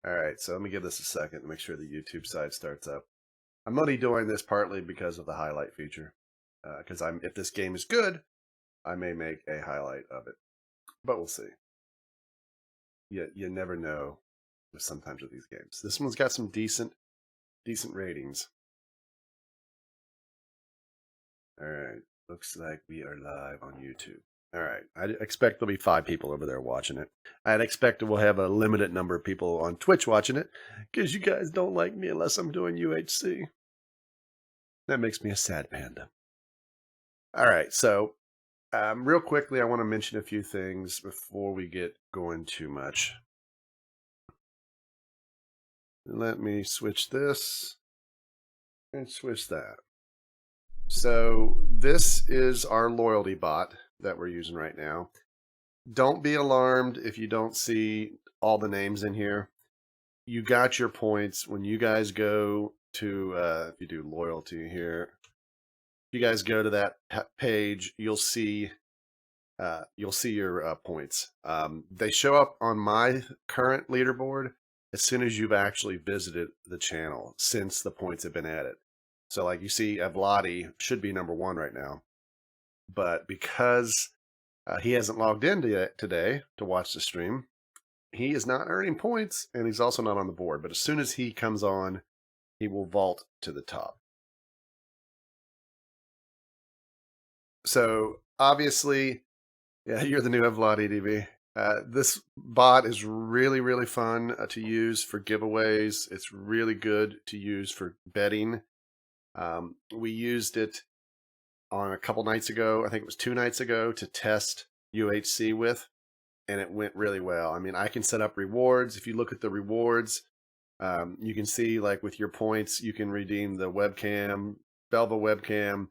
All right, so let me give this a second to make sure the YouTube side starts up. I'm only doing this partly because of the highlight feature. Because if this game is good, I may make a highlight of it, but we'll see. You never know sometimes with these games. This one's got some decent ratings. All right, looks like we are live on YouTube. All right, I expect there'll be 5 people over there watching it. I'd expect we'll have a limited number of people on Twitch watching it, because you guys don't like me unless I'm doing UHC. That makes me a sad panda. All right, so real quickly, I want to mention a few things before we get going too much. Let me switch this and switch that. So this is our loyalty bot that we're using right now. Don't be alarmed if you don't see all the names in here. You got your points when you guys go to, if you do loyalty here, if you guys go to that page, you'll see your points. They show up on my current leaderboard as soon as you've actually visited the channel since the points have been added. So like you see, Vladi should be number 1 right now. But because he hasn't logged in today to watch the stream, he is not earning points, and he's also not on the board. But as soon as he comes on, he will vault to the top. So obviously, yeah, you're the new Vladi DB. This bot is really, really fun to use for giveaways. It's really good to use for betting. We used it on a couple nights ago. I think it was 2 nights ago to test UHC with, and it went really well. I mean, I can set up rewards. If you look at the rewards, you can see like with your points, you can redeem the webcam, Belva webcam,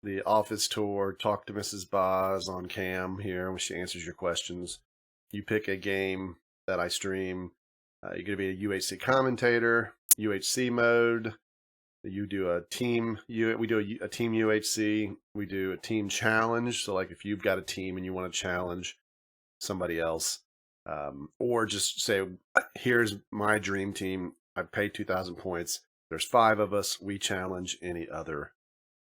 the office tour, talk to Mrs. Boz on cam here when she answers your questions. You pick a game that I stream. You're going to be a UHC commentator, UHC mode. You do a team. We do a team UHC. We do a team challenge. So like if you've got a team and you want to challenge somebody else, or just say, here's my dream team. I paid 2,000 points. There's 5 of us. We challenge any other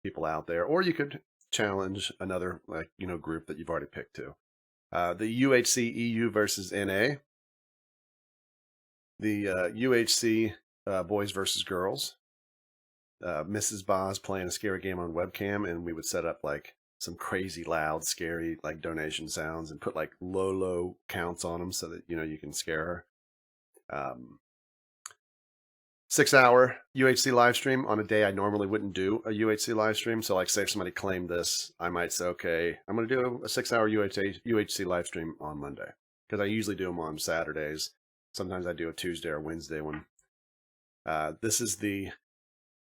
people out there, or you could challenge another group that you've already picked to. The UHC EU versus NA, the UHC boys versus girls. Mrs. Boz playing a scary game on webcam, and we would set up like some crazy loud, scary like donation sounds and put like low counts on them so that you can scare her. 6-hour UHC live stream on a day I normally wouldn't do a UHC live stream. So like say if somebody claimed this, I might say, okay, I'm going to do a 6-hour UHC live stream on Monday, because I usually do them on Saturdays. Sometimes I do a Tuesday or Wednesday one. This is the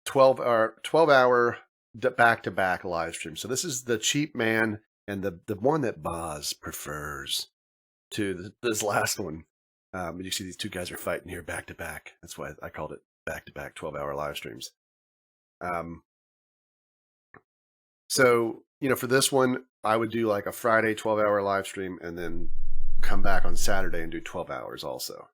12-hour back-to-back live stream. So this is the cheap man and the one that Boz prefers to this last one. You see these 2 guys are fighting here back to back. That's why I called it back-to-back 12-hour live streams. So, for this one, I would do like a Friday 12-hour live stream and then come back on Saturday and do 12 hours also.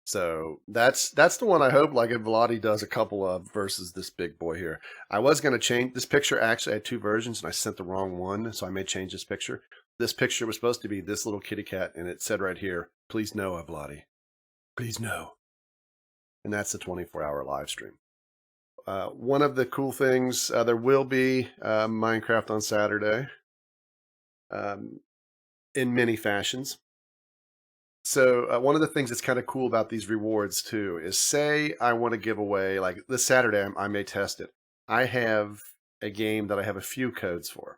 So that's the one I hope like if Vladi does a couple of versus this big boy here. I was going to change this picture. Actually, I had 2 versions and I sent the wrong one. So I may change this picture. This picture was supposed to be this little kitty cat, and it said right here, please no, Vladi. Please no. And that's the 24-hour live stream. One of the cool things, there will be Minecraft on Saturday in many fashions. So one of the things that's kind of cool about these rewards too is, say I want to give away, like this Saturday, I may test it. I have a game that I have a few codes for.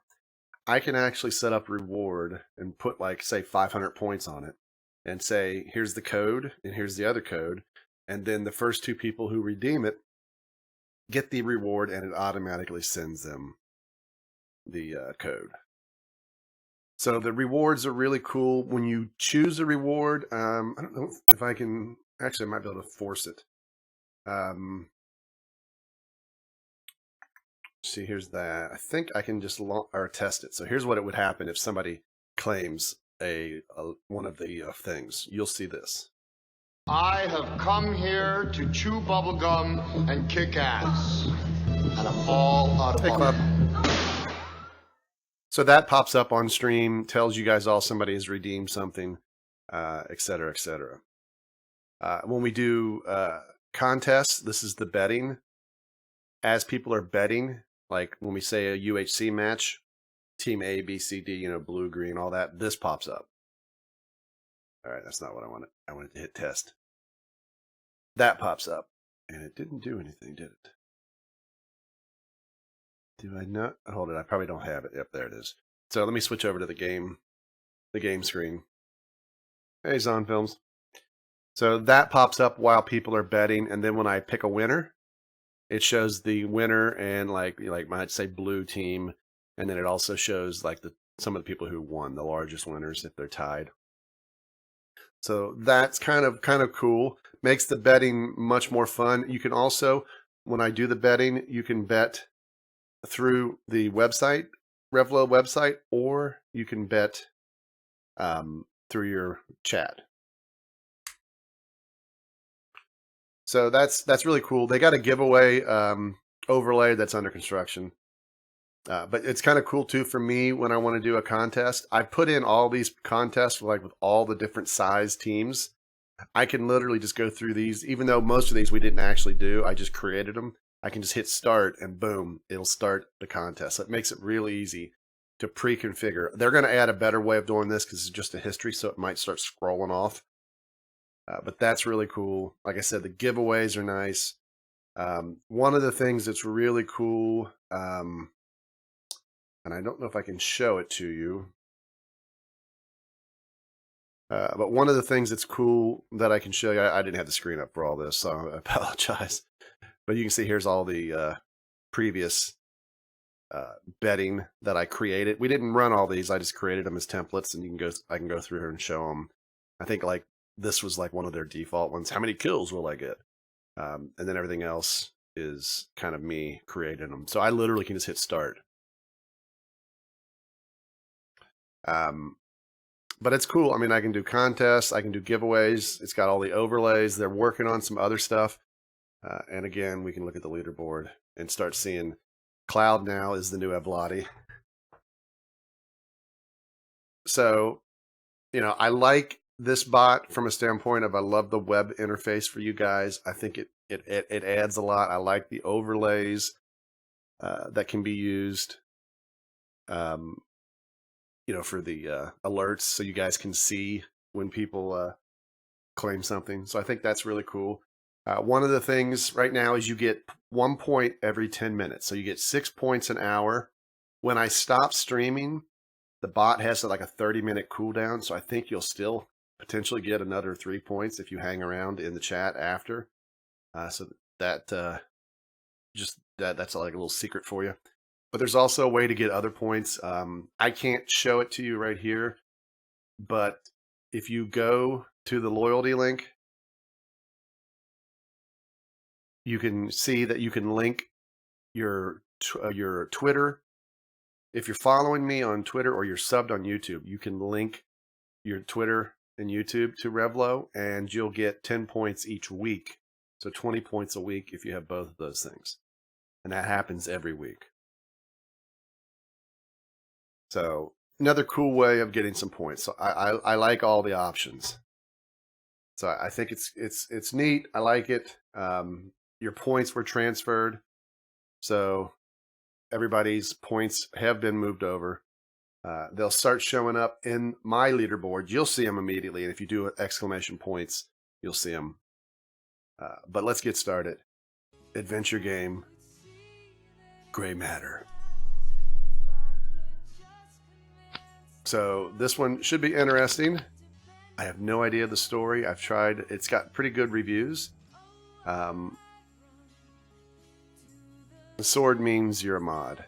I can actually set up reward and put like, say 500 points on it and say, here's the code and here's the other code. And then the first 2 people who redeem it get the reward, and it automatically sends them the code. So the rewards are really cool. When you choose a reward, I don't know if I can, actually I might be able to force it. See, here's that. I think I can just test it. So here's what it would happen if somebody claims one of the things. You'll see this. I have come here to chew bubblegum and kick ass. And I'm all out of bubblegum. So that pops up on stream, tells you guys all somebody has redeemed something, et cetera, et cetera. When we do contests, this is the betting. As people are betting, like when we say a UHC match, team A, B, C, D, you know, blue, green, all that, this pops up. All right, that's not what I wanted. I wanted to hit test. That pops up, and it didn't do anything, did it? Do I not? Hold it, I probably don't have it. Yep, there it is. So let me switch over to the game screen. Hey, Zon Films. So that pops up while people are betting, and then when I pick a winner, it shows the winner and like might say blue team, and then it also shows like some of the people who won, the largest winners if they're tied. So that's kind of cool. Makes the betting much more fun. You can also, when I do the betting, you can bet through the website, Revlo website, or you can bet through your chat. So that's really cool. They got a giveaway overlay that's under construction. But it's kind of cool too for me when I want to do a contest. I put in all these contests like with all the different size teams. I can literally just go through these, even though most of these we didn't actually do. I just created them. I can just hit start and boom, it'll start the contest. So it makes it really easy to pre-configure. They're going to add a better way of doing this because it's just a history, so it might start scrolling off. But that's really cool. Like I said, the giveaways are nice. One of the things that's really cool, and I don't know if I can show it to you, but one of the things that's cool that I can show you, I didn't have the screen up for all this, so I apologize. But you can see here's all the previous betting that I created. We didn't run all these; I just created them as templates, and I can go through here and show them. I think like this was like one of their default ones. How many kills will I get? And then everything else is kind of me creating them. So I literally can just hit start. But it's cool. I mean, I can do contests, I can do giveaways. It's got all the overlays. They're working on some other stuff. And again, we can look at the leaderboard and start seeing Cloud now is the new Evladi. So, you know, I like this bot from a standpoint of I love the web interface for you guys. I think it adds a lot. I like the overlays that can be used. You know, for the alerts, so you guys can see when people claim something. So I think that's really cool. One of the things right now is you get 1 point every 10 minutes. So you get 6 points an hour. When I stop streaming, the bot has like a 30-minute cooldown. So I think you'll still potentially get another 3 points if you hang around in the chat after. So that that's like a little secret for you. But there's also a way to get other points. I can't show it to you right here, but if you go to the loyalty link, you can see that you can link your Twitter. If you're following me on Twitter or you're subbed on YouTube, you can link your Twitter and YouTube to Revlo, and you'll get 10 points each week. So 20 points a week if you have both of those things. And that happens every week. So another cool way of getting some points. So I like all the options. So I think it's neat. I like it. Your points were transferred, so everybody's points have been moved over. They'll start showing up in my leaderboard. You'll see them immediately, and if you do exclamation points, you'll see them. But let's get started. Adventure game, Gray Matter. So this one should be interesting. I have no idea the story. I've tried. It's got pretty good reviews. The sword means you're a mod.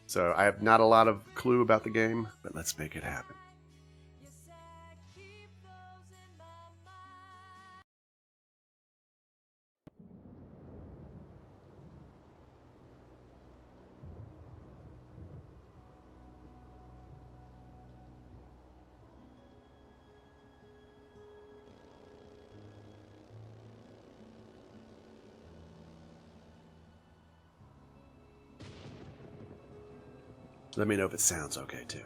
So I have not a lot of clue about the game, but let's make it happen. Let me know if it sounds okay too.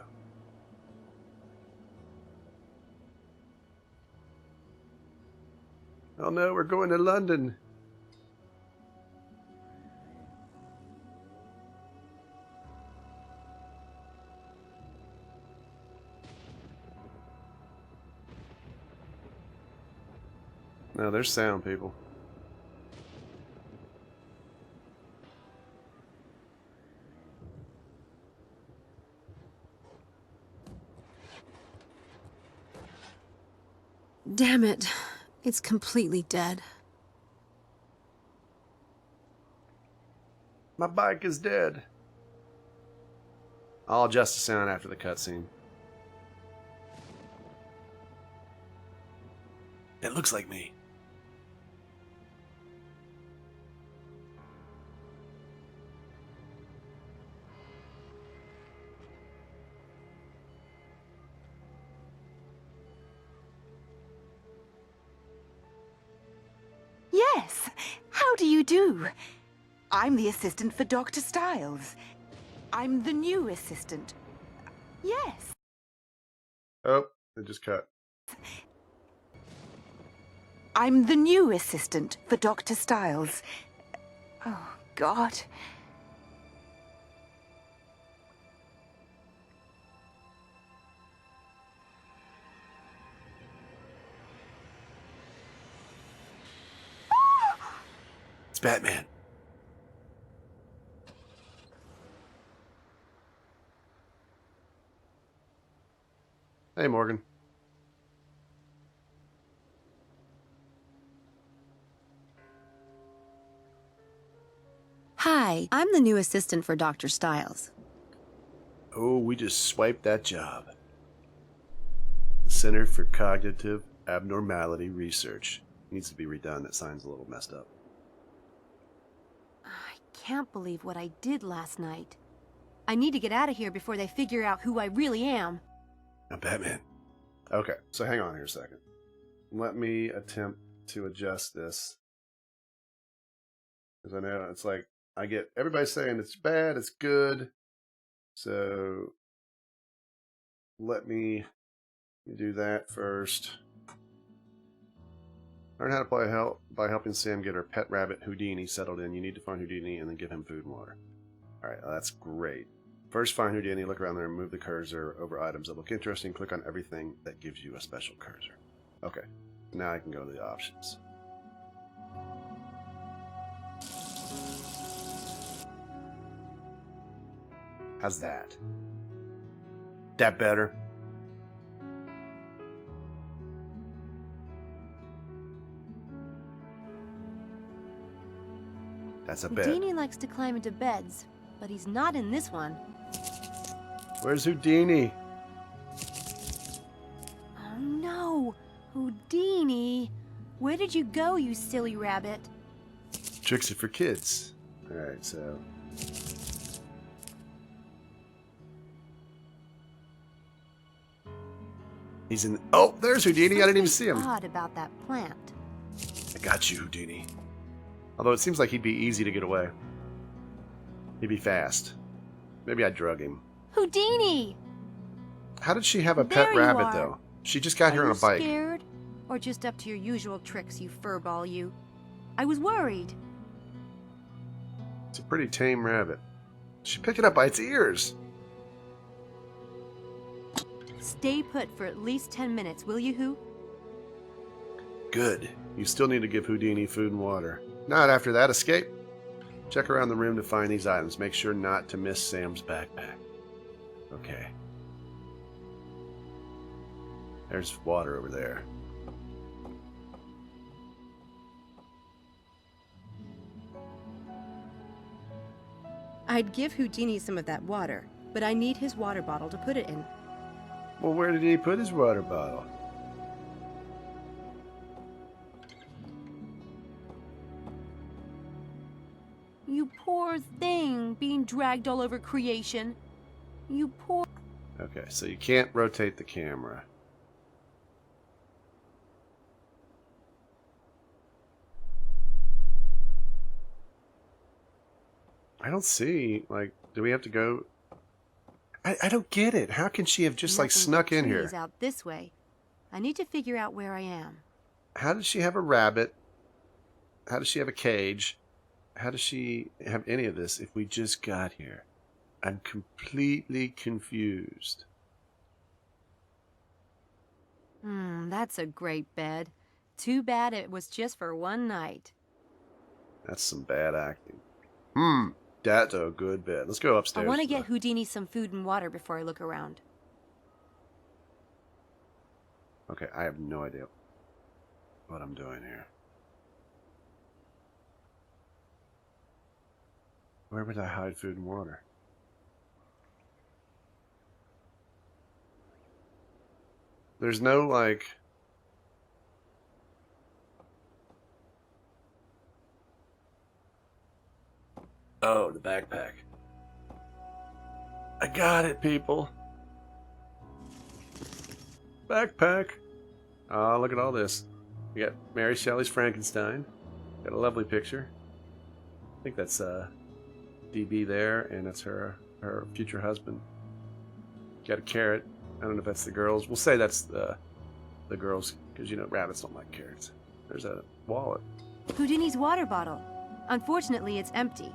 Oh no, we're going to London. No, there's sound, people. Damn it. It's completely dead. My bike is dead. I'll adjust the sound after the cutscene. It looks like me. Yes. How do you do? I'm the assistant for Dr. Styles. I'm the new assistant. Yes. Oh, it just cut. I'm the new assistant for Dr. Styles. Oh, God. It's Batman. Hey, Morgan. Hi, I'm the new assistant for Dr. Styles. Oh, we just swiped that job. The Center for Cognitive Abnormality Research. Needs to be redone. That sign's a little messed up. I can't believe what I did last night. I need to get out of here before they figure out who I really am. I'm Batman. Okay, so hang on here a second. Let me attempt to adjust this. Because I know it's like, I get everybody saying it's bad, it's good. So let me do that first. Learn how to play by helping Sam get her pet rabbit Houdini settled in. You need to find Houdini and then give him food and water. Alright, well, that's great. First, find Houdini, look around there, and move the cursor over items that look interesting. Click on everything that gives you a special cursor. Okay, now I can go to the options. How's that? That better? That's a bed. Houdini likes to climb into beds, but he's not in this one. Where's Houdini? Oh no! Houdini! Where did you go, you silly rabbit? Tricks are for kids. Alright, so... He's in... Oh, there's Houdini. I didn't even see him. Odd about that plant. I got you, Houdini. Although it seems like he'd be easy to get away. He'd be fast. Maybe I'd drug him. Houdini! How did she have a There pet you rabbit, are. though? She just got here on a bike. Are you scared? Or just up to your usual tricks, you furball, you? I was worried. It's a pretty tame rabbit. She picked it up by its ears. Stay put for at least 10 minutes, will you, Hoo? Good. You still need to give Houdini food and water. Not after that escape. Check around the room to find these items. Make sure not to miss Sam's backpack. Okay. There's water over there. I'd give Houdini some of that water, but I need his water bottle to put it in. Well, where did he put his water bottle? You poor thing, being dragged all over creation. You poor... Okay, so you can't rotate the camera. I don't see, like, do we have to go... I don't get it. How can she have just like Nothing snuck but in trees here? out this way. I need to figure out where I am. How does she have a rabbit? How does she have a cage? How does she have any of this if we just got here? I'm completely confused. That's a great bed. Too bad it was just for one night. That's some bad acting. That's a good bed. Let's go upstairs. I want to get Houdini some food and water before I look around. Okay, I have no idea what I'm doing here. Where would I hide food and water? There's no, like... Oh, the backpack. I got it, people. Backpack. Oh, look at all this. We got Mary Shelley's Frankenstein. Got a lovely picture. I think that's DB there, and that's her future husband. Got a carrot. I don't know if that's the girls. We'll say that's the girls, because, you know, rabbits don't like carrots. There's a wallet. Houdini's water bottle. Unfortunately, it's empty.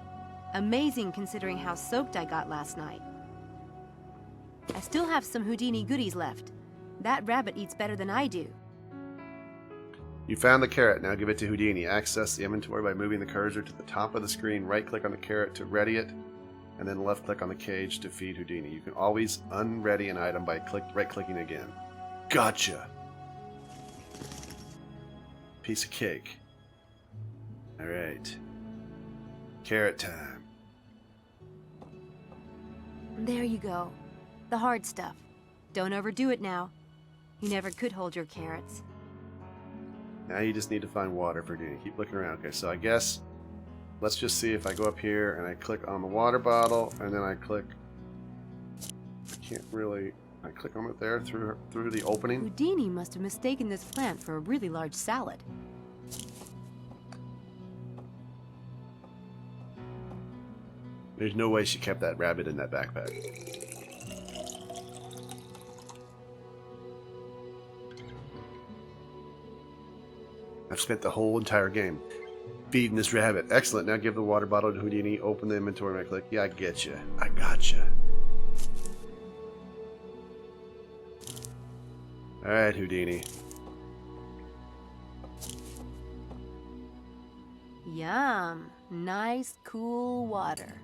Amazing considering how soaked I got last night. I still have some Houdini goodies left. That rabbit eats better than I do. You found the carrot. Now give it to Houdini. Access the inventory by moving the cursor to the top of the screen. Right-click on the carrot to ready it, and then left-click on the cage to feed Houdini. You can always unready an item by right-clicking again. Gotcha! Piece of cake. Alright. Carrot time. There you go. The hard stuff. Don't overdo it now. You never could hold your carrots. Now you just need to find water for Houdini. Keep looking around. Okay, so I guess let's just see if I go up here and I click on the water bottle, and then I click... I can't really... I click on it there through the opening. Houdini must have mistaken this plant for a really large salad. There's no way she kept that rabbit in that backpack. I've spent the whole entire game feeding this rabbit. Excellent. Now give the water bottle to Houdini. Open the inventory and I click. Yeah, I get you. I gotcha. Alright, Houdini. Yum. Nice, cool water.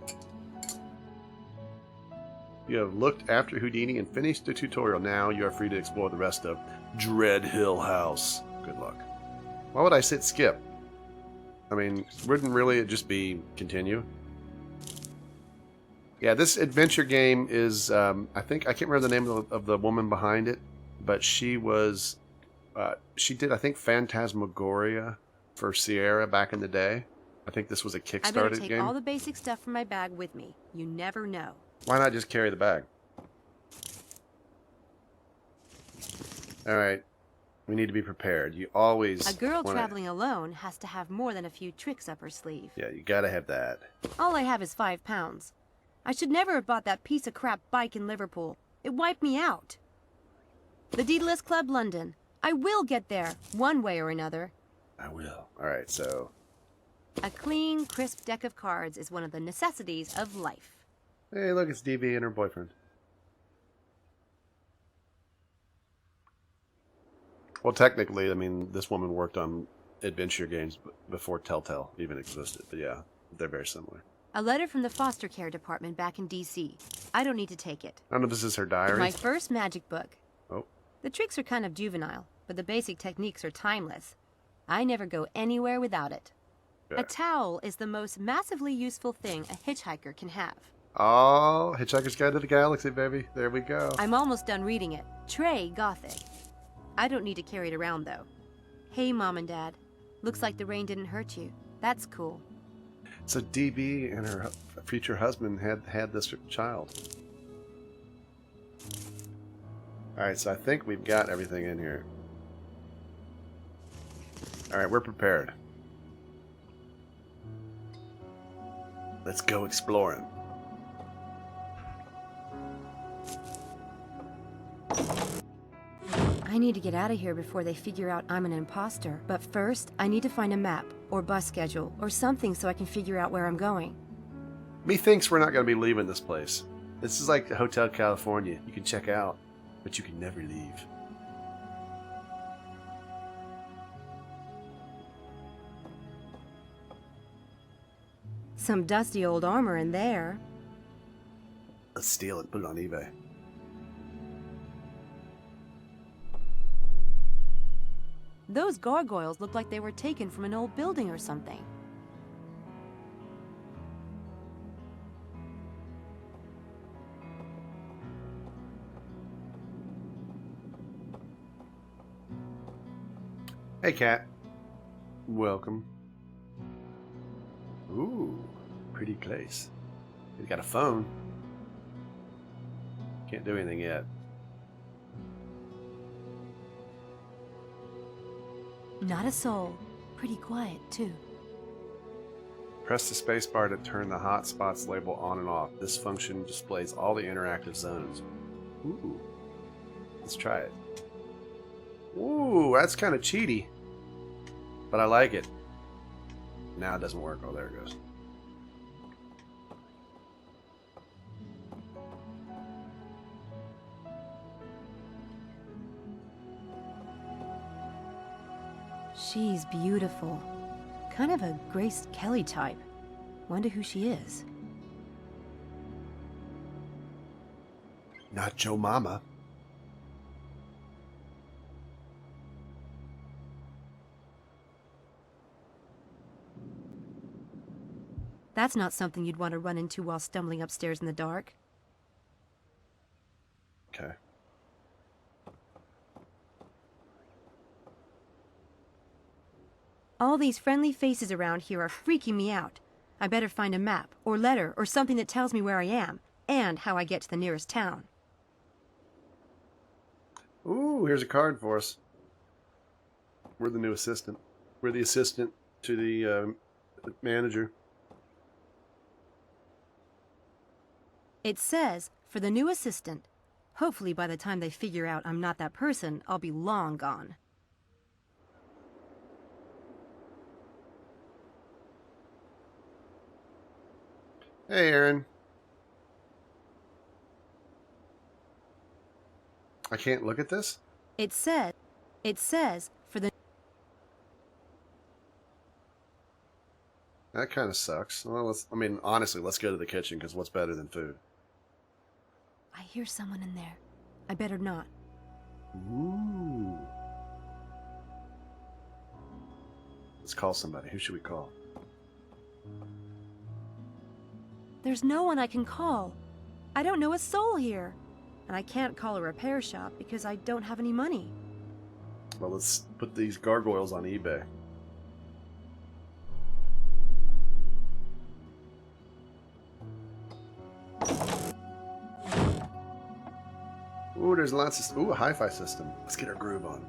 You have looked after Houdini and finished the tutorial. Now you are free to explore the rest of Dread Hill House. Good luck. Why would I sit skip? I mean, wouldn't really it just be continue? Yeah, this adventure game is, I think, I can't remember the name of the woman behind it, but she was, she did, I think, Phantasmagoria for Sierra back in the day. I think this was a I better Kickstarter take game. all the basic stuff from my bag with me. You never know. Why not just carry the bag? Alright. We need to be prepared. You always... A girl traveling alone has to have more than a few tricks up her sleeve. Yeah, you gotta have that. All I have is 5 pounds. I should never have bought that piece of crap bike in Liverpool. It wiped me out. The Daedalus Club, London. I will get there, one way or another. I will. Alright, so... A clean, crisp deck of cards is one of the necessities of life. Hey, look, it's DB and her boyfriend. Well, technically, I mean, this woman worked on adventure games before Telltale even existed. But yeah, they're very similar. A letter from the foster care department back in D.C. I don't need to take it. I don't know if this is her diary. My first magic book. Oh. The tricks are kind of juvenile, but the basic techniques are timeless. I never go anywhere without it. Yeah. A towel is the most massively useful thing a hitchhiker can have. Oh, Hitchhiker's Guide to the Galaxy, baby. There we go. I'm almost done reading it. Trey Gothic. I don't need to carry it around, though. Hey, Mom and Dad. Looks like the rain didn't hurt you. That's cool. So DB and her future husband had this child. Alright, so I think we've got everything in here. Alright, we're prepared. Let's go exploring. I need to get out of here before they figure out I'm an imposter. But first, I need to find a map, or bus schedule, or something so I can figure out where I'm going. Methinks we're not going to be leaving this place. This is like Hotel California. You can check out, but you can never leave. Some dusty old armor in there. Let's steal it and put it on eBay. Those gargoyles look like they were taken from an old building or something. Hey, cat. Welcome. Ooh, pretty place. He's got a phone. Can't do anything yet. Not a soul. Pretty quiet, too. Press the spacebar to turn the hotspots label on and off. This function displays all the interactive zones. Ooh. Let's try it. Ooh, that's kind of cheaty. But I like it. Now it doesn't work. Oh, there it goes. She's beautiful. Kind of a Grace Kelly type. Wonder who she is. Not Joe Mama. That's not something you'd want to run into while stumbling upstairs in the dark. Okay. All these friendly faces around here are freaking me out. I better find a map, or letter, or something that tells me where I am, and how I get to the nearest town. Ooh, here's a card for us. We're the new assistant. We're the assistant to the manager. It says, for the new assistant. Hopefully by the time they figure out I'm not that person, I'll be long gone. Hey, Aaron. I can't look at this? It says, for the... That kind of sucks. Well, honestly, let's go to the kitchen, because what's better than food? I hear someone in there. I better not. Ooh. Let's call somebody. Who should we call? There's no one I can call. I don't know a soul here. And I can't call a repair shop because I don't have any money. Well, let's put these gargoyles on eBay. Ooh, there's lots of... Ooh, a hi-fi system. Let's get our groove on.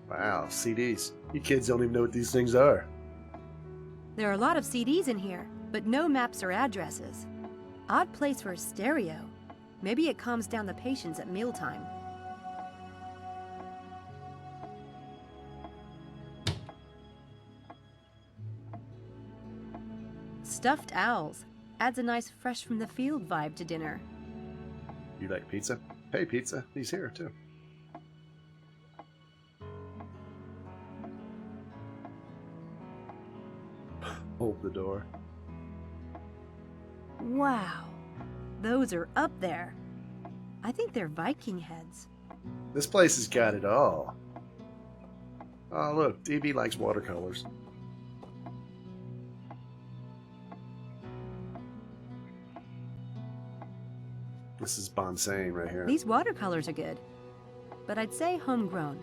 Wow, CDs. You kids don't even know what these things are. There are a lot of CDs in here, but no maps or addresses. Odd place for a stereo. Maybe it calms down the patients at mealtime. Stuffed owls. Adds a nice fresh from the field vibe to dinner. You like pizza? Hey, pizza. He's here, too. Hold the door. Wow. Those are up there. I think they're Viking heads. This place has got it all. Oh, look. DB likes watercolors. This is bonsai right here. These watercolors are good. But I'd say homegrown.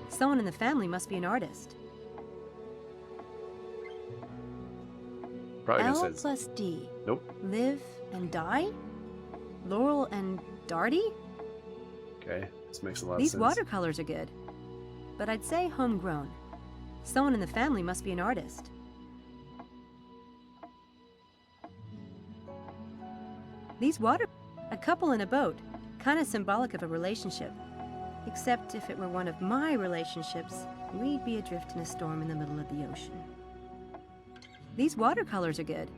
Someone in the family must be an artist. Probably gonna L say plus D. nope. Live and die? Laurel and Darty? Okay, this makes a lot of These sense. watercolors are good. But I'd say homegrown. Someone in the family must be an artist. These couple in a boat, kind of symbolic of a relationship. Except if it were one of my relationships, we'd be adrift in a storm in the middle of the ocean. These watercolors are good.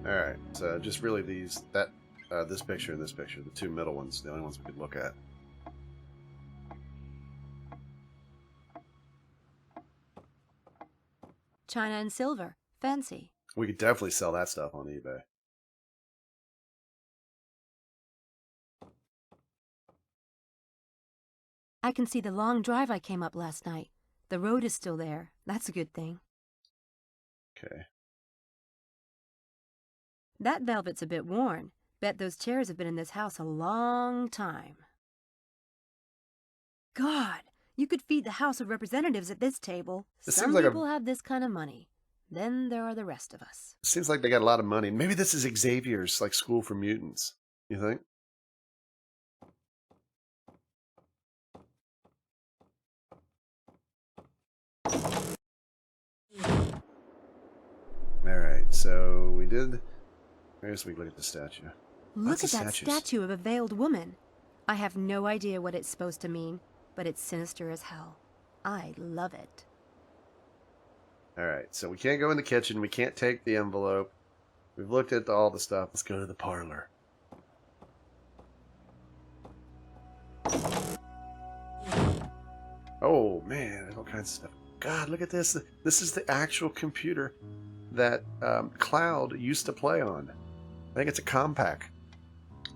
All right, so just really this picture and this picture, the two middle ones, the only ones we could look at. China and silver. Fancy. We could definitely sell that stuff on eBay. I can see the long drive I came up last night. The road is still there. That's a good thing. Okay. That velvet's a bit worn. Bet those chairs have been in this house a long time. God, you could feed the House of Representatives at this table. Some people have this kind of money. Then there are the rest of us. Seems like they got a lot of money. Maybe this is Xavier's, like, school for mutants. You think? Alright, so we did... I guess we can look at the statue. Look at that statue of a veiled woman. I have no idea what it's supposed to mean, but it's sinister as hell. I love it. Alright, so we can't go in the kitchen. We can't take the envelope. We've looked at all the stuff. Let's go to the parlor. Oh, man, there's all kinds of stuff. God, look at this. This is the actual computer that Cloud used to play on. I think it's a Compaq.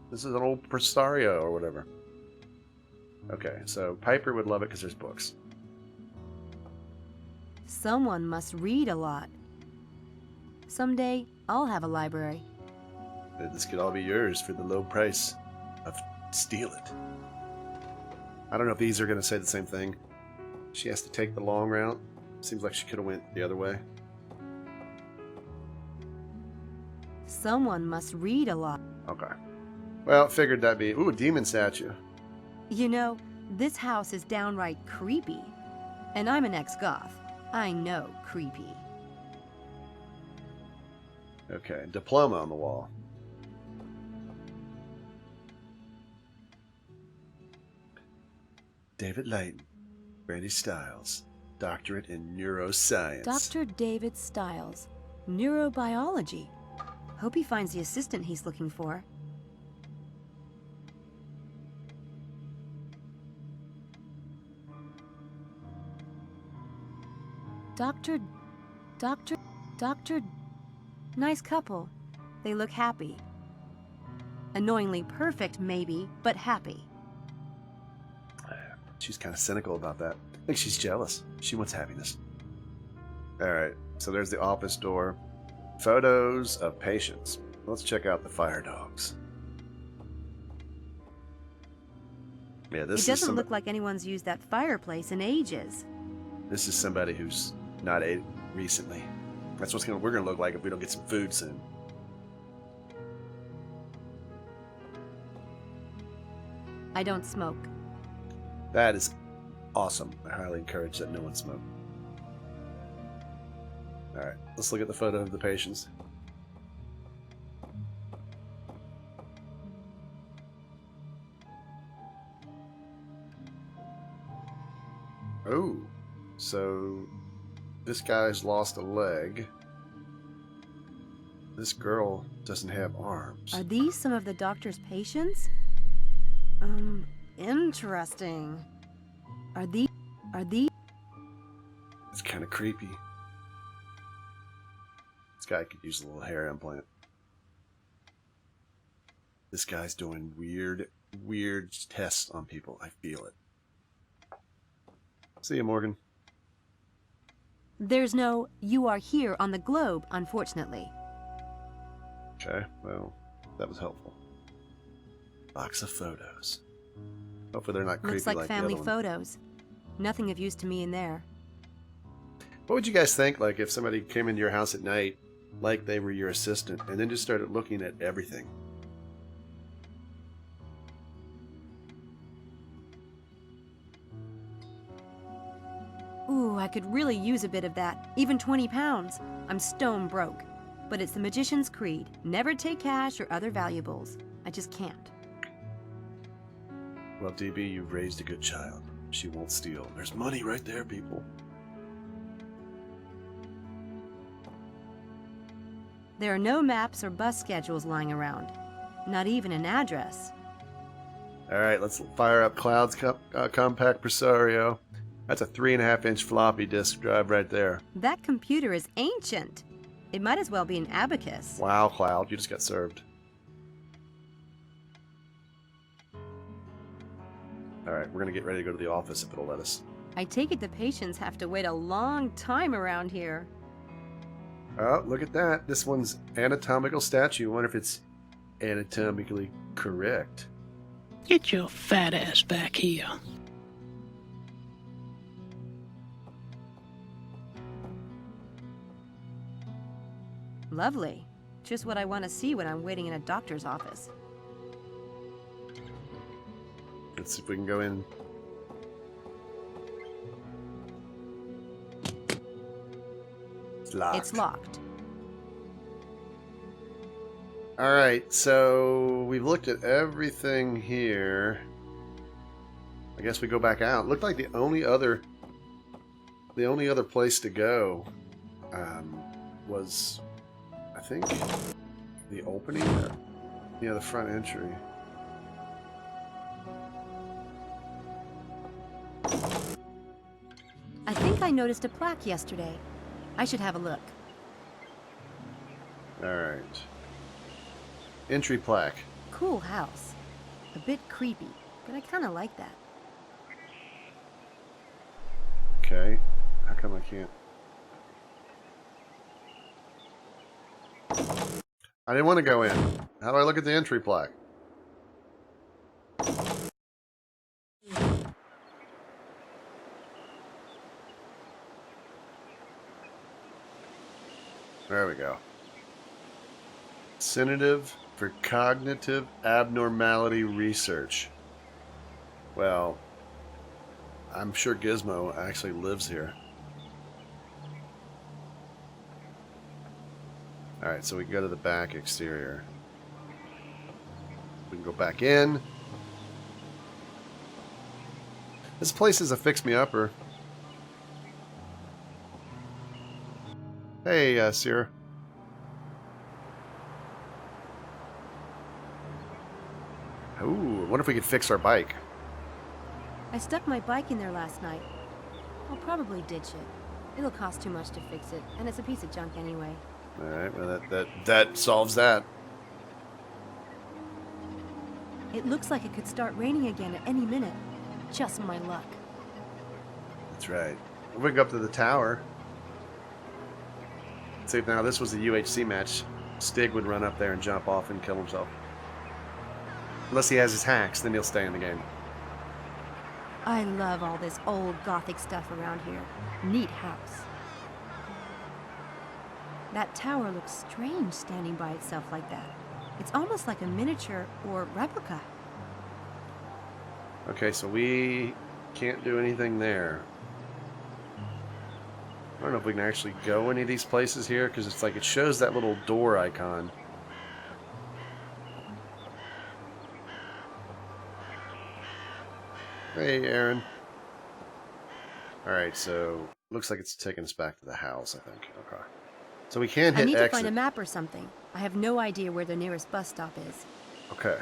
This is an old Presario or whatever. Okay, so Piper would love it because there's books. Someone must read a lot. Someday, I'll have a library. This could all be yours for the low price of steal it. I don't know if these are going to say the same thing. She has to take the long route. Seems like she could have went the other way. Someone must read a lot. Okay. Well, figured that'd be... Ooh, demon statue. You know, this house is downright creepy. And I'm an ex-goth. I know creepy. Okay, diploma on the wall. David Layton, Brandy Stiles, doctorate in neuroscience. Dr. David Stiles, neurobiology. Hope he finds the assistant he's looking for. Doctor... Nice couple. They look happy. Annoyingly perfect, maybe, but happy. She's kind of cynical about that. I think she's jealous. She wants happiness. Alright, so there's the office door. Photos of patients. Let's check out the fire dogs. Yeah, this It doesn't look like anyone's used that fireplace in ages. This is somebody who's not ate recently. That's what's we're gonna look like if we don't get some food soon. I don't smoke. That is awesome. I highly encourage that no one smoke. Alright, let's look at the photo of the patients. Oh, so this guy's lost a leg. This girl doesn't have arms. Are these some of the doctor's patients? Interesting. Are these... It's kind of creepy. This guy could use a little hair implant. This guy's doing weird tests on people. I feel it. See you, Morgan. There's no "you are here" on the globe, unfortunately. Okay, well, that was helpful. Box of photos. Hopefully they're not creepy Looks like the family other one. photos. Nothing of use to me in there. What would you guys think, like, if somebody came into your house at night, like they were your assistant, and then just started looking at everything? Ooh, I could really use a bit of that. Even 20 pounds. I'm stone broke. But it's the magician's creed. Never take cash or other valuables. I just can't. Well, DB, you raised a good child. She won't steal. There's money right there, people. There are no maps or bus schedules lying around. Not even an address. All right, let's fire up Cloud's compact Presario. That's a 3.5-inch floppy disk drive right there. That computer is ancient. It might as well be an abacus. Wow, Cloud, you just got served. All right, we're going to get ready to go to the office if it'll let us. I take it the patients have to wait a long time around here. Oh, look at that. This one's anatomical statue. I wonder if it's anatomically correct. Get your fat ass back here. Lovely. Just what I want to see when I'm waiting in a doctor's office. Let's see if we can go in. It's locked. It's locked. All right, so we've looked at everything here. I guess we go back out. Looked like the only other place to go was, I think, the opening. Yeah, the front entry. I think I noticed a plaque yesterday. I should have a look. All right. Entry plaque. Cool house. A bit creepy, but I kind of like that. Okay. How come I can't? I didn't want to go in. How do I look at the entry plaque? There we go. Sedative for cognitive abnormality research. Well, I'm sure Gizmo actually lives here. Alright, so we can go to the back exterior. We can go back in. This place is a fix-me-upper. Hey, Sierra. Ooh, I wonder if we could fix our bike. I stuck my bike in there last night. I'll probably ditch it. It'll cost too much to fix it, and it's a piece of junk anyway. Alright, well that solves that. It looks like it could start raining again at any minute. Just my luck. That's right. If we go up to the tower. See, if now this was a UHC match, Stig would run up there and jump off and kill himself. Unless he has his hacks, then he'll stay in the game. I love all this old gothic stuff around here. Neat house. That tower looks strange standing by itself like that. It's almost like a miniature or replica. Okay, so we can't do anything there. I don't know if we can actually go any of these places here, because it's like it shows that little door icon. Hey, Aaron. Alright, so looks like it's taking us back to the house, I think. Okay. So we can hit I need exit. to find a map or something. I have no idea where the nearest bus stop is. Okay.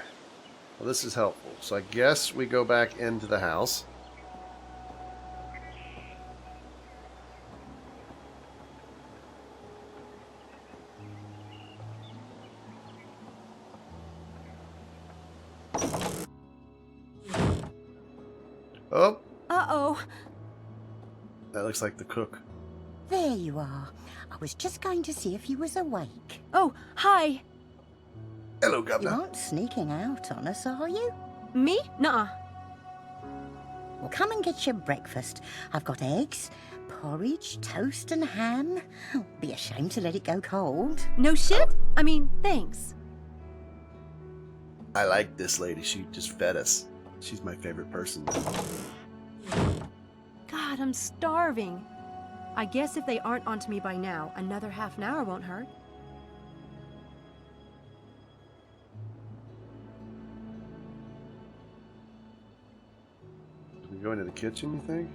Well, this is helpful. So I guess we go back into the house. Oh, Uh-oh. that looks like the cook. There you are. I was just going to see if you was awake. Oh, hi. Hello, You Governor. aren't sneaking out on us, are you? Me? Nuh-uh. Well, come and get your breakfast. I've got eggs, porridge, toast and ham. Be a shame to let it go cold. No shit? I mean, thanks. I like this lady. She just fed us. She's my favorite person. God, I'm starving. I guess if they aren't onto me by now, another half an hour won't hurt. Go into the kitchen, you think?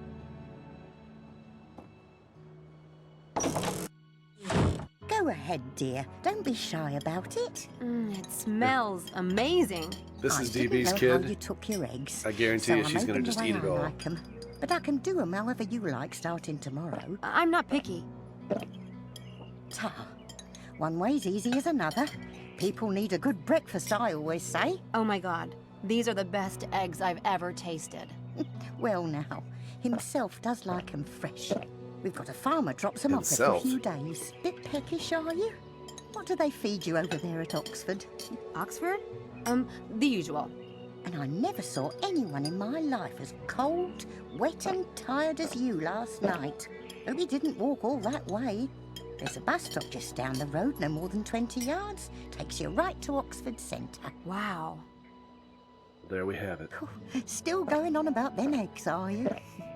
Go ahead, dear. Don't be shy about it. It smells amazing. This is I didn't DB's know kid. how you took your eggs. I guarantee so you she's I'm gonna making just the way eat it I all. like 'em. But I can do them however you like starting tomorrow. I'm not picky. Ta. One way's easy as another. People need a good breakfast, I always say. Oh my god. These are the best eggs I've ever tasted. Well now, himself does like 'em fresh. We've got a farmer drops 'em off Himself? every few days. Bit peckish, are you? What do they feed you over there at Oxford? Oxford? The usual. And I never saw anyone in my life as cold, wet and tired as you last night. Hope you didn't walk all that way. There's a bus stop just down the road, no more than 20 yards. Takes you right to Oxford Centre. Wow. There we have it. Still going on about them eggs, are you?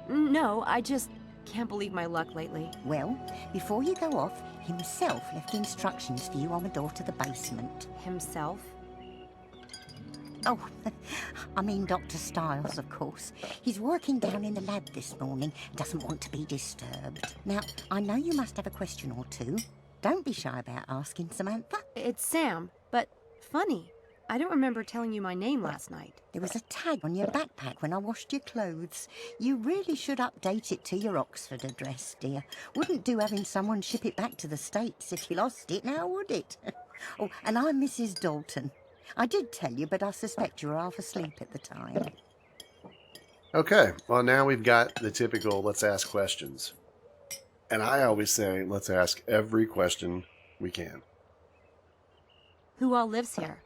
No, I just can't believe my luck lately. Well, before you go off, himself left instructions for you on the door to the basement. Himself? Oh, I mean Dr. Stiles, of course. He's working down in the lab this morning and doesn't want to be disturbed. Now, I know you must have a question or two. Don't be shy about asking, Samantha. It's Sam, but funny. I don't remember telling you my name last night. There was a tag on your backpack when I washed your clothes. You really should update it to your Oxford address, dear. Wouldn't do having someone ship it back to the States if you lost it, now would it? Oh, and I'm Mrs. Dalton. I did tell you, but I suspect you were half asleep at the time. Okay, well now we've got the typical let's ask questions. And I always say let's ask every question we can. Who all lives here?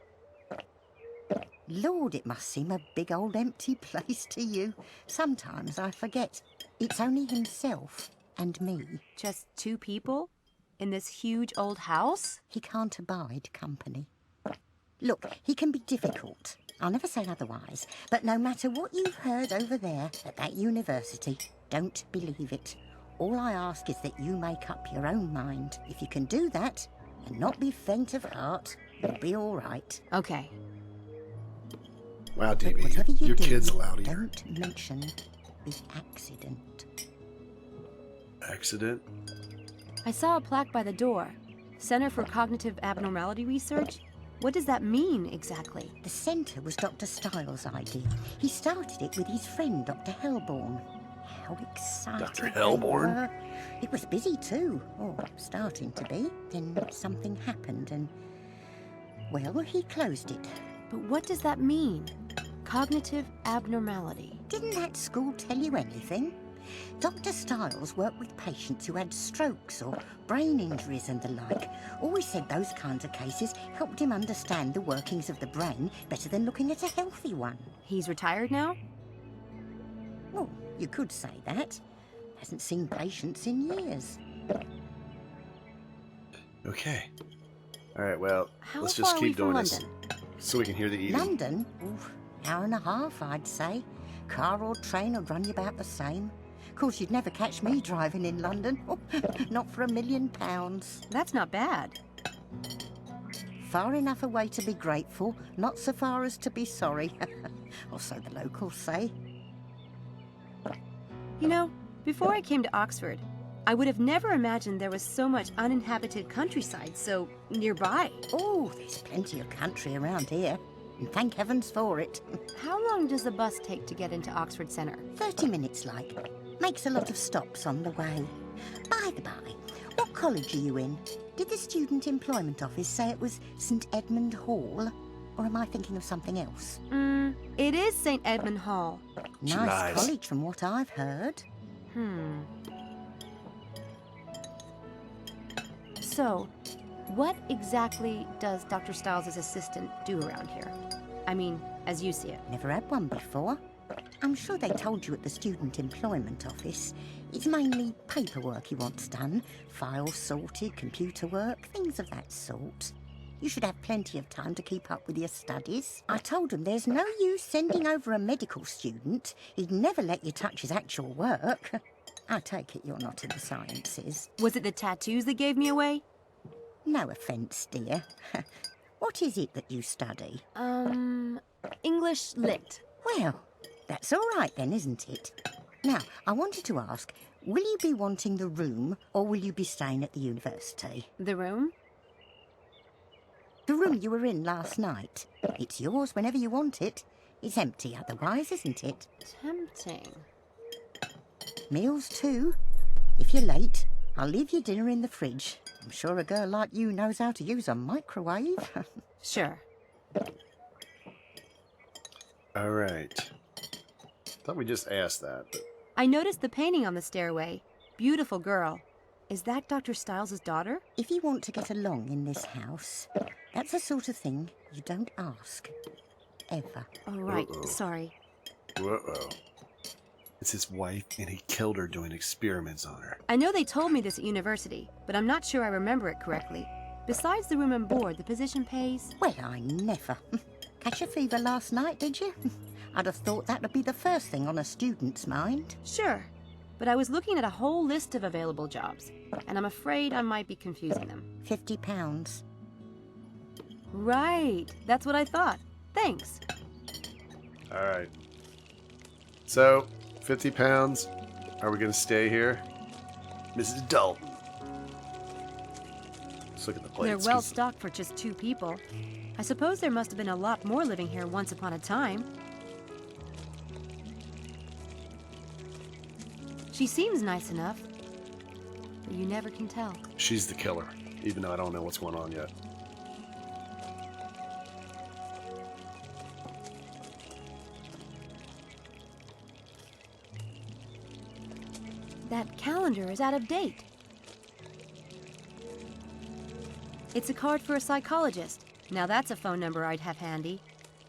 Lord, it must seem a big old empty place to you. Sometimes I forget. It's only himself and me. Just 2 people? In this huge old house? He can't abide company. Look, he can be difficult. I'll never say otherwise. But no matter what you've heard over there at that university, don't believe it. All I ask is that you make up your own mind. If you can do that and not be faint of heart, you'll be all right. Okay. Wow, But DB, whatever you your do, kid's allowed here. don't mention the accident. Accident? I saw a plaque by the door. Center for Cognitive Abnormality Research? What does that mean, exactly? The centre was Dr. Stiles' idea. He started it with his friend, Dr. Hellborn. How exciting. Dr. they Hellborn? were. It was busy too, or starting to be. Then something happened and, well, he closed it. But what does that mean? Cognitive abnormality. Didn't that school tell you anything? Dr. Stiles worked with patients who had strokes or brain injuries and the like. Always said those kinds of cases helped him understand the workings of the brain better than looking at a healthy one. He's retired now? Well, you could say that. Hasn't seen patients in years. Okay. Alright, well, How let's far just are we keep from doing this London? so we can hear the eating. London? Oof, hour and a half, I'd say. Car or train would run you about the same. Of course, you'd never catch me driving in London. Not for £1 million. That's not bad. Far enough away to be grateful, not so far as to be sorry. Or so the locals say. You know, before I came to Oxford, I would have never imagined there was so much uninhabited countryside so nearby. Oh, there's plenty of country around here. And thank heavens for it. How long does the bus take to get into Oxford Centre? 30 minutes, like. Makes a lot of stops on the way. By the by, what college are you in? Did the Student Employment Office say it was St Edmund Hall? Or am I thinking of something else? It is St Edmund Hall. Nice college from what I've heard. So, what exactly does Dr. Stiles' assistant do around here? I mean, as you see it. Never had one before. I'm sure they told you at the Student Employment Office. It's mainly paperwork he wants done. Files sorted, computer work, things of that sort. You should have plenty of time to keep up with your studies. I told him there's no use sending over a medical student. He'd never let you touch his actual work. I take it you're not in the sciences. Was it the tattoos that gave me away? No offence, dear. What is it that you study? English Lit. Well, That's all right then, isn't it? Now, I wanted to ask, will you be wanting the room or will you be staying at the university? The room? The room you were in last night. It's yours whenever you want it. It's empty otherwise, isn't it? Tempting. Meals too. If you're late, I'll leave your dinner in the fridge. I'm sure a girl like you knows how to use a microwave. Sure. All right. Thought we just asked that, but I noticed the painting on the stairway. Beautiful girl. Is that Dr. Stiles' daughter? If you want to get along in this house, that's the sort of thing you don't ask. Ever. Oh, right. Uh-oh. Sorry. whoa. It's his wife, and he killed her doing experiments on her. I know they told me this at university, but I'm not sure I remember it correctly. Besides the room and board, the position pays... Well, I never. Catch a fever last night, did you? I'd have thought that would be the first thing on a student's mind. Sure. But I was looking at a whole list of available jobs, and I'm afraid I might be confusing them. £50. Right. That's what I thought. Thanks. All right. So, 50 pounds. Are we going to stay here? Mrs. Dalton. Let's look at the plates. They're well stocked for just 2 people. I suppose there must have been a lot more living here once upon a time. She seems nice enough, but you never can tell. She's the killer, even though I don't know what's going on yet. That calendar is out of date. It's a card for a psychologist. Now that's a phone number I'd have handy.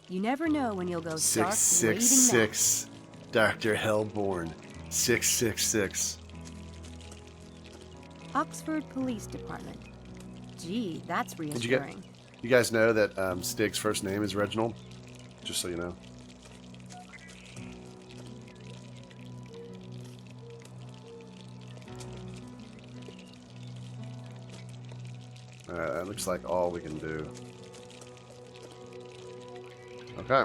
You never know when you'll go stark raving mad. 666. Dr. Hellborn. 666. Oxford Police Department. Gee, that's Did reassuring. you guys know that Stig's first name is Reginald? Just so you know. That looks like all we can do. Okay.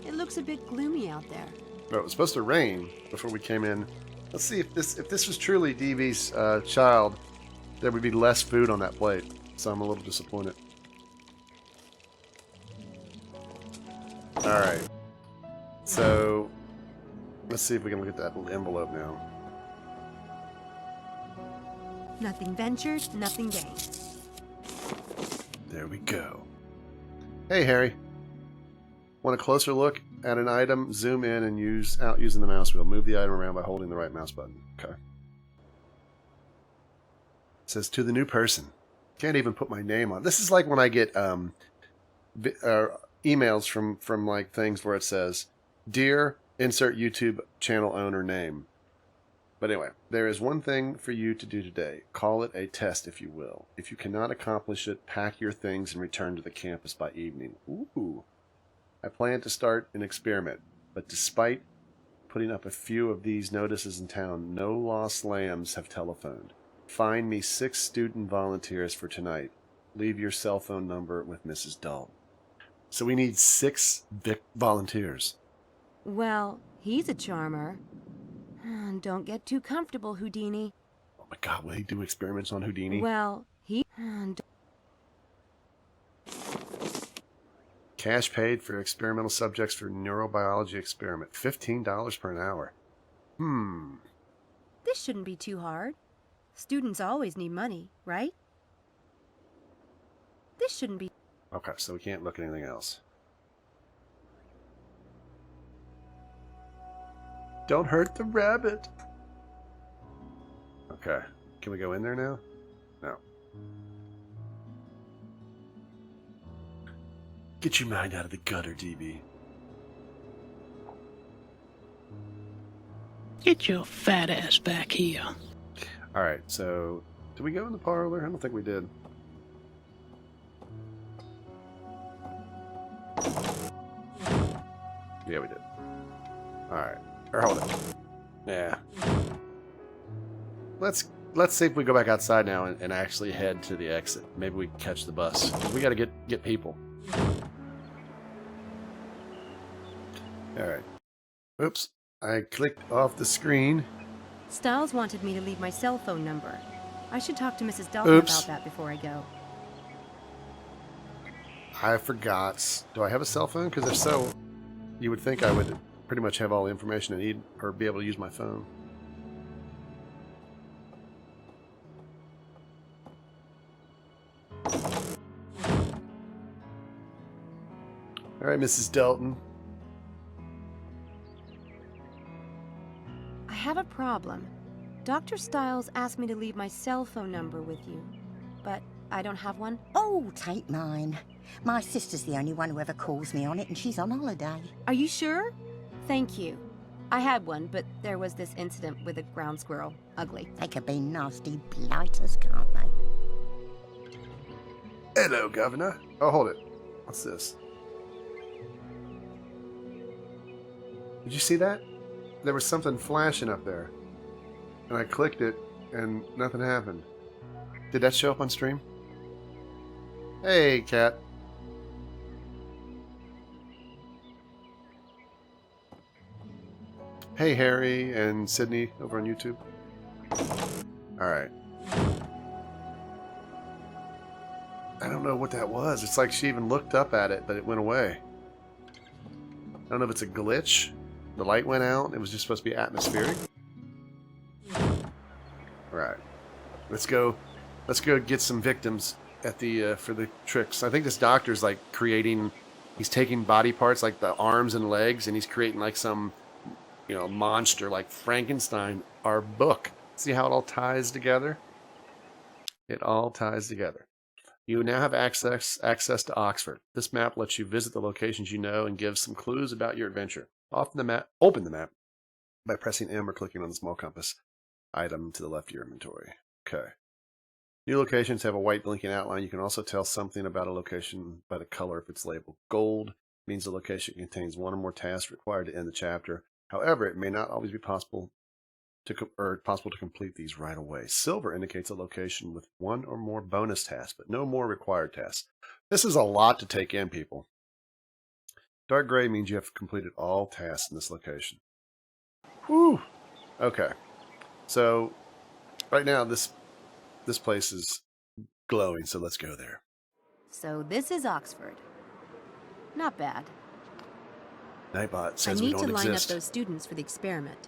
It looks a bit gloomy out there. No, it was supposed to rain before we came in. Let's see if this was truly DV's child, there would be less food on that plate. So I'm a little disappointed. All right. So let's see if we can look at that little envelope now. Nothing ventured, nothing gained. There we go. Hey, Harry. Want a closer look at an item? Zoom in and using the mouse wheel. Move the item around by holding the right mouse button. Okay. It says to the new person. Can't even put my name on. This is like when I get emails from like things where it says, "Dear insert YouTube channel owner name." But anyway, there is one thing for you to do today. Call it a test, if you will. If you cannot accomplish it, pack your things and return to the campus by evening. Ooh. I plan to start an experiment, but despite putting up a few of these notices in town, no lost lambs have telephoned. Find me 6 student volunteers for tonight. Leave your cell phone number with Mrs. Dalton. So we need 6 volunteers. Well, he's a charmer. Don't get too comfortable, Houdini. Oh my God, will he do experiments on Houdini? Well, he... Cash paid for experimental subjects for neurobiology experiment. $15 per an hour. This shouldn't be too hard. Students always need money, right? This shouldn't be... Okay, so we can't look at anything else. Don't hurt the rabbit. Okay. Can we go in there now? No. Get your mind out of the gutter, DB. Get your fat ass back here. Alright, so... Did we go in the parlor? I don't think we did. Yeah, we did. Alright. Or hold it. Yeah. Let's let's see if we go back outside now and actually head to the exit. Maybe we can catch the bus. We got to get people. All right. Oops. I clicked off the screen. Styles wanted me to leave my cell phone number. I should talk to Mrs. Dalton about that before I go. I forgot. Do I have a cell phone? Because if so, you would think I would pretty much have all the information I need or be able to use my phone. All right, Mrs. Dalton. I have a problem. Dr. Styles asked me to leave my cell phone number with you, but I don't have one. Oh, take mine. My sister's the only one who ever calls me on it, and she's on holiday. Are you sure? Thank you. I had one, but there was this incident with a ground squirrel. Ugly. They could be nasty blighters, can't they? Hello, Governor. Oh, hold it. What's this? Did you see that? There was something flashing up there. And I clicked it, and nothing happened. Did that show up on stream? Hey, cat. Hey, Harry and Sydney over on YouTube. Alright. I don't know what that was. It's like she even looked up at it, but it went away. I don't know if it's a glitch. The light went out. It was just supposed to be atmospheric. Alright. Let's go get some victims at the for the tricks. I think this doctor's like creating, he's taking body parts like the arms and legs, and he's creating like some, you know, monster like Frankenstein. Our book. See how it all ties together? It all ties together. You now have access to Oxford. This map lets you visit the locations you know and gives some clues about your adventure. Open the map by pressing M or clicking on the small compass item to the left of your inventory. Okay. New locations have a white blinking outline. You can also tell something about a location by the color if it's labeled gold. Means the location contains one or more tasks required to end the chapter. However, it may not always be possible to complete these right away. Silver indicates a location with one or more bonus tasks, but no more required tasks. This is a lot to take in, people. Dark gray means you have completed all tasks in this location. Whew. Okay. So, right now, this place is glowing, so let's go there. So this is Oxford. Not bad. Nightbot says we don't exist. I need to line up those students for the experiment.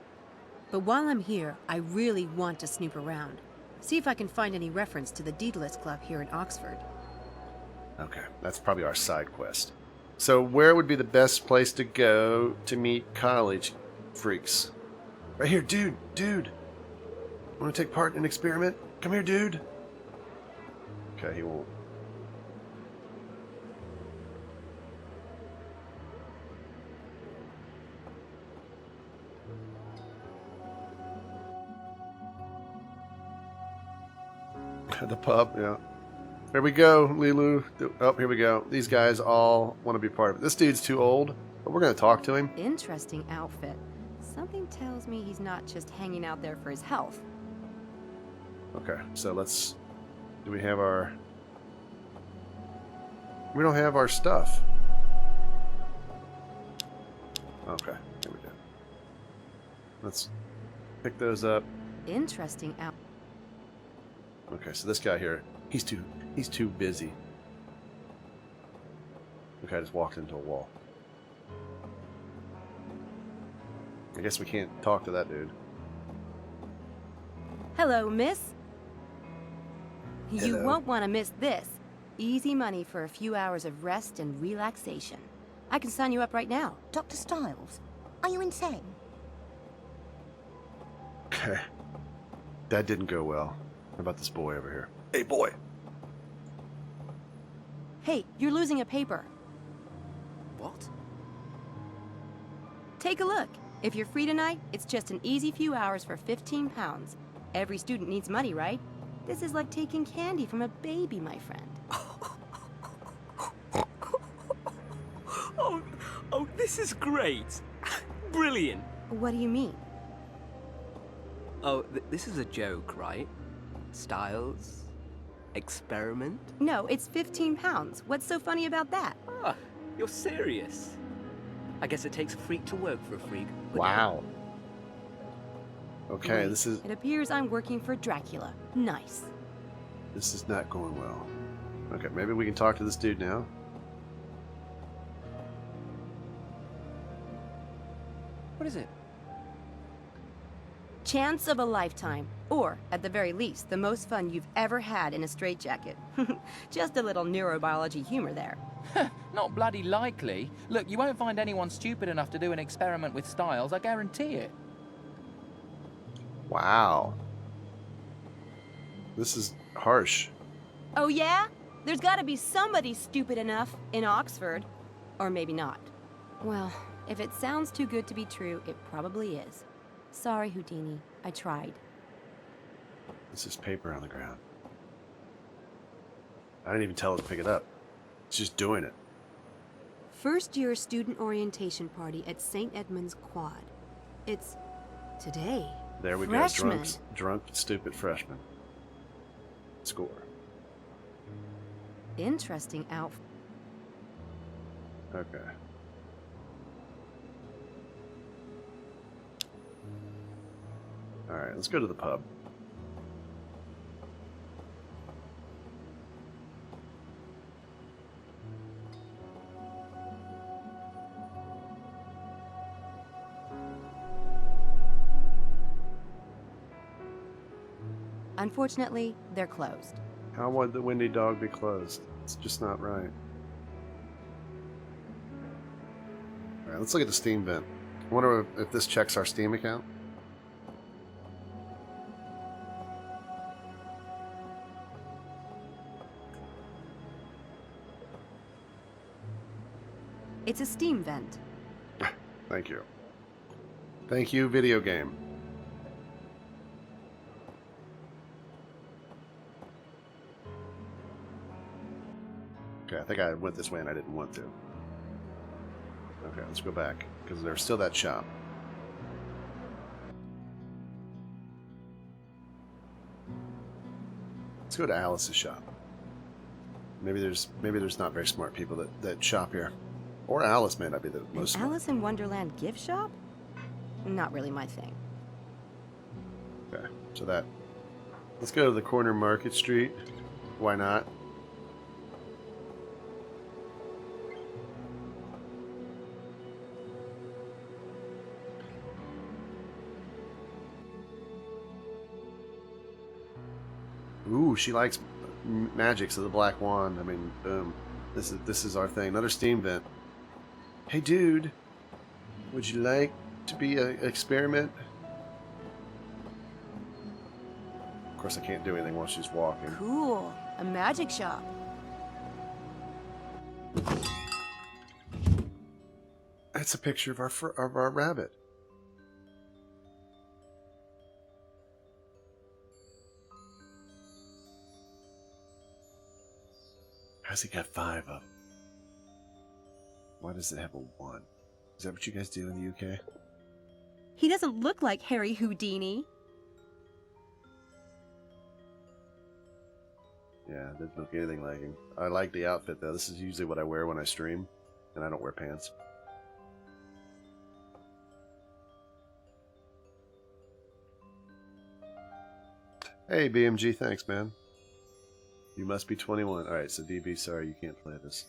But while I'm here, I really want to snoop around. See if I can find any reference to the Daedalus Club here in Oxford. Okay, that's probably our side quest. So where would be the best place to go to meet college freaks? Right here, dude. Want to take part in an experiment? Come here, dude. Okay, he won't. The pub, yeah. Here we go, Lilu. Oh, here we go. These guys all want to be part of it. This dude's too old, but we're going to talk to him. Interesting outfit. Something tells me he's not just hanging out there for his health. Okay, so let's... Do we have our... We don't have our stuff. Okay, here we go. Let's pick those up. Interesting out. Okay, so this guy here, he's too busy. Okay, I just walked into a wall. I guess we can't talk to that dude. Hello, miss. Hello. You won't want to miss this. Easy money for a few hours of rest and relaxation. I can sign you up right now. Dr. Styles, are you insane? Okay. That didn't go well. How about this boy over here? Hey, boy! Hey, you're losing a paper. What? Take a look. If you're free tonight, it's just an easy few hours for 15 pounds. Every student needs money, right? This is like taking candy from a baby, my friend. Oh, this is great. Brilliant. What do you mean? Oh, this is a joke, right? Styles? Experiment? No, it's 15 pounds. What's so funny about that? Ah, you're serious. I guess it takes a freak to work for a freak. Wow. Okay, Wait, this is It appears I'm working for Dracula. Nice. not going well. Okay, maybe we can talk to this dude now. What is it? Chance of a lifetime. Or, at the very least, the most fun you've ever had in a straitjacket. Just a little neurobiology humor there. Not bloody likely. Look, you won't find anyone stupid enough to do an experiment with Styles, I guarantee it. Wow. This is harsh. Oh yeah? There's gotta be somebody stupid enough in Oxford. Or maybe not. Well, if it sounds too good to be true, it probably is. Sorry, Houdini. I tried. This is paper on the ground. I didn't even tell it to pick it up. It's just doing it. First year student orientation party at St. Edmund's Quad. It's today. There we Freshman. go. Drunk, stupid freshman. Score. Interesting outfit. Okay. Alright, let's go to the pub. Unfortunately, they're closed. How would the Windy Dog be closed? It's just not right. Alright, let's look at the Steam vent. I wonder if this checks our Steam account. It's a steam vent. Thank you. Thank you, video game. Okay, I think I went this way and I didn't want to. Okay, let's go back, because there's still that shop. Let's go to Alice's shop. Maybe there's not very smart people that shop here. Or Alice may not be the most smart. Alice in Wonderland gift shop? Not really my thing. Okay, so that. Let's go to the corner Market Street. Why not? Ooh, she likes magic, so the black wand. I mean, boom. This is our thing. Another steam vent. Hey, dude. Would you like to be an experiment? Of course, I can't do anything while she's walking. Cool. A magic shop. That's a picture of our rabbit. How's he got 5 of them? Why does it have a 1? Is that what you guys do in the UK? He doesn't look like Harry Houdini. Yeah, it didn't look anything like him. I like the outfit though. This is usually what I wear when I stream, and I don't wear pants. Hey BMG, thanks man. You must be 21. Alright, so DB, sorry you can't play this.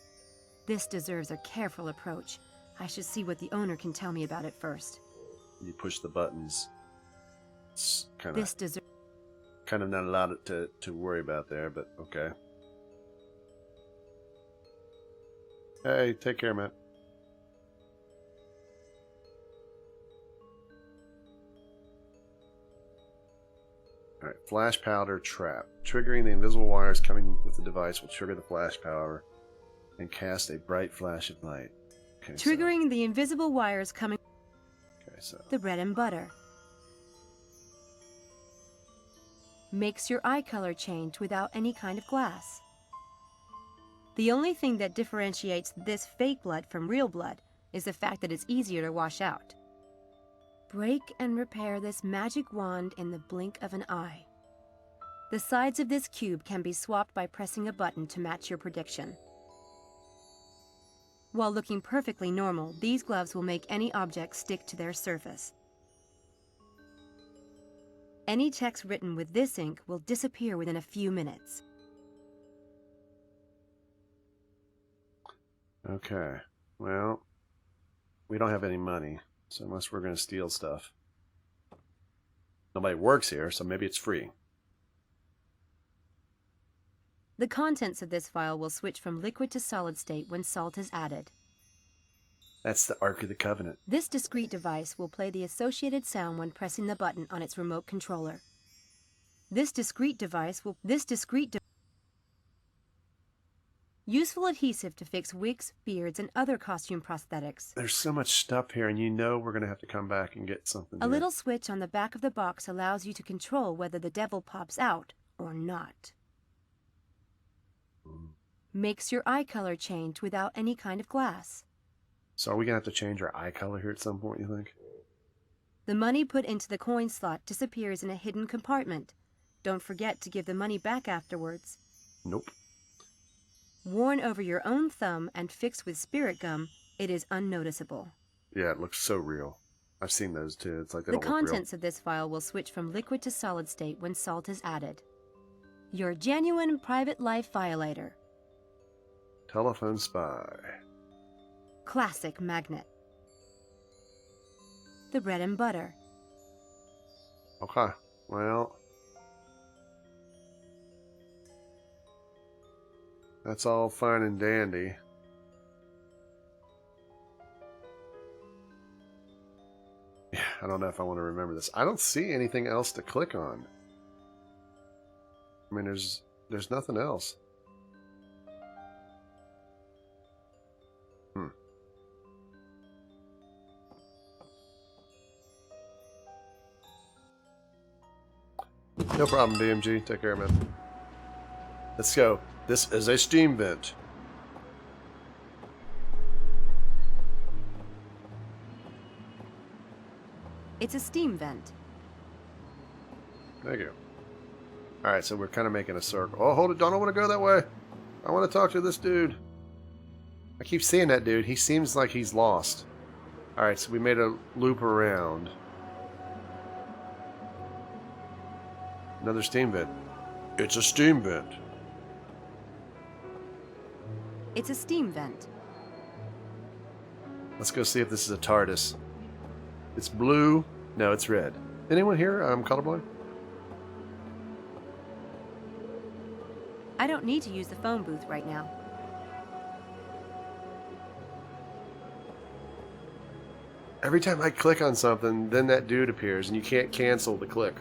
This deserves a careful approach. I should see what the owner can tell me about it first. You push the buttons. It's kind This deserves... of not a lot to worry about there, but okay. Hey, take care, Matt. Alright, flash powder trap. Triggering the invisible wires coming with the device will trigger the flash powder and cast a bright flash of light. Okay, Triggering the invisible wires coming... so The bread and butter. Makes your eye color change without any kind of glass. The only thing that differentiates this fake blood from real blood is the fact that it's easier to wash out. Break and repair this magic wand in the blink of an eye. The sides of this cube can be swapped by pressing a button to match your prediction. While looking perfectly normal, these gloves will make any object stick to their surface. Any text written with this ink will disappear within a few minutes. Okay, well, we don't have any money, so unless we're going to steal stuff. Nobody works here, so maybe it's free. The contents of this file will switch from liquid to solid state when salt is added. That's the Ark of the Covenant. This discrete device will play the associated sound when pressing the button on its remote controller. Useful adhesive to fix wigs, beards, and other costume prosthetics. There's so much stuff here, and you know we're going to have to come back and get something A here. little switch on the back of the box allows you to control whether the devil pops out or not. Makes your eye color change without any kind of glass. So are we going to have to change our eye color here at some point, you think? The money put into the coin slot disappears in a hidden compartment. Don't forget to give the money back afterwards. Nope. Worn over your own thumb and fixed with spirit gum, it is unnoticeable. Yeah, it looks so real. I've seen those too. It's like they The don't look real. contents of this file will switch from liquid to solid state when salt is added. Your genuine private life violator. Telephone spy. Classic magnet. The bread and butter. Okay, well, that's all fine and dandy. Yeah, I don't know if I want to remember this. I don't see anything else to click on. I mean, there's nothing else. No problem, DMG. Take care, man. Let's go. This is a steam vent. It's a steam vent. Thank you. Alright, so we're kind of making a circle. Oh, hold it. Don't want to go that way. I want to talk to this dude. I keep seeing that dude. He seems like he's lost. Alright, so we made a loop around. Another steam vent. It's a steam vent. It's a steam vent. Let's go see if this is a TARDIS. It's blue. No, it's red. Anyone here colorblind? I don't need to use the phone booth right now. Every time I click on something, then that dude appears, and you can't cancel the click.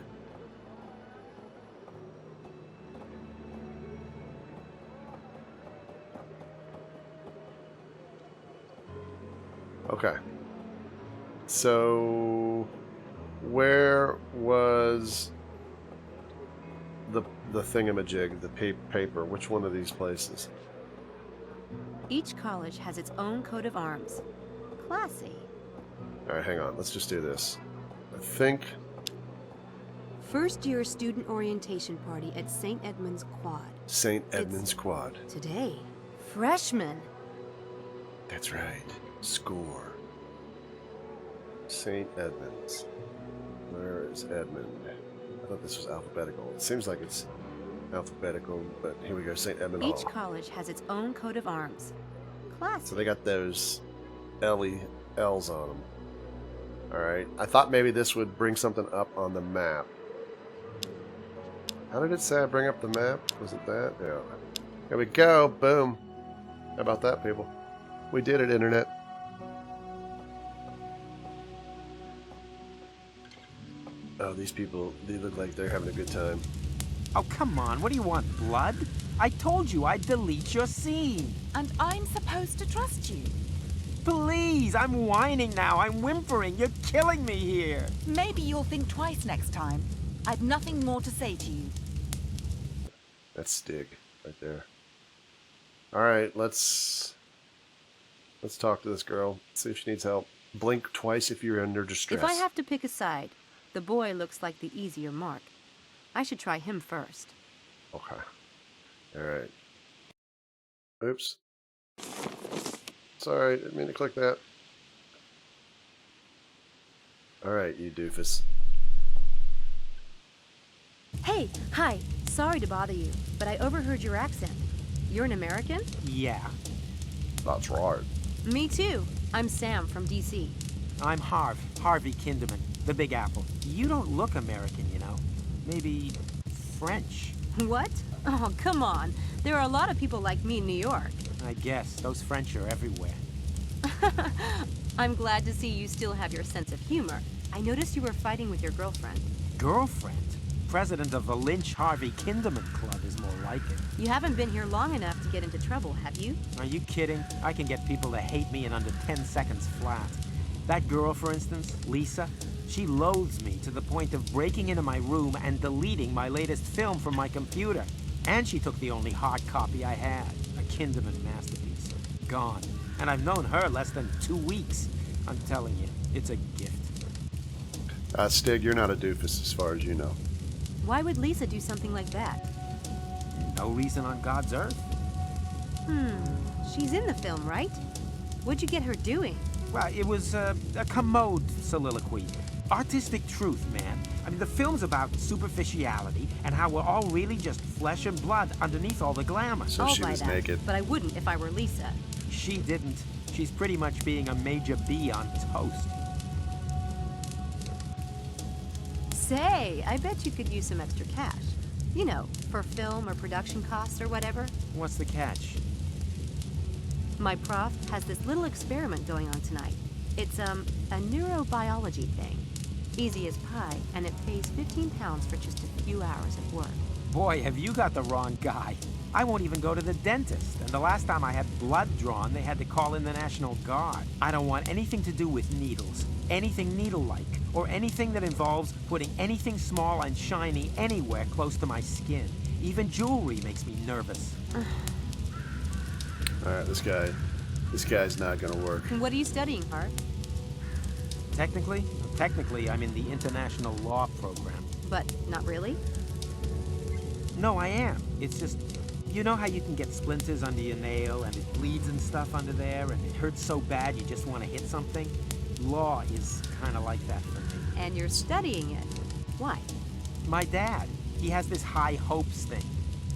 Okay. So, where was the thingamajig, the paper? Which one of these places? Each college has its own coat of arms. Classy. All right, hang on. Let's just do this. I think. First year student orientation party at St. Edmund's Quad. St. Edmund's Quad. Today. Freshmen. That's right. Score. St. Edmund's. Where is Edmund? I thought this was alphabetical. It seems like it's alphabetical, but here we go. St. Edmund Each Hall. college has its own coat of arms. Classy. So they got those L's on them. Alright. I thought maybe this would bring something up on the map. How did it say I bring up the map? Was it that? Yeah. Here we go. Boom. How about that, people? We did it, Internet. Oh, these people, they look like they're having a good time. Oh, come on. What do you want, blood? I told you I'd delete your scene. And I'm supposed to trust you. Please, I'm whining now. I'm whimpering. You're killing me here. Maybe you'll think twice next time. I've nothing more to say to you. That's Stig right there. Alright, let's talk to this girl. See if she needs help. Blink twice if you're under distress. If I have to pick a side, the boy looks like the easier mark. I should try him first. Okay. All right. Oops. Sorry, didn't mean to click that. All right, you doofus. Hey, hi. Sorry to bother you, but I overheard your accent. You're an American? Yeah. That's right. Me too. I'm Sam from DC. I'm Harvey Kinderman, the Big Apple. You don't look American, you know. Maybe French. What? Oh, come on. There are a lot of people like me in New York. I guess. Those French are everywhere. I'm glad to see you still have your sense of humor. I noticed you were fighting with your girlfriend. Girlfriend? President of the Lynch Harvey Kinderman Club is more like it. You haven't been here long enough to get into trouble, have you? Are you kidding? I can get people to hate me in under 10 seconds flat. That girl, for instance, Lisa, she loathes me to the point of breaking into my room and deleting my latest film from my computer. And she took the only hard copy I had, a Kinderman masterpiece. Gone. And I've known her less than 2 weeks. I'm telling you, it's a gift. Stig, you're not a doofus as far as you know. Why would Lisa do something like that? No reason on God's earth. She's in the film, right? What'd you get her doing? Well, it was a commode soliloquy. Artistic truth, man. I mean, the film's about superficiality and how we're all really just flesh and blood underneath all the glamour. So I'll she buy was that, naked. but I wouldn't if I were Lisa. She didn't. She's pretty much being a major B on toast. Say, I bet you could use some extra cash. You know, for film or production costs or whatever. What's the catch? My prof has this little experiment going on tonight. It's, a neurobiology thing. Easy as pie, and it pays 15 pounds for just a few hours of work. Boy, have you got the wrong guy. I won't even go to the dentist, and the last time I had blood drawn, they had to call in the National Guard. I don't want anything to do with needles, anything needle-like, or anything that involves putting anything small and shiny anywhere close to my skin. Even jewelry makes me nervous. All right, this guy's not gonna work. What are you studying, Hart? Technically, I'm in the international law program. But not really? No, I am. It's just, you know how you can get splinters under your nail and it bleeds and stuff under there and it hurts so bad you just want to hit something? Law is kind of like that for me. And you're studying it. Why? My dad, he has this high hopes thing.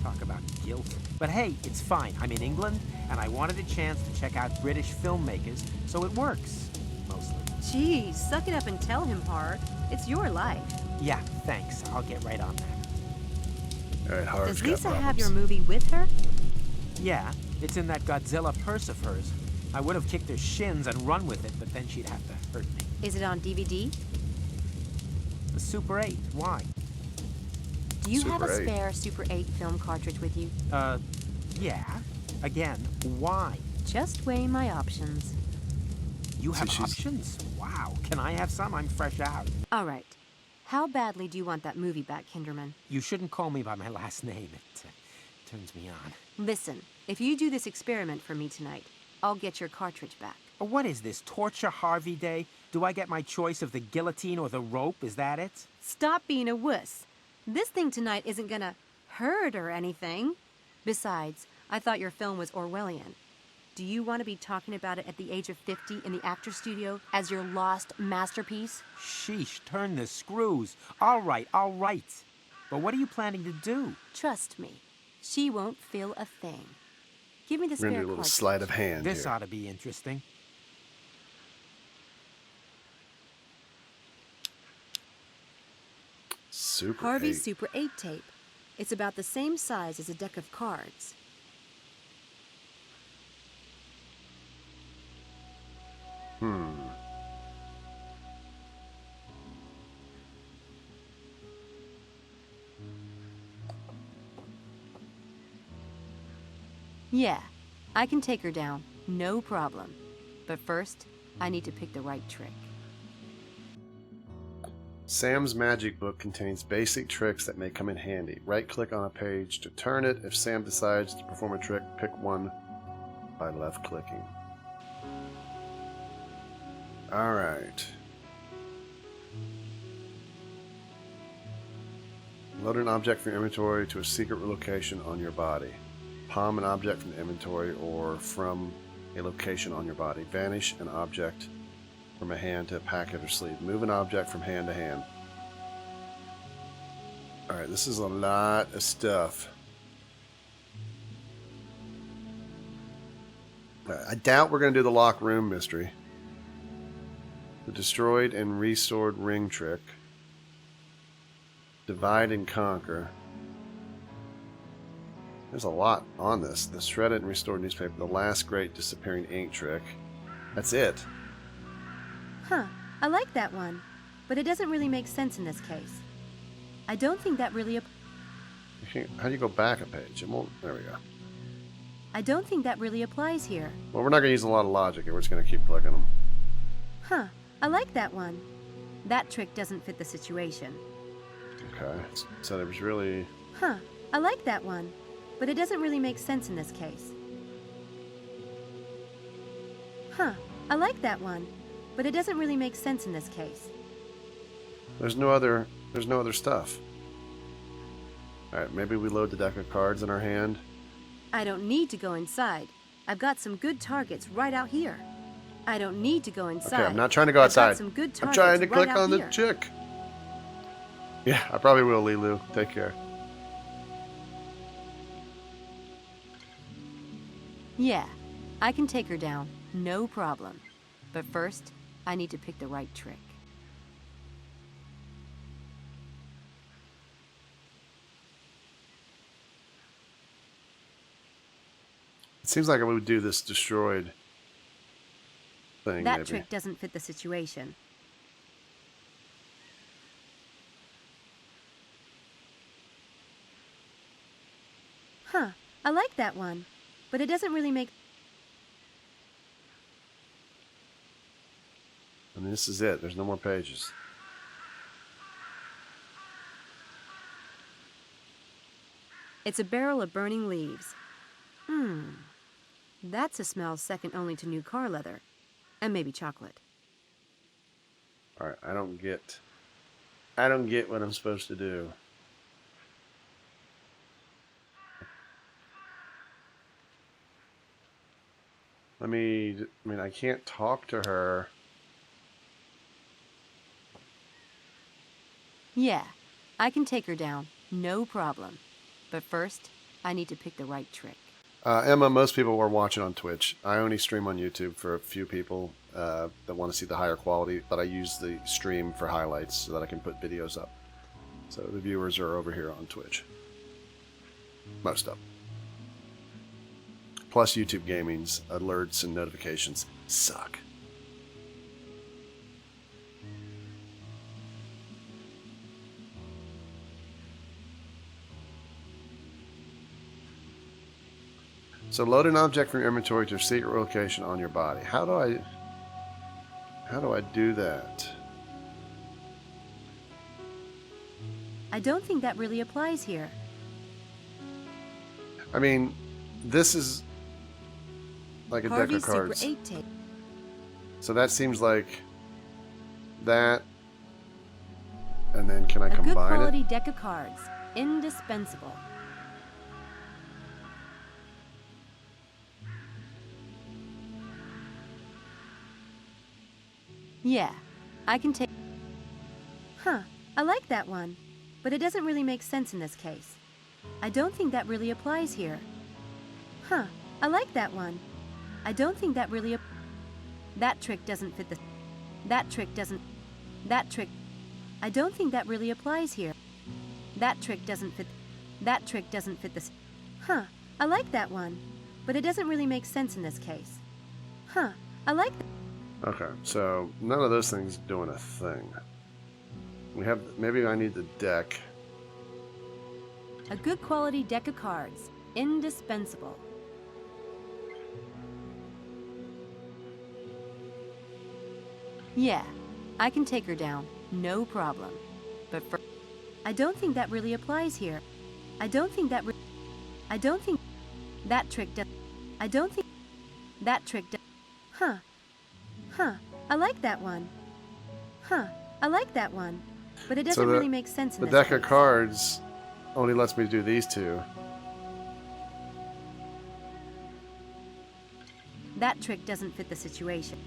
Talk about guilt. But hey, it's fine. I'm in England and I wanted a chance to check out British filmmakers, so it works. Mostly. Geez, suck it up and tell him, Hart. It's your life. Yeah, thanks. I'll get right on that. All right, Harv's Does got Lisa problems. have your movie with her? Yeah, it's in that Godzilla purse of hers. I would have kicked her shins and run with it, but then she'd have to hurt me. Is it on DVD? The Super 8, why? Do you have a Super 8. spare Super 8 film cartridge with you? Yeah. Again, why? Just weighing my options. You have she's- options? Wow. Can I have some? I'm fresh out. All right. How badly do you want that movie back, Kinderman? You shouldn't call me by my last name. It turns me on. Listen, if you do this experiment for me tonight, I'll get your cartridge back. What is this, Torture Harvey Day? Do I get my choice of the guillotine or the rope? Is that it? Stop being a wuss. This thing tonight isn't gonna hurt or anything. Besides, I thought your film was Orwellian. Do you want to be talking about it at the age of 50 in the actor studio as your lost masterpiece? Sheesh, turn the screws. All right, all right. But what are you planning to do? Trust me, she won't feel a thing. Give me the We're spare gonna do a little cartridge. sleight of hand This here. ought to be interesting. Super Harvey's 8. Super 8 tape. It's about the same size as a deck of cards. Yeah, I can take her down, no problem. But first, I need to pick the right trick. Sam's magic book contains basic tricks that may come in handy. Right-click on a page to turn it. If Sam decides to perform a trick, pick one by left-clicking. All right. Load an object from your inventory to a secret location on your body. Palm an object from the inventory or from a location on your body. Vanish an object from a hand to a packet or sleeve. Move an object from hand to hand. Alright, this is a lot of stuff. I doubt we're going to do the locked room mystery. The destroyed and restored ring trick. Divide and conquer. There's a lot on this. The shredded and restored newspaper. The last great disappearing ink trick. That's it. Huh, I like that one. But it doesn't really make sense in this case. I don't think that really... How do you go back a page? It won't... There we go. I don't think that really applies here. Well, we're not going to use a lot of logic here. We're just going to keep clicking them. Huh, I like that one. That trick doesn't fit the situation. Okay, so there was really... Huh, I like that one. But it doesn't really make sense in this case. Huh, I like that one. But it doesn't really make sense in this case. There's no other stuff. Alright, maybe we load the deck of cards in our hand. I don't need to go inside. I've got some good targets right out here. I don't need to go inside. Okay, I'm not trying to go outside. I've got some good I'm targets trying to right click on the chick. Yeah, I probably will, Lilu. Take care. Yeah, I can take her down. No problem. But first, I need to pick the right trick. It seems like I would do this destroyed thing, That maybe. trick doesn't fit the situation. Huh, I like that one. But it doesn't really make... I mean, this is it. There's no more pages. It's a barrel of burning leaves. That's a smell second only to new car leather. And maybe chocolate. Alright, I don't get what I'm supposed to do. I mean, I can't talk to her. Yeah, I can take her down. No problem. But first, I need to pick the right trick. Emma, most people were watching on Twitch. I only stream on YouTube for a few people that want to see the higher quality, but I use the stream for highlights so that I can put videos up. So the viewers are over here on Twitch. Most of them. Plus YouTube Gaming's alerts and notifications suck. So load an object from your inventory to a secret location on your body. How do I do that? I don't think that really applies here. I mean, this is like a deck Harvey's of cards. Super 8 tape. So that seems like that. And then can I A good combine quality it? deck of cards. Indispensable. Yeah, I can take... Huh, I like that one. But it doesn't really make sense in this case. I don't think that really applies here. Huh, I like that one. I don't think that really... That trick doesn't fit the... That trick doesn't... That trick... I don't think that really applies here. That trick doesn't fit... That trick doesn't fit the... Huh, I like that one. But it doesn't really make sense in this case. Huh, I like... Okay, so none of those things doing a thing. We have... Maybe I need the deck. A good quality deck of cards. Indispensable. Yeah, I can take her down. No problem. But for... I don't think that really applies here. I don't think that... I don't think... That trick does... I don't think... That trick does... Huh. Huh. I like that one. Huh. I like that one. but it doesn't really make sense in the this deck of case. cards only lets me do these two. That trick doesn't fit the situation.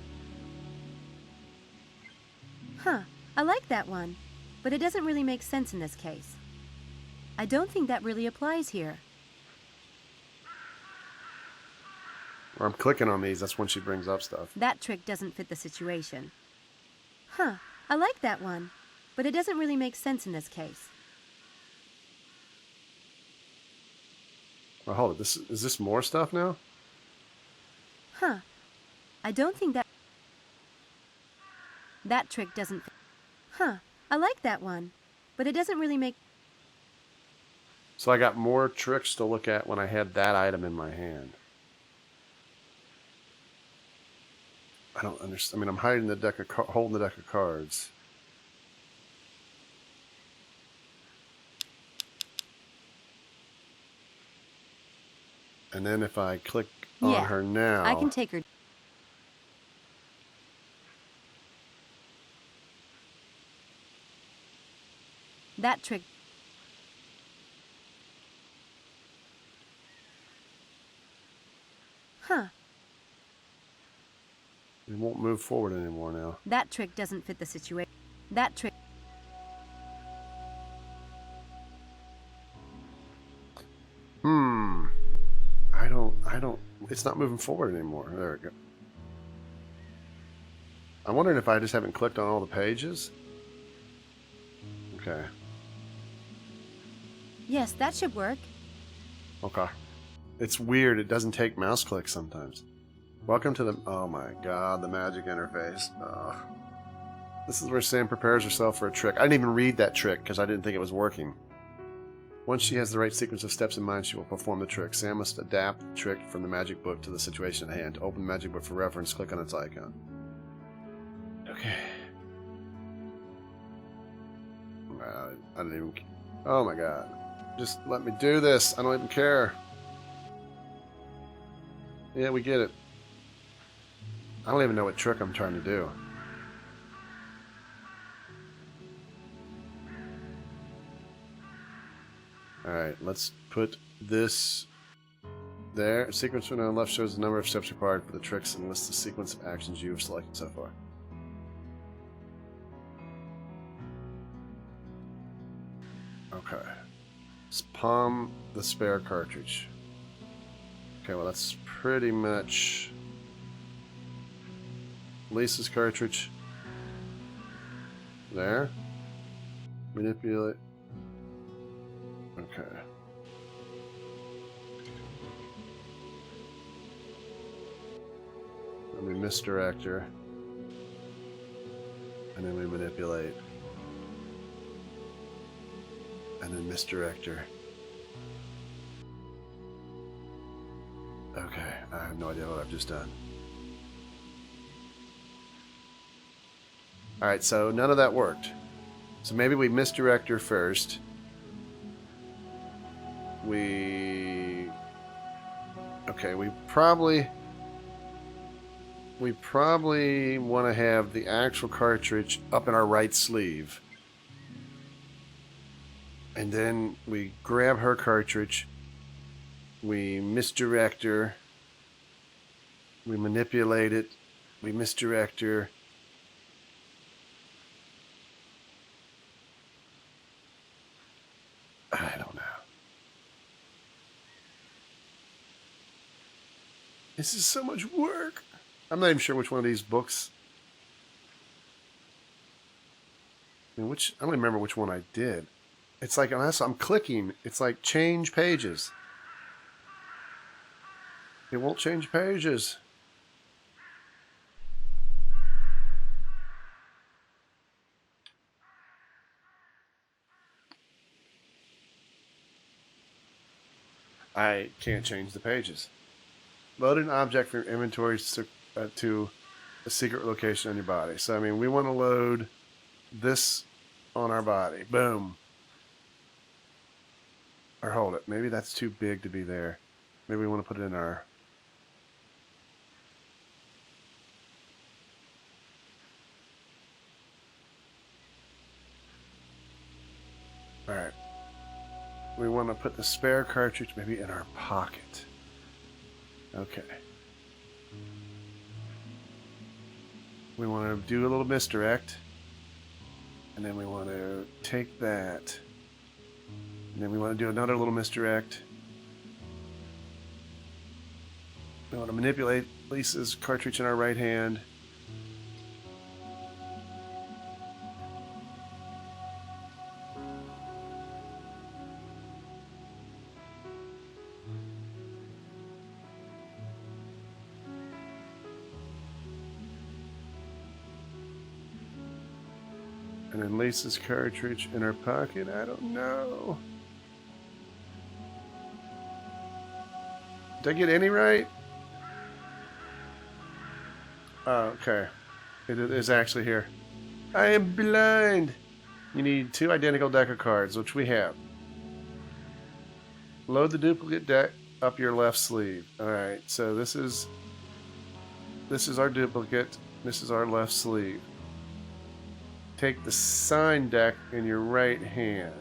Huh, I like that one, but it doesn't really make sense in this case. I don't think that really applies here. Or I'm clicking on these, that's when she brings up stuff. That trick doesn't fit the situation. Huh, I like that one, but it doesn't really make sense in this case. Well, hold it, is this more stuff now? Huh, I don't think that... That trick doesn't fit. Huh, I like that one, but it doesn't really make... So I got more tricks to look at when I had that item in my hand. I don't understand. I mean, I'm hiding the deck of holding the deck of cards. And then if I click on her now, I can take her. That trick. Huh. it won't move forward anymore now. That trick doesn't fit the situation. That trick. I don't, it's not moving forward anymore. There we go. I'm wondering if I just haven't clicked on all the pages. Okay. Yes, that should work. Okay. It's weird. It doesn't take mouse clicks sometimes. Welcome to the... Oh my god, the magic interface. Oh. This is where Sam prepares herself for a trick. I didn't even read that trick because I didn't think it was working. Once she has the right sequence of steps in mind, she will perform the trick. Sam must adapt the trick from the magic book to the situation at hand. To open the magic book for reference, click on its icon. Okay. I didn't even... Oh my god. Just let me do this. I don't even care. Yeah, we get it. I don't even know what trick I'm trying to do. Alright, let's put this there. Sequence window on the left shows the number of steps required for the tricks and lists the sequence of actions you've selected so far. Okay. Let's palm the spare cartridge. Okay, well that's pretty much Lisa's cartridge. There. Manipulate. Okay. Let me misdirect her. And then we manipulate. And then misdirect her. Okay, I have no idea what I've just done. Alright, so none of that worked. So maybe we misdirect her first. Okay, we probably want to have the actual cartridge up in our right sleeve. And then we grab her cartridge, we misdirect her, we manipulate it, we misdirect her. I don't know. This is so much work. I'm not even sure which one of these books. I mean, I don't remember which one I did. It's like, unless I'm clicking, it's like change pages. It won't change pages. I can't change the pages. Load an object from your inventory to a secret location on your body. So, I mean, we want to load this on our body. Boom. Or hold it. Maybe that's too big to be there. Maybe we want to put it in our... we want to put the spare cartridge maybe in our pocket. Okay. We want to do a little misdirect. And then we want to take that. And then we want to do another little misdirect. We want to manipulate Lisa's cartridge in our right hand. And then Lisa's cartridge in her pocket. I don't know. Did I get any right? Oh, okay. It is actually here. I am blind. You need 2 identical deck of cards, which we have. Load the duplicate deck up your left sleeve. Alright, so this is our duplicate. This is our left sleeve. Take the sign deck in your right hand.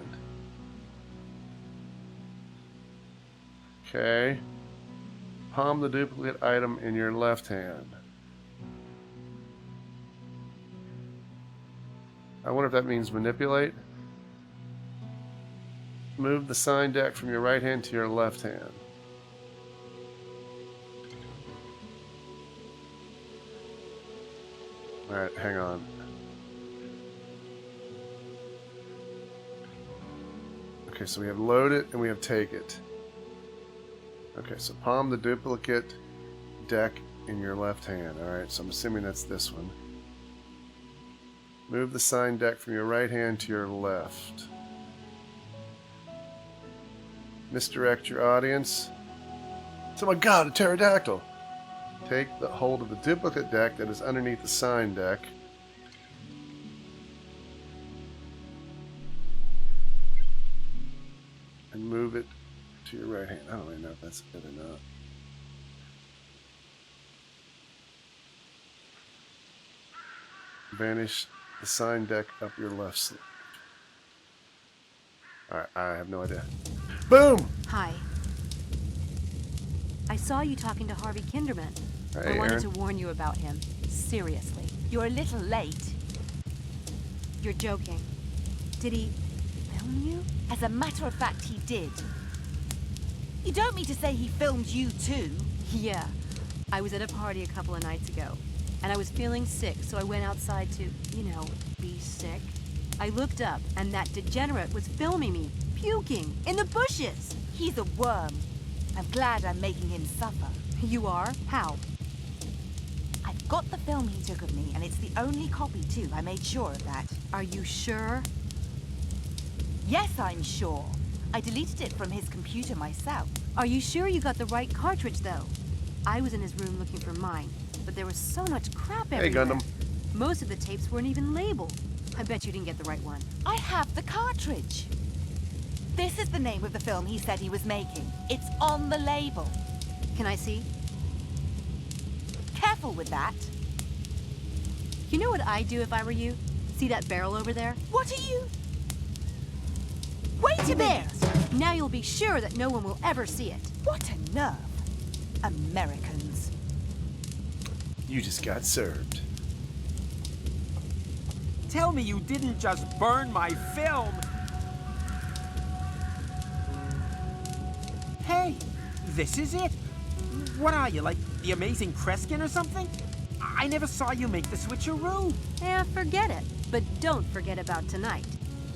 Okay. Palm the duplicate item in your left hand. I wonder if that means manipulate. Move the sign deck from your right hand to your left hand. Alright, hang on. Okay, so we have load it and we have take it. Okay, so palm the duplicate deck in your left hand. Alright, so I'm assuming that's this one. Move the sign deck from your right hand to your left. Misdirect your audience. Oh my god, a pterodactyl! Take the hold of the duplicate deck that is underneath the sign deck. And move it to your right hand. I don't really know if that's good or not. Vanish the sign deck up your left sleeve. Alright, I have no idea. Boom! Hi. I saw you talking to Harvey Kinderman. Hey, I wanted Aaron. to warn you about him. Seriously. You're a little late. You're joking. Did he film you? As a matter of fact, he did. You don't mean to say he filmed you too? Yeah. I was at a party a couple of nights ago, and I was feeling sick, so I went outside to, you know, be sick. I looked up, and that degenerate was filming me, puking, in the bushes. He's a worm. I'm glad I'm making him suffer. You are? How? I've got the film he took of me, and it's the only copy too. I made sure of that. Are you sure? Yes, I'm sure. I deleted it from his computer myself. Are you sure you got the right cartridge, though? I was in his room looking for mine, but there was so much crap Hey, everywhere. Gundam. Most of the tapes weren't even labeled. I bet you didn't get the right one. I have the cartridge. This is the name of the film he said he was making. It's on the label. Can I see? Careful with that. You know what I'd do if I were you? See that barrel over there? What are you? Wait a minute! Now you'll be sure that no one will ever see it. What a nerve. Americans. You just got served. Tell me you didn't just burn my film! Hey, this is it? What are you, like the amazing Kreskin or something? I never saw you make the switcheroo. Yeah, forget it. But don't forget about tonight.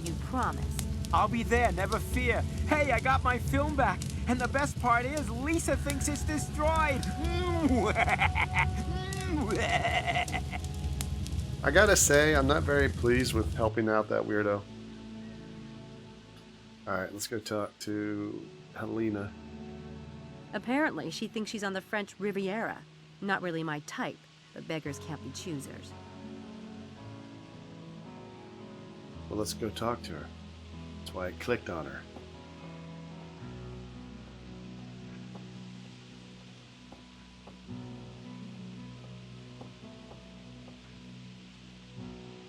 You promised. I'll be there, never fear. Hey, I got my film back. And the best part is, Lisa thinks it's destroyed. I gotta say, I'm not very pleased with helping out that weirdo. Alright, let's go talk to Helena. Apparently, she thinks she's on the French Riviera. Not really my type, but beggars can't be choosers. Well, let's go talk to her. That's why I clicked on her.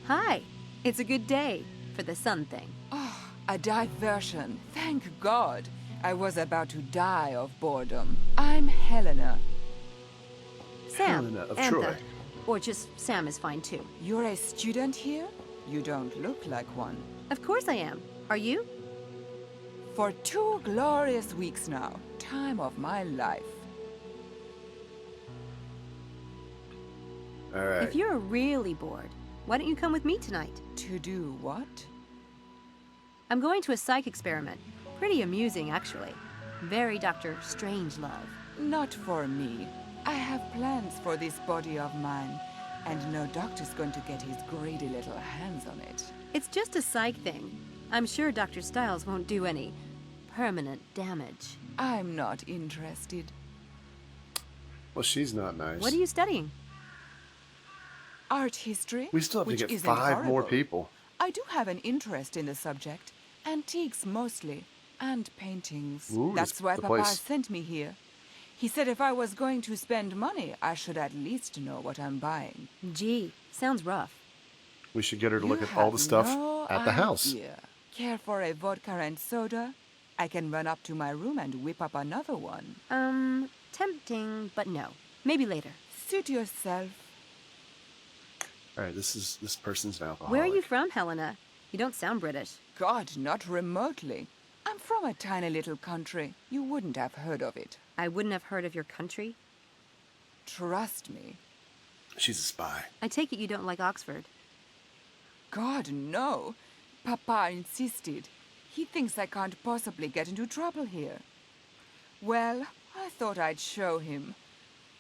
Hi. It's a good day for the sun thing. Oh, A diversion. Thank God. I was about to die of boredom. I'm Helena. Sam. Helena of Antha. Troy. Or just Sam is fine too. You're a student here? You don't look like one. Of course I am. Are you? For 2 glorious weeks now. Time of my life. All right. If you're really bored, why don't you come with me tonight? To do what? I'm going to a psych experiment. Pretty amusing, actually. Very Dr. Strangelove. Not for me. I have plans for this body of mine, and no doctor's going to get his greedy little hands on it. It's just a psych thing. I'm sure Dr. Stiles won't do any permanent damage. I'm not interested. Well, she's not nice. What are you studying? Art history? We still have to which get isn't 5 more horrible. people. I do have an interest in the subject. Antiques mostly, and paintings. Ooh, That's why the Papa place. sent me here. He said if I was going to spend money, I should at least know what I'm buying. Gee, sounds rough. We should get her to You look at all the have stuff no at the house. idea. Care for a vodka and soda? I can run up to my room and whip up another one. Tempting, but no. Maybe later. Suit yourself. All right, this person's an alcoholic. Where are you from, Helena? You don't sound British. God, not remotely. I'm from a tiny little country. You wouldn't have heard of it. I wouldn't have heard of your country. Trust me. She's a spy. I take it you don't like Oxford. God, no. Papa insisted. He thinks I can't possibly get into trouble here. Well, I thought I'd show him.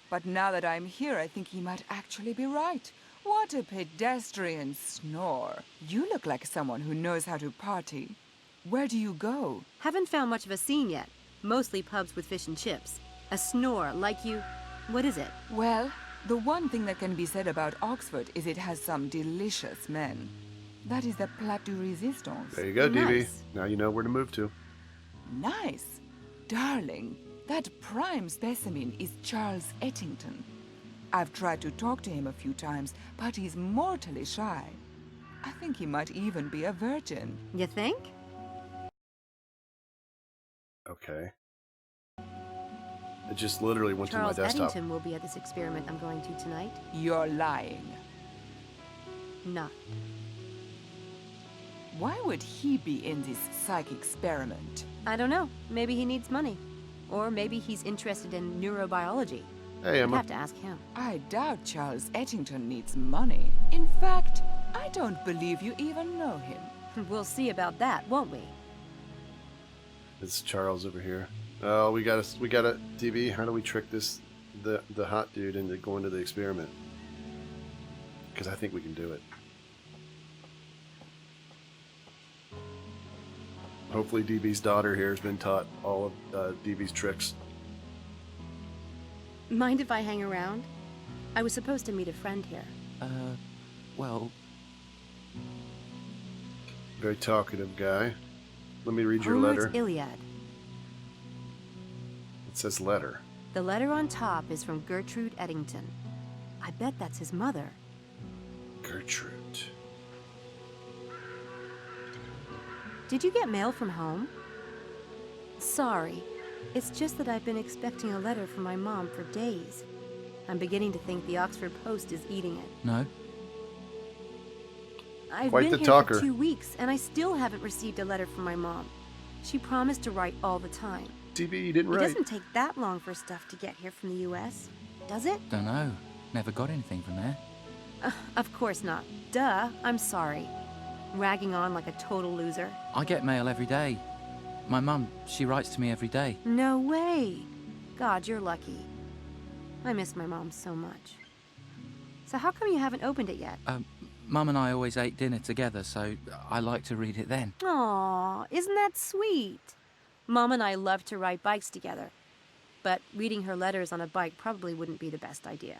But now that I'm here, I think he might actually be right. What a pedestrian snore. You look like someone who knows how to party. Where do you go? Haven't found much of a scene yet. Mostly pubs with fish and chips. A snore like you... What is it? Well, the one thing that can be said about Oxford is it has some delicious men. That is the plat de resistance. There you go, DB. Nice. Now you know where to move to. Nice. Darling, that prime specimen is Charles Ettington. I've tried to talk to him a few times, but he's mortally shy. I think he might even be a virgin. You think? Okay. It just literally went Charles to my desktop. Eddington will be at this experiment I'm going to tonight. You're lying. Not. Why would he be in this psych experiment? I don't know. Maybe he needs money. Or maybe he's interested in neurobiology. Hey, I'd Emma. have to ask him. I doubt Charles Ettington needs money. In fact, I don't believe you even know him. We'll see about that, won't we? It's Charles over here. Oh, we got a DB. How do we trick the hot dude into going to the experiment? Because I think we can do it. Hopefully DB's daughter here has been taught all of DB's tricks. Mind if I hang around? I was supposed to meet a friend here. Well, Very talkative guy. Let me read your Homer's letter. Iliad. It says letter. The letter on top is from Gertrude Eddington. I bet that's his mother. Gertrude. Did you get mail from home? Sorry. It's just that I've been expecting a letter from my mom for days. I'm beginning to think the Oxford Post is eating it. no. I've Quite been the here talker. for 2 weeks, and I still haven't received a letter from my mom. She promised to write all the time. DB, you didn't It write. doesn't take that long for stuff to get here from the U.S., does it? Dunno. Never got anything from there. Of course not. Duh, I'm sorry. Ragging on like a total loser. I get mail every day. My mum, she writes to me every day. No way. God, you're lucky. I miss my mom so much. So how come you haven't opened it yet? Mum and I always ate dinner together, so I like to read it then. Aw, isn't that sweet? Mom and I love to ride bikes together. But reading her letters on a bike probably wouldn't be the best idea.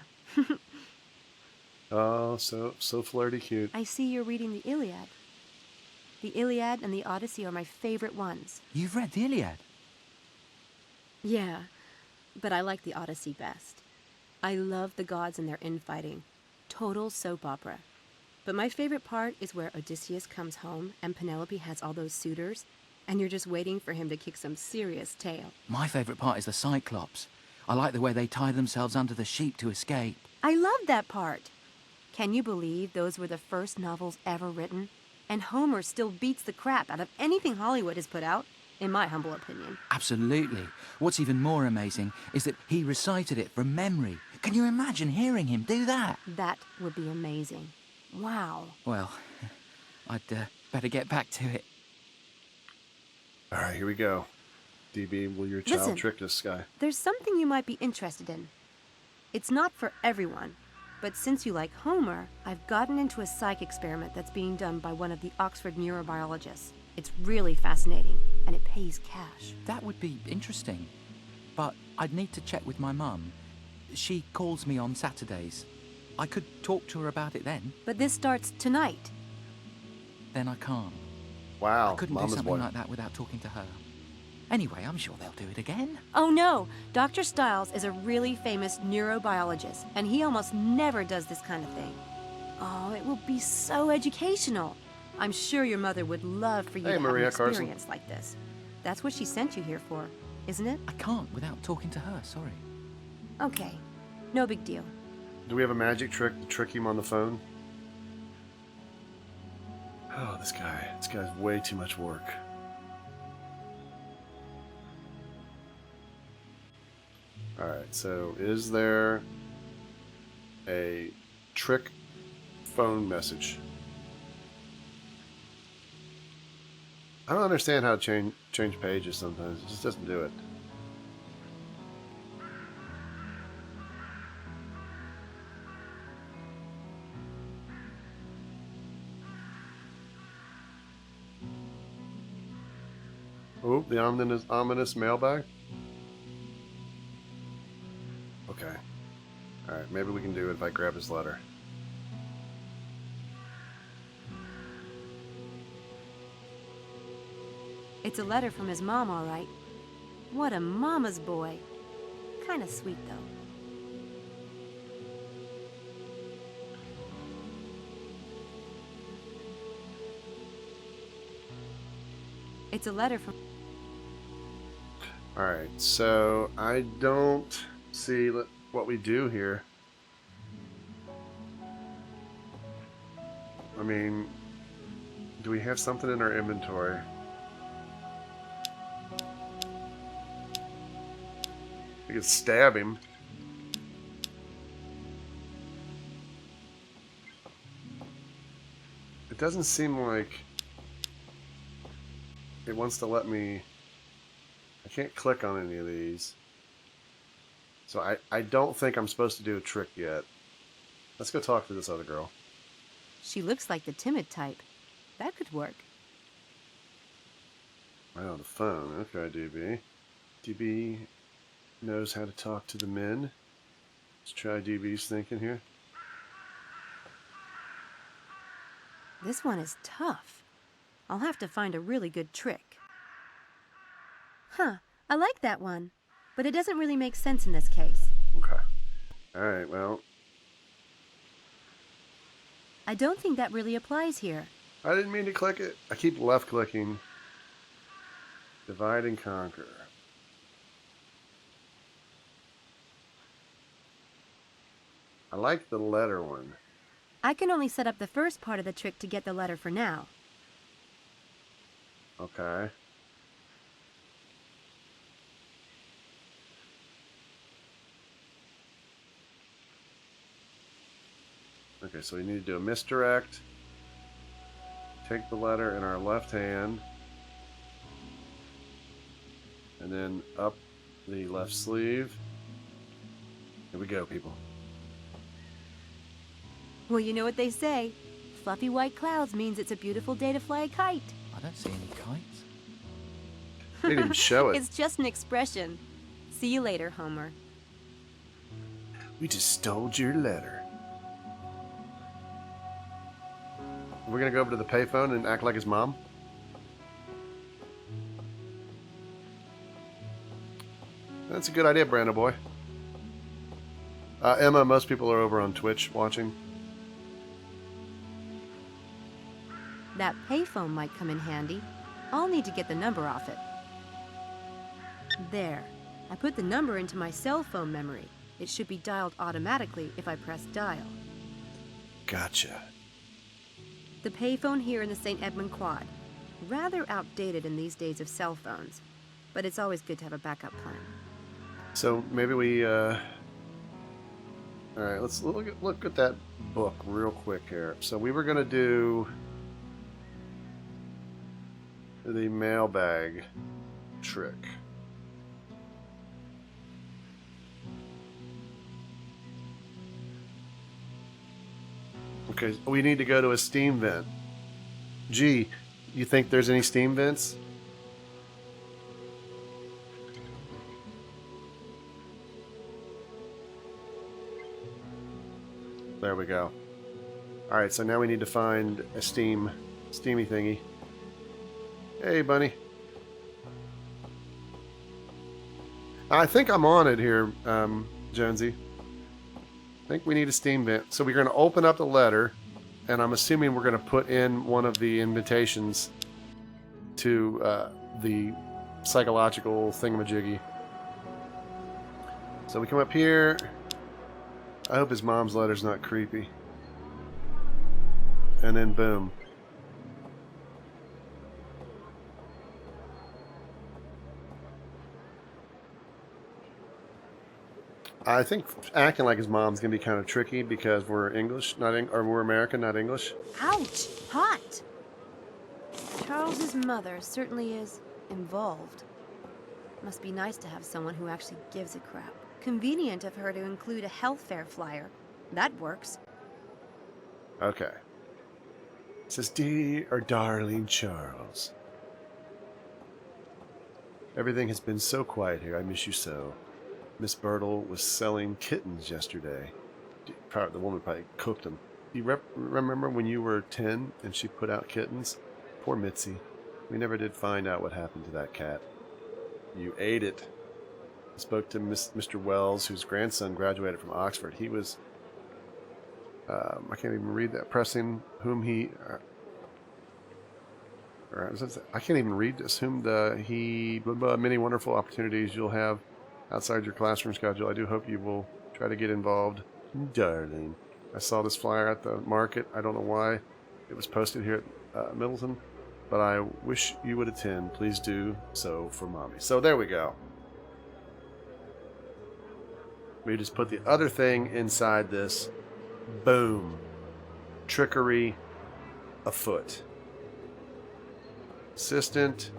Oh, so flirty cute. I see you're reading the Iliad. The Iliad and the Odyssey are my favorite ones. You've read the Iliad? Yeah, but I like the Odyssey best. I love the gods and their infighting. Total soap opera. But my favorite part is where Odysseus comes home and Penelope has all those suitors, and you're just waiting for him to kick some serious tail. My favourite part is the Cyclops. I like the way they tie themselves under the sheep to escape. I love that part. Can you believe those were the first novels ever written? And Homer still beats the crap out of anything Hollywood has put out, in my humble opinion. Absolutely. What's even more amazing is that he recited it from memory. Can you imagine hearing him do that? That would be amazing. Wow. Well, I'd better get back to it. All right, here we go. DB, will your child Listen, trick this guy? There's something you might be interested in. It's not for everyone, but since you like Homer, I've gotten into a psych experiment that's being done by one of the Oxford neurobiologists. It's really fascinating, and it pays cash. That would be interesting. But I'd need to check with my mum. She calls me on Saturdays. I could talk to her about it then. But this starts tonight. Then I can't. Wow, I couldn't do mama's something boy. like that without talking to her. Anyway, I'm sure they'll do it again. Oh no, Dr. Stiles is a really famous neurobiologist, and he almost never does this kind of thing. Oh, it will be so educational. I'm sure your mother would love for you Hey, to Maria have an Carson. experience like this. That's what she sent you here for, isn't it? I can't without talking to her, sorry. Okay, no big deal. Do we have a magic trick to trick him on the phone? Oh, this guy's way too much work. Alright, so is there a trick phone message? I don't understand how to change pages sometimes. It just doesn't do it. Oh, the ominous mailbag? Okay. Alright, maybe we can do it if I grab his letter. It's a letter from his mom, all right. What a mama's boy. Kinda sweet, though. It's a letter from... Alright, so I don't see what we do here. I mean, do we have something in our inventory? We could stab him. It doesn't seem like it wants to let me... I can't click on any of these. So I don't think I'm supposed to do a trick yet. Let's go talk to this other girl. She looks like the timid type. That could work. Oh, the phone. Okay, DB. DB knows how to talk to the men. Let's try DB's thinking here. This one is tough. I'll have to find a really good trick. Huh, I like that one. But it doesn't really make sense in this case. Okay. Alright, well, I don't think that really applies here. I didn't mean to click it. I keep left clicking. Divide and conquer. I like the letter one. I can only set up the first part of the trick to get the letter for now. Okay. Okay, so we need to do a misdirect. Take the letter in our left hand. And then up the left sleeve. Here we go, people. Well, you know what they say. Fluffy white clouds means it's a beautiful day to fly a kite. I don't see any kites. They didn't even show it. It's just an expression. See you later, Homer. We just stole your letter. We're gonna go over to the payphone and act like his mom? That's a good idea, Brando boy. Emma, most people are over on Twitch watching. That payphone might come in handy. I'll need to get the number off it. There. I put the number into my cell phone memory. It should be dialed automatically if I press dial. Gotcha. The payphone here in the St. Edmund Quad. Rather outdated in these days of cell phones, but it's always good to have a backup plan. So maybe we, all right, let's look at that book real quick here. So we were going to do the mailbag trick. Okay, we need to go to a steam vent. Gee, you think there's any steam vents? There we go. Alright, so now we need to find a steamy thingy. Hey, bunny. I think I'm on it here, Jonesy. I think we need a steam vent. So we're going to open up the letter, and I'm assuming we're going to put in one of the invitations to the psychological thingamajiggy. So we come up here. I hope his mom's letter's not creepy. And then boom. I think acting like his mom's gonna be kind of tricky because we're English, or we're American, not English. Ouch! Hot! Charles's mother certainly is involved. Must be nice to have someone who actually gives a crap. Convenient of her to include a health fair flyer. That works. Okay. It says, "Dear or darling Charles. Everything has been so quiet here. I miss you so. Miss Birtle was selling kittens yesterday. The woman probably cooked them. Do you remember when you were 10 and she put out kittens? Poor Mitzi. We never did find out what happened to that cat. You ate it. I spoke to Mr. Wells, whose grandson graduated from Oxford. He was, I can't even read that, pressing whom he, I can't even read this, many wonderful opportunities you'll have outside your classroom schedule. I do hope you will try to get involved. Darling. I saw this flyer at the market. I don't know why it was posted here at Middleton, but I wish you would attend. Please do so for Mommy." So there we go. We just put the other thing inside this. Boom. Trickery afoot. Assistant.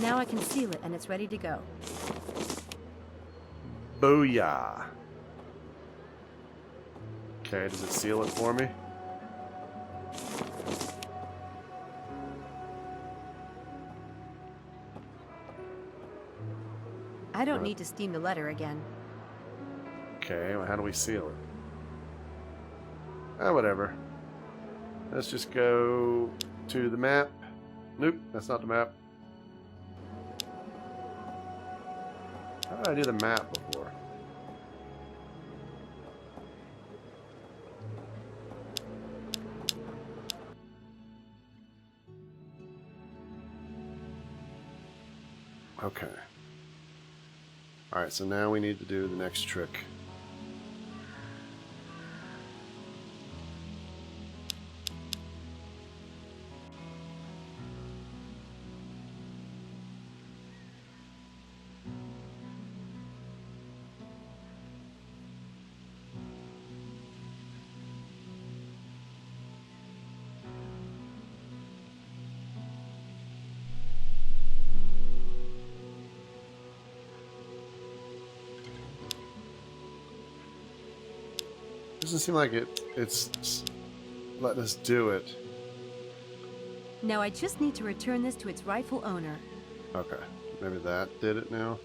Now I can seal it and it's ready to go. Booyah. Okay, does it seal it for me? I don't need to steam the letter again. Okay, well, how do we seal it? Whatever. Let's just go to the map. Nope, that's not the map. How did I do the map before? Okay. Alright, so now we need to do the next trick. Doesn't seem like it's letting us do it. Now I just need to return this to its rightful owner. Okay, maybe that did it now.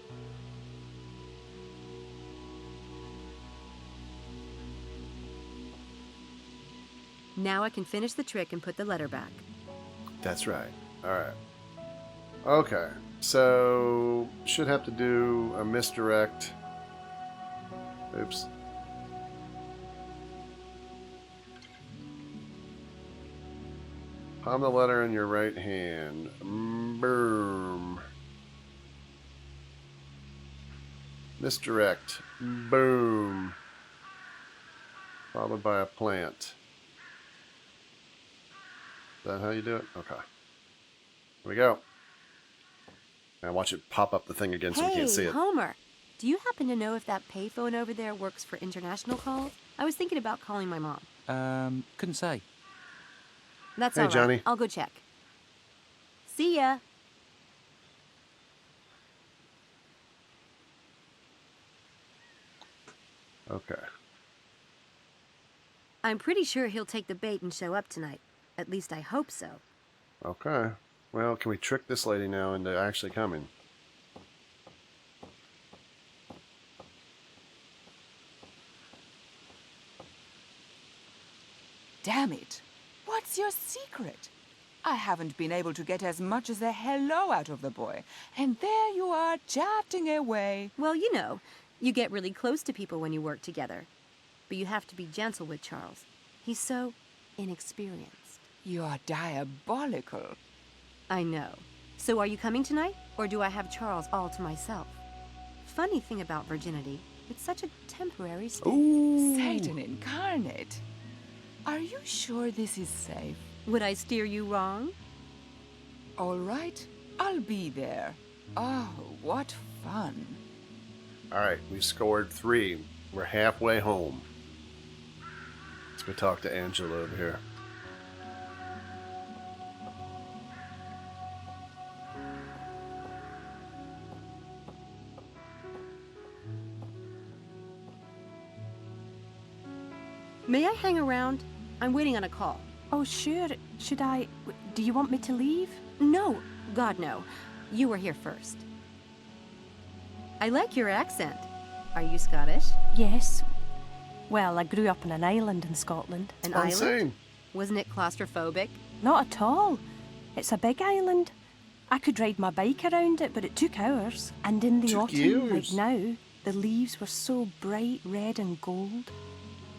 Now I can finish the trick and put the letter back. That's right. Alright. Okay, so should have to do a misdirect. Oops. Palm the letter in your right hand. Boom. Misdirect. Boom. Followed by a plant. Is that how you do it? Okay. Here we go. Now watch it pop up the thing again so we can't see Hey, it. Homer. Do you happen to know if that payphone over there works for international calls? I was thinking about calling my mom. Couldn't say. That's Hey, all right. Johnny. I'll go check. See ya. Okay. I'm pretty sure he'll take the bait and show up tonight. At least I hope so. Okay. Well, can we trick this lady now into actually coming? Damn it. What's your secret? I haven't been able to get as much as a hello out of the boy. And there you are, chatting away. Well, you know, you get really close to people when you work together. But you have to be gentle with Charles. He's so inexperienced. You're diabolical. I know. So are you coming tonight? Or do I have Charles all to myself? Funny thing about virginity, it's such a temporary state. Ooh. Satan incarnate. Are you sure this is safe? Would I steer you wrong? All right, I'll be there. Oh, what fun. All right, we scored 3. We're halfway home. Let's go talk to Angela over here. May I hang around? I'm waiting on a call. Oh, sure. Should I... Do you want me to leave? No, God no. You were here first. I like your accent. Are you Scottish? Yes. Well, I grew up on an island in Scotland. An All the island? same. Wasn't it claustrophobic? Not at all. It's a big island. I could ride my bike around it, but it took hours. And in the Took autumn, years. like now, the leaves were so bright red and gold.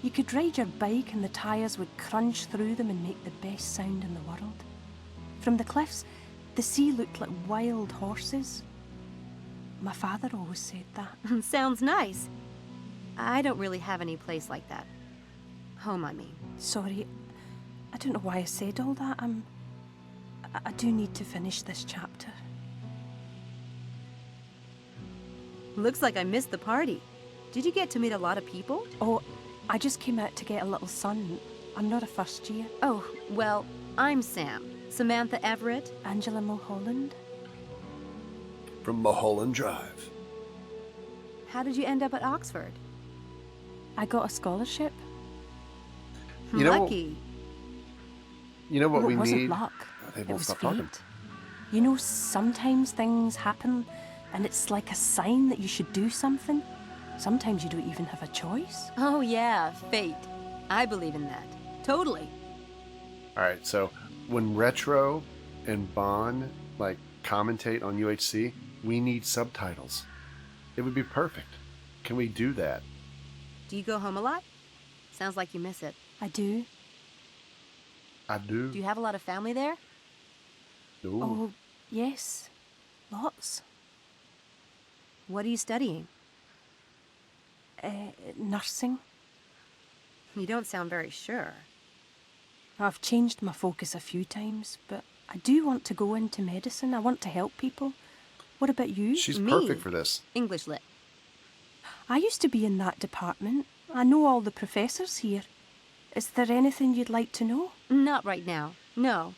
You could ride your bike and the tyres would crunch through them and make the best sound in the world. From the cliffs, the sea looked like wild horses. My father always said that. Sounds nice. I don't really have any place like that. Home, I mean. Sorry, I don't know why I said all that. I do need to finish this chapter. Looks like I missed the party. Did you get to meet a lot of people? Oh, I just came out to get a little sun. I'm not a first year. Oh, well, I'm Sam. Samantha Everett. Angela Mulholland. From Mulholland Drive. How did you end up at Oxford? I got a scholarship. You know- Lucky. You know what Well, we it wasn't need? luck. They It won't was stop fate. talking. You know, sometimes things happen and it's like a sign that you should do something. Sometimes you don't even have a choice. Oh yeah, fate. I believe in that. Totally. All right, so when Retro and Bond like commentate on UHC, we need subtitles. It would be perfect. Can we do that? Do you go home a lot? Sounds like you miss it. I do. I do. Do you have a lot of family there? Ooh. Oh, yes. Lots. What are you studying? Nursing. You don't sound very sure. I've changed my focus a few times, but I do want to go into medicine. I want to help people. What about you? She's Me? perfect for this. English lit. I used to be in that department. I know all the professors here. Is there anything you'd like to know? Not right now, no.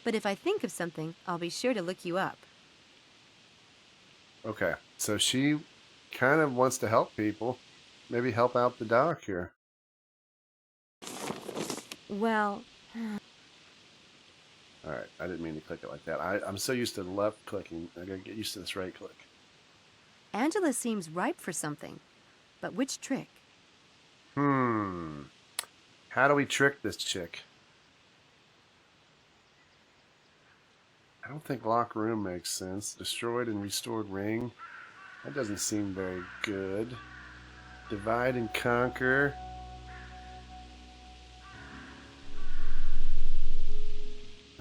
But if I think of something, I'll be sure to look you up. Okay, so she kind of wants to help people. Maybe help out the doc here. Well, All right, I didn't mean to click it like that. I'm so used to left clicking. I gotta get used to this right click. Angela seems ripe for something. But which trick? How do we trick this chick? I don't think lock room makes sense. Destroyed and restored ring. That doesn't seem very good. Divide and conquer.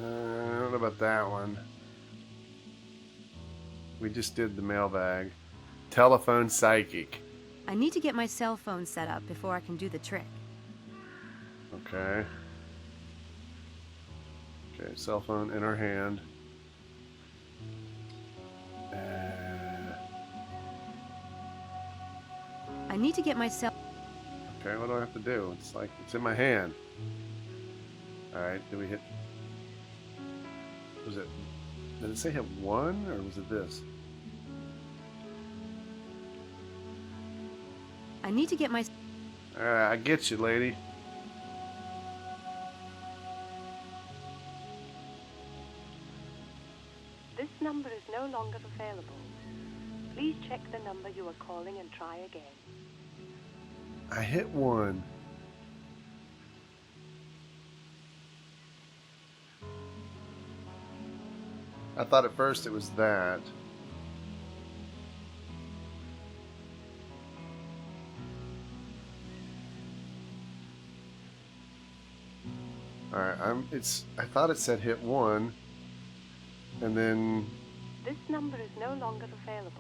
I don't know about that one. We just did the mailbag. Telephone psychic. I need to get my cell phone set up before I can do the trick. Okay. Okay, cell phone in our hand. I need to get my cell... Okay, what do I have to do? It's like, it's in my hand. Alright, did we hit... Was it... Did it say hit 1, or was it this? I need to get my... Alright, I get you, lady. This number is no longer available. Please check the number you are calling and try again. I hit 1. I thought at first it was that. Alright, I thought it said hit 1, and then... This number is no longer available.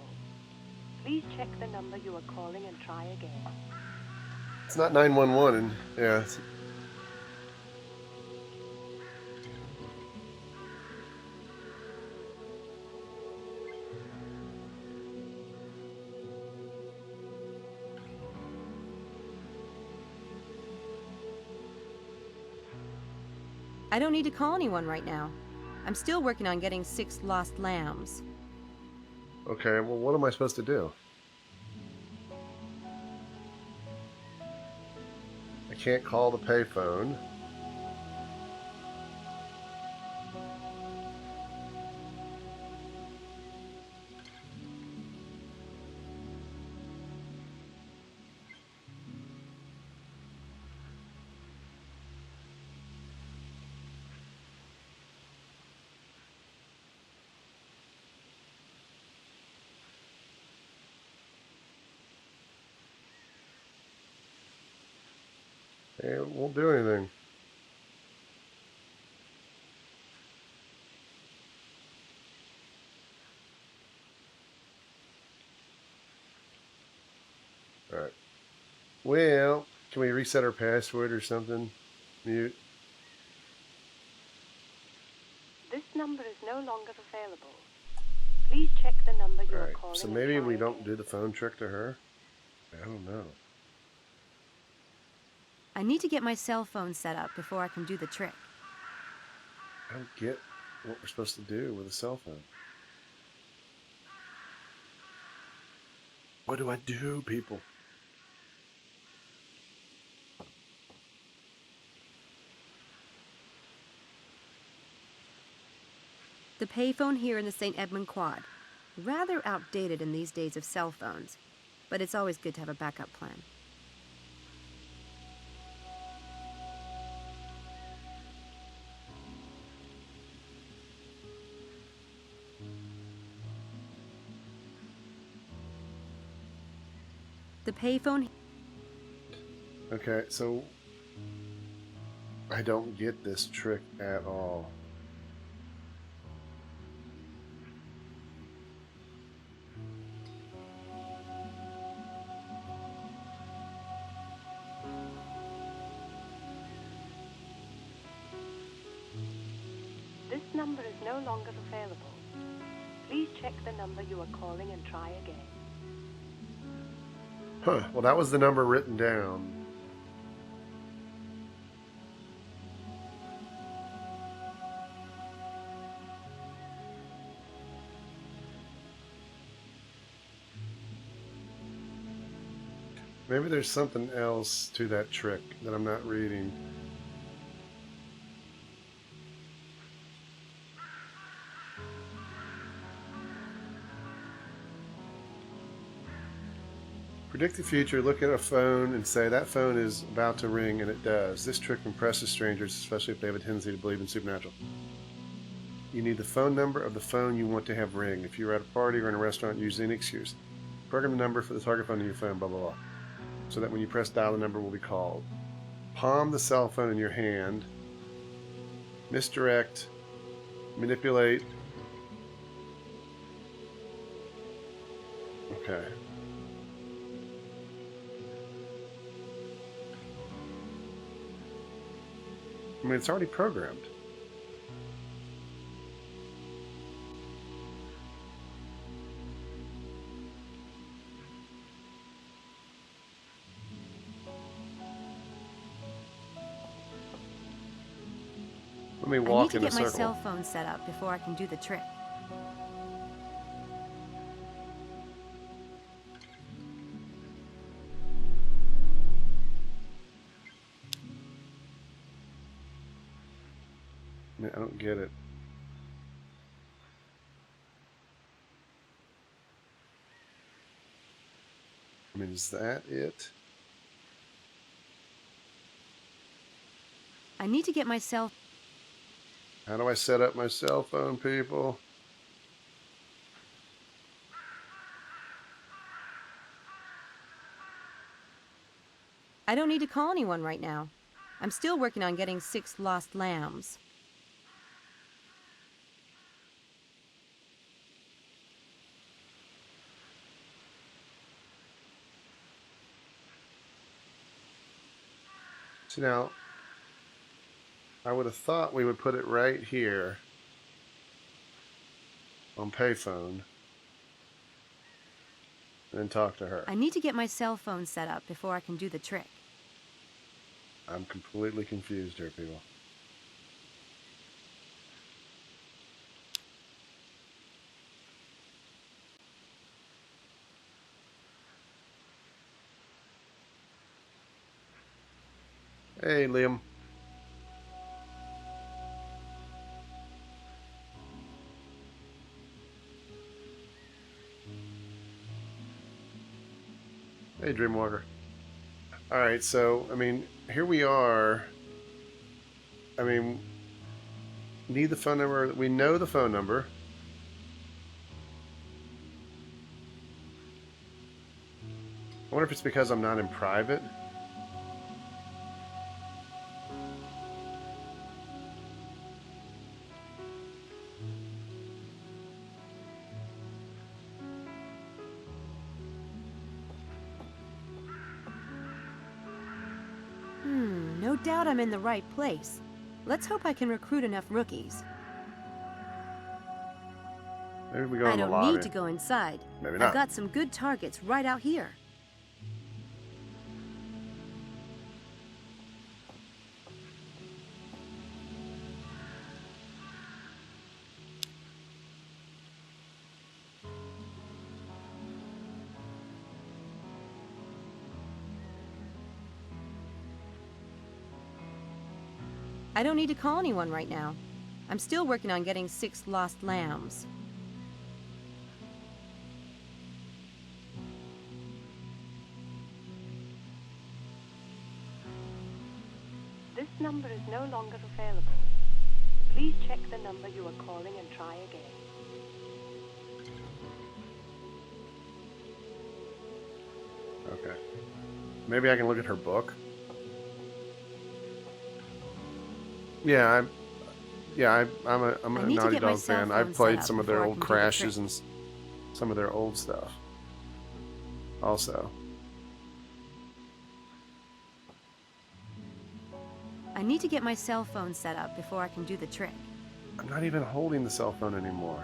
Please check the number you are calling and try again. It's not 911, and yeah. I don't need to call anyone right now. I'm still working on getting 6 lost lambs. Okay, well, what am I supposed to do? I can't call the payphone. It won't do anything. Alright. Well, can we reset our password or something? Mute. This number is no longer available. Please check the number you are Alright, calling. so and maybe try we don't again. do the phone trick to her? I don't know. I need to get my cell phone set up before I can do the trick. I don't get what we're supposed to do with a cell phone. What do I do, people? The payphone here in the St. Edmund Quad. Rather outdated in these days of cell phones, but it's always good to have a backup plan. The payphone... Okay, so I don't get this trick at all. This number is no longer available. Please check the number you are calling and try again. Huh, well that was the number written down. Maybe there's something else to that trick that I'm not reading. Predict the future, look at a phone and say that phone is about to ring, and it does. This trick impresses strangers, especially if they have a tendency to believe in supernatural. You need the phone number of the phone you want to have ring. If you're at a party or in a restaurant, use any excuse. Program the number for the target phone in your phone, blah, blah, blah. So that when you press dial, the number will be called. Palm the cell phone in your hand. Misdirect Manipulate. Okay. I mean, it's already programmed. Let me walk in a circle. I need to get my cell phone set up before I can do the trick. I don't get it. I mean, is that it? I need to get my cell... How do I set up my cell phone, people? I don't need to call anyone right now. I'm still working on getting 6 lost lambs. See, now, I would have thought we would put it right here on payphone and then talk to her. I need to get my cell phone set up before I can do the trick. I'm completely confused here, people. Hey, Liam. Hey, Dreamwalker. Alright, so, I mean, here we are. I mean, need the phone number. We know the phone number. I wonder if it's because I'm not in private. No doubt I'm in the right place. Let's hope I can recruit enough rookies. Maybe we go in the lobby. I don't need to go inside. Maybe not. I've got some good targets right out here. I don't need to call anyone right now. I'm still working on getting 6 lost lambs. This number is no longer available. Please check the number you are calling and try again. Okay. Maybe I can look at her book. Yeah, I'm a Naughty Dog fan. I've played some of their old Crashes and some of their old stuff. Also. I need to get my cell phone set up before I can do the trick. I'm not even holding the cell phone anymore.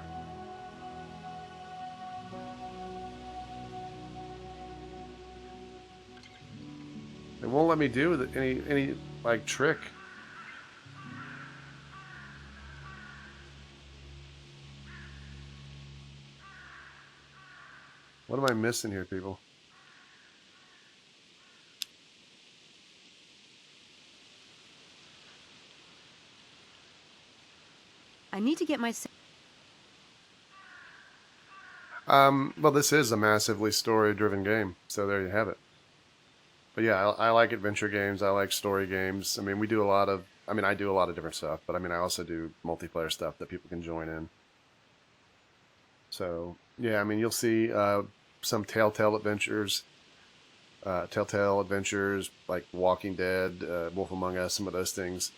It won't let me do any like trick. What am I missing here, people? I need to get my... Well, this is a massively story-driven game, so there you have it. But yeah, I like adventure games. I like story games. I mean, we do a lot of... I mean, I do a lot of different stuff, but I mean, I also do multiplayer stuff that people can join in. So, yeah, I mean, you'll see some Telltale adventures, like Walking Dead, Wolf Among Us, some of those things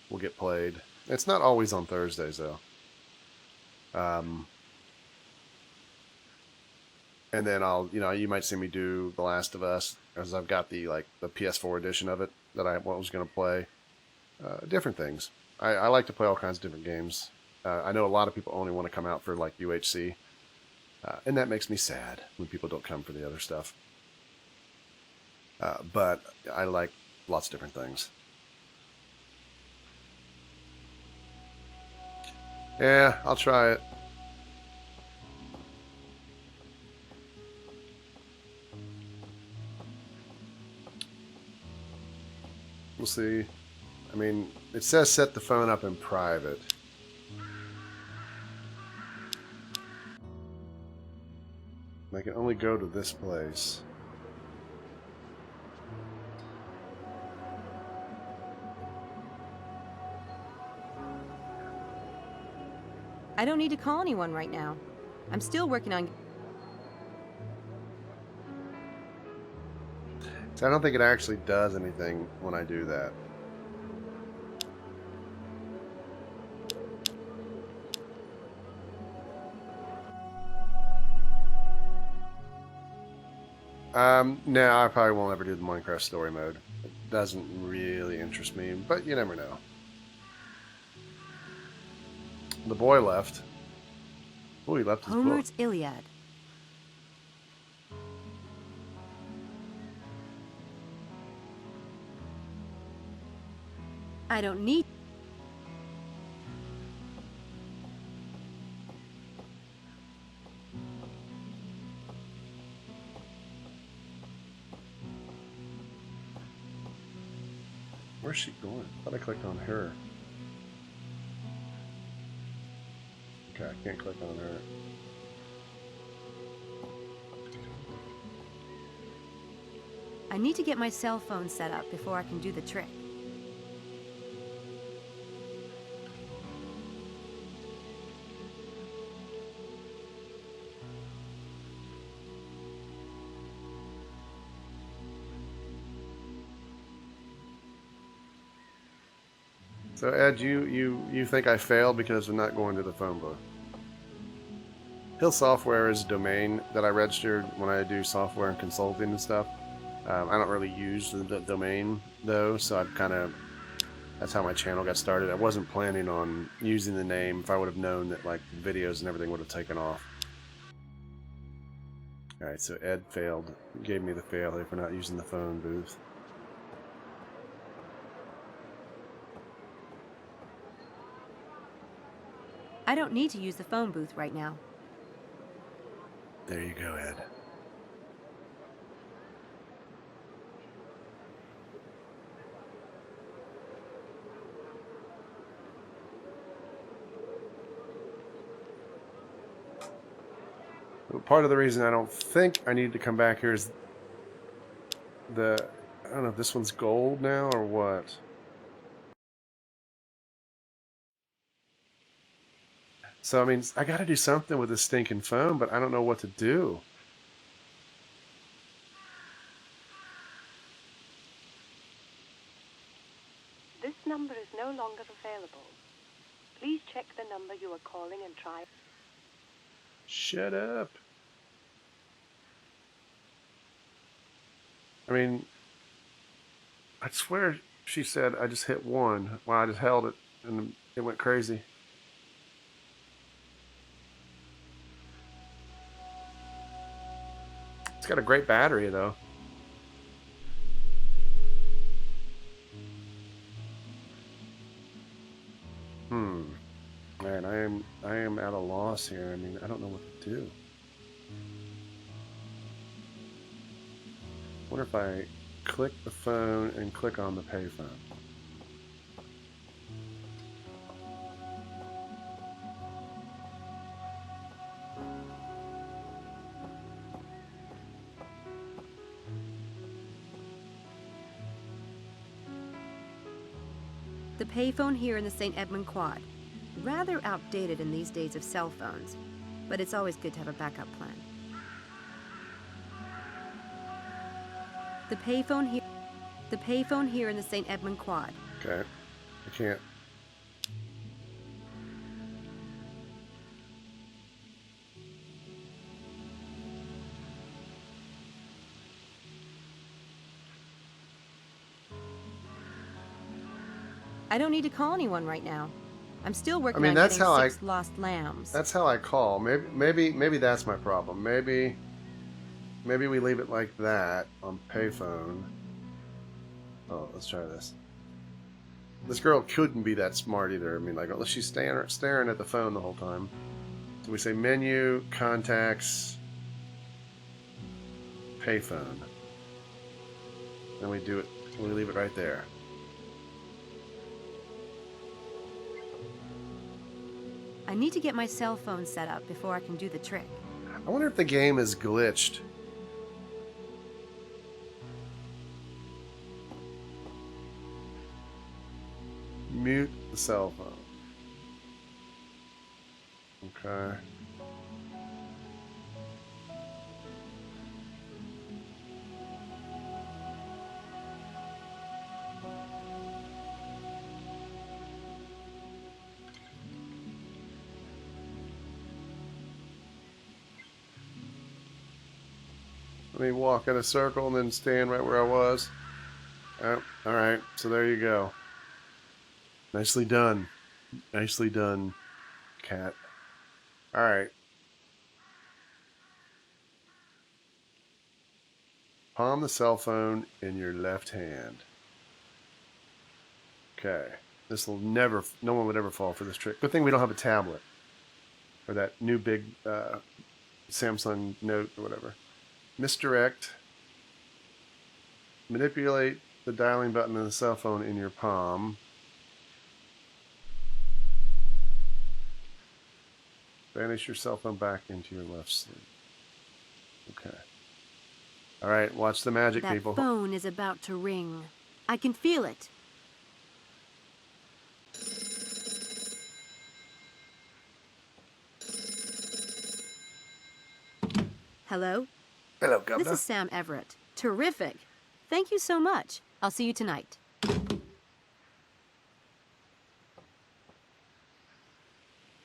will get played. It's not always on Thursdays, though. And then I'll, you might see me do The Last of Us, as I've got the PS4 edition of it that I was going to play. Different things. I like to play all kinds of different games. I know a lot of people only want to come out for like UHC, and that makes me sad when people don't come for the other stuff. But I like lots of different things. Yeah, I'll try it. We'll see. I mean, it says set the phone up in private. I can only go to this place. I don't need to call anyone right now. I'm still working on... So I don't think it actually does anything when I do that. No, I probably won't ever do the Minecraft story mode. It doesn't really interest me, but you never know. The boy left. Oh, he left his book. Homer's Iliad. I don't need... Where's she going? I thought I clicked on her. Okay, I can't click on her. I need to get my cell phone set up before I can do the trick. So Ed, you think I failed because of not going to the phone book? Hill Software is a domain that I registered when I do software and consulting and stuff. I don't really use the domain though, so I've that's how my channel got started. I wasn't planning on using the name if I would have known that like videos and everything would have taken off. Alright, so Ed failed. Gave me the failure for not using the phone booth. I don't need to use the phone booth right now. There you go, Ed. Part of the reason I don't think I need to come back here is I don't know if this one's gold now or what. So, I mean, I got to do something with this stinking phone, but I don't know what to do. This number is no longer available. Please check the number you are calling and try. Shut up. I mean, I swear she said I just hit one. Well, I just held it and it went crazy. It's got a great battery though. Man, I am at a loss here. I mean, I don't know what to do. I wonder if I click the phone and click on the payphone. The payphone here in the St. Edmund Quad. Rather outdated in these days of cell phones, but it's always good to have a backup plan. The payphone here in the St. Edmund Quad. Okay. I can't. I don't need to call anyone right now. I'm still working on that's getting how 6 lost lambs. That's how I call. Maybe that's my problem. Maybe we leave it like that on payphone. Oh, let's try this. This girl couldn't be that smart either. I mean, like, unless she's staring at the phone the whole time. So we say menu, contacts, payphone. Then we do it. We leave it right there. I need to get my cell phone set up before I can do the trick. I wonder if the game is glitched. Mute the cell phone. Okay. Let me walk in a circle and then stand right where I was. Oh, all right, so there you go. Nicely done. Nicely done, cat. All right. Palm the cell phone in your left hand. Okay. This will never, no one would ever fall for this trick. Good thing we don't have a tablet. Or that new big Samsung Note or whatever. Misdirect. Manipulate the dialing button of the cell phone in your palm. Vanish your cell phone back into your left sleeve. Okay. All right, watch the magic, people. That phone is about to ring. I can feel it. Hello? Hello, Governor. This is Sam Everett. Terrific. Thank you so much. I'll see you tonight.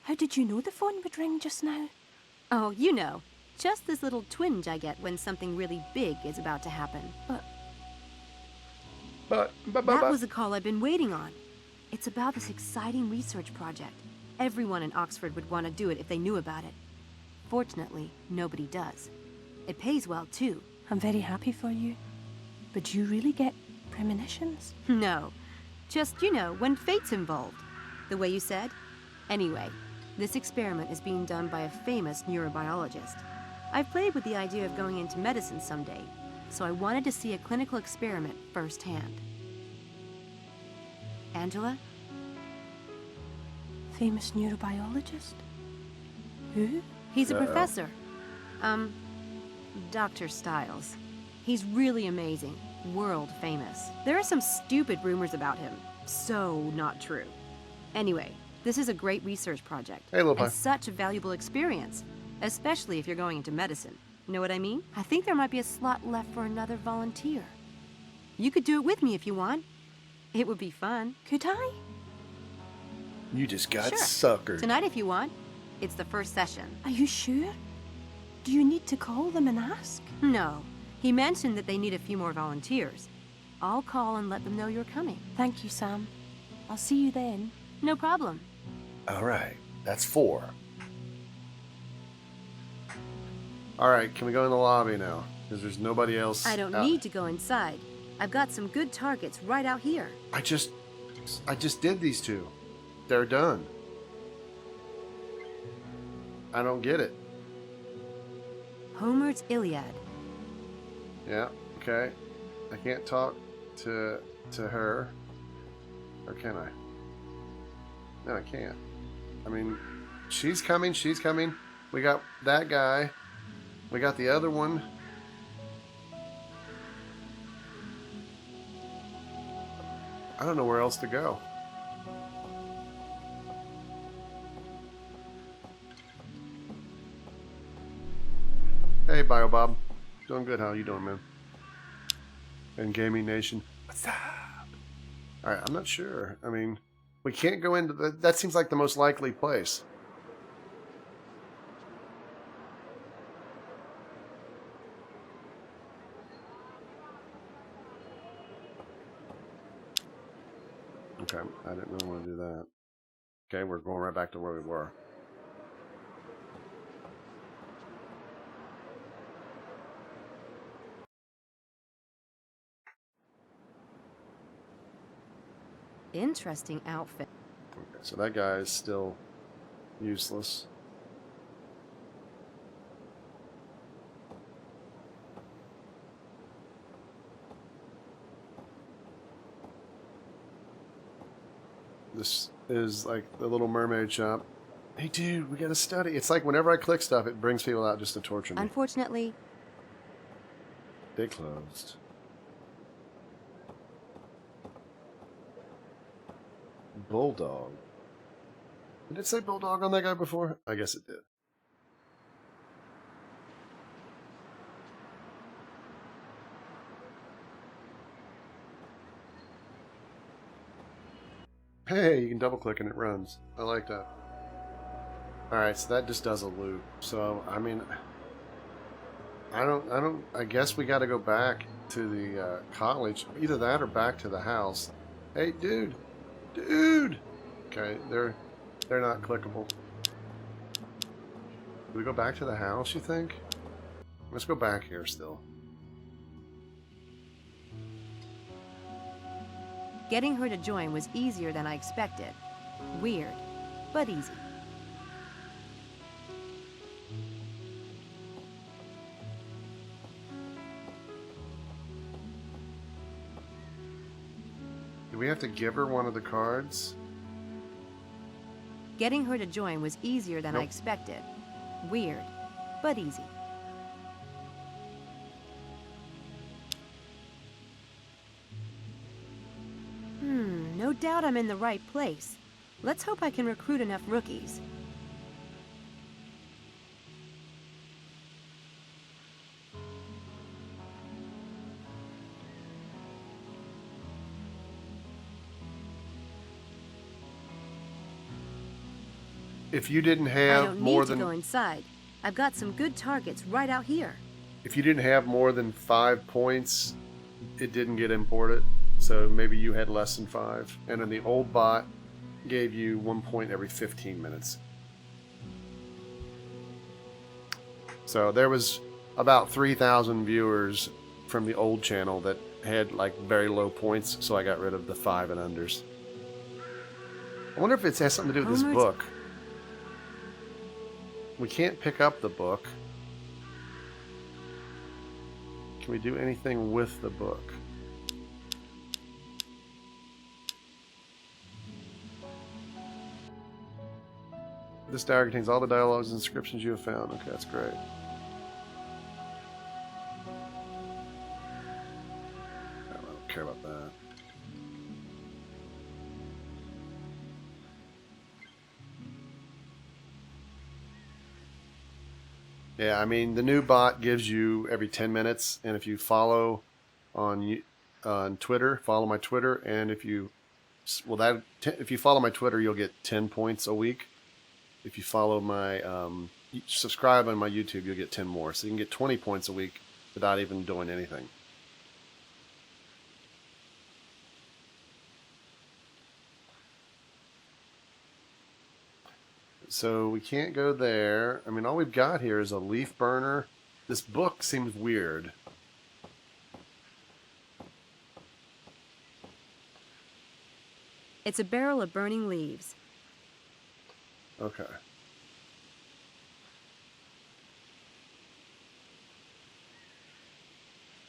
How did you know the phone would ring just now? Oh, you know. Just this little twinge I get when something really big is about to happen. But that was a call I've been waiting on. It's about this exciting research project. Everyone in Oxford would want to do it if they knew about it. Fortunately, nobody does. It pays well, too. I'm very happy for you. But do you really get premonitions? No. Just, you know, when fate's involved. The way you said. Anyway, this experiment is being done by a famous neurobiologist. I've played with the idea of going into medicine someday, so I wanted to see a clinical experiment firsthand. Angela? Famous neurobiologist? Who? He's a professor. Dr. Stiles. He's really amazing. World famous. There are some stupid rumors about him. So not true. Anyway, this is a great research project. Hey, little pie. And such a valuable experience. Especially if you're going into medicine. You know what I mean? I think there might be a slot left for another volunteer. You could do it with me if you want. It would be fun. Could I? You just got Sure. suckered. Tonight if you want. It's the first session. Are you sure? Do you need to call them and ask? No. He mentioned that they need a few more volunteers. I'll call and let them know you're coming. Thank you, Sam. I'll see you then. No problem. All right, that's 4. All right, can we go in the lobby now? Because there's nobody else. I don't need to go inside. I've got some good targets right out here. I just did these 2. They're done. I don't get it. Homer's Iliad. Yeah, okay. I can't talk to her. Or can I? No, I can't. I mean, she's coming. We got that guy. We got the other one. I don't know where else to go. Hey, Bio Bob. Doing good. How you doing, man? And Gaming Nation. What's up? All right, I'm not sure. I mean, we can't go into the... That seems like the most likely place. Okay, I didn't really want to do that. Okay, we're going right back to where we were. Interesting outfit. Okay, so that guy is still useless. This is like the Little Mermaid shop. Hey, dude, we gotta study. It's like whenever I click stuff, it brings people out just to torture me. Unfortunately, They closed. Bulldog. Did it say Bulldog on that guy before? I guess it did. Hey, you can double click and it runs. I like that. Alright, so that just does a loop. So, I mean, I guess we gotta go back to the college. Either that or back to the house. Hey, dude! Dude! Okay, they're not clickable. Do we go back to the house, you think? Let's go back here still. getting her to join was easier than I expected. Weird, but easy. Do we have to give her one of the cards? Getting her to join was easier than I Nope. expected. Weird, but easy. No doubt I'm in the right place. Let's hope I can recruit enough rookies. If you didn't I have don't more need to than go inside. I've got some good targets right out here. if you didn't have more than 5 points, it didn't get imported. So maybe you had less than 5, and then the old bot gave you 1 point every 15 minutes. So there was about 3,000 viewers from the old channel that had like very low points, so I got rid of the 5 and unders. I wonder if it has something to do with this Homer's- book. We can't pick up the book. Can we do anything with the book? This diary contains all the dialogues and inscriptions you have found. Okay, that's great. I don't care about that. Yeah, I mean, the new bot gives you every 10 minutes, and if you follow on Twitter, follow my Twitter, and if you if you follow my Twitter, you'll get 10 points a week. If you follow my subscribe on my YouTube, you'll get 10 more. So you can get 20 points a week without even doing anything. So we can't go there. I mean, all we've got here is a leaf burner. This book seems weird. It's a barrel of burning leaves. Okay.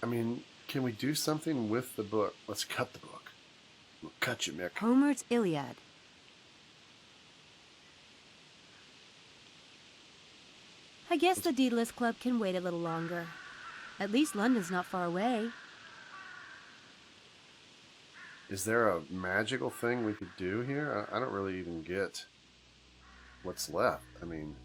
I mean, can we do something with the book? Let's cut the book. We'll cut you, Mick. Homer's Iliad. I guess the Daedalus Club can wait a little longer. At least London's not far away. Is there a magical thing we could do here? I don't really even get what's left. I mean...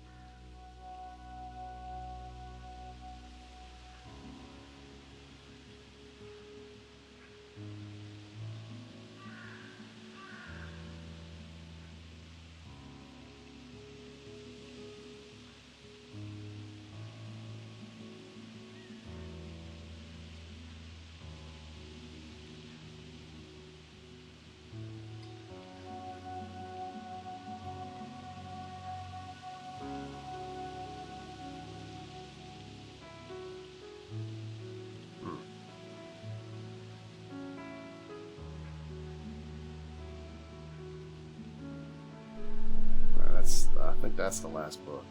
think that's the last book.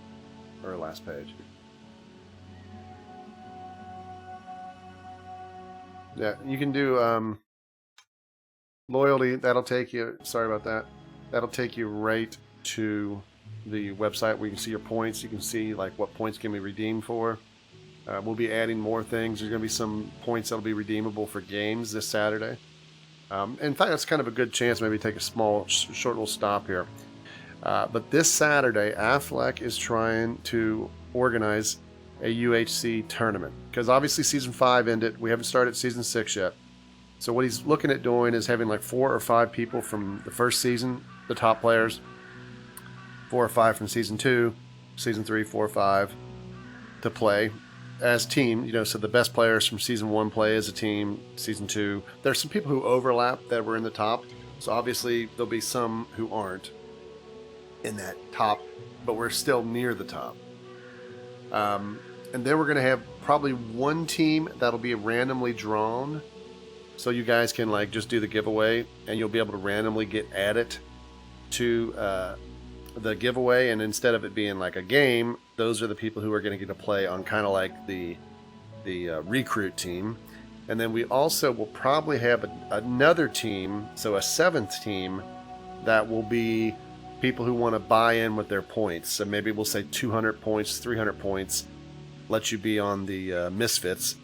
Or last page. Yeah, you can do loyalty. That'll take you, sorry about that. That'll take you right to the website where you can see your points. You can see like what points can be redeemed for. We'll be adding more things. There's going to be some points that'll be redeemable for games this Saturday. In fact, that's kind of a good chance maybe take a small, short little stop here. But this Saturday, Affleck is trying to organize a UHC tournament. Because obviously Season 5 ended. We haven't started Season 6 yet. So what he's looking at doing is having like 4 or 5 people from the first season, the top players. 4 or 5 from Season 2, Season 3, 4, 5 to play as team. You know, so the best players from Season 1 play as a team. Season 2. There's some people who overlap that were in the top. So obviously there'll be some who aren't in that top, but we're still near the top. And then we're going to have probably one team that'll be randomly drawn, so you guys can like just do the giveaway, and you'll be able to randomly get added to the giveaway. And instead of it being like a game, those are the people who are going to get to play on kind of like the recruit team. And then we also will probably have another team, so a 7th team that will be people who want to buy in with their points. So maybe we'll say 200 points, 300 points, let you be on the Misfits.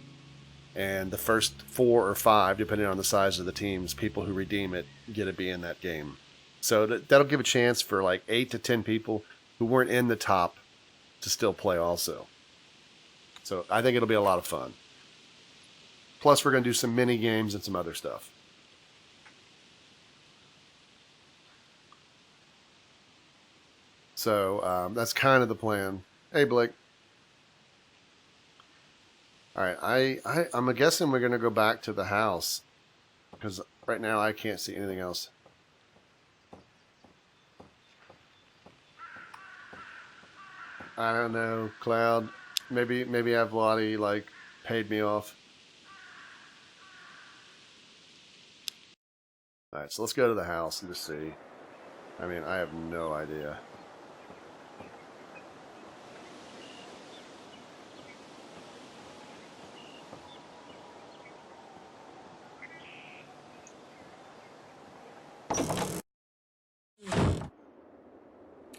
And the first 4 or 5, depending on the size of the teams, people who redeem it get to be in that game. So that'll give a chance for like 8 to 10 people who weren't in the top to still play also. So I think it'll be a lot of fun. Plus we're going to do some mini games and some other stuff. So that's kind of the plan. Hey, Blake. All right, I'm guessing we're going to go back to the house because right now I can't see anything else. I don't know, Cloud. Maybe Avlati like paid me off. All right, so let's go to the house and just see. I mean, I have no idea.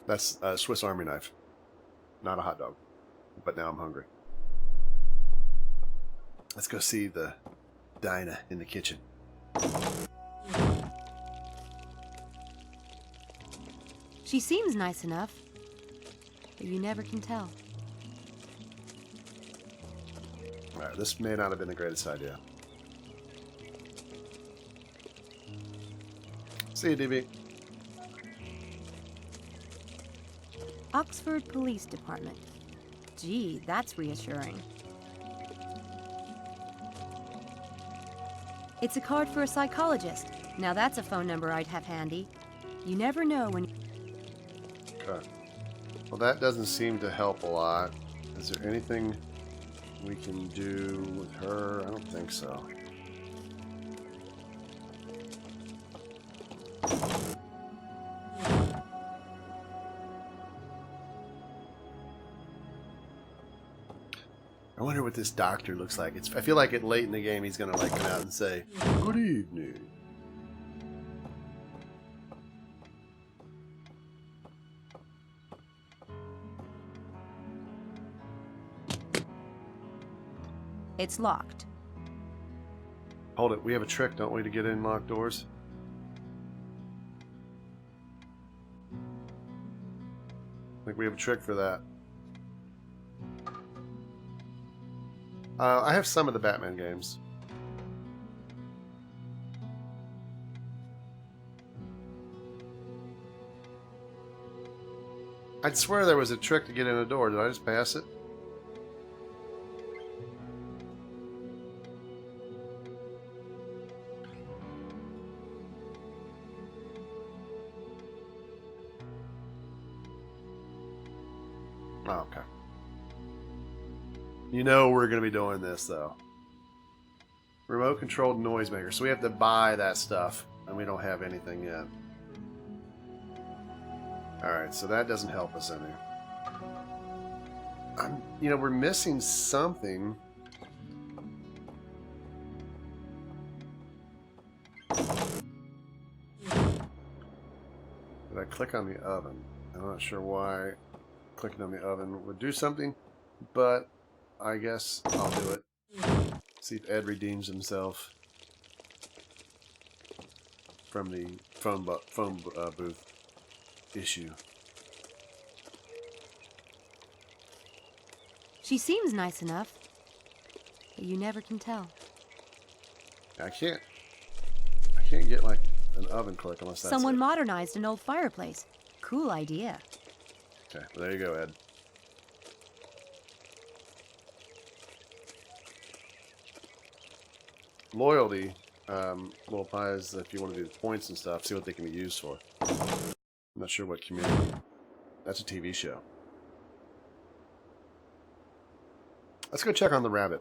That's a Swiss Army knife, not a hot dog. But now I'm hungry. Let's go see the Dinah in the kitchen. She seems nice enough, but you never can tell. Alright, this may not have been the greatest idea. See you, DB. Oxford Police Department. Gee, that's reassuring. It's a card for a psychologist. Now that's a phone number I'd have handy. You never know when... Okay. Well, that doesn't seem to help a lot. Is there anything we can do with her? I don't think so. I wonder what this doctor looks like. I feel like late in the game he's gonna like come out and say, "Good evening." It's locked. Hold it. We have a trick, don't we, to get in locked doors? I think we have a trick for that. I have some of the Batman games. I'd swear there was a trick to get in a door. Did I just pass it? Oh, okay. You know we're going to be doing this, though. Remote-controlled noisemaker. So we have to buy that stuff, and we don't have anything yet. Alright, so that doesn't help us any. You know, we're missing something. Did I click on the oven? I'm not sure why clicking on the oven would do something, but I guess I'll do it. See if Ed redeems himself from the phone booth issue. She seems nice enough, but you never can tell. I can't get like an oven click unless that's Someone it. modernized an old fireplace. Cool idea. Okay, well, there you go, Ed. Loyalty, little pies, if you want to do the points and stuff, see what they can be used for. I'm not sure what community. That's a TV show. Let's go check on the rabbit.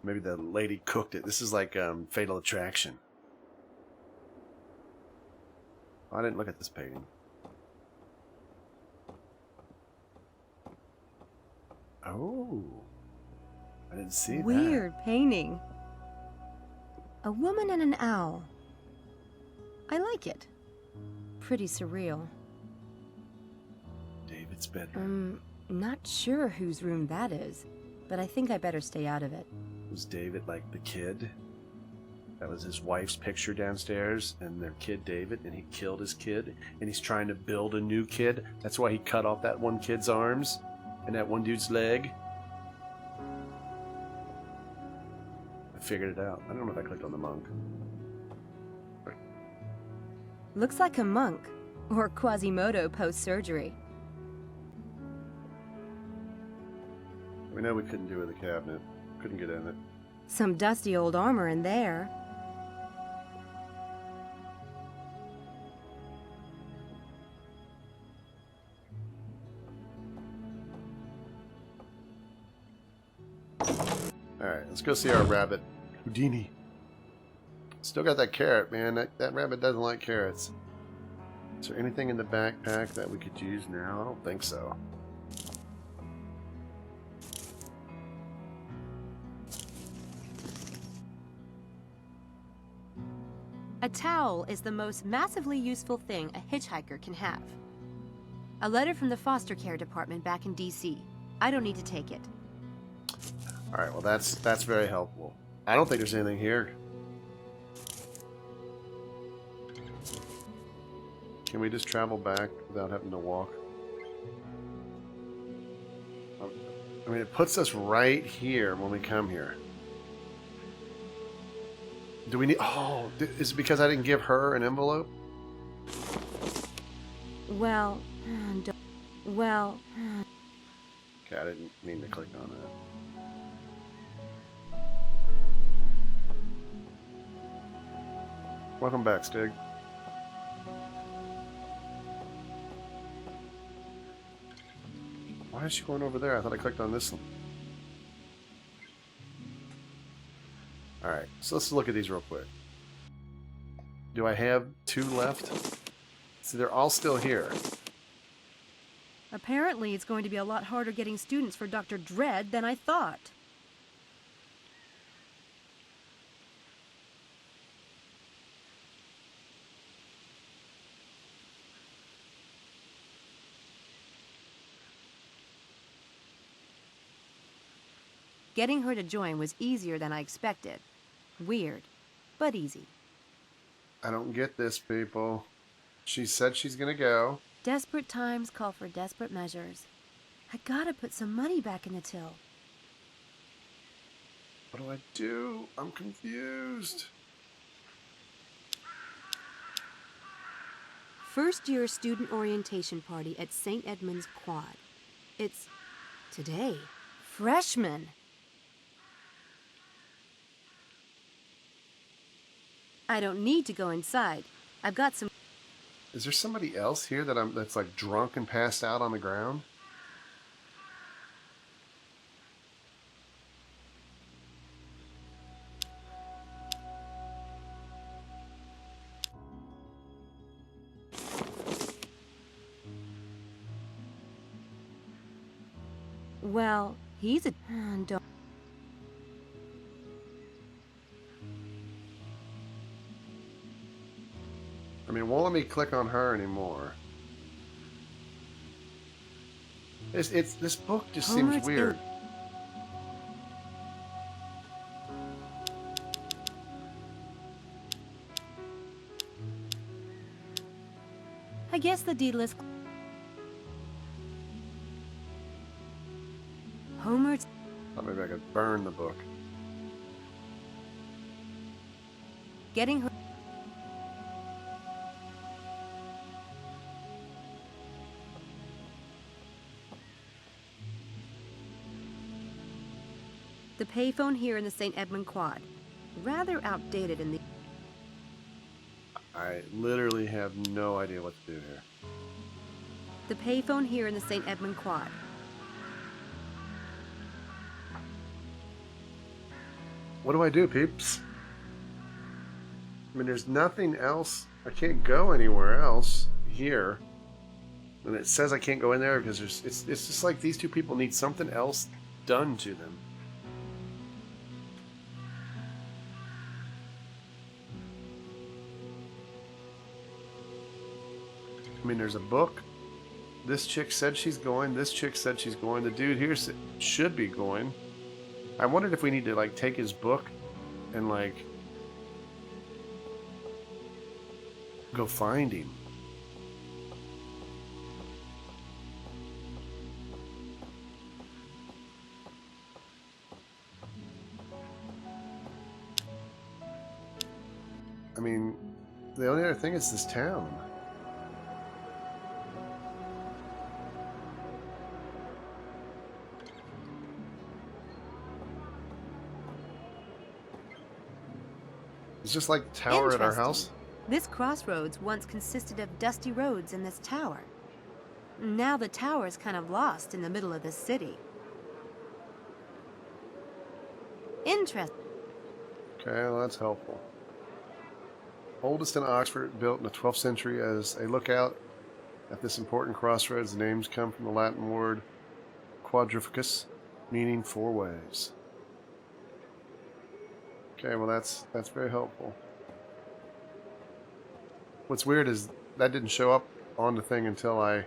Maybe the lady cooked it. This is like Fatal Attraction. Oh, I didn't look at this painting. Oh, I didn't see that. Weird painting. A woman and an owl. I like it. Pretty surreal. David's bedroom. Not sure whose room that is, but I think I better stay out of it. Was David like the kid? That was his wife's picture downstairs, and their kid David, and he killed his kid, and he's trying to build a new kid. That's why he cut off that one kid's arms and that one dude's leg. I figured it out. I don't know if I clicked on the monk. Looks like a monk, or Quasimodo post-surgery. We know we couldn't do with the cabinet. Couldn't get in it. Some dusty old armor in there. Alright, let's go see our rabbit. Houdini. Still got that carrot, man. That rabbit doesn't like carrots. Is there anything in the backpack that we could use now? I don't think so. A towel is the most massively useful thing a hitchhiker can have. A letter from the foster care department back in DC. I don't need to take it. Alright, well that's very helpful. I don't think there's anything here. Can we just travel back without having to walk? I mean, it puts us right here when we come here. Do we need... Oh, is it because I didn't give her an envelope? Well, Okay, I didn't mean to click on that. Welcome back, Stig. Why is she going over there? I thought I clicked on this one. Alright, so let's look at these real quick. Do I have 2 left? See, they're all still here. apparently it's going to be a lot harder getting students for Dr. Dredd than I thought. Getting her to join was easier than I expected. Weird, but easy. I don't get this, people. She said she's gonna go. Desperate times call for desperate measures. I gotta put some money back in the till. What do I do? I'm confused. First year student orientation party at St. Edmund's Quad. It's today. Freshmen. I don't need to go inside. I've got some... Is there somebody else here that's like drunk and passed out on the ground? Well, he's a... Don't... I mean, it won't let me click on her anymore. This book just seems Homer's weird. I guess the deedless... Homer's... Thought maybe I could burn the book. Getting her... The payphone here in the St. Edmund Quad. Rather outdated in the... I literally have no idea what to do here. The payphone here in the St. Edmund Quad. What do I do, peeps? I mean, there's nothing else. I can't go anywhere else here. And it says I can't go in there because it's just like these two people need something else done to them. I mean, there's a book. This chick said she's going. This chick said she's going. The dude here should be going. I wondered if we need to, like, take his book and, like, go find him. I mean, the only other thing is this town. It's just like the tower at our house. This crossroads once consisted of dusty roads in this tower. Now the tower's kind of lost in the middle of the city. Interesting. Okay, well, that's helpful. Oldest in Oxford, built in the 12th century as a lookout at this important crossroads. The names come from the Latin word quadrificus, meaning four ways. Okay, well that's very helpful. What's weird is that didn't show up on the thing until I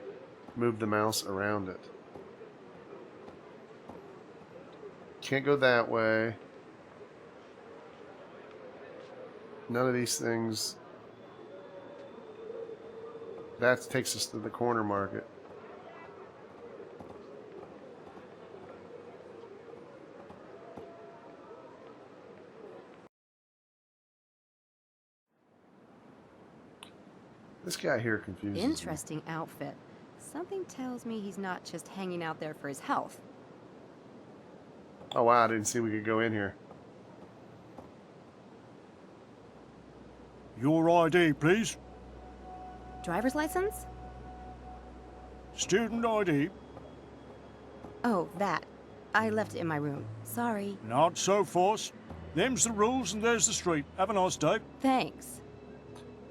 moved the mouse around it. Can't go that way. None of these things. That takes us to the corner market. This guy here confuses me. Interesting outfit. Something tells me he's not just hanging out there for his health. Oh wow, I didn't see we could go in here. Your ID, please. Driver's license? Student ID. Oh, that. I left it in my room. Sorry. Not so fast. Them's the rules and there's the street. Have a nice day. Thanks.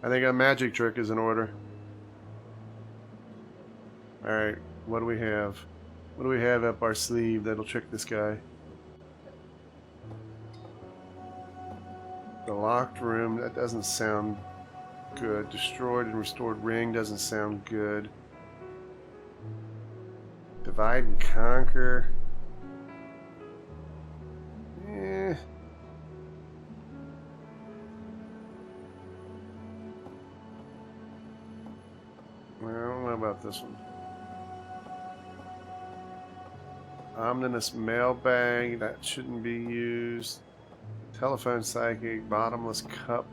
I think a magic trick is in order. Alright, what do we have? What do we have up our sleeve that'll trick this guy? The locked room, that doesn't sound good. Destroyed and restored ring doesn't sound good. Divide and conquer. Eh. I don't know about this one. Omnibus mailbag, that shouldn't be used. Telephone psychic, bottomless cup.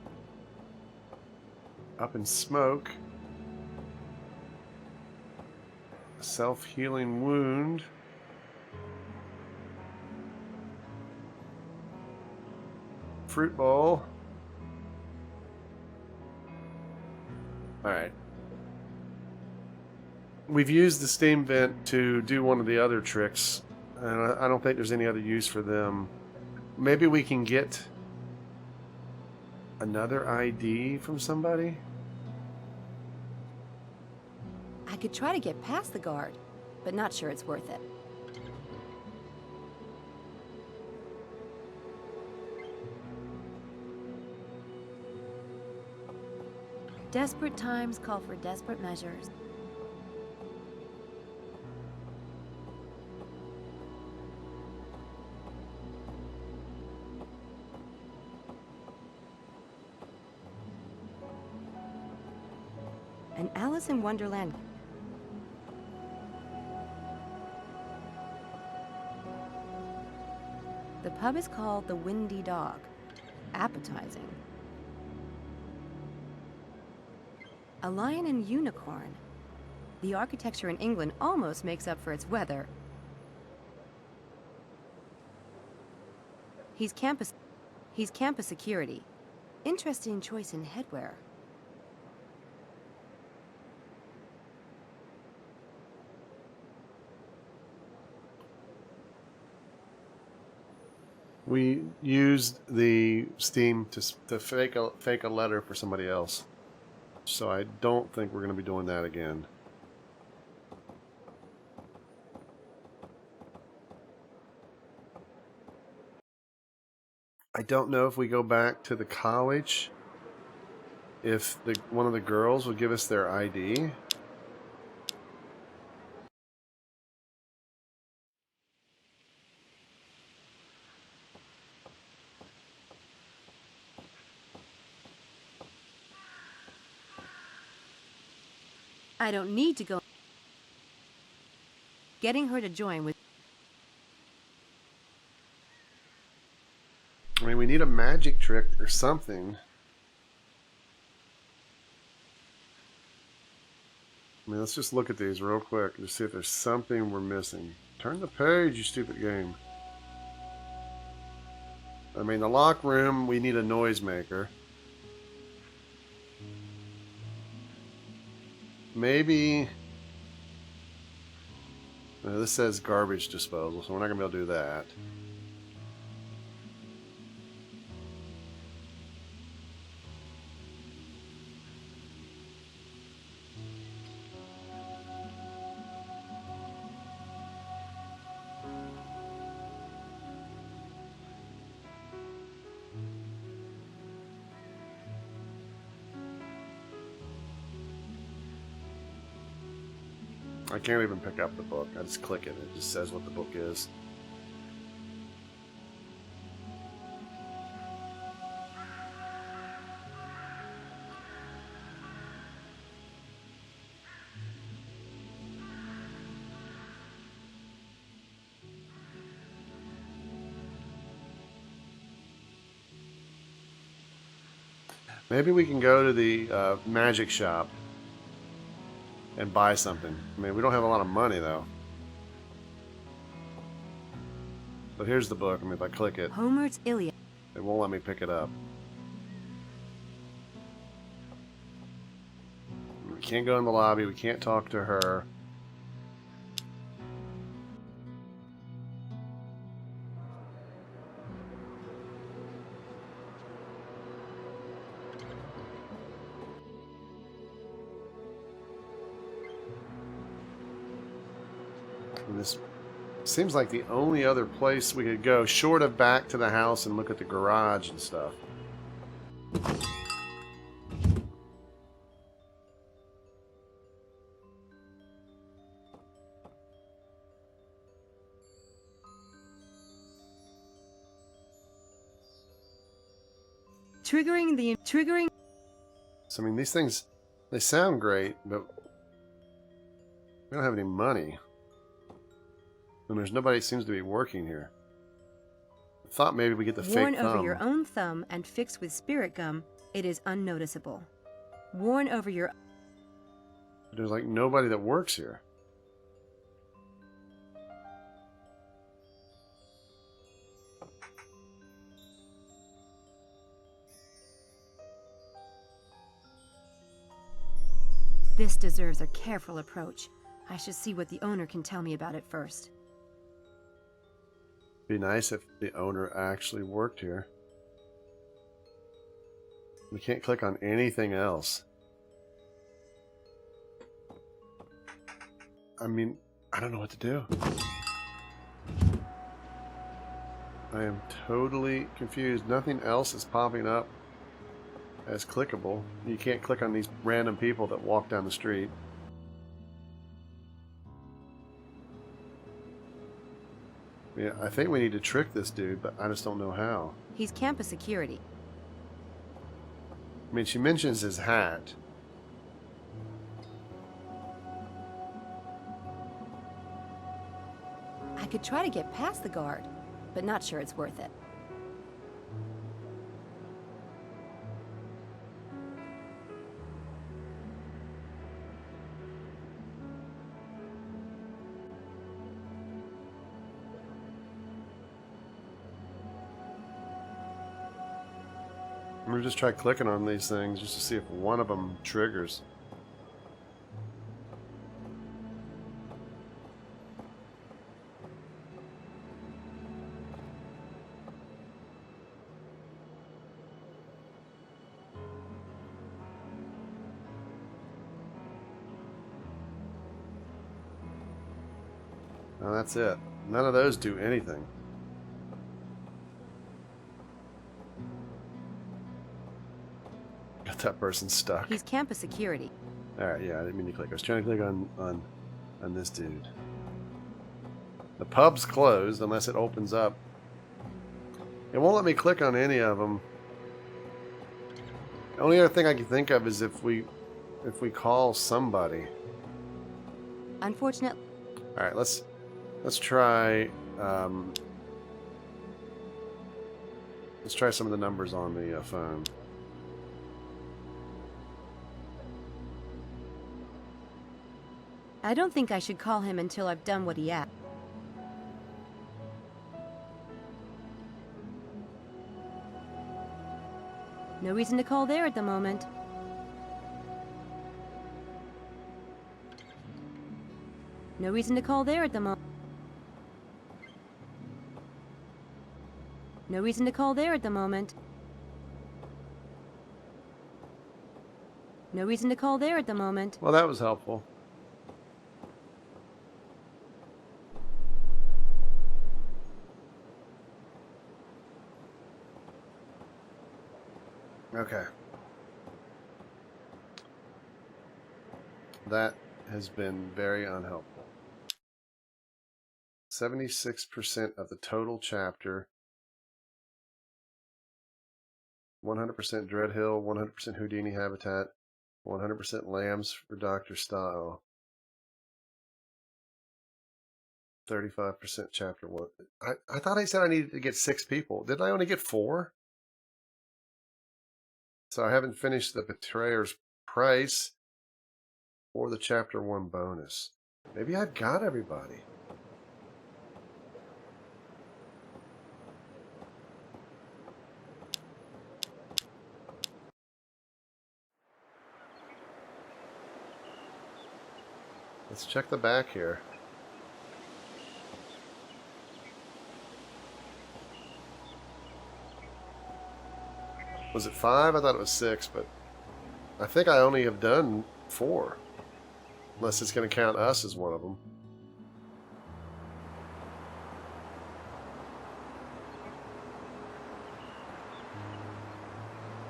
Up in smoke. Self-healing wound. Fruit bowl. Alright. We've used the steam vent to do one of the other tricks, and I don't think there's any other use for them. Maybe we can get another ID from somebody? I could try to get past the guard, but not sure it's worth it. Desperate times call for desperate measures. An Alice in Wonderland. The pub is called the Windy Dog. Appetizing. A lion and unicorn. The architecture in England almost makes up for its weather. He's campus security. Interesting choice in headwear. We used the Steam to fake a letter for somebody else. So I don't think we're going to be doing that again. I don't know if we go back to the college, if one of the girls would give us their ID. I don't need to go. Getting her to join with. I mean, we need a magic trick or something. I mean, let's just look at these real quick to see if there's something we're missing. Turn the page, you stupid game. I mean, the lock room, we need a noisemaker. Maybe... this says garbage disposal, so we're not going to be able to do that. I can't even pick up the book. I just click it. It just says what the book is. Maybe we can go to the magic shop and buy something. I mean, we don't have a lot of money, though. But here's the book. I mean, if I click it, Homer's Iliad. it won't let me pick it up. We can't go in the lobby. We can't talk to her. And this seems like the only other place we could go, short of back to the house and look at the garage and stuff. Triggering. So, I mean, these things, they sound great, but we don't have any money. And there's nobody that seems to be working here. I thought maybe we get the Worn fake thumb. over your own thumb and fixed with spirit gum, it is unnoticeable. Worn over your... There's like nobody that works here. This deserves a careful approach. I should see what the owner can tell me about it first. Be nice if the owner actually worked here. We can't click on anything else. I mean, I don't know what to do. I am totally confused. Nothing else is popping up. as clickable. You can't click on these random people that walk down the street. Yeah, I think we need to trick this dude, but I just don't know how. He's campus security. I mean, she mentions his hat. I could try to get past the guard, but not sure it's worth it. I'm gonna just try clicking on these things just to see if one of them triggers. No, that's it. None of those do anything. Got that person stuck. He's campus security. Alright, yeah, I didn't mean to click. I was trying to click on this dude. The pub's closed unless it opens up. It won't let me click on any of them. The only other thing I can think of is if we call somebody. Unfortunately. Alright, let's try let's try some of the numbers on the phone. I don't think I should call him until I've done what he asked. No reason to call there at the moment. No reason to call there at the moment. No reason to call there at the moment. No reason to call there at the moment. Well, that was helpful. Okay. That has been very unhelpful. 76% of the total chapter. 100% Dreadhill, 100% Houdini habitat, 100% lambs for Dr. Style. 35% chapter 1. I thought I said I needed to get 6 people. Did I only get 4? So I haven't finished the Betrayer's Price or the Chapter 1 bonus. Maybe I've got everybody. Let's check the back here. Was it 5? I thought it was 6, but I think I only have done 4. Unless it's going to count us as one of them.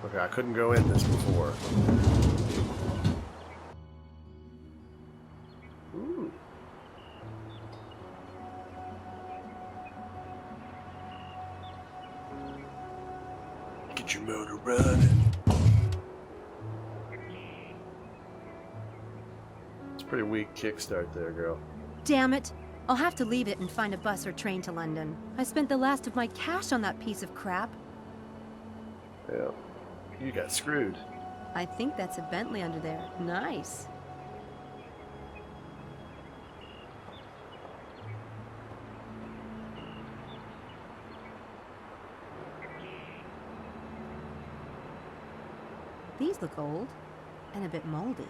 Okay, I couldn't go in this before. Ooh. Get your motor running. It's a pretty weak kickstart there, girl. Damn it! I'll have to leave it and find a bus or train to London. I spent the last of my cash on that piece of crap. Yeah, you got screwed. I think that's a Bentley under there. Nice. These look old and a bit moldy.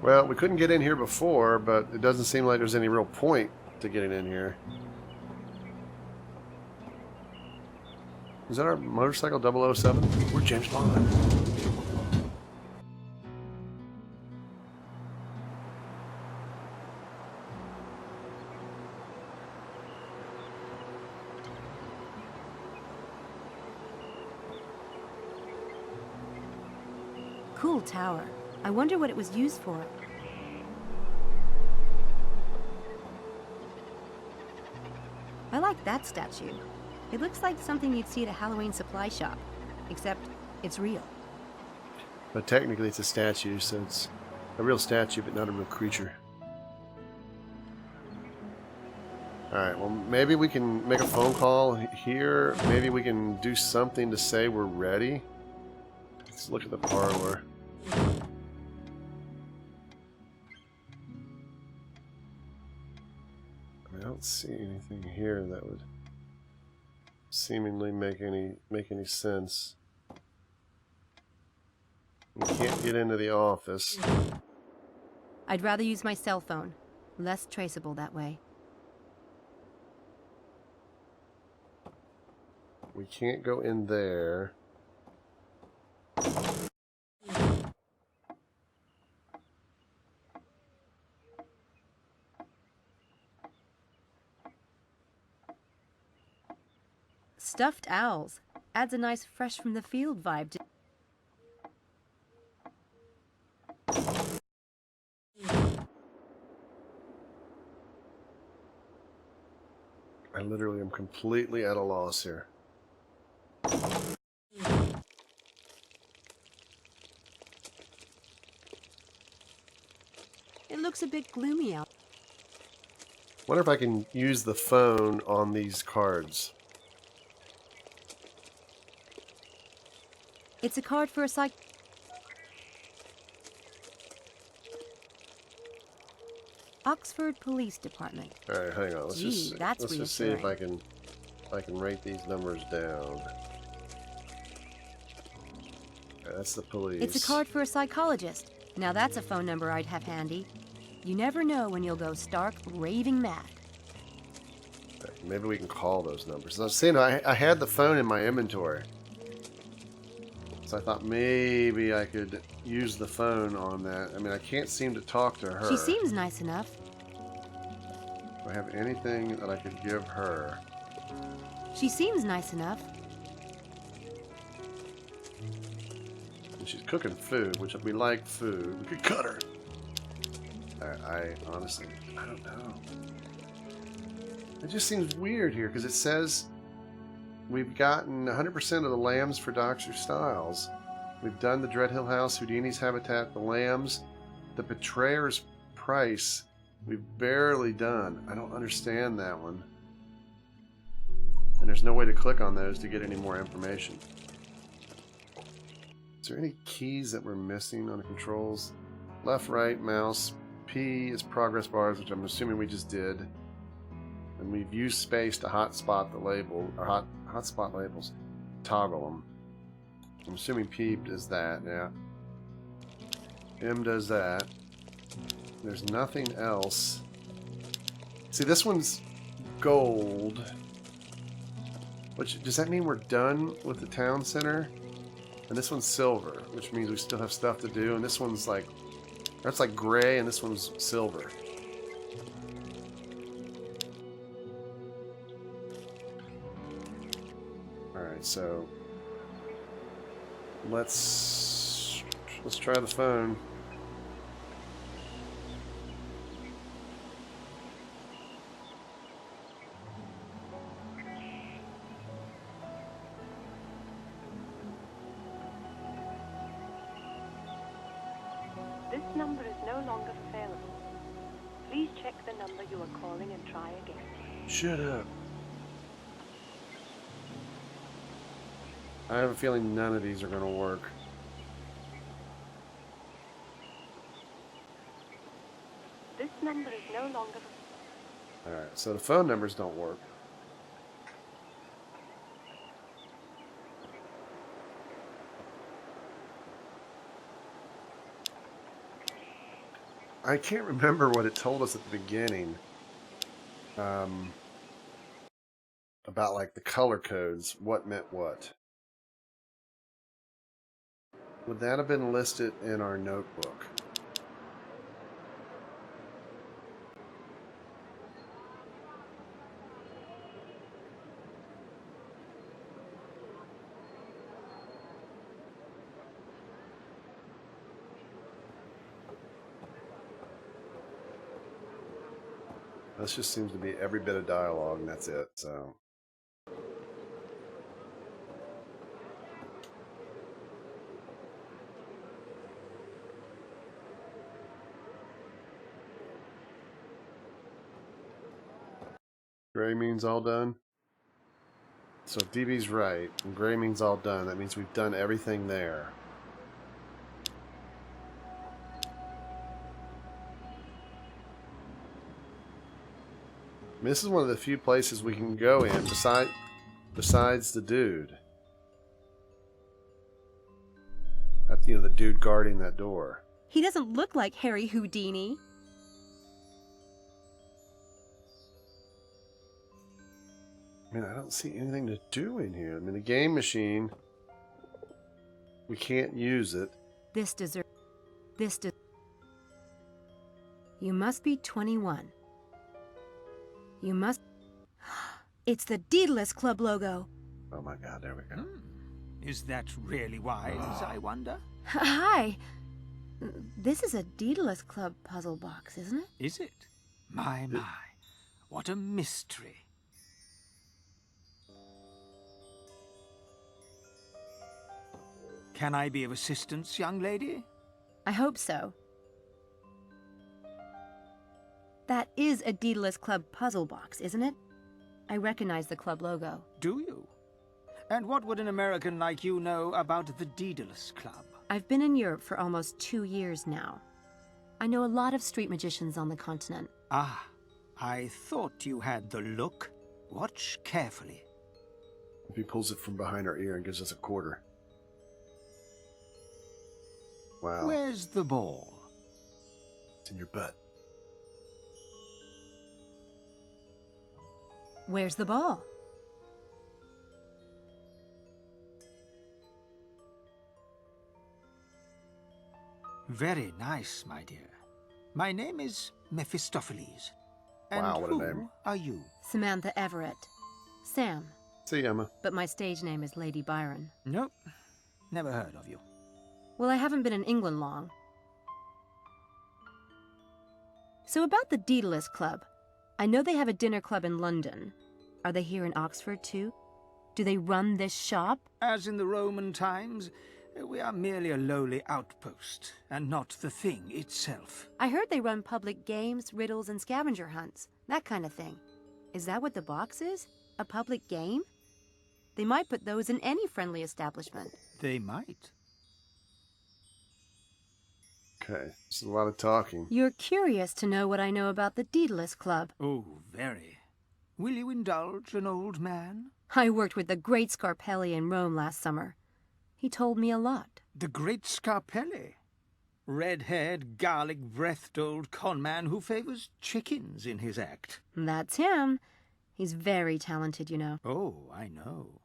Well, we couldn't get in here before, but it doesn't seem like there's any real point to getting in here. Is that our motorcycle 007? We're James Bond. cool tower. I wonder what it was used for. I like that statue. It looks like something you'd see at a Halloween supply shop, except it's real. But technically it's a statue, so it's a real statue, but not a real creature. Alright, well, maybe we can make a phone call here. Maybe we can do something to say we're ready. Let's look at the parlor. I don't see anything here that would seemingly make any sense. We can't get into the office. I'd rather use my cell phone. Less traceable that way. We can't go in there. Stuffed owls. Adds a nice fresh from the field vibe to... I literally am completely at a loss here. It looks a bit gloomy out. Wonder if I can use the phone on these cards. It's a card for a psych... Oxford Police Department. All right, hang on. Let's Gee, just see if I can write these numbers down. Okay, that's the police. It's a card for a psychologist. Now that's a phone number I'd have handy. You never know when you'll go stark raving mad. Okay, maybe we can call those numbers. I was saying I had the phone in my inventory. So I thought maybe I could use the phone on that. I mean, I can't seem to talk to her. She seems nice enough. Do I have anything that I could give her? She seems nice enough. And she's cooking food, which we like food. We could cut her. I honestly, I don't know. It just seems weird here because it says we've gotten 100% of the lambs for Dr. Styles. We've done the Dreadhill House, Houdini's Habitat, the lambs, the Betrayer's Price. We've barely done. I don't understand that one. And there's no way to click on those to get any more information. Is there any keys that we're missing on the controls? Left, right, mouse. P is progress bars, which I'm assuming we just did. And we've used space to hotspot the label, or hotspot labels. Toggle them. I'm assuming P does that, yeah. M does that. There's nothing else. See, this one's gold. Which, does that mean we're done with the town center? And this one's silver, which means we still have stuff to do. And this one's like, that's like gray, and this one's silver. Alright, so let's try the phone. This number is no longer available. Please check the number you are calling and try again. Shut up. I have a feeling none of these are going to work. This number is no longer... Alright, so the phone numbers don't work. I can't remember what it told us at the beginning. About like the color codes, what meant what. Would that have been listed in our notebook? This just seems to be every bit of dialogue, and that's it. So. Gray means all done. So if DB's right, and gray means all done, that means we've done everything there. This is one of the few places we can go in besides the dude. You know, the dude guarding that door. He doesn't look like Harry Houdini. I mean, I don't see anything to do in here. I mean, the game machine, we can't use it. You must be 21. You must... It's the Daedalus Club logo. Oh my god, there we go. Is that really wise, I wonder? Hi. This is a Daedalus Club puzzle box, isn't it? Is it? My. What a mystery. Can I be of assistance, young lady? I hope so. That is a Daedalus Club puzzle box, isn't it? I recognize the club logo. Do you? And what would an American like you know about the Daedalus Club? I've been in Europe for almost 2 years now. I know a lot of street magicians on the continent. Ah, I thought you had the look. Watch carefully. If he pulls it from behind our ear and gives us a quarter. Wow. Where's the ball? It's in your butt. Where's the ball? Very nice, my dear. My name is Mephistopheles. And wow, what who a name. Are you? Samantha Everett. Sam. See, Emma. But my stage name is Lady Byron. Nope. Never heard of you. Well, I haven't been in England long. So about the Daedalus Club. I know they have a dinner club in London. Are they here in Oxford, too? Do they run this shop? As in the Roman times, we are merely a lowly outpost, and not the thing itself. I heard they run public games, riddles, and scavenger hunts. That kind of thing. Is that what the box is? A public game? They might put those in any friendly establishment. They might. Okay, this is a lot of talking. You're curious to know what I know about the Daedalus Club. Oh, very. Will you indulge an old man? I worked with the great Scarpelli in Rome last summer. He told me a lot. The great Scarpelli? Red-haired, garlic-breathed old conman who favors chickens in his act. That's him. He's very talented, you know. Oh, I know.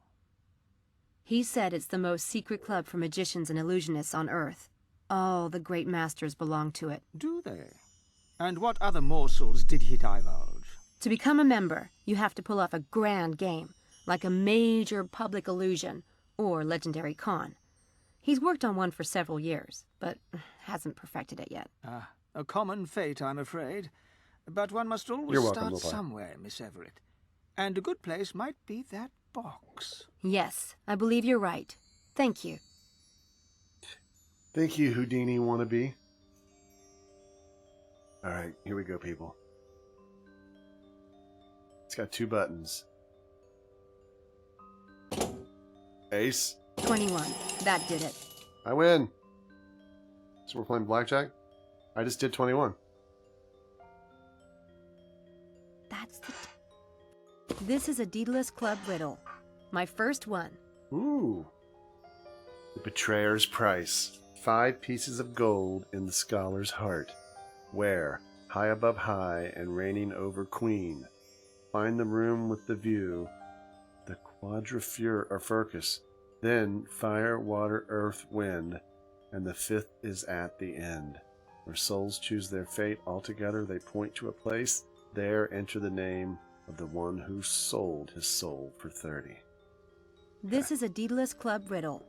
He said it's the most secret club for magicians and illusionists on Earth. All the great masters belong to it. Do they? And what other morsels did he divulge? To become a member, you have to pull off a grand game, like a major public illusion or legendary con. He's worked on one for several years, but hasn't perfected it yet. A common fate, I'm afraid. But one must always start somewhere, Miss Everett. And a good place might be that box. Yes, I believe you're right. Thank you. Thank you, Houdini wannabe. Alright, here we go, people. It's got 2 buttons. Ace. 21. That did it. I win. So we're playing blackjack? I just did 21. That's the... This is a Daedalus Club riddle. My first one. Ooh. The betrayer's price. 5 pieces of gold in the scholar's heart. Where? High above high and reigning over queen. Find the room with the view. The quadrifur or furcus. Then fire, water, earth, wind. And the 5th is at the end. Where souls choose their fate altogether, they point to a place. There enter the name of the one who sold his soul for 30. This is a Daedalus Club riddle.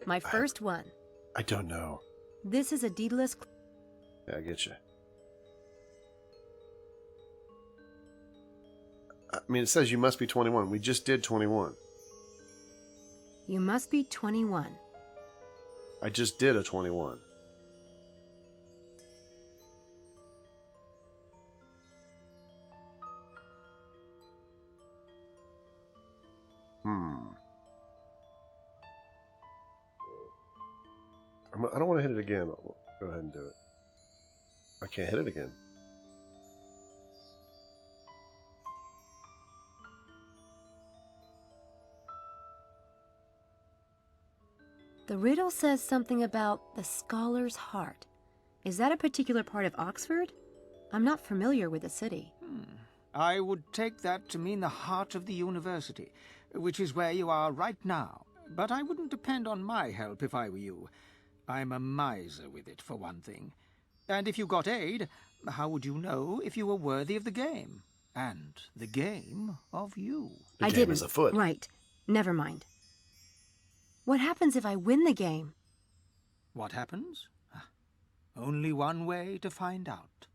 My first one. I don't know. This is a Daedalus... Yeah, I get you. I mean, it says you must be 21. We just did 21. You must be 21. I just did a 21. I don't want to hit it again. I'll go ahead and do it. I can't hit it again. The riddle says something about the scholar's heart. Is that a particular part of Oxford? I'm not familiar with the city. I would take that to mean the heart of the university, which is where you are right now. But I wouldn't depend on my help if I were you. I'm a miser with it, for one thing. And if you got aid, how would you know if you were worthy of the game? And the game of you? The game is afoot. Right. Never mind. What happens if I win the game? What happens? Only one way to find out.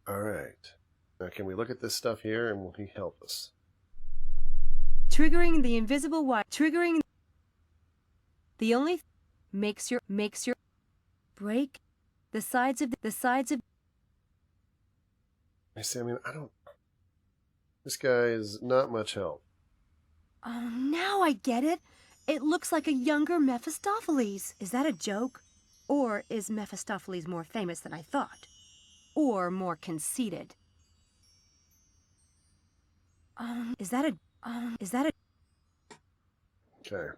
All right. Now, can we look at this stuff here and will he help us? Triggering the invisible wire. Triggering the only makes your break the sides of I see. I mean, I don't. This guy is not much help. Oh, now I get it. It looks like a younger Mephistopheles. Is that a joke? Or is Mephistopheles more famous than I thought? Or more conceited? Is that a... Okay.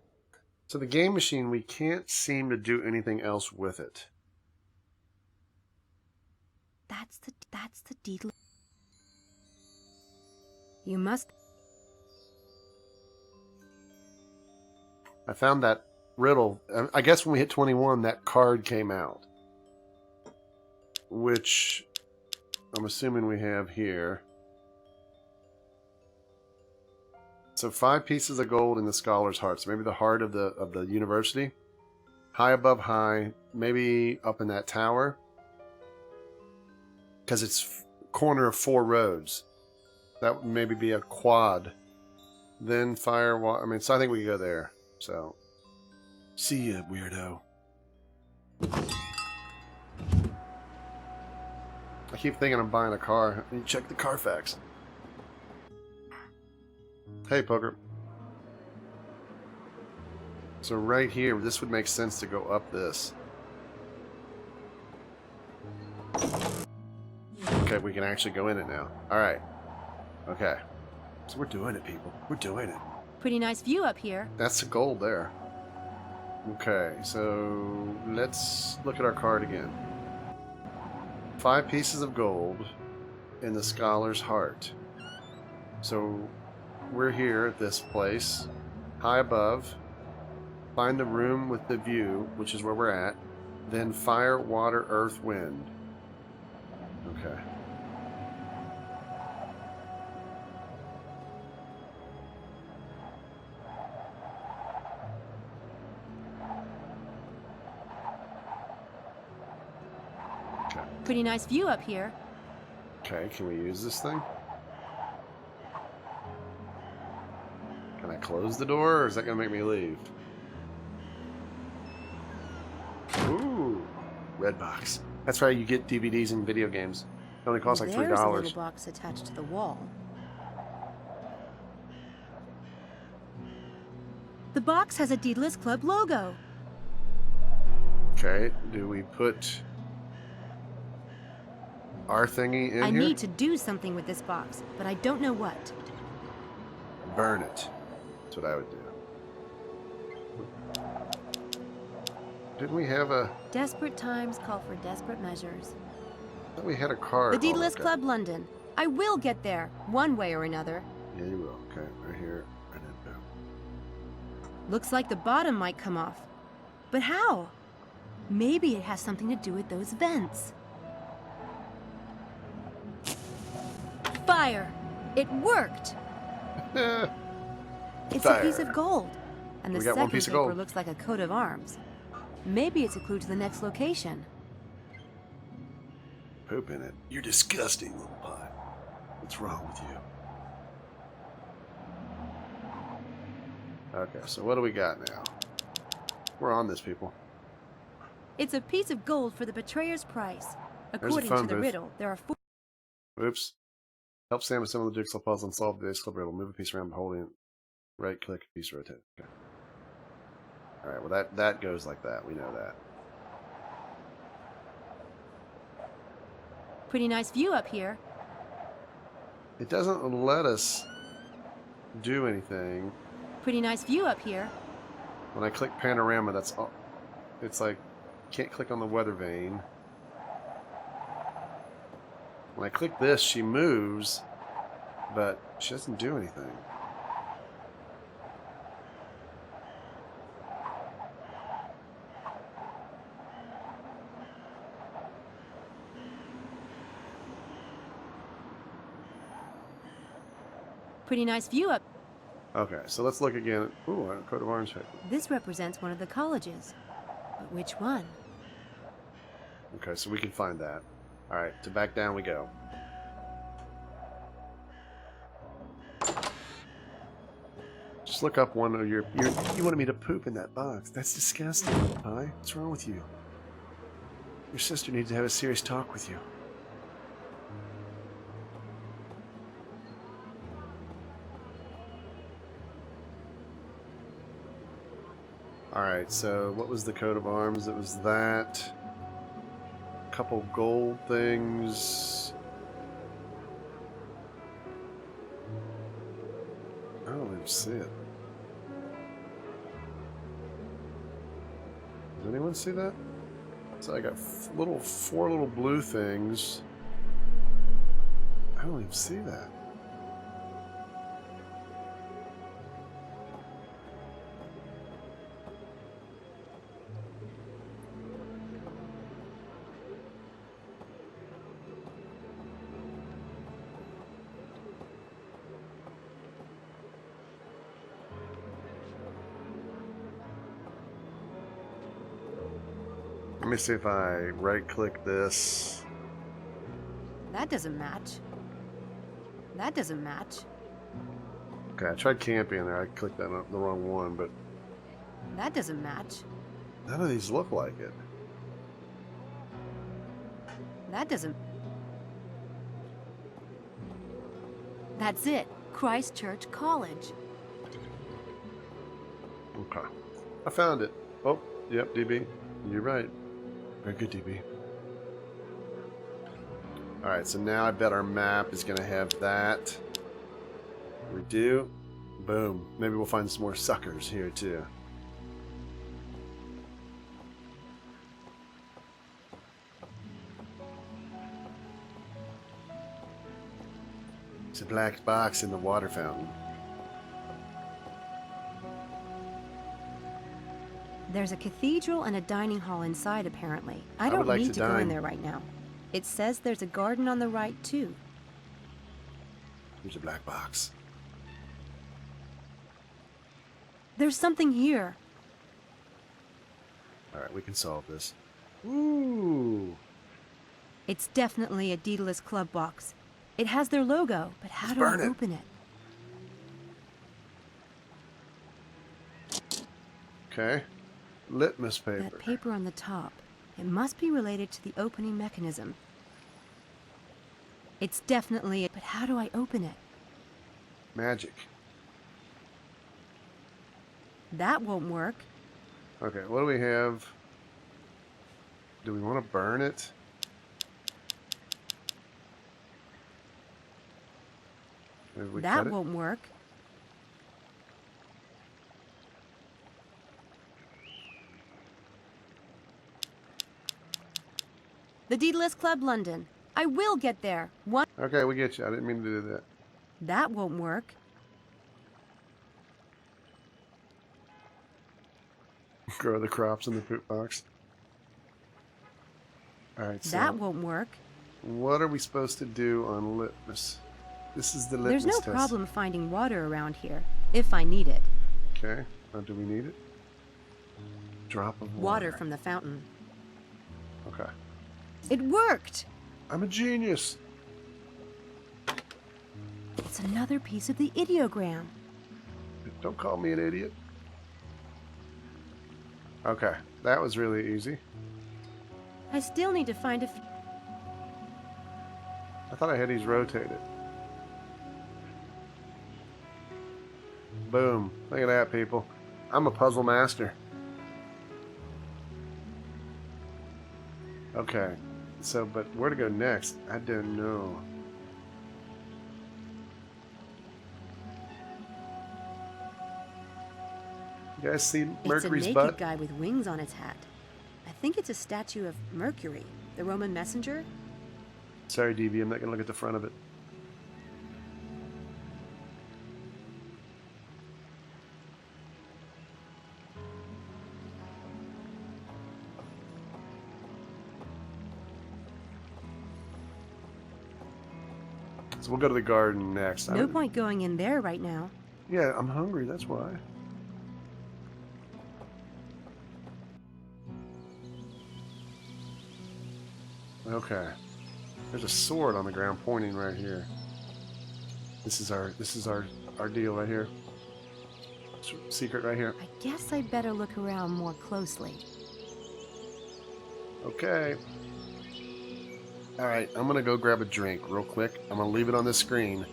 So the game machine, we can't seem to do anything else with it. That's the deed. You must... I found that riddle. I guess when we hit 21, that card came out. Which I'm assuming we have here. So 5 pieces of gold in the scholar's heart. So maybe the heart of the university. High above high. Maybe up in that tower. Because it's corner of 4 roads. That would maybe be a quad. Then fire. I mean, so I think we could go there. So, see ya, weirdo. I keep thinking I'm buying a car. I need to check the Carfax. Hey, Poker. So right here, this would make sense to go up this. Okay, we can actually go in it now. Alright. Okay. So we're doing it, people. We're doing it. Pretty nice view up here. That's the gold there. Okay, so let's look at our card again. 5 pieces of gold in the scholar's heart. So we're here at this place, high above. Find the room with the view, which is where we're at. Then fire, water, earth, wind. Okay. Pretty nice view up here. Okay, can we use this thing? Can I close the door, or is that going to make me leave? Ooh, red box. That's right, you get DVDs and video games. It only costs like $3. There's a little box attached to the wall. The box has a Deedless Club logo. Okay, do we put our thingy in here? I need to do something with this box, but I don't know what. Burn it. That's what I would do. Didn't we have a... Desperate times call for desperate measures. I thought we had a card. The Deedless Club London. I will get there, one way or another. Yeah, you will. Okay, right here. And then boom. Looks like the bottom might come off. But how? Maybe it has something to do with those vents. Fire! It worked! It's Fire. a piece of gold. And the We got one second piece of paper gold. looks like a coat of arms. Maybe it's a clue to the next location. Poop in it. You're disgusting, little pie. What's wrong with you? Okay, so what do we got now? We're on this, people. It's a piece of gold for the betrayer's price. There's a According phone to the booth. riddle, there are 4. Oops. Help Sam assemble the jigsaw puzzle and solve the Days Club riddle. Move a piece around by holding it. Right click, piece rotate. Okay. Alright, well that goes like that. We know that. Pretty nice view up here. It doesn't let us do anything. Pretty nice view up here. When I click panorama, that's all. It's like, can't click on the weather vane. When I click this, she moves, but she doesn't do anything. Pretty nice view up. Okay, so let's look again. Ooh, a coat of arms. This represents one of the colleges. But which one? Okay, so we can find that. Alright, to back down we go. Just look up one of your... You wanted me to poop in that box. That's disgusting, little pie. What's wrong with you? Your sister needs to have a serious talk with you. Alright, so what was the coat of arms? It was that. A couple gold things. I don't even see it. Does anyone see that? So I got four little blue things. I don't even see that. Let me see if I right-click this. That doesn't match. That doesn't match. Okay, I tried camping there. I clicked that the wrong one, but That doesn't match. none of these look like it. That doesn't... That's it. Christchurch College. Okay. I found it. Oh, yep, DB. You're right. Very good, DB. Alright, so now I bet our map is going to have that. We do. Boom. Maybe we'll find some more suckers here, too. It's a black box in the water fountain. There's a cathedral and a dining hall inside, apparently. I would don't like need to to go dine. in there right now. It says there's a garden on the right, too. Here's a black box. There's something here. Alright, we can solve this. Ooh. It's definitely a Daedalus Club box. It has their logo, but how Let's do I burn it. open it? Okay. Litmus paper. That paper on the top. It must be related to the opening mechanism. It's definitely it, but how do I open it? Magic. That won't work. Okay, what do we have? Do we want to burn it? Maybe we That cut it? won't work. The Daedalus Club, London. I will get there. One. Okay, we get you. I didn't mean to do that. That won't work. Grow the crops in the poop box. Alright, so That won't work. what are we supposed to do on litmus? This is the litmus There's no test. problem finding water around here, if I need it. Okay, now do we need it? Drop of Water from the fountain. Okay. It worked! I'm a genius. It's another piece of the ideogram. Don't call me an idiot. Okay, that was really easy. I still need to find a... I thought I had these rotated. Boom. Look at that, people. I'm a puzzle master. Okay. So, but where to go next? I don't know. You guys see Mercury's It's a naked butt? guy with wings on his hat. I think it's a statue of Mercury, the Roman messenger. Sorry, DB, I'm not going to look at the front of it. So we'll go to the garden next. No point going in there right now. Yeah, I'm hungry, that's why. Okay. There's a sword on the ground pointing right here. This is our deal right here. Secret right here. I guess I better look around more closely. Okay. Alright, I'm gonna go grab a drink real quick. I'm gonna leave it on the screen.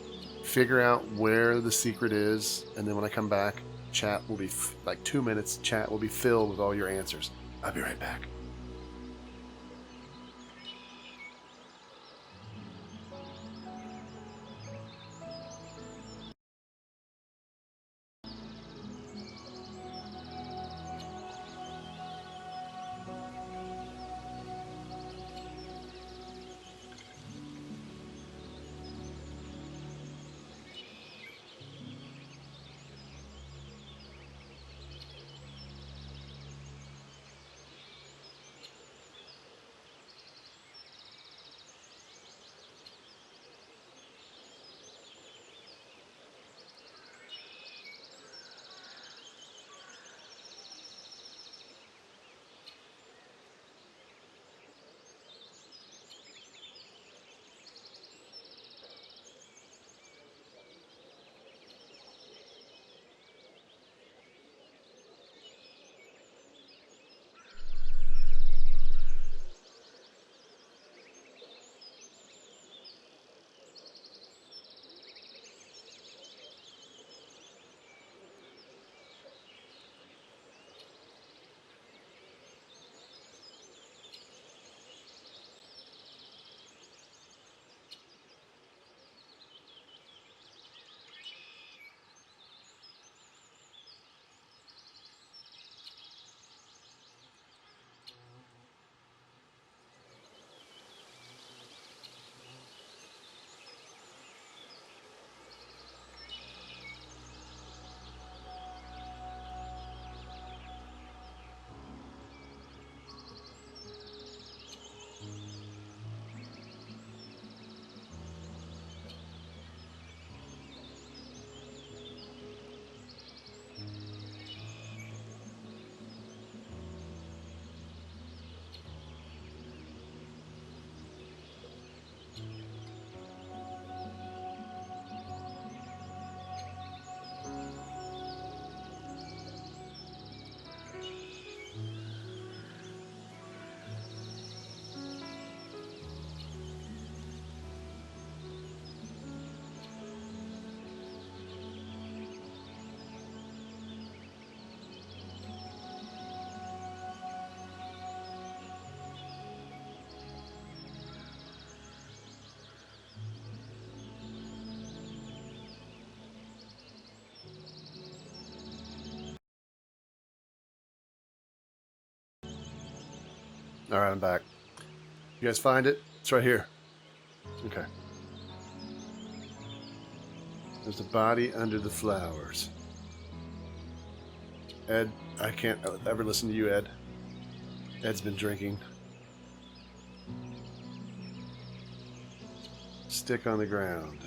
Figure out where the secret is, and then when I come back, chat will be like 2 minutes, chat will be filled with all your answers. I'll be right back. Alright, I'm back. You guys find it? It's right here. Okay. There's a body under the flowers. Ed, I can't ever listen to you, Ed. Ed's been drinking. Stick on the ground.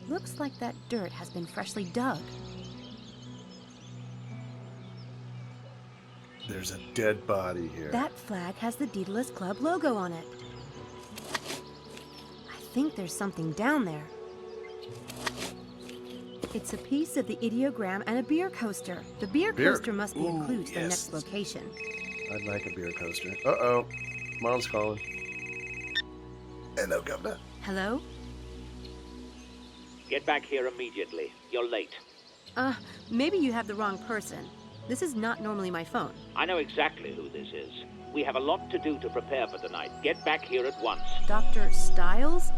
Looks like that dirt has been freshly dug. There's a dead body here. That flag has the Daedalus Club logo on it. I think there's something down there. It's a piece of the ideogram and a beer coaster. The beer coaster must be a clue to the next location. I'd like a beer coaster. Uh-oh. Mom's calling. Hello, Governor. Hello? Get back here immediately. You're late. Maybe you have the wrong person. This is not normally my phone. I know exactly who this is. We have a lot to do to prepare for tonight. Get back here at once. Dr. Stiles?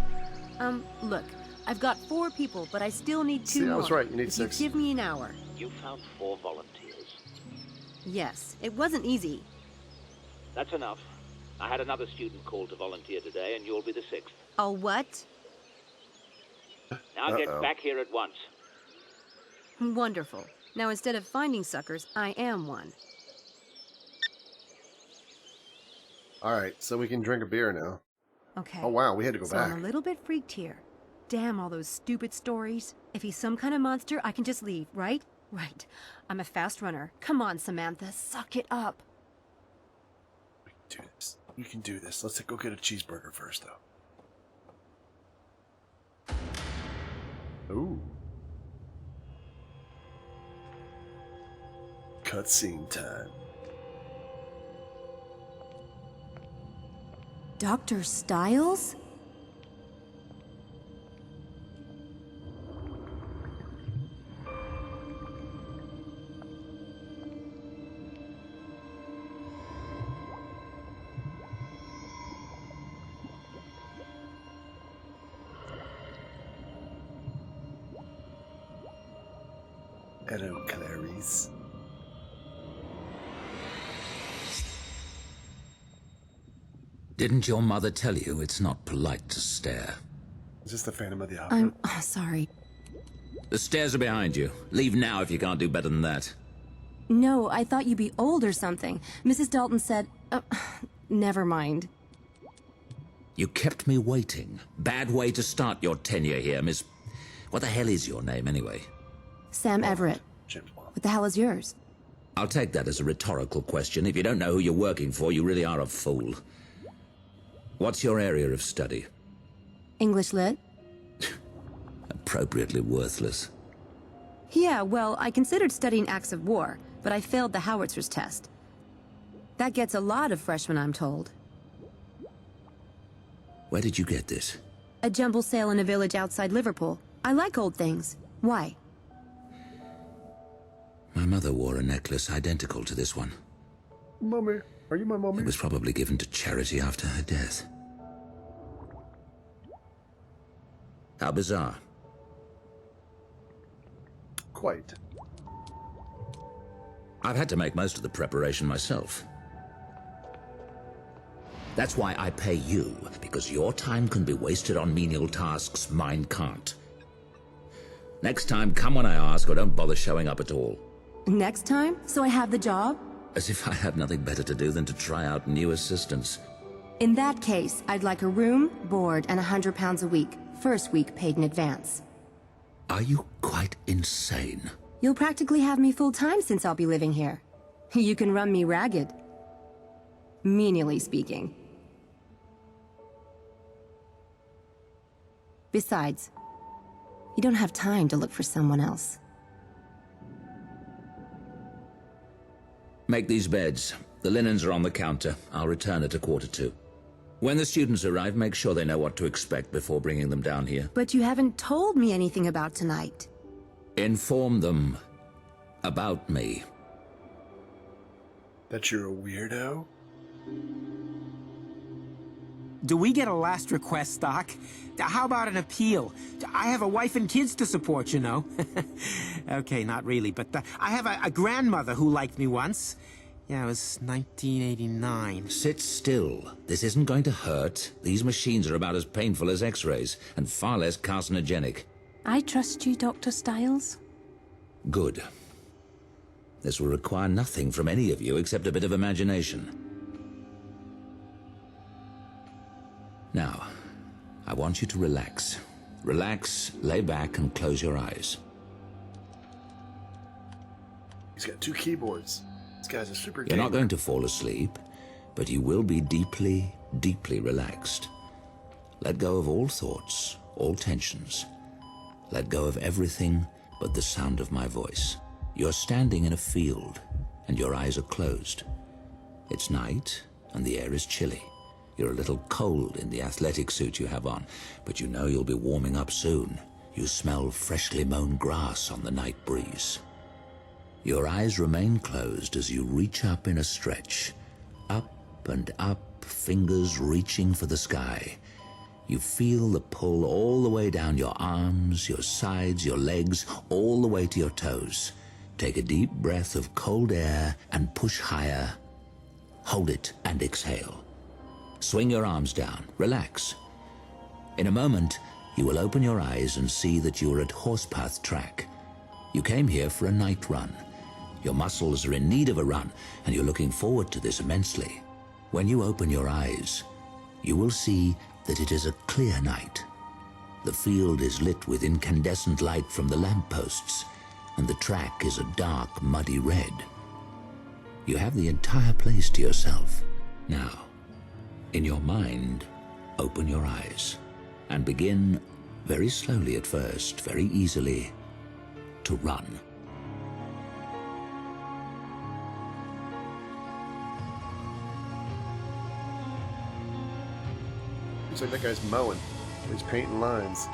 Look, I've got 4 people, but I still need 2 more. See, I was right. You need 6. Give me an hour. You found 4 volunteers. Yes, it wasn't easy. That's enough. I had another student call to volunteer today, and you'll be the 6th. Oh, what? Now get back here at once. Wonderful. Now, instead of finding suckers, I am one. All right, so we can drink a beer now. Okay. Oh, wow, we had to go so back. I'm a little bit freaked here. Damn all those stupid stories. If he's some kind of monster, I can just leave, right? Right. I'm a fast runner. Come on, Samantha, suck it up. We can do this. We can do this. Let's go get a cheeseburger first, though. Ooh. Cutscene time. Dr. Stiles? Hello, Clarice. Didn't your mother tell you it's not polite to stare? Is this the Phantom of the Opera? I'm sorry. The stairs are behind you. Leave now if you can't do better than that. No, I thought you'd be old or something. Mrs. Dalton said... never mind. You kept me waiting. Bad way to start your tenure here, Miss... What the hell is your name, anyway? Sam Everett. What the hell is yours? I'll take that as a rhetorical question. If you don't know who you're working for, you really are a fool. What's your area of study? English Lit? Appropriately worthless. Yeah, well, I considered studying acts of war, but I failed the howitzer's test. That gets a lot of freshmen, I'm told. Where did you get this? A jumble sale in a village outside Liverpool. I like old things. Why? My mother wore a necklace identical to this one. Mommy, are you my mommy? It was probably given to charity after her death. How bizarre. Quite. I've had to make most of the preparation myself. That's why I pay you, because your time can be wasted on menial tasks mine can't. Next time, come when I ask, or don't bother showing up at all. Next time? So I have the job? As if I had nothing better to do than to try out new assistants. In that case, I'd like a room, board, and £100 a week. First week paid in advance. Are you quite insane? You'll practically have me full-time since I'll be living here. You can run me ragged. Menially speaking. Besides, you don't have time to look for someone else. Make these beds. The linens are on the counter. I'll return at 1:45. When the students arrive, make sure they know what to expect before bringing them down here. But you haven't told me anything about tonight. Inform them about me. That you're a weirdo? Do we get a last request stock? How about an appeal? I have a wife and kids to support, you know. Okay, not really, but I have a grandmother who liked me once. Yeah, it was 1989. Sit still. This isn't going to hurt. These machines are about as painful as X-rays, and far less carcinogenic. I trust you, Dr. Stiles. Good. This will require nothing from any of you except a bit of imagination. Now, I want you to relax. Relax, lay back, and close your eyes. He's got 2 keyboards. This guy's a super gamer. You're not going to fall asleep, but you will be deeply, deeply relaxed. Let go of all thoughts, all tensions. Let go of everything but the sound of my voice. You're standing in a field, and your eyes are closed. It's night, and the air is chilly. You're a little cold in the athletic suit you have on, but you know you'll be warming up soon. You smell freshly mown grass on the night breeze. Your eyes remain closed as you reach up in a stretch. Up and up, fingers reaching for the sky. You feel the pull all the way down your arms, your sides, your legs, all the way to your toes. Take a deep breath of cold air and push higher. Hold it and exhale. Swing your arms down. Relax. In a moment, you will open your eyes and see that you are at Horsepath Track. You came here for a night run. Your muscles are in need of a run, and you're looking forward to this immensely. When you open your eyes, you will see that it is a clear night. The field is lit with incandescent light from the lampposts, and the track is a dark, muddy red. You have the entire place to yourself. Now, in your mind, open your eyes and begin, very slowly at first, very easily, to run. Looks like that guy's mowing. He's painting lines.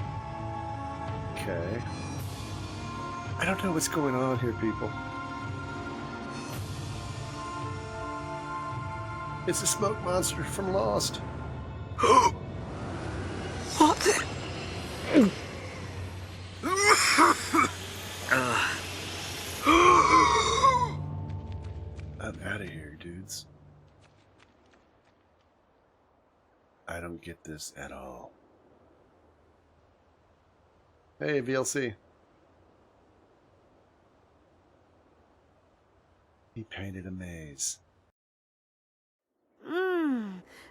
Okay. I don't know what's going on here, people. It's a smoke monster from Lost. What the? I'm out of here, dudes. I don't get this at all. Hey, VLC. He painted a maze.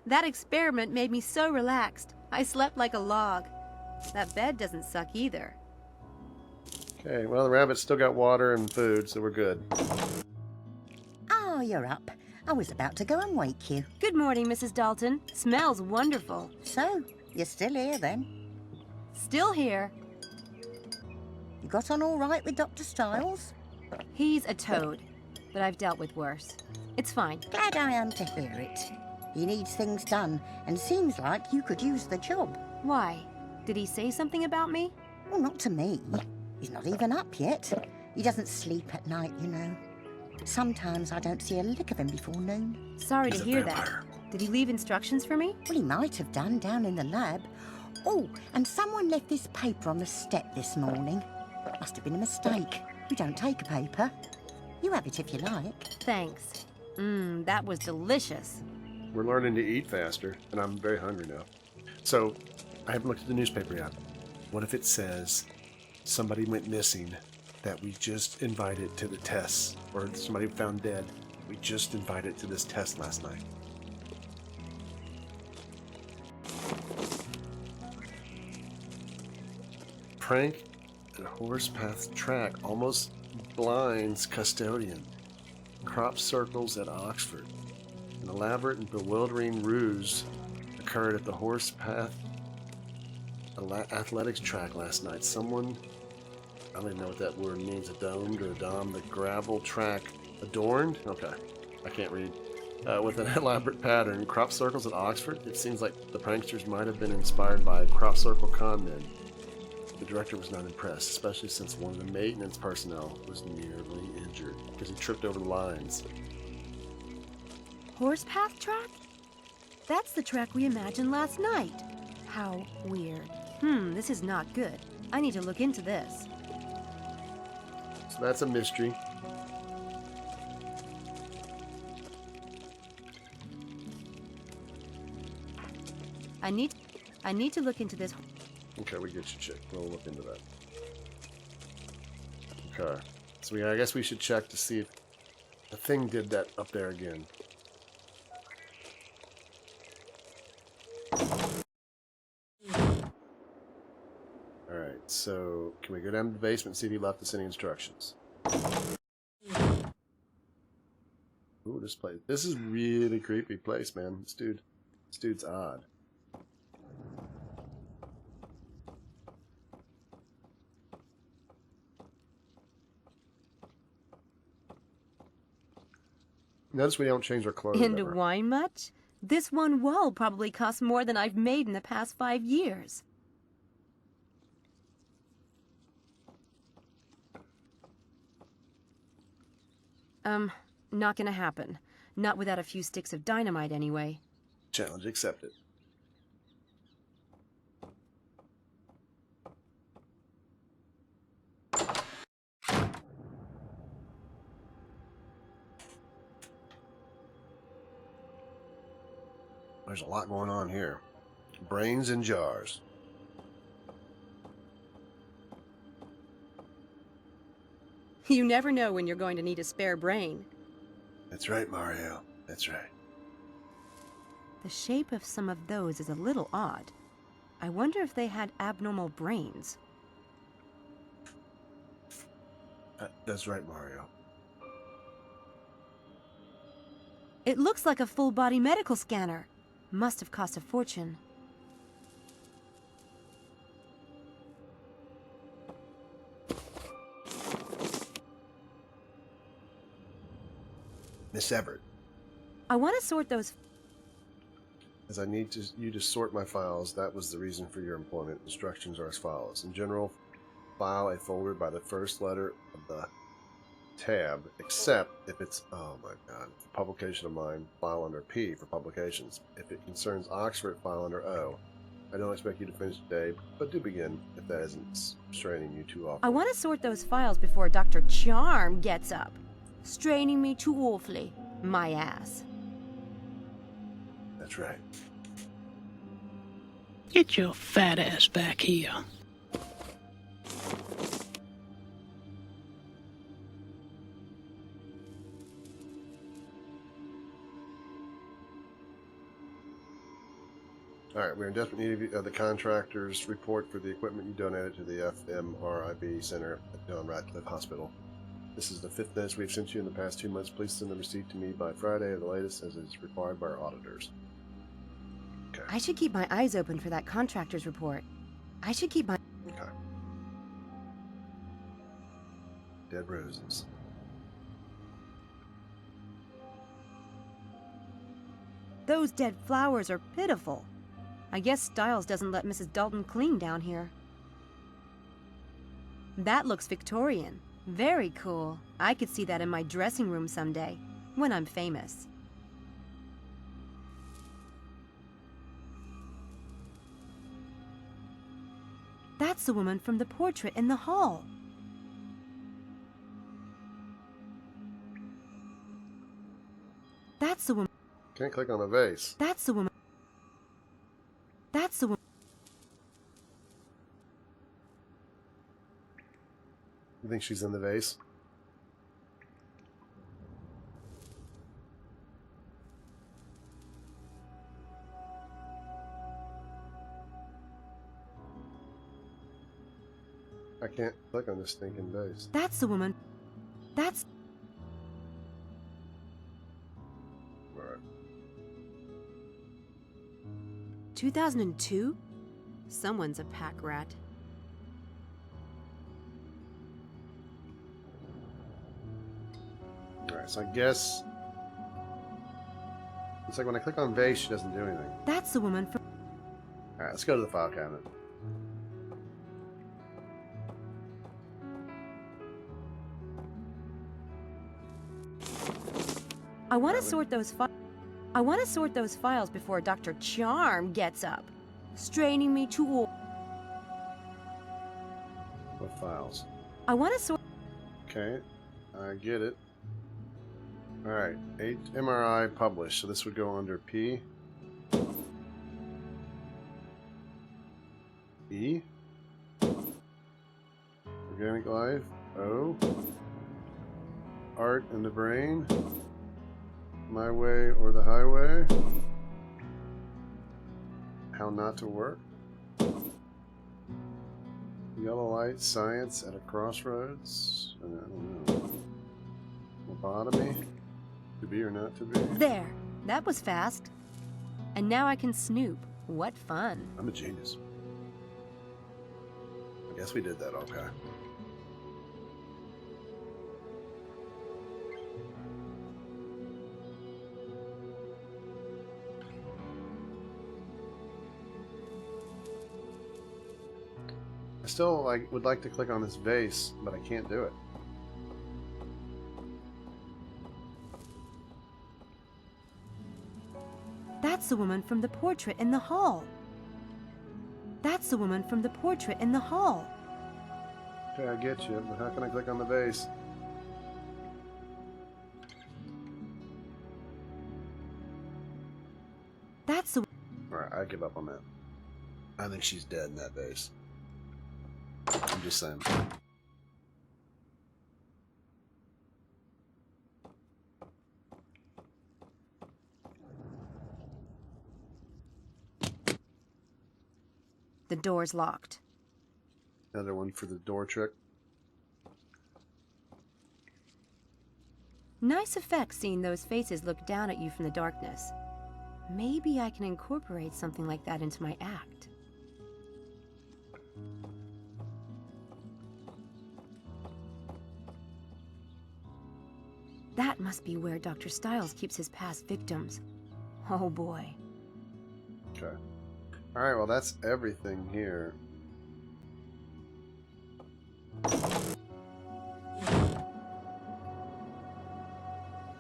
That experiment made me so relaxed. I slept like a log. That bed doesn't suck either. Okay, well, the rabbit's still got water and food, so we're good. Oh, you're up. I was about to go and wake you. Good morning, Mrs. Dalton. Smells wonderful. So, you're still here then? Still here. You got on all right with Dr. Stiles? He's a toad, but I've dealt with worse. It's fine. Glad I am to hear it. He needs things done, and seems like you could use the job. Why? Did he say something about me? Well, not to me. He's not even up yet. He doesn't sleep at night, you know. Sometimes I don't see a lick of him before noon. Sorry to hear that. Did he leave instructions for me? Well, he might have done down in the lab. Oh, and someone left this paper on the step this morning. Must have been a mistake. We don't take a paper. You have it if you like. Thanks. That was delicious. We're learning to eat faster, and I'm very hungry now. So, I haven't looked at the newspaper yet. What if it says somebody went missing that we just invited to the tests, or somebody found dead? We just invited to this test last night. Prank at Horsepath Track almost blinds custodian. Crop circles at Oxford. An elaborate and bewildering ruse occurred at the Horsepath athletics track last night. Someone, I don't even know what that word means, adorned or dom, the gravel track adorned? Okay, I can't read. With an elaborate pattern, crop circles at Oxford. It seems like the pranksters might have been inspired by crop circle con men. The director was not impressed, especially since one of the maintenance personnel was nearly injured because he tripped over the lines. Horsepath track? That's the track we imagined last night. How weird. This is not good. I need to look into this. So that's a mystery. I need to look into this. Okay, we get you checked. We'll look into that. Okay. So I guess we should check to see if the thing did that up there again. Alright, so can we go down to the basement and see if he left us any instructions? Ooh, this place. This is really creepy place, man. This dude's odd. Notice we don't change our clothes Into ever. wine much? This one wall probably costs more than I've made in the past 5 years. Not gonna happen. Not without a few sticks of dynamite, anyway. Challenge accepted. There's a lot going on here. Brains in jars. You never know when you're going to need a spare brain. That's right, Mario. That's right. The shape of some of those is a little odd. I wonder if they had abnormal brains. That's right, Mario. It looks like a full-body medical scanner. Must have cost a fortune. Miss Everett. I want to sort those... As I need you to sort my files, that was the reason for your employment. Instructions are as follows. In general, file a folder by the first letter of the tab, except if it's, oh my god, publication of mine, file under P for publications. If it concerns Oxford, file under O. I don't expect you to finish today, but do begin if that isn't straining you too often. I want to sort those files before Dr. Charm gets up. Straining me too awfully. My ass. That's right. Get your fat ass back here. Alright, we're in desperate need of the contractor's report for the equipment you donated to the FMRIB Center at John Radcliffe Hospital. This is the 5th notice we've sent you in the past 2 months. Please send the receipt to me by Friday at the latest, as is required by our auditors. Okay. I should keep my eyes open for that contractor's report. I should keep my... Okay. Dead roses. Those dead flowers are pitiful. I guess Styles doesn't let Mrs. Dalton clean down here. That looks Victorian. Very cool. I could see that in my dressing room someday, when I'm famous. That's the woman from the portrait in the hall. That's the woman. Can't click on the vase. That's the woman. That's the woman. You think she's in the vase? I can't click on this stinking vase. That's the woman. That's... Alright. 2002? Someone's a pack rat. Alright, so I guess... It's like when I click on vase, she doesn't do anything. That's the woman from... Alright, let's go to the file cabinet. I want to sort those I want to sort those files before Dr. Charm gets up. Straining me too old. What files? I want to sort... Okay, I get it. Alright, 8 MRI published, so this would go under P. E. Organic life. O. Art in the brain. My way or the highway. How not to work. Yellow light, science at a crossroads. I don't know. Lobotomy. To be or not to be. There. That was fast. And now I can snoop. What fun. I'm a genius. I guess we did that okay. still would like to click on this vase, but I can't do it. That's the woman from the portrait in the hall. That's the woman from the portrait in the hall. Okay, I get you, but how can I click on the vase? That's the... Alright, I give up on that. I think she's dead in that vase. I'm just saying. The door's locked. Another one for the door trick. Nice effect seeing those faces look down at you from the darkness. Maybe I can incorporate something like that into my act. That must be where Dr. Stiles keeps his past victims. Oh boy. Okay. Alright, well that's everything here.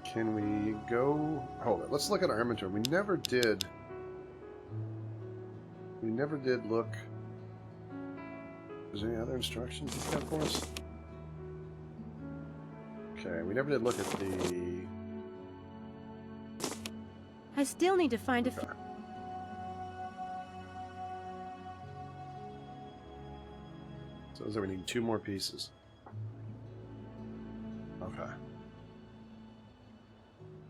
Can we go... Hold it. Let's look at our inventory. We never did look... Is there any other instructions he's got for us? Okay, we never did look at the... I still need to find a... So we need 2 more pieces. Okay.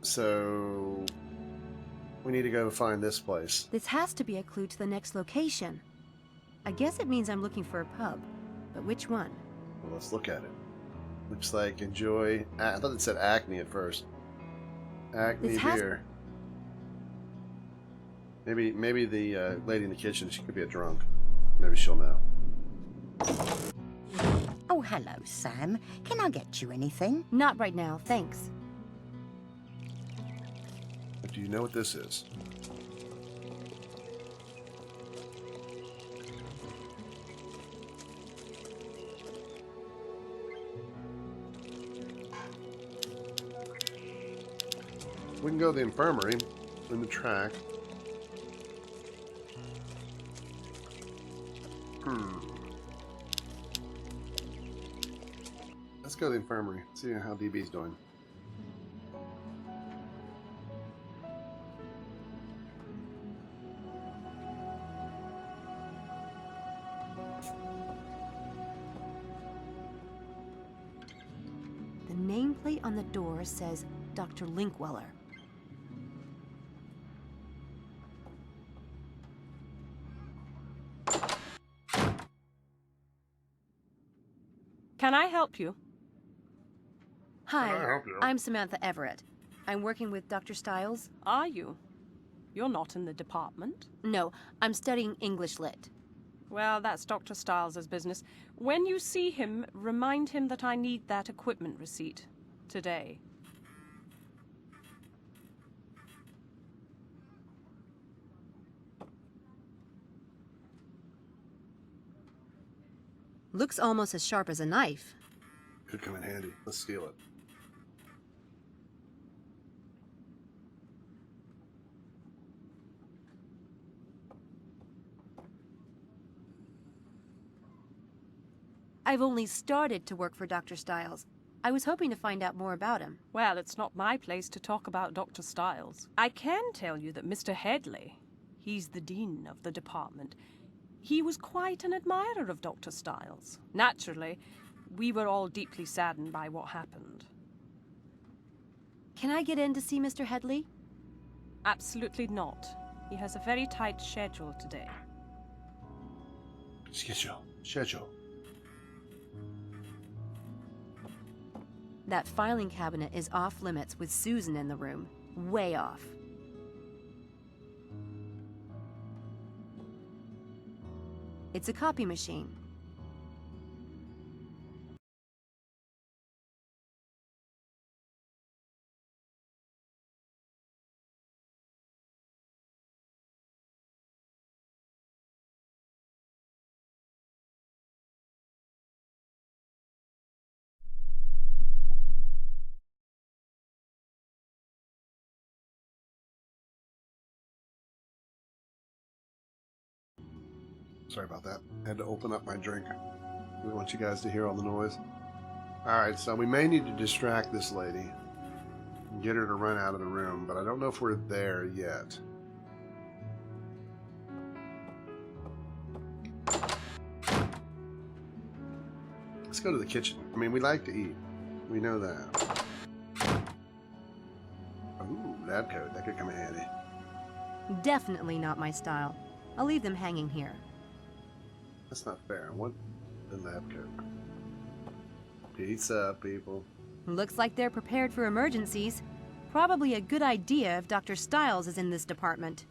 So we need to go find this place. This has to be a clue to the next location. I guess it means I'm looking for a pub, but which one? Well, let's look at it. Looks like enjoy... I thought it said Acme at first. Acme beer. Maybe the lady in the kitchen, she could be a drunk. Maybe she'll know. Oh, hello, Sam. Can I get you anything? Not right now, thanks. But do you know what this is? We can go to the infirmary in the track. Let's go to the infirmary, see how DB's doing. The nameplate on the door says Dr. Linkweller. Can I help you? Hi, I'm Samantha Everett. I'm working with Dr. Stiles. Are you? You're not in the department. No, I'm studying English Lit. Well, that's Dr. Stiles' business. When you see him, remind him that I need that equipment receipt. Today. Looks almost as sharp as a knife. Could come in handy. Let's steal it. I've only started to work for Dr. Stiles. I was hoping to find out more about him. Well, it's not my place to talk about Dr. Stiles. I can tell you that Mr. Headley, he's the dean of the department, he was quite an admirer of Dr. Stiles. Naturally, we were all deeply saddened by what happened. Can I get in to see Mr. Headley? Absolutely not. He has a very tight schedule today. Schedule. That filing cabinet is off limits with Susan in the room. Way off. It's a copy machine. Sorry about that. Had to open up my drink. We want you guys to hear all the noise. Alright, so we may need to distract this lady. And get her to run out of the room, but I don't know if we're there yet. Let's go to the kitchen. I mean, we like to eat. We know that. Ooh, lab coat. That could come in handy. Definitely not my style. I'll leave them hanging here. That's not fair. I want the lab coat. Pizza, people. Looks like they're prepared for emergencies. Probably a good idea if Dr. Stiles is in this department.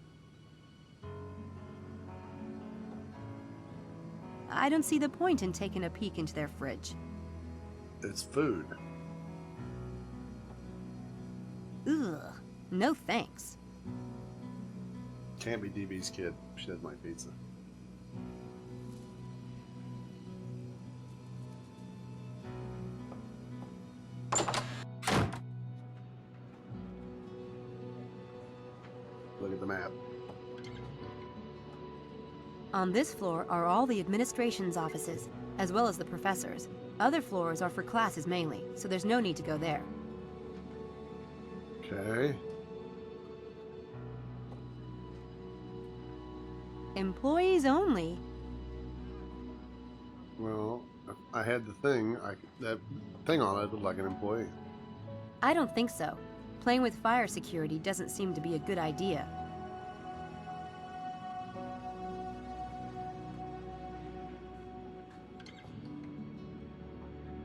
I don't see the point in taking a peek into their fridge. It's food. Ugh. No thanks. Can't be DB's kid. She doesn't like pizza. Look at the map. On this floor are all the administration's offices, as well as the professors. Other floors are for classes mainly, so there's no need to go there. Okay. Employees only? Well, I had the thing. That thing on it looked like an employee. I don't think so. Playing with fire security doesn't seem to be a good idea.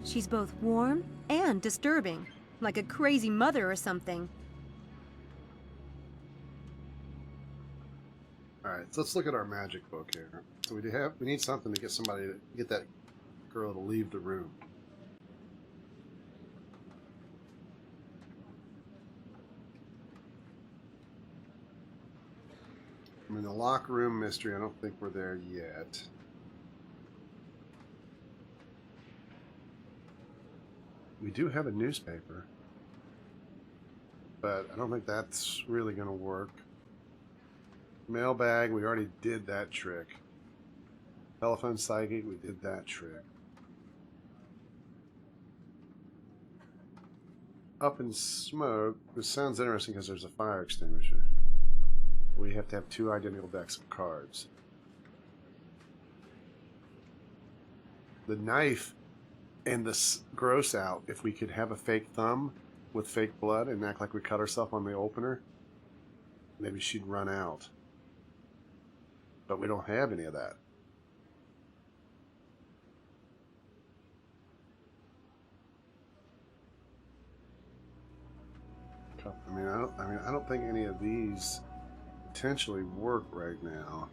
She's both warm and disturbing, like a crazy mother or something. Alright, so let's look at our magic book here. So we need something to get somebody to get that girl to leave the room. I mean, the locker room mystery, I don't think we're there yet. We do have a newspaper, but I don't think that's really going to work. Mailbag, we already did that trick. Telephone psychic, we did that trick. Up in smoke, this sounds interesting because there's a fire extinguisher. We have to have 2 identical decks of cards. The knife and the gross out, if we could have a fake thumb with fake blood and act like we cut ourselves on the opener, maybe she'd run out. But we don't have any of that. I don't think any of these potentially work right now.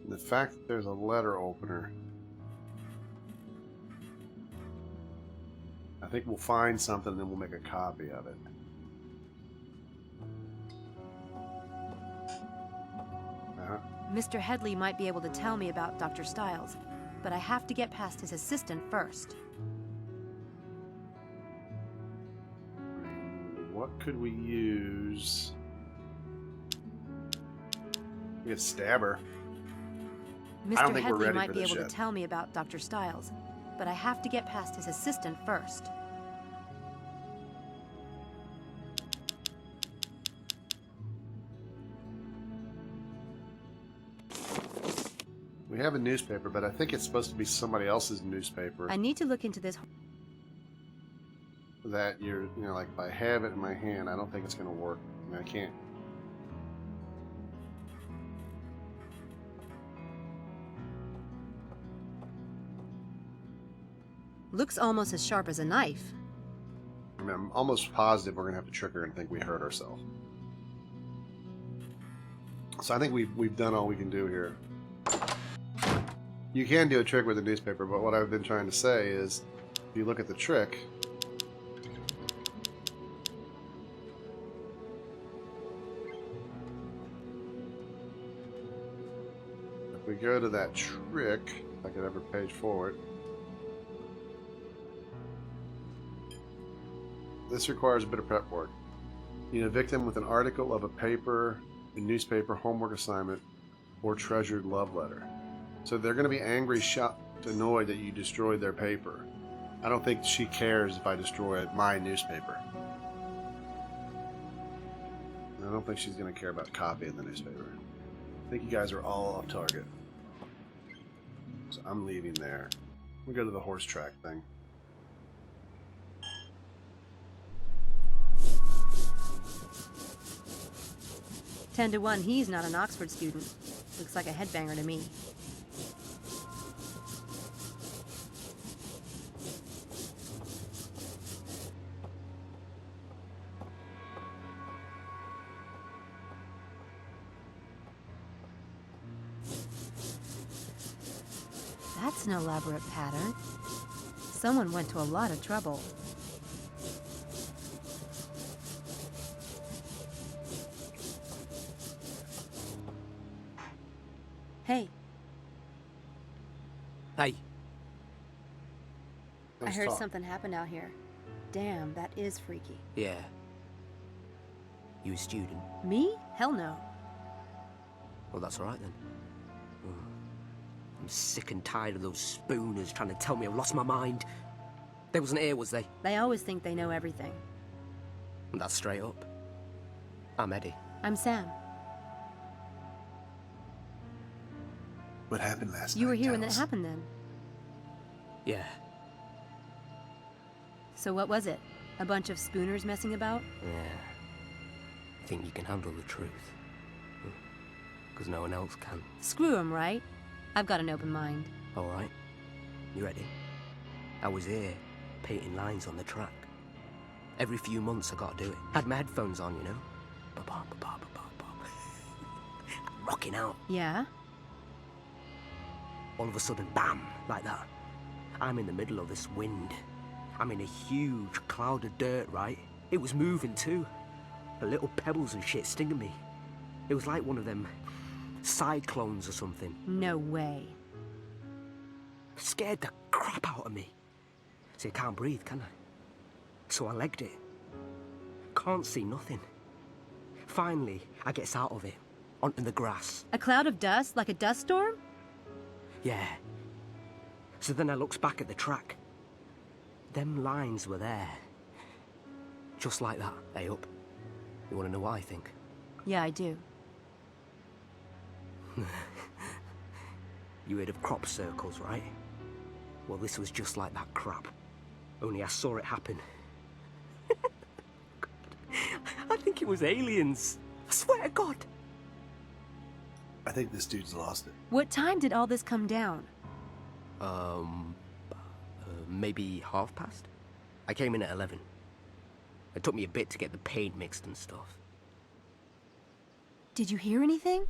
The fact that there's a letter opener, I think we'll find something and then we'll make a copy of it. Mr. Headley might be able to tell me about Dr. Stiles, but I have to get past his assistant first. What could we use? We could stab her. I don't Mr. think we're Headley ready might for be this able yet. to tell me about Dr. Stiles, but I have to get past his assistant first. We have a newspaper, but I think it's supposed to be somebody else's newspaper. I need to look into this. That like if I have it in my hand, I don't think it's going to work. I mean, I can't. Looks almost as sharp as a knife. I mean, I'm almost positive we're going to have to trick her and think we hurt ourselves. So I think we've done all we can do here. You can do a trick with a newspaper, but what I've been trying to say is, if you look at the trick, if we go to that trick, if I could ever page forward, this requires a bit of prep work. You evict them with an article of a paper, a newspaper, homework assignment, or treasured love letter. So they're going to be angry, shocked, annoyed that you destroyed their paper. I don't think she cares if I destroy my newspaper. I don't think she's going to care about copying the newspaper. I think you guys are all off target. So I'm leaving there. We'll go to the horse track thing. Ten to 1, he's not an Oxford student. Looks like a headbanger to me. That's an elaborate pattern. Someone went to a lot of trouble. Hey. Hey. I heard something happened out here. Damn, that is freaky. Yeah. You a student? Me? Hell no. Well, that's all right then. I'm sick and tired of those spooners trying to tell me I've lost my mind. They wasn't here, was they? They always think they know everything. That's straight up. I'm Eddie. I'm Sam. What happened last night? You were here when that happened then? Yeah. So what was it? A bunch of spooners messing about? Yeah. I think you can handle the truth. Because no one else can. Screw 'em, right? I've got an open mind. All right. You ready? I was here, painting lines on the track. Every few months I gotta do it. Had my headphones on, you know? Rocking out. Yeah? All of a sudden, bam, like that. I'm in the middle of this wind. I'm in a huge cloud of dirt, right? It was moving too. The little pebbles and shit stinging me. It was like one of them cyclones or something. No way. Scared the crap out of me. See, I can't breathe, can I? So I legged it. Can't see nothing. Finally, I gets out of it, onto the grass. A cloud of dust, like a dust storm? Yeah. So then I looks back at the track. Them lines were there. Just like that. Hey, up. You want to know what I think? Yeah, I do. You heard of crop circles, right? Well, this was just like that crap. Only I saw it happen. I think it was aliens. I swear to God. I think this dude's lost it. What time did all this come down? Maybe past. I came in at 11. It took me a bit to get the paint mixed and stuff. Did you hear anything?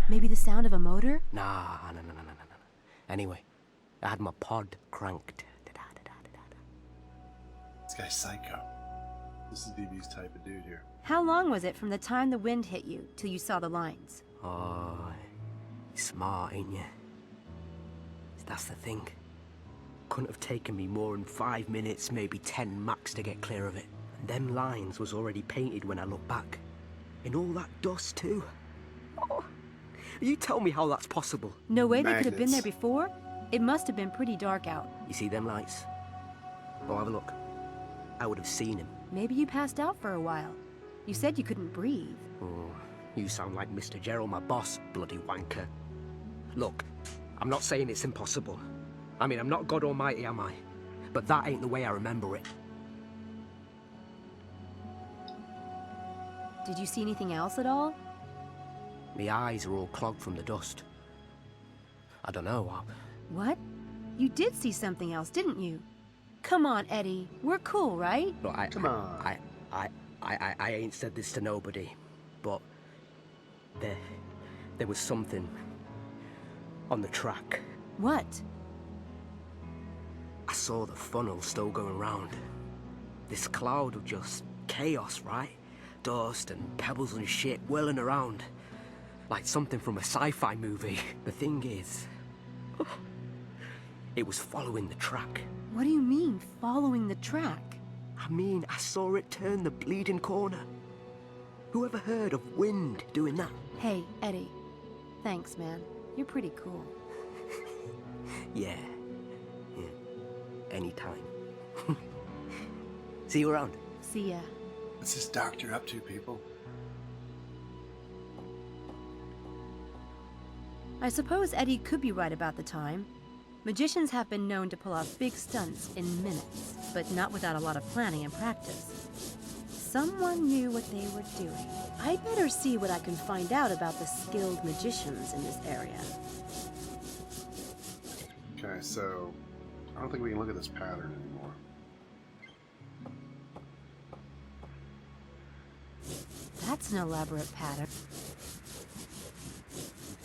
Maybe the sound of a motor? Nah, no. Anyway, I had my pod cranked. This guy's psycho. This is DB's type of dude here. How long was it from the time the wind hit you till you saw the lines? Oh, you're smart, ain't you? That's the thing. Couldn't have taken me more than 5 minutes, maybe 10 max to get clear of it. And them lines was already painted when I look back. In all that dust too. Oh, you tell me how that's possible. No way they could have been there before? It must have been pretty dark out. You see them lights? Oh, have a look. I would have seen him. Maybe you passed out for a while. You said you couldn't breathe. Oh, you sound like Mr. Gerald, my boss, bloody wanker. Look, I'm not saying it's impossible. I mean, I'm not God Almighty, am I? But that ain't the way I remember it. Did you see anything else at all? My eyes are all clogged from the dust. I don't know. What? You did see something else, didn't you? Come on, Eddie. We're cool, right? Look, Come on. I ain't said this to nobody, but there was something on the track. What? I saw the funnel still going round. This cloud of just chaos, right? Dust and pebbles and shit whirling around. Like something from a sci-fi movie. The thing is, it was following the track. What do you mean, following the track? I mean, I saw it turn the bleeding corner. Who ever heard of wind doing that? Hey, Eddie. Thanks, man. You're pretty cool. Yeah. Anytime. See you around. See ya. What's this doctor up to, people? I suppose Eddie could be right about the time. Magicians have been known to pull off big stunts in minutes, but not without a lot of planning and practice. Someone knew what they were doing. I better see what I can find out about the skilled magicians in this area. Okay, so I don't think we can look at this pattern anymore. That's an elaborate pattern.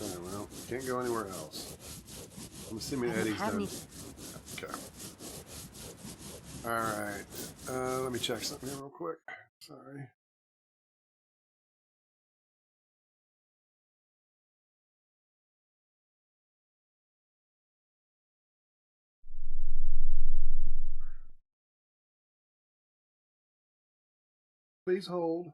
Okay, well, can't go anywhere else. I'm assuming Eddie's done. Okay. Alright. Let me check something here real quick. Sorry. Please hold.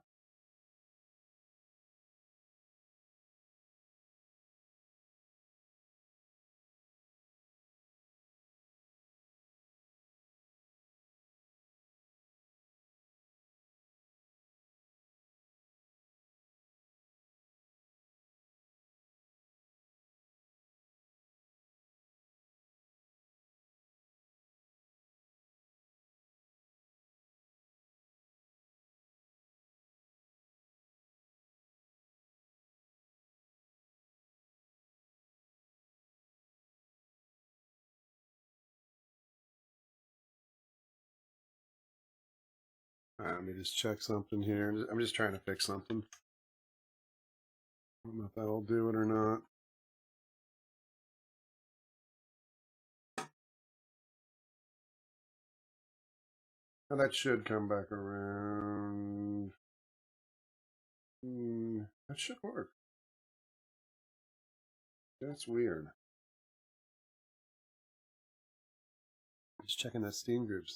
Alright, let me just check something here. I'm just trying to fix something. I don't know if that'll do it or not. Now that should come back around. That should work. That's weird. Just checking that Steam groups.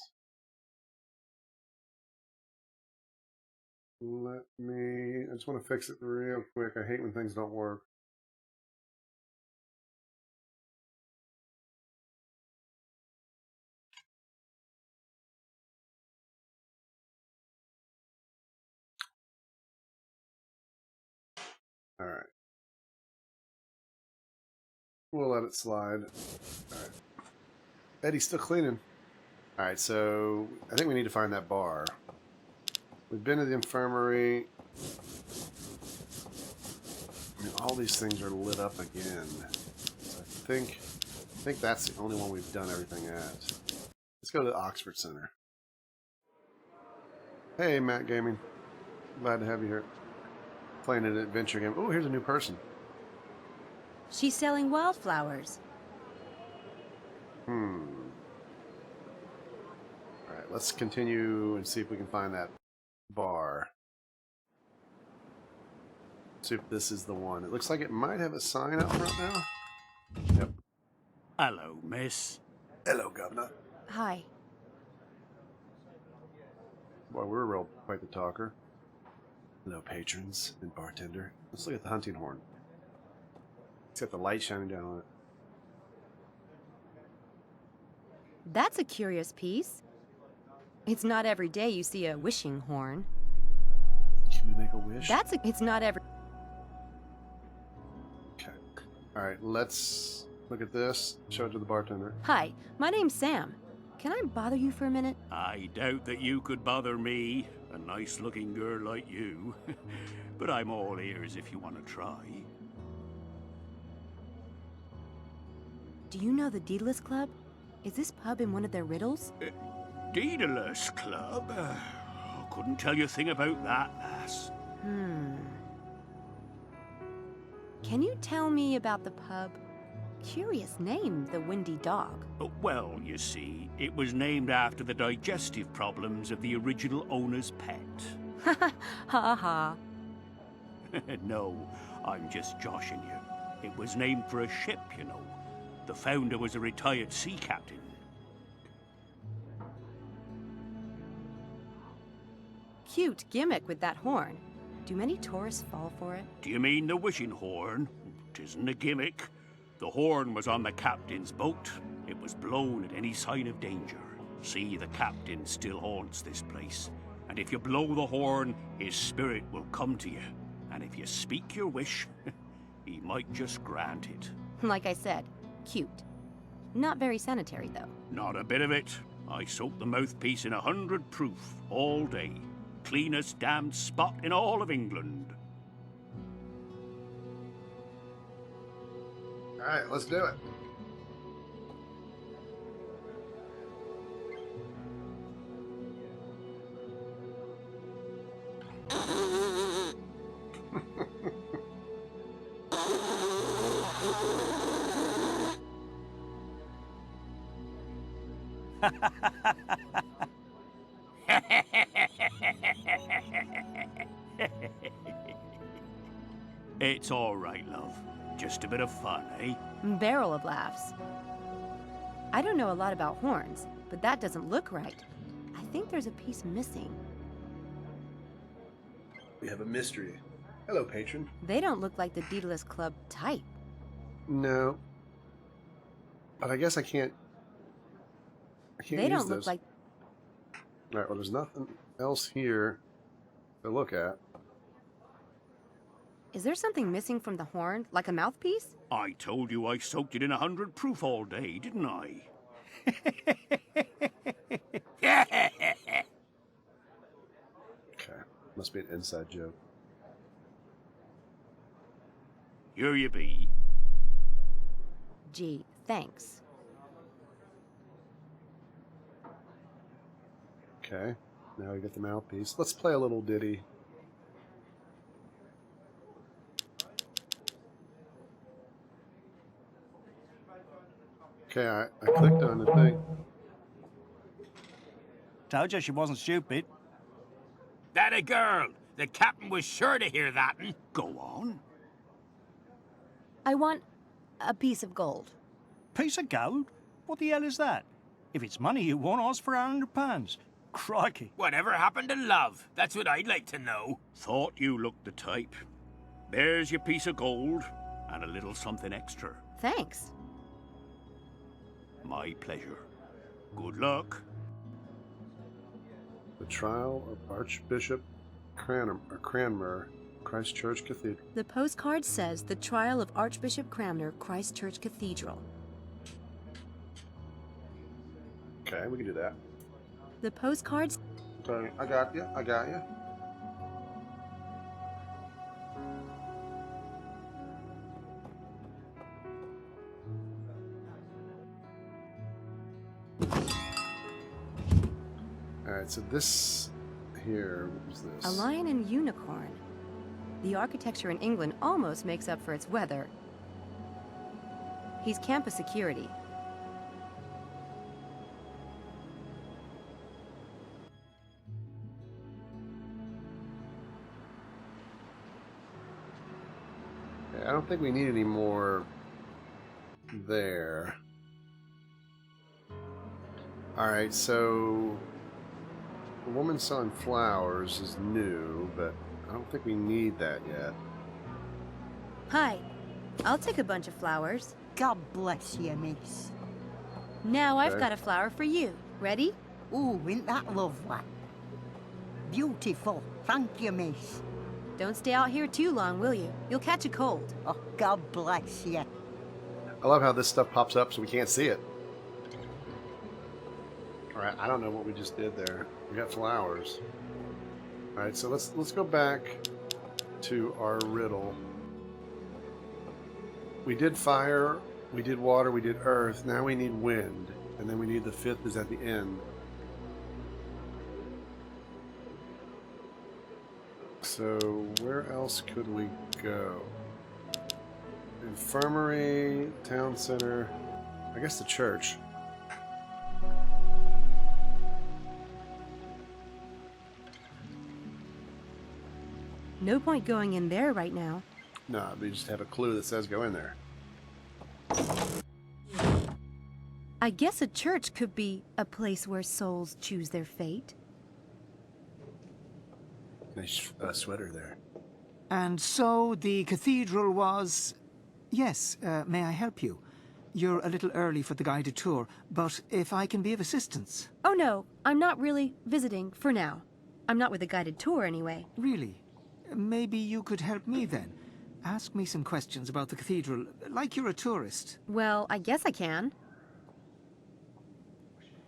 I just want to fix it real quick. I hate when things don't work. All right. We'll let it slide. All right. Eddie's still cleaning. All right, so I think we need to find that bar. We've been to the infirmary. I mean, all these things are lit up again. So I think that's the only one we've done everything at. Let's go to the Oxford Center. Hey, Matt Gaming. Glad to have you here. Playing an adventure game. Oh, here's a new person. She's selling wildflowers. Alright, let's continue and see if we can find that bar. See if this is the one. It looks like it might have a sign up front now. Yep. Hello, miss. Hello, Governor. Hi. Boy, we're quite the talker. Hello, patrons and bartender. Let's look at the hunting horn. It's got the light shining down on it. That's a curious piece. It's not every day you see a wishing horn. Can we make a wish? It's not every... Okay. Alright, let's look at this. Show it to the bartender. Hi, my name's Sam. Can I bother you for a minute? I doubt that you could bother me, a nice-looking girl like you. But I'm all ears if you want to try. Do you know the Daedalus Club? Is this pub in one of their riddles? Daedalus Club? Couldn't tell you a thing about that, lass. Can you tell me about the pub? Curious name, the Windy Dog. Well, you see, it was named after the digestive problems of the original owner's pet. Ha ha. No, I'm just joshing you. It was named for a ship, you know. The founder was a retired sea captain. cute gimmick with that horn. Do many tourists fall for it? Do you mean the wishing horn? 'Tisn't a gimmick. The horn was on the captain's boat. It was blown at any sign of danger. See, the captain still haunts this place. And if you blow the horn, his spirit will come to you. And if you speak your wish, he might just grant it. Like I said, cute. Not very sanitary, though. Not a bit of it. I soaked the mouthpiece in 100 proof all day. Cleanest damned spot in all of England. All right, let's do it. It's all right, love. Just a bit of fun, eh? Barrel of laughs. I don't know a lot about horns, but that doesn't look right. I think there's a piece missing. We have a mystery. Hello, patron. They don't look like the Daedalus Club type. No. But I guess I can't They use don't look those. like... All right, well, there's nothing else here to look at. Is there something missing from the horn, like a mouthpiece? I told you I soaked it in 100 proof all day, didn't I? Okay, must be an inside joke. Here you be. Gee, thanks. Okay, now we get the mouthpiece. Let's play a little ditty. Okay, I clicked on the thing. Told you she wasn't stupid. That a girl. The captain was sure to hear that. Go on. I want a piece of gold. Piece of gold? What the hell is that? If it's money you want, ask for £100. Crikey. Whatever happened to love? That's what I'd like to know. Thought you looked the type. There's your piece of gold, and a little something extra. Thanks. My pleasure. Good luck. The trial of Archbishop Cranmer, Christchurch Cathedral. The postcard says the trial of Archbishop Cranmer, Christchurch Cathedral. Okay, we can do that. The postcards... Okay, I got you. I got you. Alright, so this here, what was this? A lion and unicorn. The architecture in England almost makes up for its weather. He's campus security. Okay, I don't think we need any more there. Alright, so the woman selling flowers is new, but I don't think we need that yet. Hi. I'll take a bunch of flowers. God bless you, miss. Now I've Okay. got a flower for you. Ready? Ooh, isn't that lovely? Beautiful. Thank you, miss. Don't stay out here too long, will you? You'll catch a cold. Oh, God bless you. I love how this stuff pops up so we can't see it. Alright, I don't know what we just did there. We got flowers. Alright, so let's go back to our riddle. We did fire, we did water, we did earth. Now we need wind. And then we need the fifth is at the end. So where else could we go? Infirmary, town center, I guess the church. No point going in there right now. No, we just have a clue that says go in there. I guess a church could be a place where souls choose their fate. Nice sweater there. And so the cathedral was... Yes, may I help you? You're a little early for the guided tour, but if I can be of assistance... Oh no, I'm not really visiting for now. I'm not with a guided tour anyway. Really? Maybe you could help me then. Ask me some questions about the cathedral, like you're a tourist. Well, I guess I can.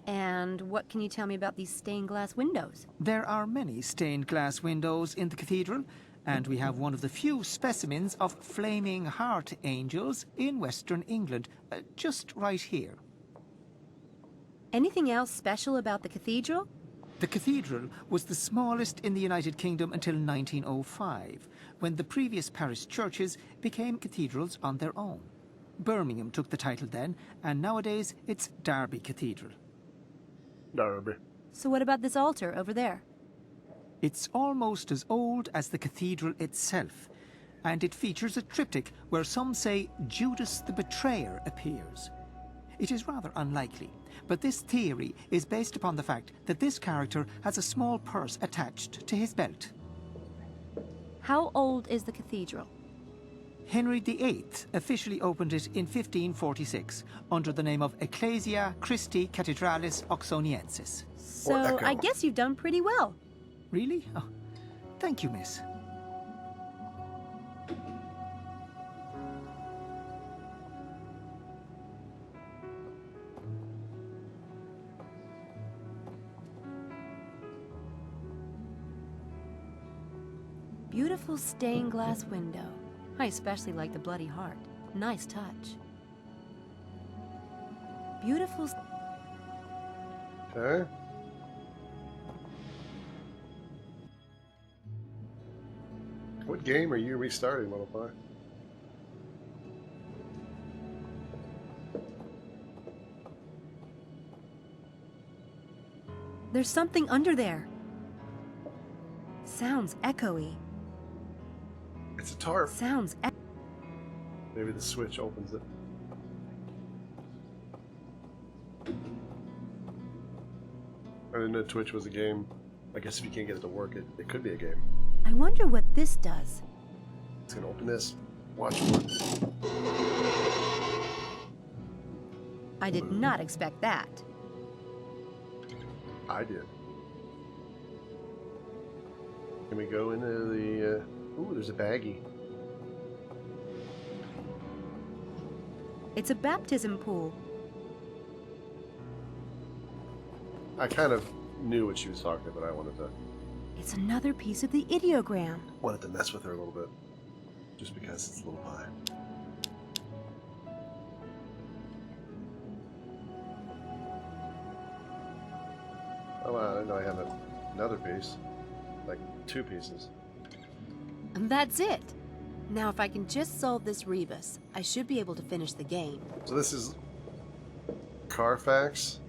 And what can you tell me about these stained glass windows? There are many stained glass windows in the cathedral, and we have one of the few specimens of flaming heart angels in Western England, just right here. Anything else special about the cathedral? The cathedral was the smallest in the United Kingdom until 1905, when the previous parish churches became cathedrals on their own. Birmingham took the title then, and nowadays it's Derby Cathedral. Derby. So what about this altar over there? It's almost as old as the cathedral itself, and it features a triptych where some say Judas the Betrayer appears. It is rather unlikely, but this theory is based upon the fact that this character has a small purse attached to his belt. How old is the cathedral? Henry VIII officially opened it in 1546 under the name of Ecclesia Christi Cathedralis Oxoniensis. So I guess you've done pretty well. Really? Oh, thank you, miss. Beautiful stained glass window. I especially like the bloody heart. Nice touch. Beautiful... Okay. What game are you restarting, Volitile? There's something under there. Sounds echoey. It's a tarp. Sounds Maybe the switch opens it. I didn't know Twitch was a game. I guess if you can't get it to work, it could be a game. I wonder what this does. It's gonna open this. Watch for it. I did not expect that. I did. Can we go into the... Ooh, there's a baggie. It's a baptism pool. I kind of knew what she was talking about. I wanted It's another piece of the ideogram. to mess with her a little bit. Just because it's a little pie. Oh wow, I didn't know I have another piece. Like 2 pieces. And that's it. Now if I can just solve this rebus, I should be able to finish the game. So this is Carfax.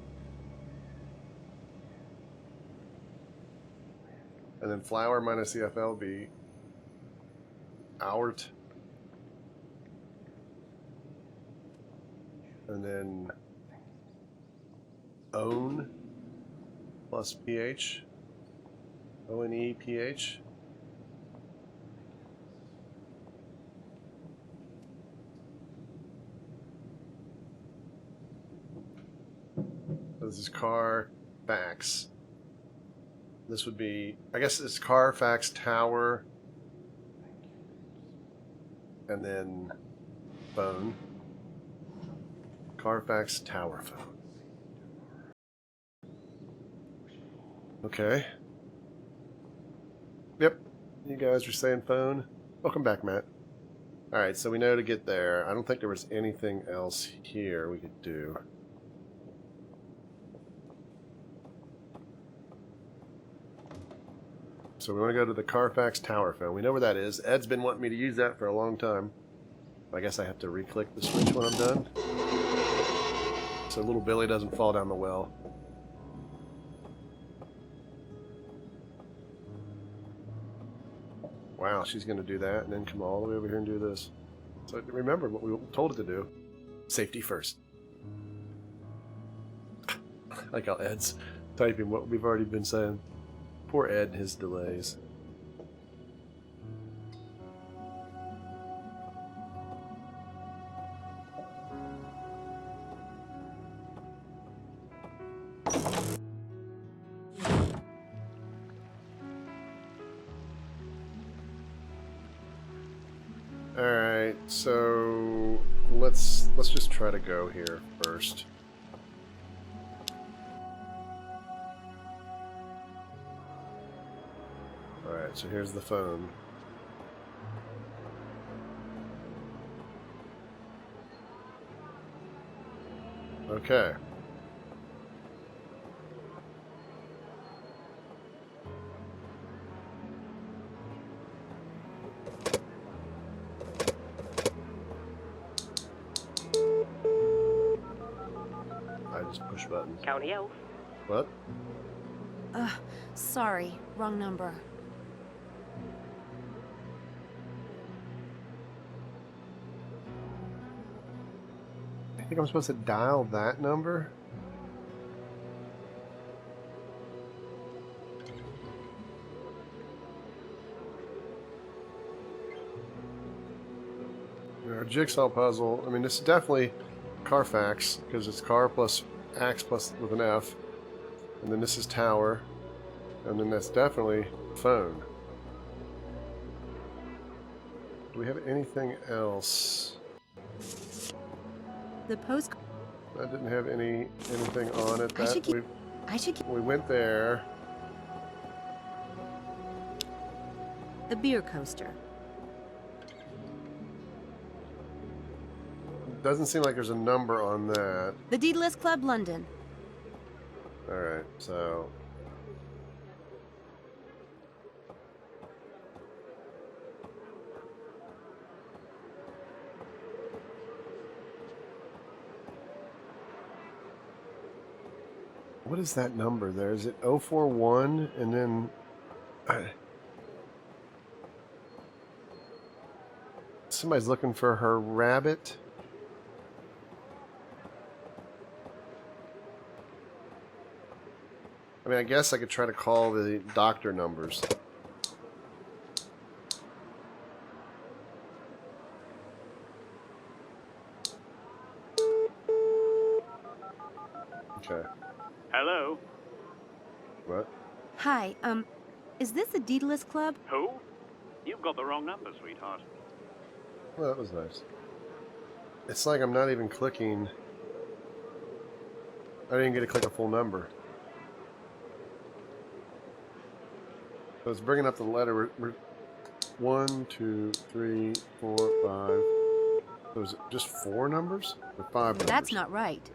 And then flower minus the FLB. Hourt. And then own plus pH. O-N-E pH. This is Carfax. This would be, I guess it's Carfax Tower. And then phone. Carfax Tower phone. Okay. Yep. You guys are saying phone. Welcome back, Matt. Alright, so we know to get there. I don't think there was anything else here we could do. So we want to go to the Carfax Tower phone. We know where that is. Ed's been wanting me to use that for a long time. I guess I have to re-click the switch when I'm done. So little Billy doesn't fall down the well. Wow, she's going to do that and then come all the way over here and do this. So remember what we told it to do. Safety first. Like how Ed's typing what we've already been saying. Poor Ed and his delays. So let's just try to go here first. All right, so here's the phone. Okay. I just push buttons. County Elf. What? Sorry, wrong number. I think I'm supposed to dial that number? Our jigsaw puzzle, I mean, this is definitely Carfax, because it's car plus axe plus with an F. And then this is tower. And then that's definitely phone. Do we have anything else? The post. I didn't have anything on it. I should keep. We went there. The beer coaster. Doesn't seem like there's a number on that. The Daedalus Club, London. Alright, so... What is that number there? Is it 041 and then... Somebody's looking for her rabbit. I mean, I guess I could try to call the doctor numbers. Okay. Hello? What? Hi, is this the Daedalus Club? Who? You've got the wrong number, sweetheart. Well, that was nice. It's like I'm not even clicking. I didn't get to click a full number. So it's bringing up the letter. We're 1, 2, 3, 4, 5. So is it just 4 numbers? Or 5 numbers? That's not right.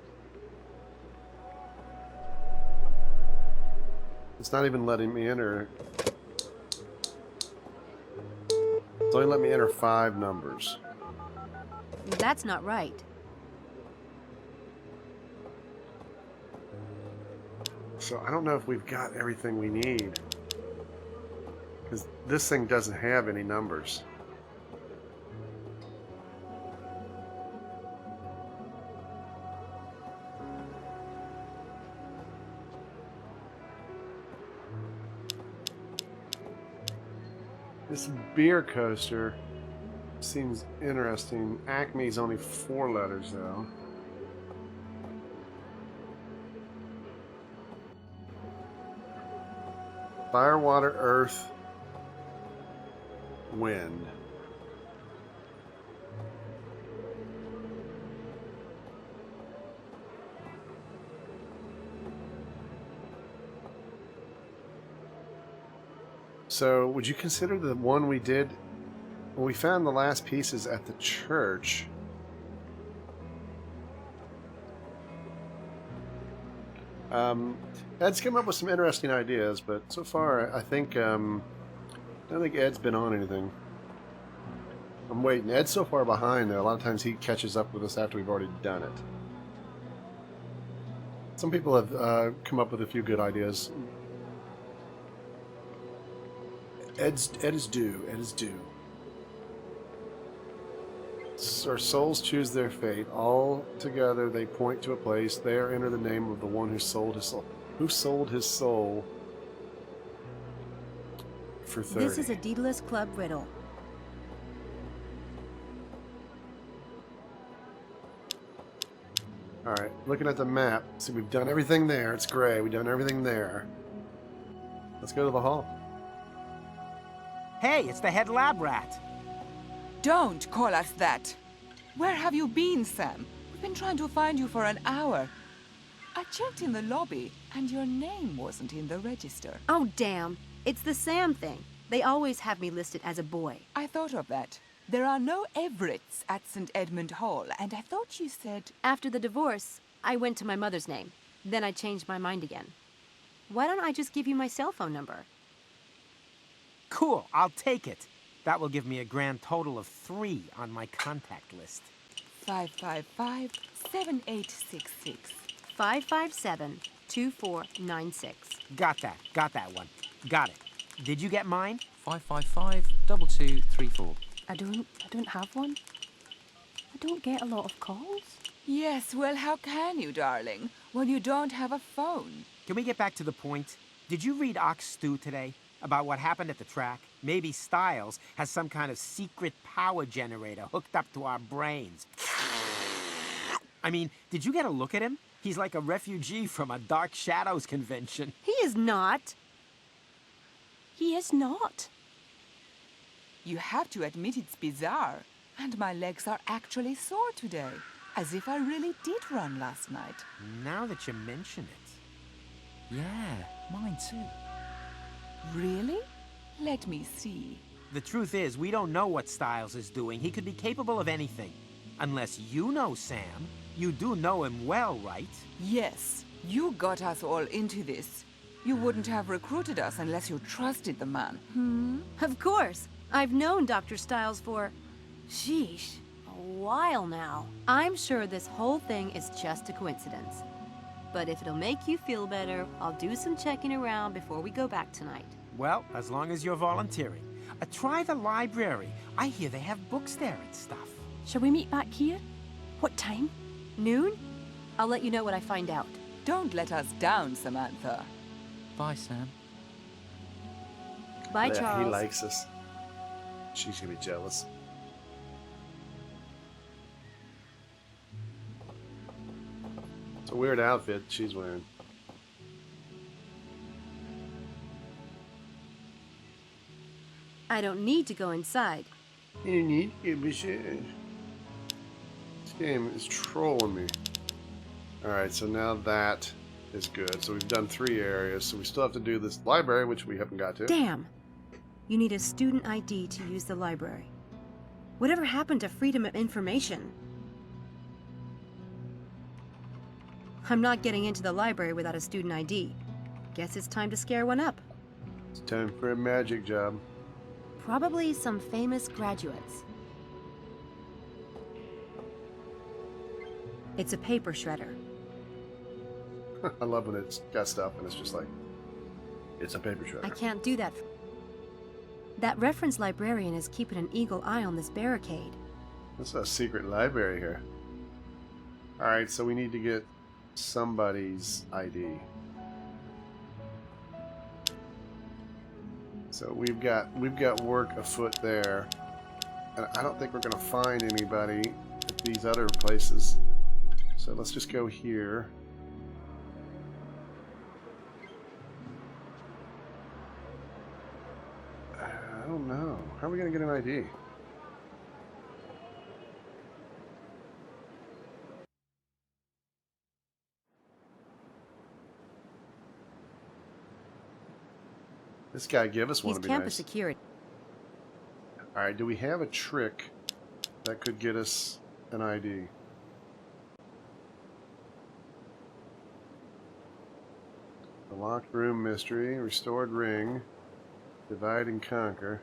It's not even letting me enter. It's only letting me enter 5 numbers. That's not right. So I don't know if we've got everything we need. Because this thing doesn't have any numbers. This beer coaster seems interesting. Acme's only 4 letters though. Fire, water, earth, wind. So, would you consider the one we did when we found the last pieces at the church? Ed's come up with some interesting ideas, but so far I think I don't think Ed's been on anything. I'm waiting. Ed's so far behind though. A lot of times he catches up with us after we've already done it. Some people have come up with a few good ideas. Ed is due. Ed is due. Our souls choose their fate. All together they point to a place. There enter the name of the one who sold his soul. Who sold his soul for 30? This is a Daedalus Club riddle. Alright, looking at the map. See, we've done everything there. It's gray. We've done everything there. Let's go to the hall. Hey, it's the head lab rat. Don't call us that. Where have you been, Sam? We've been trying to find you for an hour. I checked in the lobby, and your name wasn't in the register. Oh, damn. It's the Sam thing. They always have me listed as a boy. I thought of that. There are no Everetts at St. Edmund Hall, and I thought you said... After the divorce, I went to my mother's name. Then I changed my mind again. Why don't I just give you my cell phone number? Cool, I'll take it. That will give me a grand total of 3 on my contact list. 555-7866. 557-2496. Got that one. Got it. Did you get mine? 555-2234. I don't have one. I don't get a lot of calls. Yes, well, how can you, darling, when you don't have a phone? Can we get back to the point? Did you read Ox Stew today? About what happened at the track? Maybe Styles has some kind of secret power generator hooked up to our brains. I mean, did you get a look at him? He's like a refugee from a Dark Shadows convention. He is not. He is not. You have to admit it's bizarre. And my legs are actually sore today. As if I really did run last night. Now that you mention it. Yeah, mine too. Really? Let me see. The truth is, we don't know what Styles is doing. He could be capable of anything. Unless you know Sam. You do know him well, right? Yes. You got us all into this. You wouldn't have recruited us unless you trusted the man. Of course. I've known Dr. Styles for... sheesh. A while now. I'm sure this whole thing is just a coincidence. But if it'll make you feel better, I'll do some checking around before we go back tonight. Well, as long as you're volunteering. Try the library. I hear they have books there and stuff. Shall we meet back here? What time? Noon? I'll let you know what I find out. Don't let us down, Samantha. Bye, Sam. Bye, Yeah, Charles. he likes us. She's gonna be jealous. It's a weird outfit she's wearing. I don't need to go inside. You need to be sure. This game is trolling me. Alright, so now that is good. So we've done 3 areas, so we still have to do this library, which we haven't got to. Damn! You need a student ID to use the library. Whatever happened to freedom of information? I'm not getting into the library without a student ID. Guess it's time to scare one up. It's time for a magic job. Probably some famous graduates. It's a paper shredder. I love when it's got stuff and it's just like, it's a paper shredder. I can't do that. That reference librarian is keeping an eagle eye on this barricade. This is a secret library here. Alright, so we need to get somebody's ID. So we've got work afoot there. And I don't think we're gonna find anybody at these other places. So let's just go here. I don't know. How are we gonna get an ID? This guy give us one He's would be campus nice. security. Alright, do we have a trick that could get us an ID? The locked room mystery, restored ring, divide and conquer.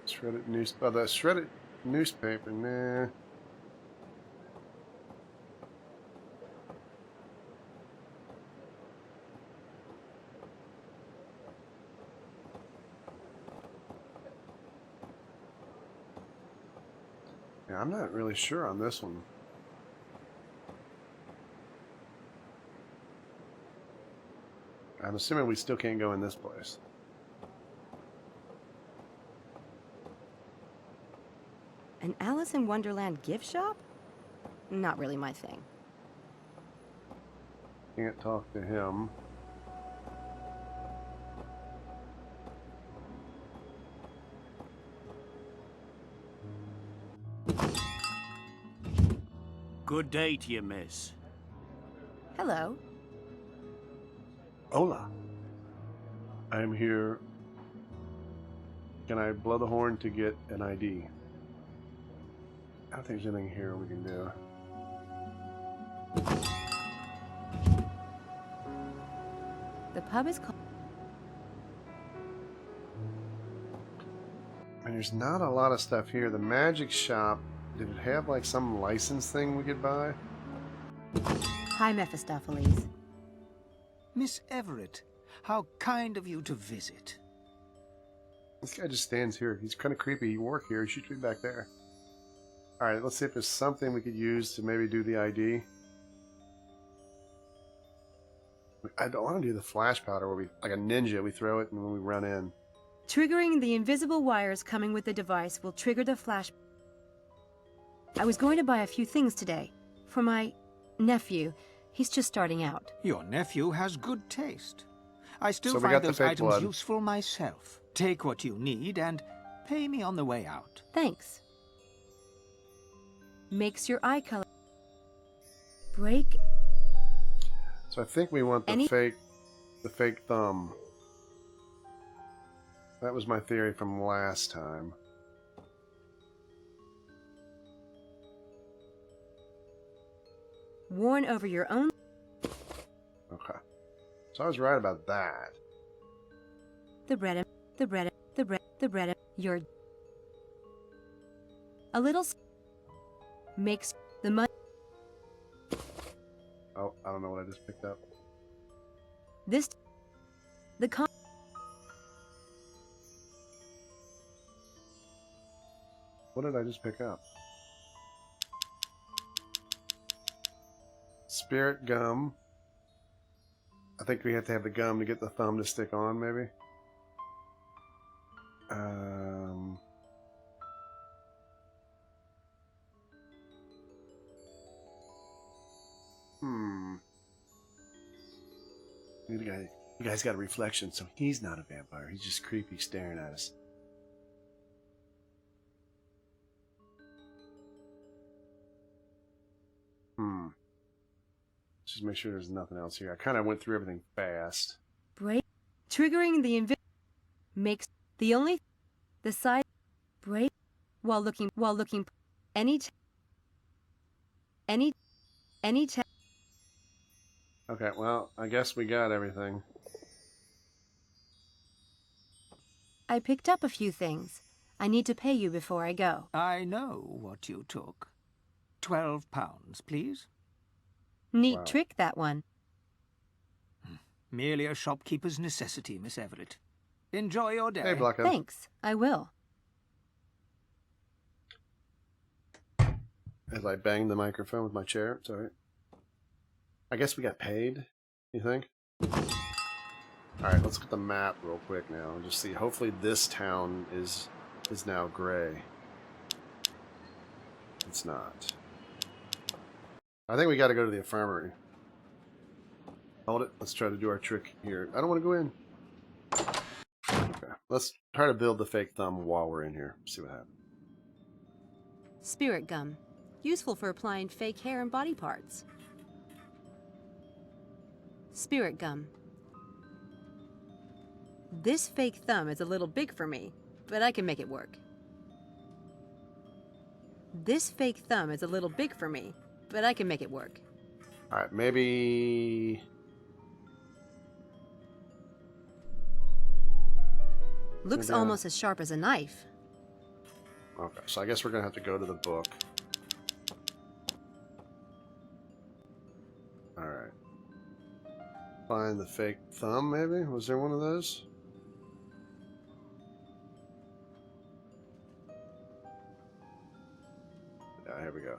Shredded the shredded newspaper, nah. Yeah, I'm not really sure on this one. I'm assuming we still can't go in this place. An Alice in Wonderland gift shop? Not really my thing. Can't talk to him. Good day to you, miss. Hello. Hola. I am here. Can I blow the horn to get an ID? I don't think there's anything here we can do. The pub is called... And there's not a lot of stuff here. The magic shop, did it have like some license thing we could buy? Hi, Mephistopheles. Miss Everett, how kind of you to visit. This guy just stands here. He's kind of creepy. You work here. He should be back there. Alright, let's see if there's something we could use to maybe do the ID. I don't want to do the flash powder where we, like a ninja, we throw it and when we run in. Triggering the invisible wires coming with the device will trigger the flash. I was going to buy a few things today. For my nephew. He's just starting out. Your nephew has good taste. I still So we find got the those fake items blood. useful myself. Take what you need and pay me on the way out. Thanks. Makes your eye color break. So I think we want the fake thumb. That was my theory from last time. Worn over your own. Okay. So I was right about that. Your a little makes the money. Oh, I don't know what I just picked up. This the con. What did I just pick up? Spirit gum. I think we have to have the gum to get the thumb to stick on, maybe. You guys got a reflection, so he's not a vampire. He's just creepy staring at us. Just make sure there's nothing else here. I kind of went through everything fast. Break. Triggering the makes the only the side break while looking any Okay, well, I guess we got everything. I picked up a few things. I need to pay you before I go. I know what you took. £12, please. Neat trick, that one. Merely a shopkeeper's necessity, Miss Everett. Enjoy your day. Hey, Blockhead. Thanks, I will. As I banged the microphone with my chair, it's alright. I guess we got paid, you think? Alright, let's look at the map real quick now and just see. Hopefully this town is now gray. It's not. I think we got to go to the infirmary. Hold it. Let's try to do our trick here. I don't want to go in. Okay. Let's try to build the fake thumb while we're in here. See what happens. Spirit gum. Useful for applying fake hair and body parts. Spirit gum. This fake thumb is a little big for me, but I can make it work. This fake thumb is a little big for me, but I can make it work. Alright, maybe... Looks almost as sharp as a knife. Okay, so I guess we're going to have to go to the book. Alright. Find the fake thumb, maybe? Was there one of those? Yeah, here we go.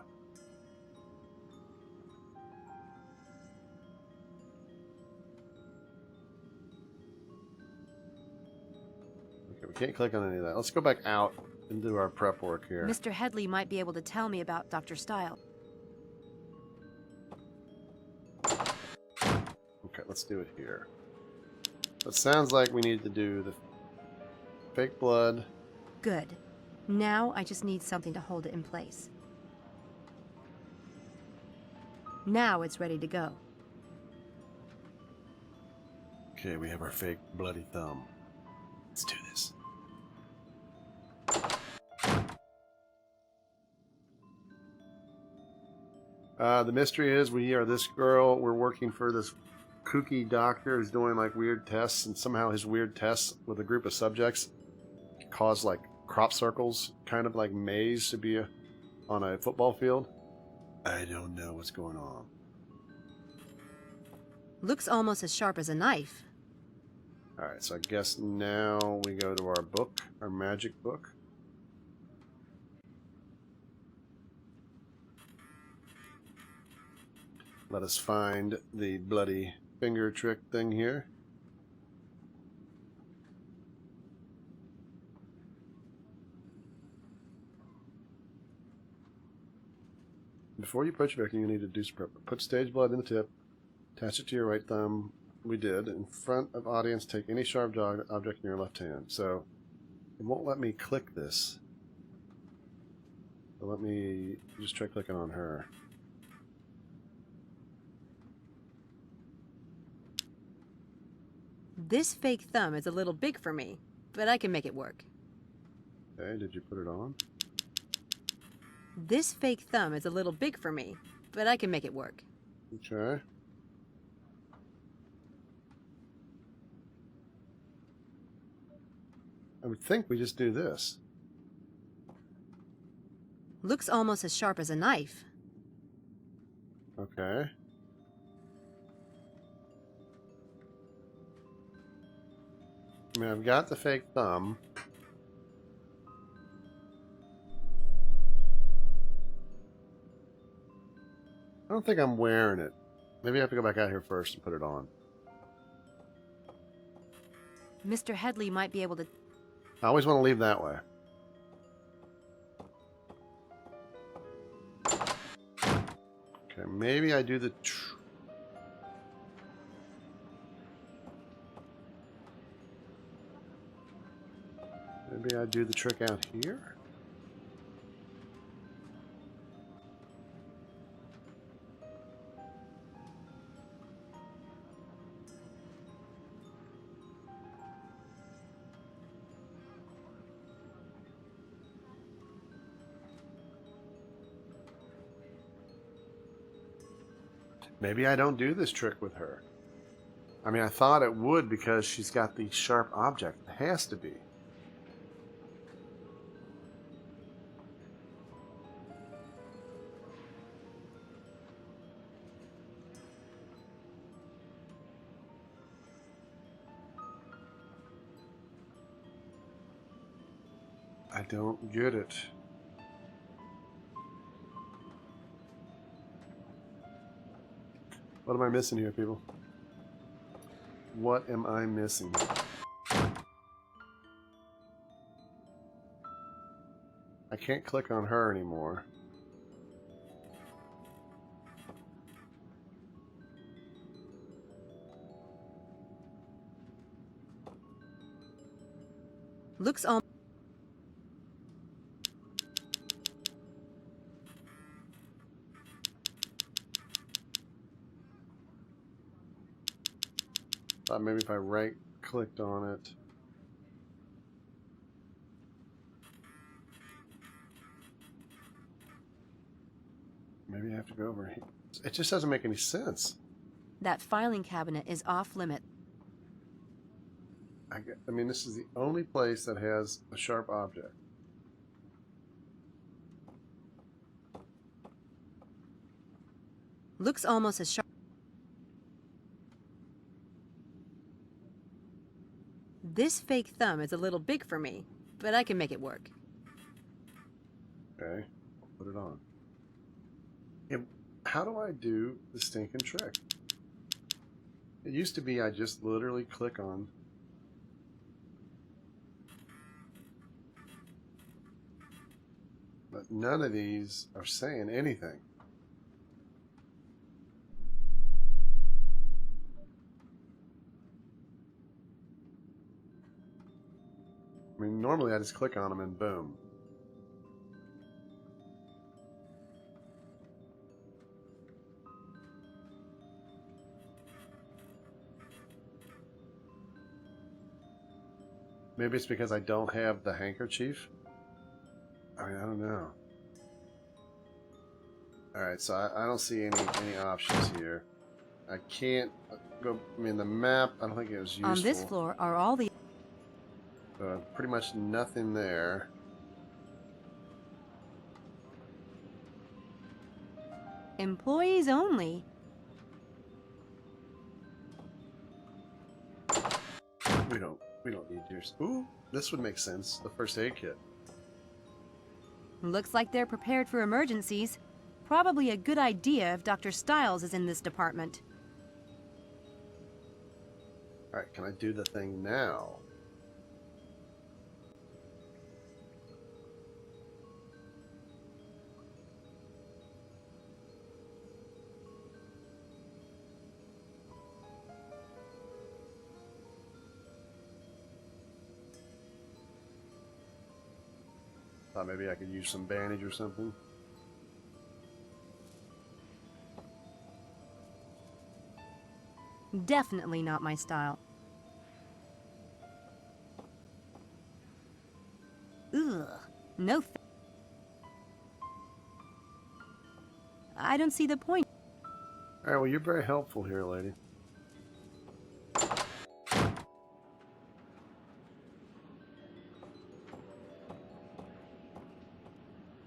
Okay, we can't click on any of that. Let's go back out and do our prep work here. Mr. Headley might be able to tell me about Dr. Style. Okay, let's do it here. It sounds like we need to do the fake blood. Good. Now I just need something to hold it in place. Now it's ready to go. Okay, we have our fake bloody thumb. Let's do this. The mystery is we are this girl. We're working for this kooky doctor who's doing like weird tests, and somehow his weird tests with a group of subjects cause like crop circles, kind of like maze to be on a football field. I don't know what's going on. Looks almost as sharp as a knife. Alright, so I guess now we go to our book, our magic book. Let us find the bloody finger trick thing here. Before you put your victim, you need to do some prep. Put stage blood in the tip, attach it to your right thumb. We did. In front of audience, take any sharp object in your left hand. So it won't let me click this. So let me just try clicking on her. This fake thumb is a little big for me, but I can make it work. Okay, did you put it on? This fake thumb is a little big for me, but I can make it work. Okay. I would think we just do this. Looks almost as sharp as a knife. Okay. I mean, I've got the fake thumb. I don't think I'm wearing it. Maybe I have to go back out here first and put it on. Mr. Headley might be able to... I always want to leave that way. Okay, maybe I do the... Maybe I do the trick out here? Maybe I don't do this trick with her. I mean, I thought it would because she's got the sharp object. It has to be. I don't get it. What am I missing here, people? What am I missing? I can't click on her anymore. Looks almost... Thought maybe if I right-clicked on it. Maybe I have to go over here. It just doesn't make any sense. That filing cabinet is off limit. I mean, this is the only place that has a sharp object. Looks almost as sharp. This fake thumb is a little big for me, but I can make it work. Okay, I'll put it on. How do I do the stinking trick? It used to be I just literally click on. But none of these are saying anything. I mean, normally I just click on them and boom. Maybe it's because I don't have the handkerchief. I mean, I don't know. Alright, so I don't see any options here. I can't go... I mean, the map, I don't think it was useful. On this floor are all the... pretty much nothing there. Employees only. We don't need yours. Ooh, this would make sense. The first aid kit. Looks like they're prepared for emergencies. Probably a good idea if Dr. Stiles is in this department. Alright, can I do the thing now? Thought maybe I could use some bandage or something. Definitely not my style. Ugh, no I don't see the point. Alright, well, you're very helpful here, lady.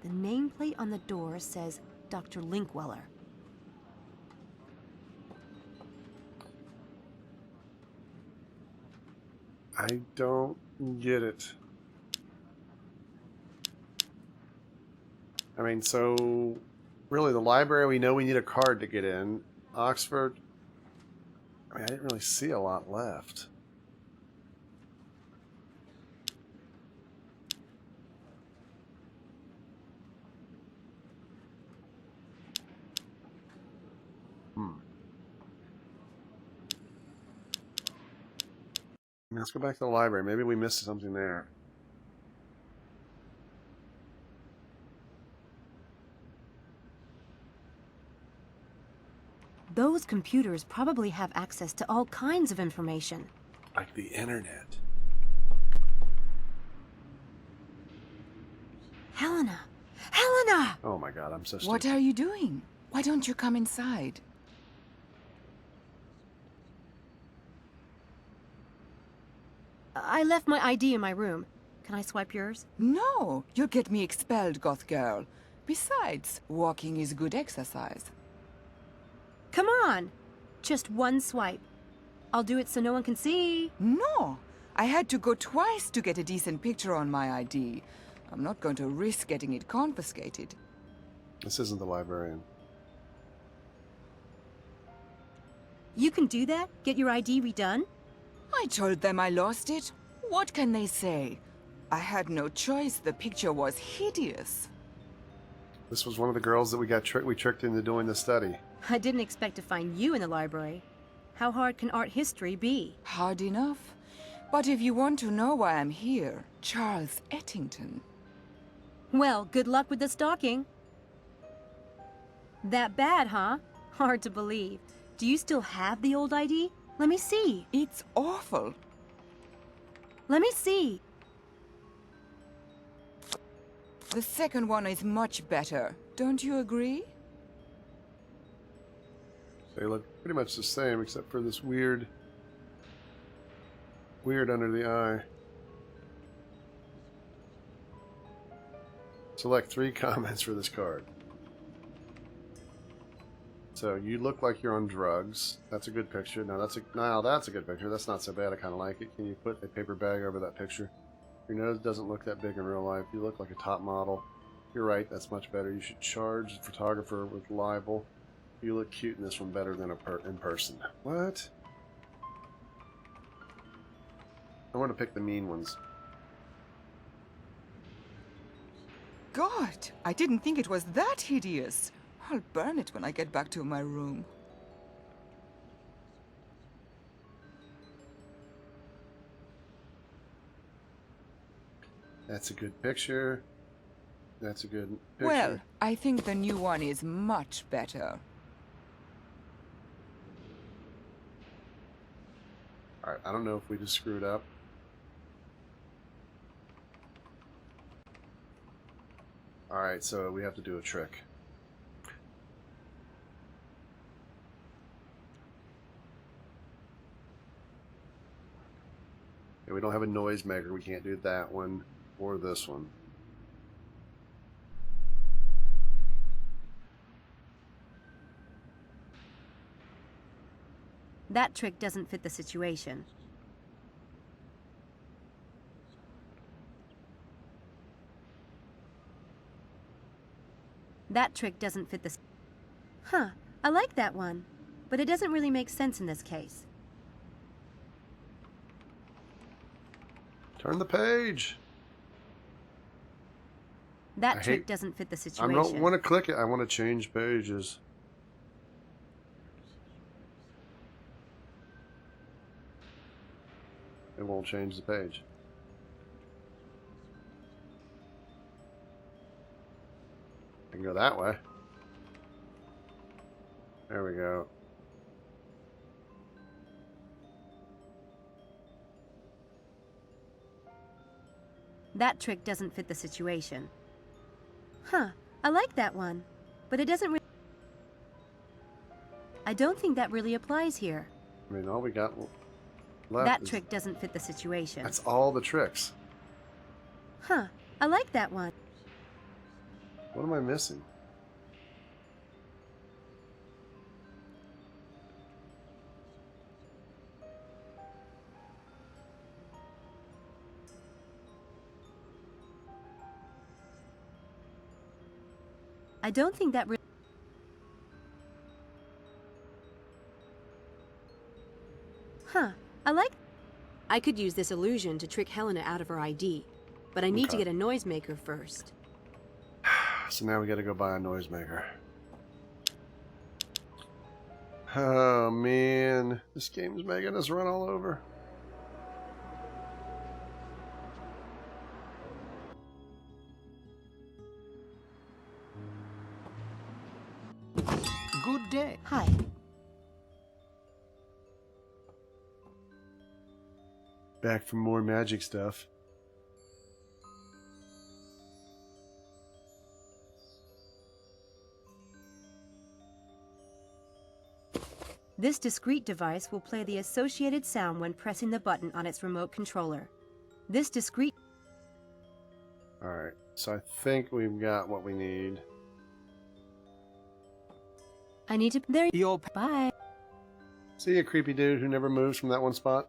The nameplate on the door says Dr. Linkweller. I don't get it. I mean, so really the library, we know we need a card to get in. Oxford, I mean, I didn't really see a lot left. Let's go back to the library. Maybe we missed something there. Those computers probably have access to all kinds of information. Like the internet. Helena! Helena! Oh my god, I'm so stupid. What are you doing? Why don't you come inside? I left my ID in my room. Can I swipe yours? No, you'll get me expelled, goth girl. Besides, walking is good exercise. Come on! Just one swipe. I'll do it so no one can see. No! I had to go twice to get a decent picture on my ID. I'm not going to risk getting it confiscated. This isn't the librarian. You can do that? Get your ID redone? I told them I lost it. What can they say? I had no choice. The picture was hideous. This was one of the girls that we tricked into doing the study. I didn't expect to find you in the library. How hard can art history be? Hard enough. But if you want to know why I'm here, Charles Ettington. Well, good luck with the stalking. That bad, huh? Hard to believe. Do you still have the old ID? Let me see. It's awful. Let me see. The second one is much better. Don't you agree? They look pretty much the same, except for this weird under the eye. Select 3 comments for this card. So you look like you're on drugs. That's a good picture. Now that's a good picture. That's not so bad. I kind of like it. Can you put a paper bag over that picture? Your nose doesn't look that big in real life. You look like a top model. You're right. That's much better. You should charge the photographer with libel. You look cute in this one better than in person. What? I want to pick the mean ones. God, I didn't think it was that hideous. I'll burn it when I get back to my room. That's a good picture. That's a good picture. Well, I think the new one is much better. Alright, I don't know if we just screwed up. Alright, so we have to do a trick. Okay, we don't have a noisemaker. We can't do that one or this one. That trick doesn't fit the situation. That trick doesn't fit the... Huh, I like that one, but it doesn't really make sense in this case. Turn the page. That trick doesn't fit the situation. I don't want to click it. I want to change pages. It won't change the page. I can go that way. There we go. That trick doesn't fit the situation. Huh, I like that one, but it doesn't really... I don't think that really applies here. I mean, all we got left That is... trick doesn't fit the situation. That's all the tricks. Huh, I like that one. What am I missing? I don't think that really... Huh, I like... I could use this illusion to trick Helena out of her ID, but I need to get a noisemaker first. So now we gotta go buy a noisemaker. Oh man, this game's making us run all over. Good day. Hi. Back for more magic stuff. This discrete device will play the associated sound when pressing the button on its remote controller. This discrete... Alright, so I think we've got what we need. I need to... There you... Bye. See a creepy dude who never moves from that one spot?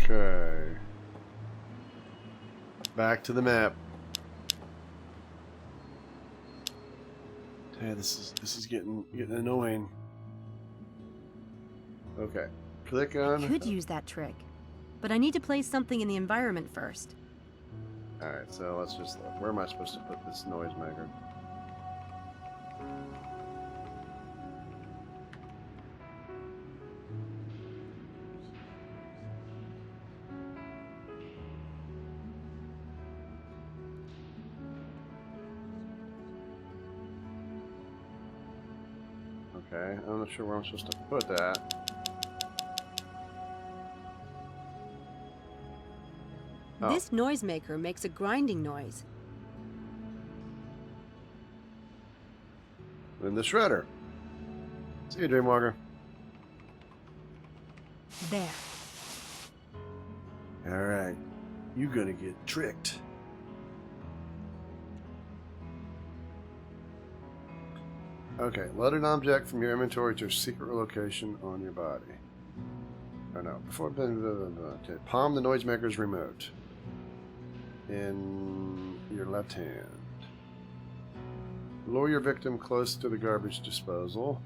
Okay. Back to the map. Hey, this is getting annoying. Okay. Click on... I could use that trick, but I need to place something in the environment first. Alright, so let's just look. Where am I supposed to put this noisemaker? Okay, I'm not sure where I'm supposed to put that. Oh. This noisemaker makes a grinding noise. In the shredder. See you, Dreamwalker. There. Alright. You gonna get tricked. Okay, load an object from your inventory to a secret location on your body. Oh no, before... Okay, palm the noisemaker's remote. In your left hand. Lure your victim close to the garbage disposal.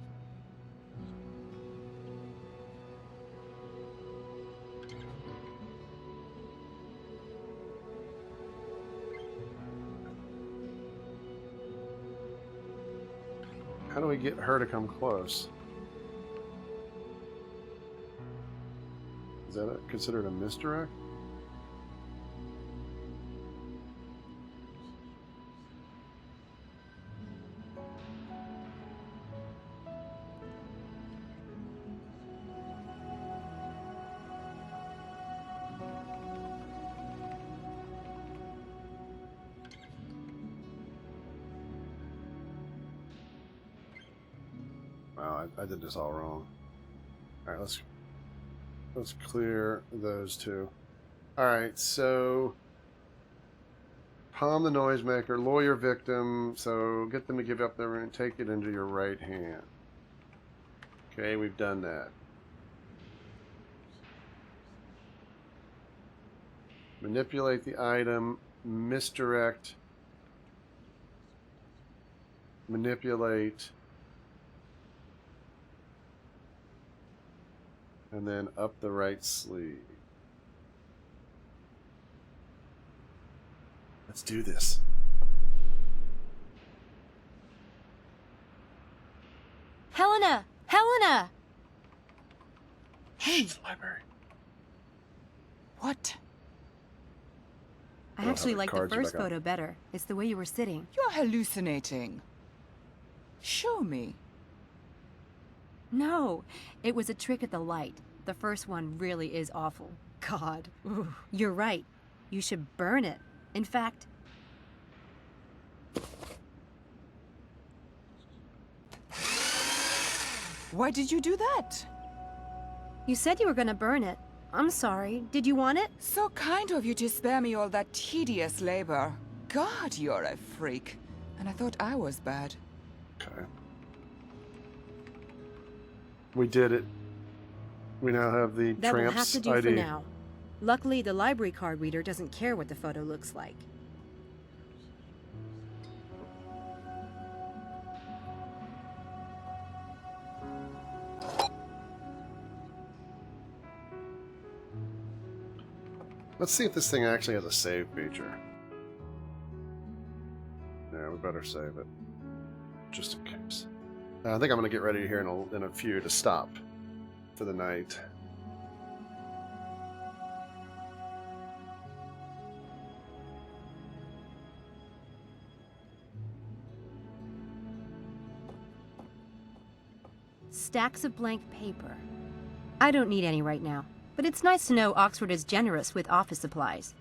How do we get her to come close? Is that considered a misdirect? Wow, I did this all wrong. All right, let's clear those two. All right, so palm the noisemaker, lawyer victim. So get them to give up their room, take it into your right hand. Okay, we've done that. Manipulate the item, misdirect, manipulate, and then up the right sleeve. Let's do this. Helena! Helena! Hey! Library. What? I actually like the first photo better. It's the way you were sitting. You're hallucinating. Show me. No, it was a trick at the light. The first one really is awful. God. Ooh. You're right. You should burn it. In fact... Why did you do that? You said you were gonna burn it. I'm sorry. Did you want it? So kind of you to spare me all that tedious labor. God, you're a freak. And I thought I was bad. Okay. We did it. We now have the That will have Tramp's to do ID. for now. Luckily, the library card reader doesn't care what the photo looks like. Let's see if this thing actually has a save feature. Yeah, we better save it. Just in case. I think I'm going to get ready here in a few to stop for the night. Stacks of blank paper. I don't need any right now, but it's nice to know Oxford is generous with office supplies.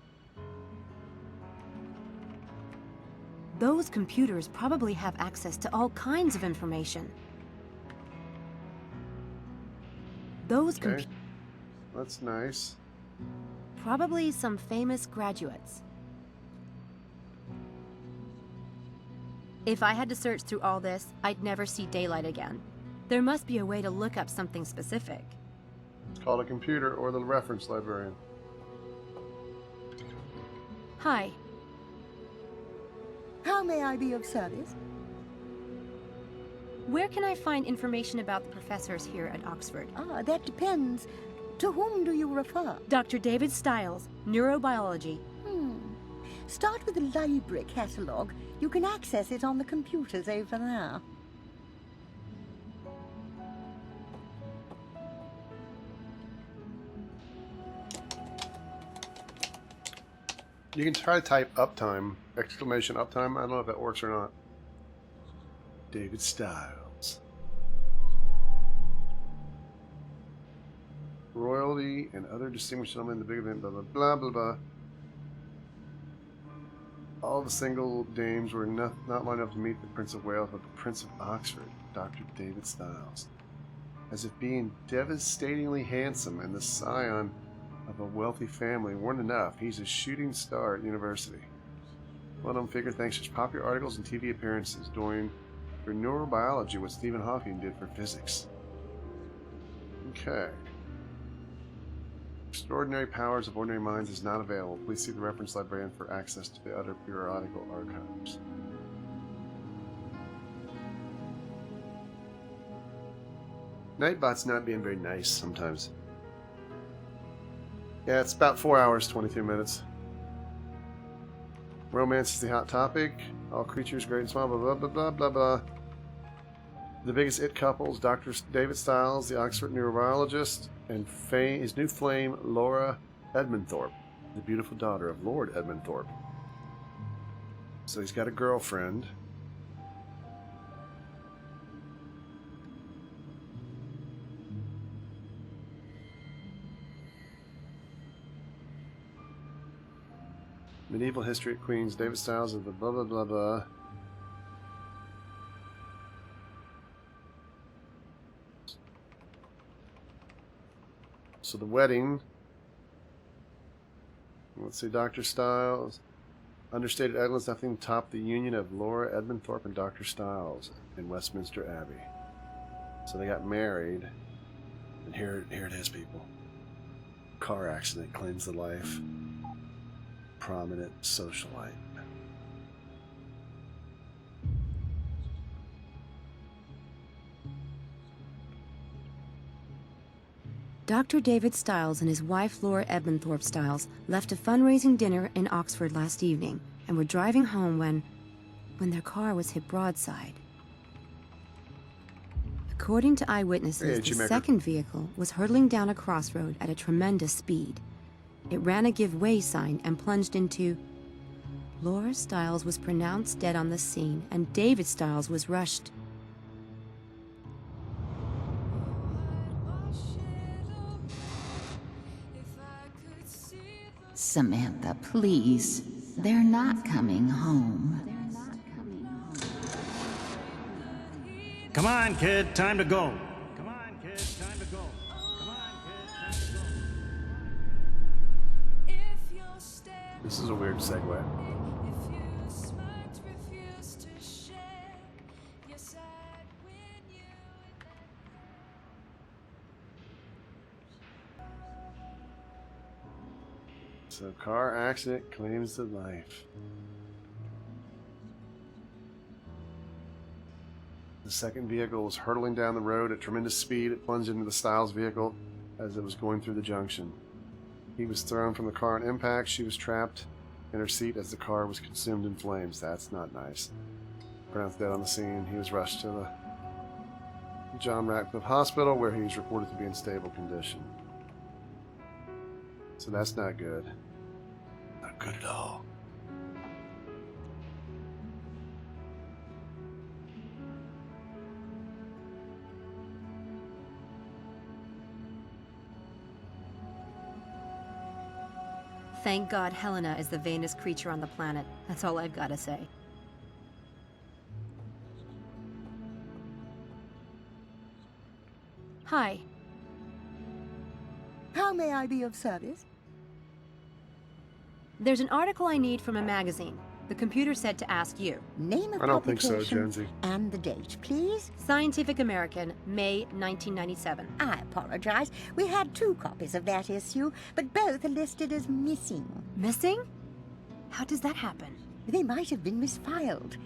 Those computers probably have access to all kinds of information. Those Okay. That's nice. probably some famous graduates. If I had to search through all this, I'd never see daylight again. There must be a way to look up something specific. It's called a computer or the reference librarian. Hi. How may I be of service? Where can I find information about the professors here at Oxford? Ah, that depends. To whom do you refer? Dr. David Stiles, neurobiology. Start with the library catalogue. You can access it on the computers over there. You can try to type uptime, exclamation uptime. I don't know if that works or not. David Stiles. Royalty and other distinguished gentlemen in the big event, blah, blah, blah, blah, blah. All the single dames were not lined up to meet the Prince of Wales, but the Prince of Oxford, Dr. David Stiles. As if being devastatingly handsome and the scion of a wealthy family weren't enough, he's a shooting star at university. Well-known figure thanks to his popular articles and TV appearances, doing for neurobiology what Stephen Hawking did for physics. Okay. Extraordinary powers of ordinary minds is not available. Please see the reference librarian for access to the other periodical archives. Nightbot's not being very nice sometimes. Yeah, it's about 4 hours, 22 minutes. Romance is the hot topic. All creatures, great and small, blah, blah, blah, blah, blah, blah. The biggest it couples, Dr. David Stiles, the Oxford neurobiologist, and his new flame, Laura Edmundthorpe, the beautiful daughter of Lord Edmundthorpe. So he's got a girlfriend. Medieval history at Queens, David Stiles of the blah blah blah blah. So the wedding. Let's see, Dr. Stiles. Understated excellence, nothing topped the union of Laura Edmund Thorpe and Dr. Stiles in Westminster Abbey. So they got married, and here it is, people. Car accident claims the life. Prominent socialite. Dr. David Stiles and his wife Laura Ebbenthorpe Stiles left a fundraising dinner in Oxford last evening and were driving home when their car was hit broadside. According to eyewitnesses, the second vehicle was hurtling down a crossroad at a tremendous speed. It ran a give way sign and plunged into... Laura Stiles was pronounced dead on the scene, and David Stiles was rushed. Samantha, please. They're not coming home. Come on, kid. Time to go. Come on, kid. Time to go. Come on, kid. Time to go. This is a weird segue. So, car accident claims the life. The second vehicle was hurtling down the road at tremendous speed. It plunged into the Stiles vehicle as it was going through the junction. He was thrown from the car on impact. She was trapped in her seat as the car was consumed in flames. That's not nice. Pronounced dead on the scene. He was rushed to the John Ratcliffe Hospital, where he was reported to be in stable condition. So that's not good. Not good at all. Thank God Helena is the vainest creature on the planet. That's all I've got to say. Hi. How may I be of service? There's an article I need from a magazine. The computer said to ask you. Name of I don't think so, publication Jonesy. and the date, please. Scientific American, May 1997. I apologize. We had 2 copies of that issue, but both are listed as missing. Missing? How does that happen? They might have been misfiled.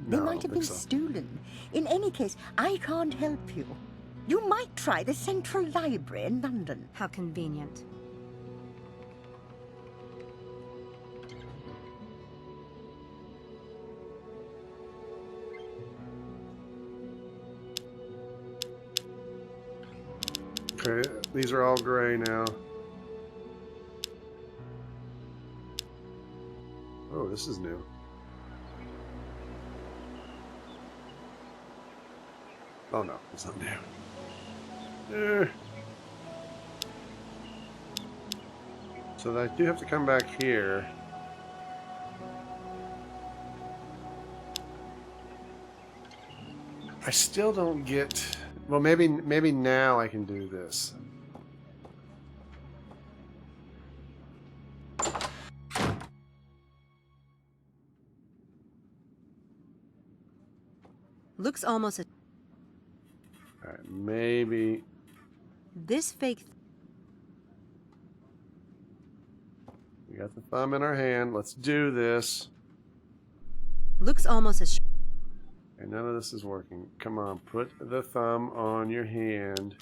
They No, I might don't have been think so. stolen. In any case, I can't help you. You might try the Central Library in London. How convenient. Okay, these are all gray now. Oh, this is new. Oh no, it's not new. So I do have to come back here. I still don't get... Well, maybe now I can do this. Looks almost a... Alright, maybe... This fake... We got the thumb in our hand. Let's do this. Looks almost as... And none of this is working. Come on, put the thumb on your hand.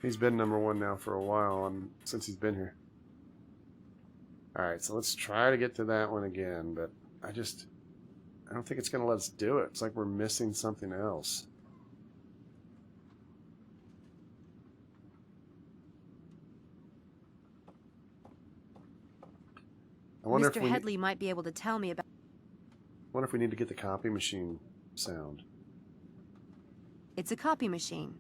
He's been #1 now for a while, since he's been here. Alright, so let's try to get to that one again, but I don't think it's going to let us do it. It's like we're missing something else. I wonder Mr. if we Headley might be able to tell me about... wonder if we need to get the copy machine sound. It's a copy machine.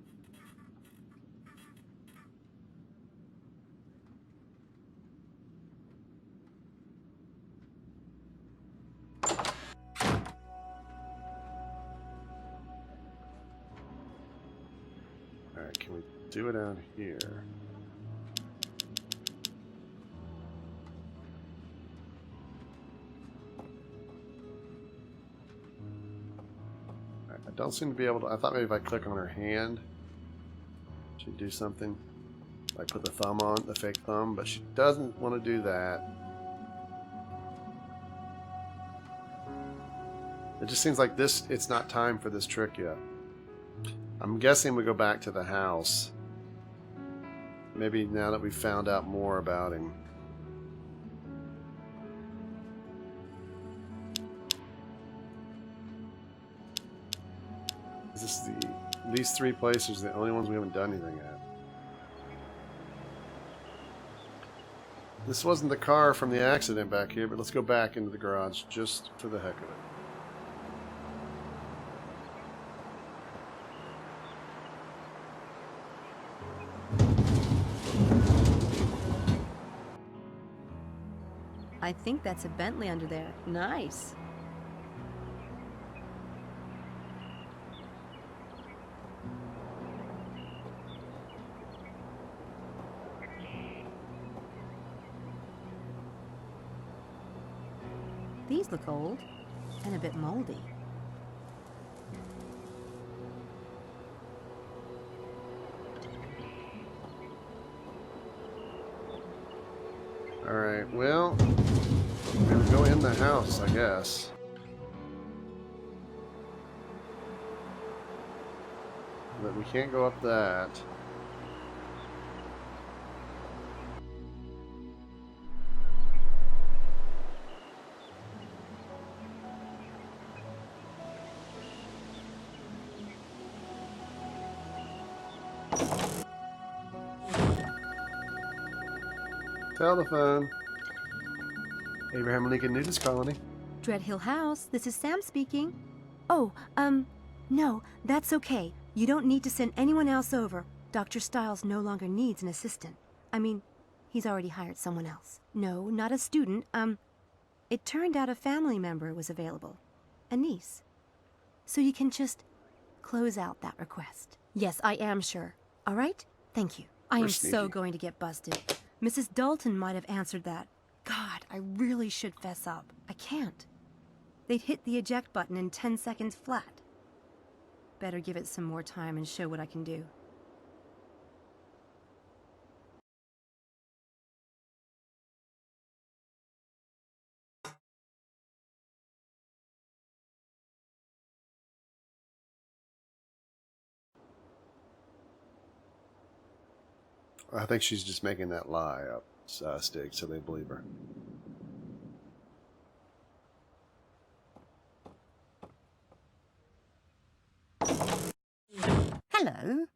Can we do it out here? I don't seem to be able to. I thought maybe if I click on her hand, she'd do something. Like put the thumb on, the fake thumb, but she doesn't want to do that. It just seems like this, it's not time for this trick yet. I'm guessing we go back to the house. Maybe now that we've found out more about him. These three places are the only ones we haven't done anything at. This wasn't the car from the accident back here, but let's go back into the garage just for the heck of it. I think that's a Bentley under there. Nice. These look old and a bit moldy. Alright, well, we're gonna go in the house, I guess. But we can't go up that. Telephone. Abraham Lincoln Nudist Colony. Dread Hill House, this is Sam speaking. Oh, no, that's okay. You don't need to send anyone else over. Dr. Stiles no longer needs an assistant. I mean, he's already hired someone else. No, not a student. It turned out a family member was available. A niece. So you can just close out that request. Yes, I am sure. All right? Thank you. I am so going to get busted. Mrs. Dalton might have answered that. God, I really should fess up. I can't. They'd hit the eject button in 10 seconds flat. Better give it some more time and show what I can do. I think she's just making that lie up, Stig, so they believe her. Hello.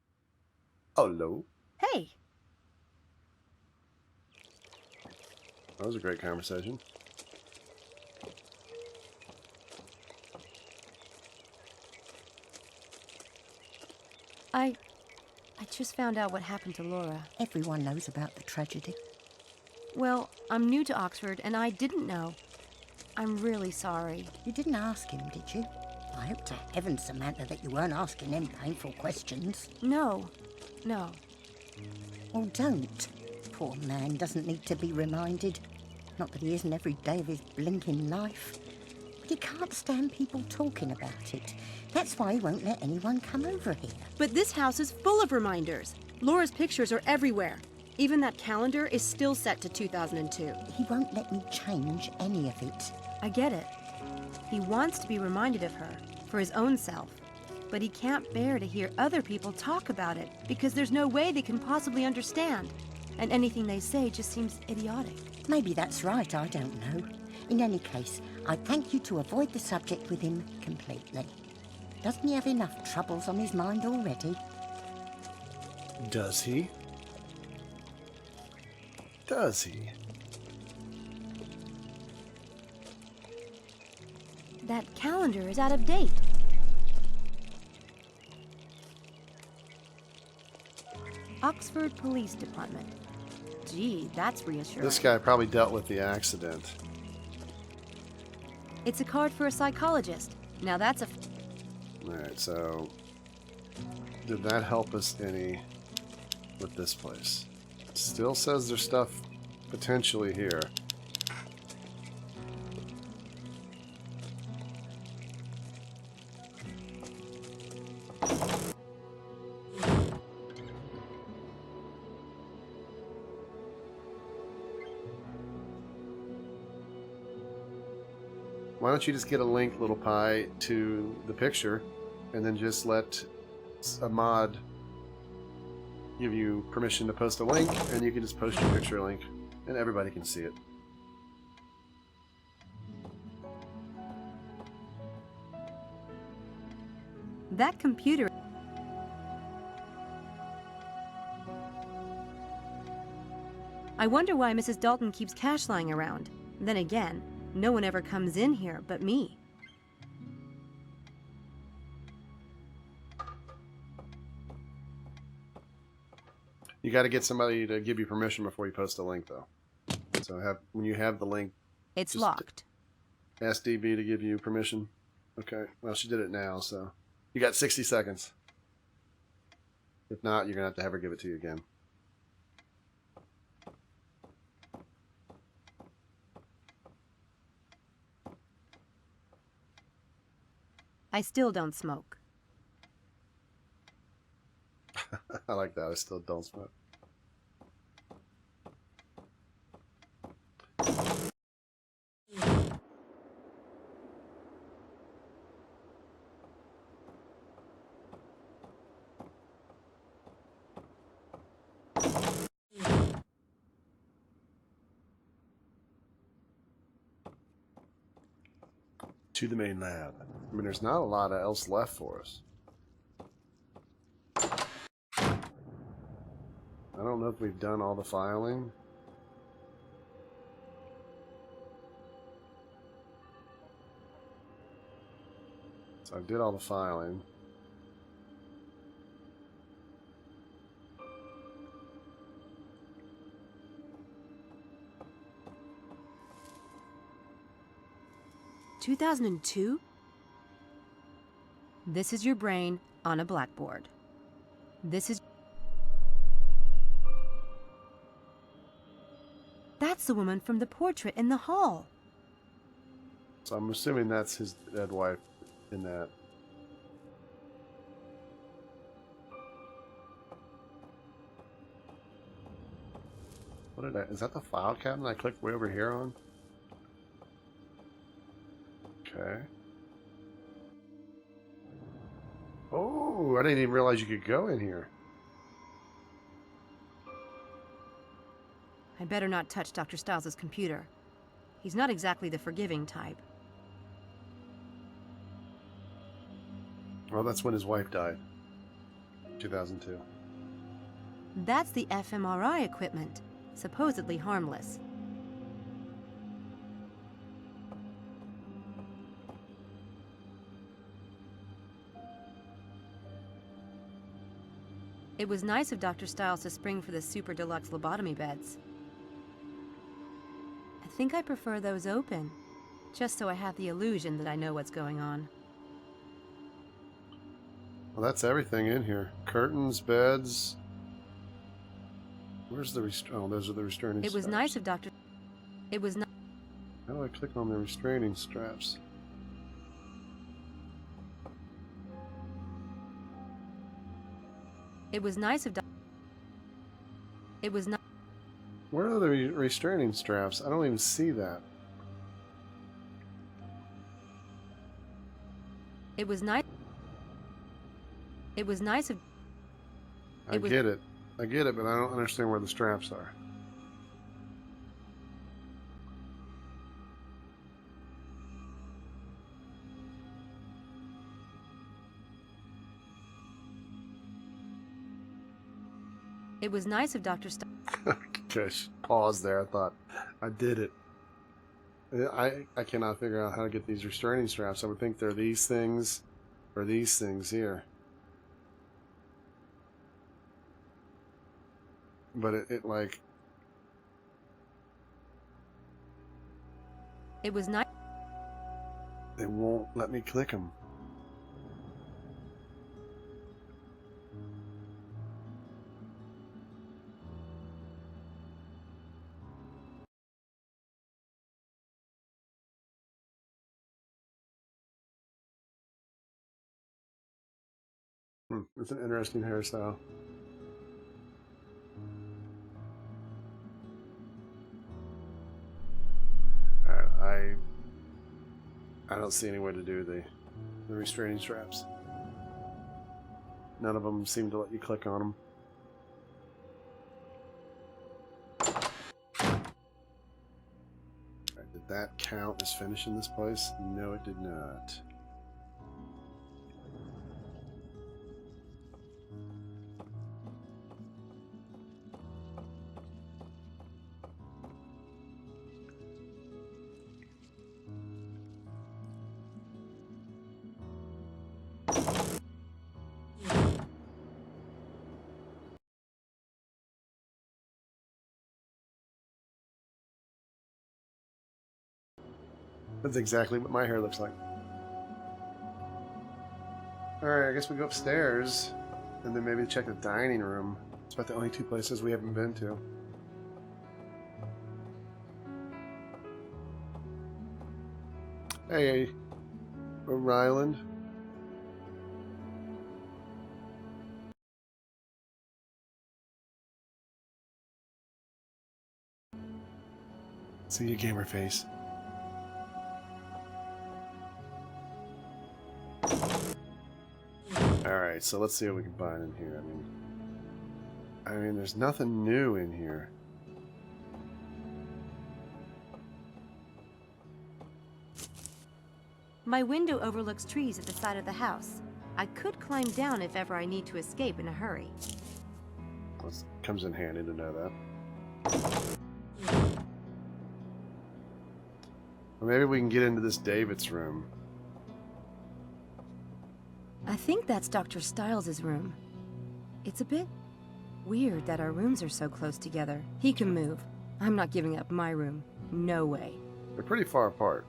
Hello. Hey. That was a great conversation. I just found out what happened to Laura. Everyone knows about the tragedy. Well, I'm new to Oxford, and I didn't know. I'm really sorry. You didn't ask him, did you? I hope to heaven, Samantha, that you weren't asking him painful questions. No. Well, don't. Poor man doesn't need to be reminded. Not that he isn't every day of his blinking life. But he can't stand people talking about it. That's why he won't let anyone come over here. But this house is full of reminders. Laura's pictures are everywhere. Even that calendar is still set to 2002. He won't let me change any of it. I get it. He wants to be reminded of her, for his own self. But he can't bear to hear other people talk about it, because there's no way they can possibly understand. And anything they say just seems idiotic. Maybe that's right, I don't know. In any case, I thank you to avoid the subject with him completely. Doesn't he have enough troubles on his mind already? Does he? Does he? That calendar is out of date. Oxford Police Department. Gee, that's reassuring. This guy probably dealt with the accident. It's a card for a psychologist. Now that's a... Alright, so... Did that help us any? with this place. It still says there's stuff potentially here. Why don't you just get a link, Little Pie, to the picture, and then just let a mod give you permission to post a link, and you can just post your picture link, and everybody can see it. That computer... I wonder why Mrs. Dalton keeps cash lying around. Then again, no one ever comes in here but me. You got to get somebody to give you permission before you post a link, though. So when you have the link, it's locked. Ask DB to give you permission. Okay. Well, she did it now, so you got 60 seconds. If not, you're gonna have her give it to you again. I still don't smoke. I like that. I still don't smoke. To the main lab. I mean, there's not a lot else left for us. I don't know if we've done all the filing. So I did all the filing. (2002) This is your brain on a blackboard. This is... That's the woman from the portrait in the hall. So I'm assuming that's his dead wife in that. What did I... Is that the file cabinet I clicked way over here on? Okay. Oh, I didn't even realize you could go in here. I better not touch Dr. Stiles' computer. He's not exactly the forgiving type. Well, that's when his wife died. 2002. That's the fMRI equipment, supposedly harmless. It was nice of Dr. Stiles to spring for the super deluxe lobotomy beds. I think I prefer those open, just so I have the illusion that I know what's going on. Well, that's everything in here. Curtains, beds. Where's the oh, those are the restraining straps. It was nice of Dr. It was not. How do I click on the restraining straps? It was nice of It was not. Where are the restraining straps? I don't even see that. It was nice. It was nice of. I get it, but I don't understand where the straps are. It was nice of Dr. Gosh, pause there. I thought I did it. I cannot figure out how to get these restraining straps. I would think they're these things or these things here. But it like... It was nice. It won't let me click them. It's an interesting hairstyle. Alright, I don't see any way to do the restraining straps. None of them seem to let you click on them. Right, did that count as finishing this place? No, it did not. That's exactly what my hair looks like. Alright, I guess we go upstairs and then maybe check the dining room. It's about the only two places we haven't been to. Hey, Ryland. See your gamer face. Alright, so let's see what we can find in here. I mean, there's nothing new in here. My window overlooks trees at the side of the house. I could climb down if ever I need to escape in a hurry. Well, it comes in handy to know that. Well, maybe we can get into this David's room. I think that's Dr. Stiles' room. It's a bit weird that our rooms are so close together. He can move. I'm not giving up my room. No way. They're pretty far apart.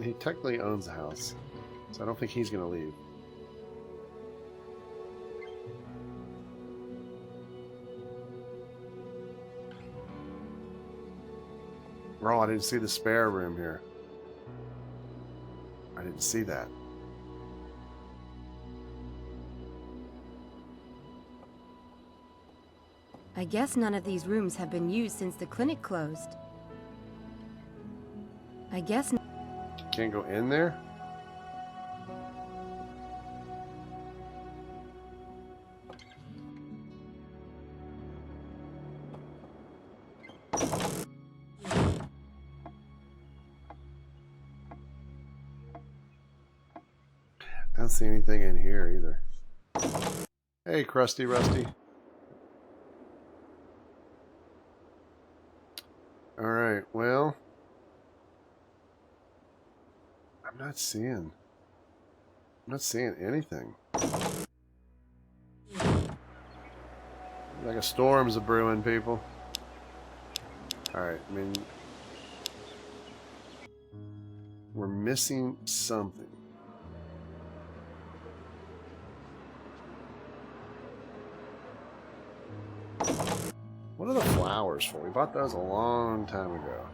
He technically owns the house, so I don't think he's going to leave. Oh, I didn't see the spare room here. I didn't see that. I guess none of these rooms have been used since the clinic closed. I guess... Can't go in there? I don't see anything in here either. Hey, Krusty Rusty. Alright, well... I'm not seeing anything. Like a storm's a-brewing, people. Alright, I mean... We're missing something. What are the flowers for? We bought those a long time ago.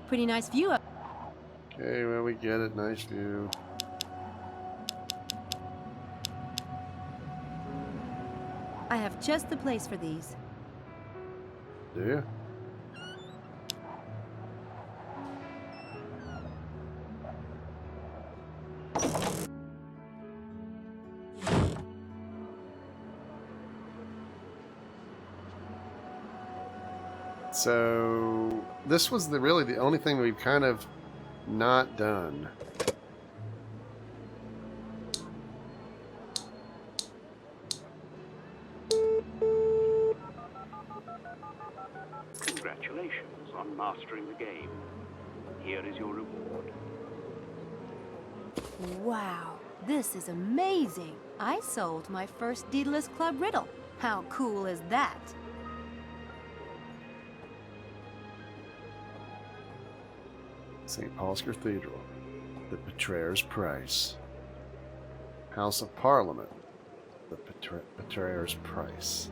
Pretty nice view up. Okay, well, we get it. Nice view. I have just the place for these. Do you? So this was really the only thing we've kind of not done. Congratulations on mastering the game. Here is your reward. Wow, this is amazing. I solved my first Daedalus Club riddle. How cool is that? St. Paul's Cathedral. The Betrayer's Price. House of Parliament. The Betrayer's Price.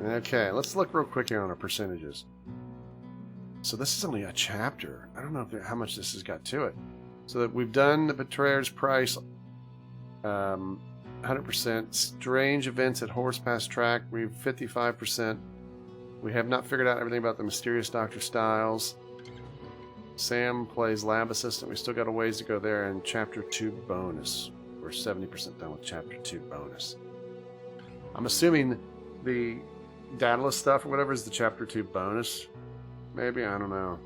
Okay, let's look real quick here on our percentages. So this is only a chapter. I don't know how much this has got to it. So that we've done the Betrayer's Price, 100%. Strange events at Horse Pass Track, we've 55%. We have not figured out everything about the mysterious Dr. Styles. Sam plays lab assistant. We still got a ways to go there. And Chapter 2 bonus. We're 70% done with Chapter 2 bonus. I'm assuming the Daedalus stuff or whatever is the Chapter 2 bonus. Maybe, I don't know.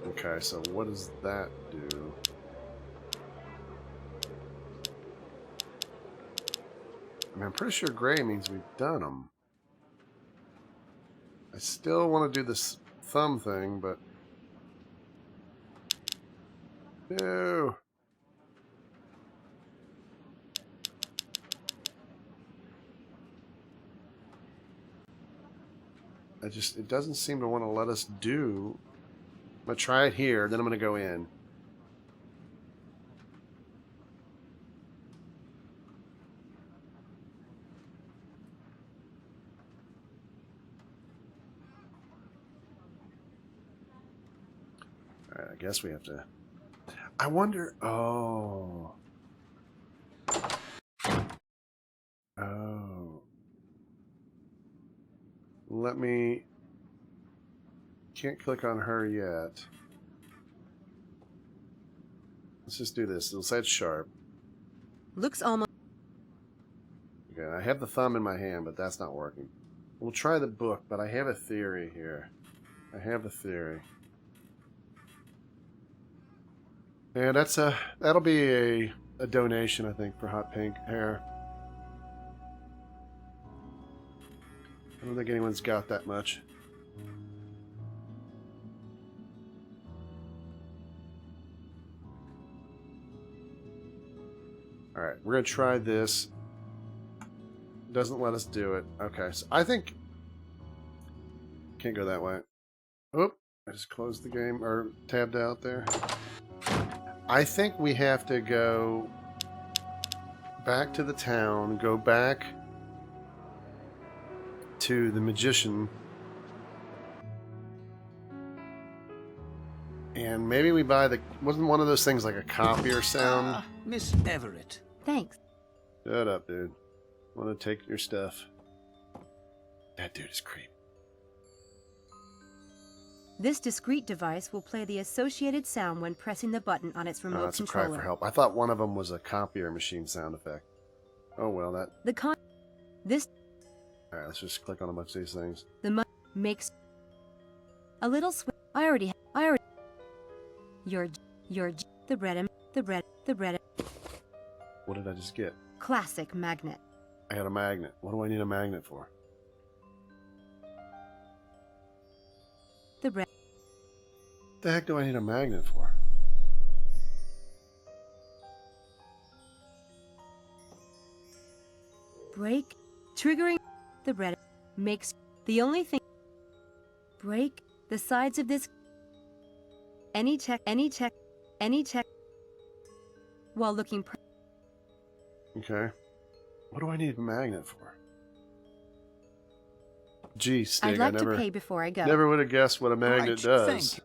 Okay, so what does that do? I mean, I'm pretty sure gray means we've done them. I still want to do this thumb thing, but... No! It doesn't seem to want to let us do... I'm going to try it here, then I'm going to go in. Alright, I guess we have to... I wonder... Oh. Oh. Let me... Can't click on her yet. Let's just do this. It'll say it's sharp. Looks almost... Okay, I have the thumb in my hand, but that's not working. We'll try the book, but I have a theory here. I have a theory. And that'll be a donation, I think, for hot pink hair. I don't think anyone's got that much. Alright, we're going to try this. Doesn't let us do it. Okay, so I think... Can't go that way. Oop, I just closed the game, or tabbed out there. I think we have to go back to the town, go back to the magician, and maybe we buy the... Wasn't one of those things like a copier sound? Miss Everett. Thanks. Shut up, dude. I want to take your stuff. That dude is creepy. This discrete device will play the associated sound when pressing the button on its remote Oh, that's a controller. cry for help. I thought one of them was a copier machine sound effect. Oh well, that... This... Alright, let's just click on a bunch of these things. Makes... A little I already... Your... The bread... What did I just get? Classic magnet. I got a magnet. What do I need a magnet for? The bread... The heck do I need a magnet for? Break. Triggering. The bread. Makes... The only thing... Break. The sides of this... Any check... While looking... Okay. What do I need a magnet for? Gee, Stig, I'd like to pay before I go. Never would have guessed what a magnet does. Thank you.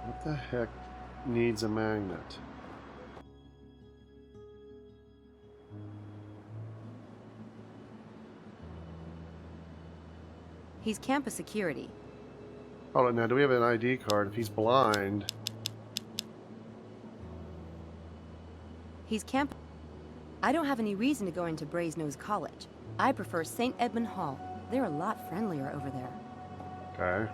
What the heck needs a magnet? He's campus security. Hold on now, do we have an ID card? If he's blind... He's camp... I don't have any reason to go into Brasenose College. I prefer St. Edmund Hall. They're a lot friendlier over there. Okay.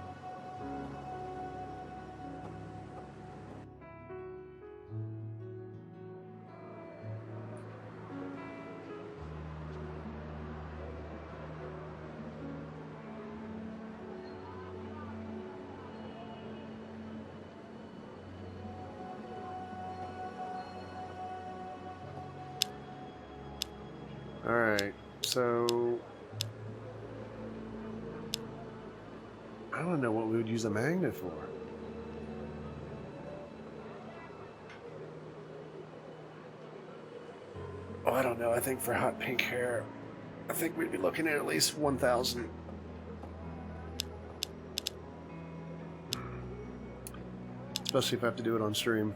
So I don't know what we would use a magnet for. Oh, I don't know. I think for hot pink hair, I think we'd be looking at least 1,000. Especially if I have to do it on stream.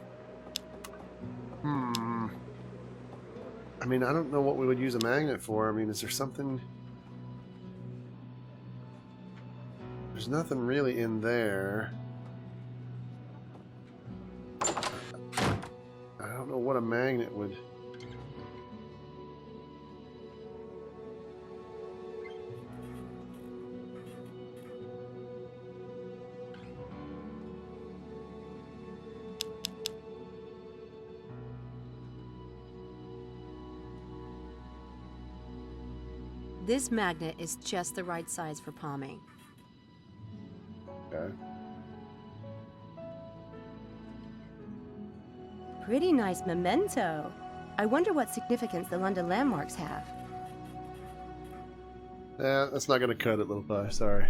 I mean, I don't know what we would use a magnet for. I mean, is there something... There's nothing really in there. I don't know what a magnet would... This magnet is just the right size for palming. Okay. Pretty nice memento. I wonder what significance the London landmarks have. Yeah, that's not gonna cut it, little pie. Sorry.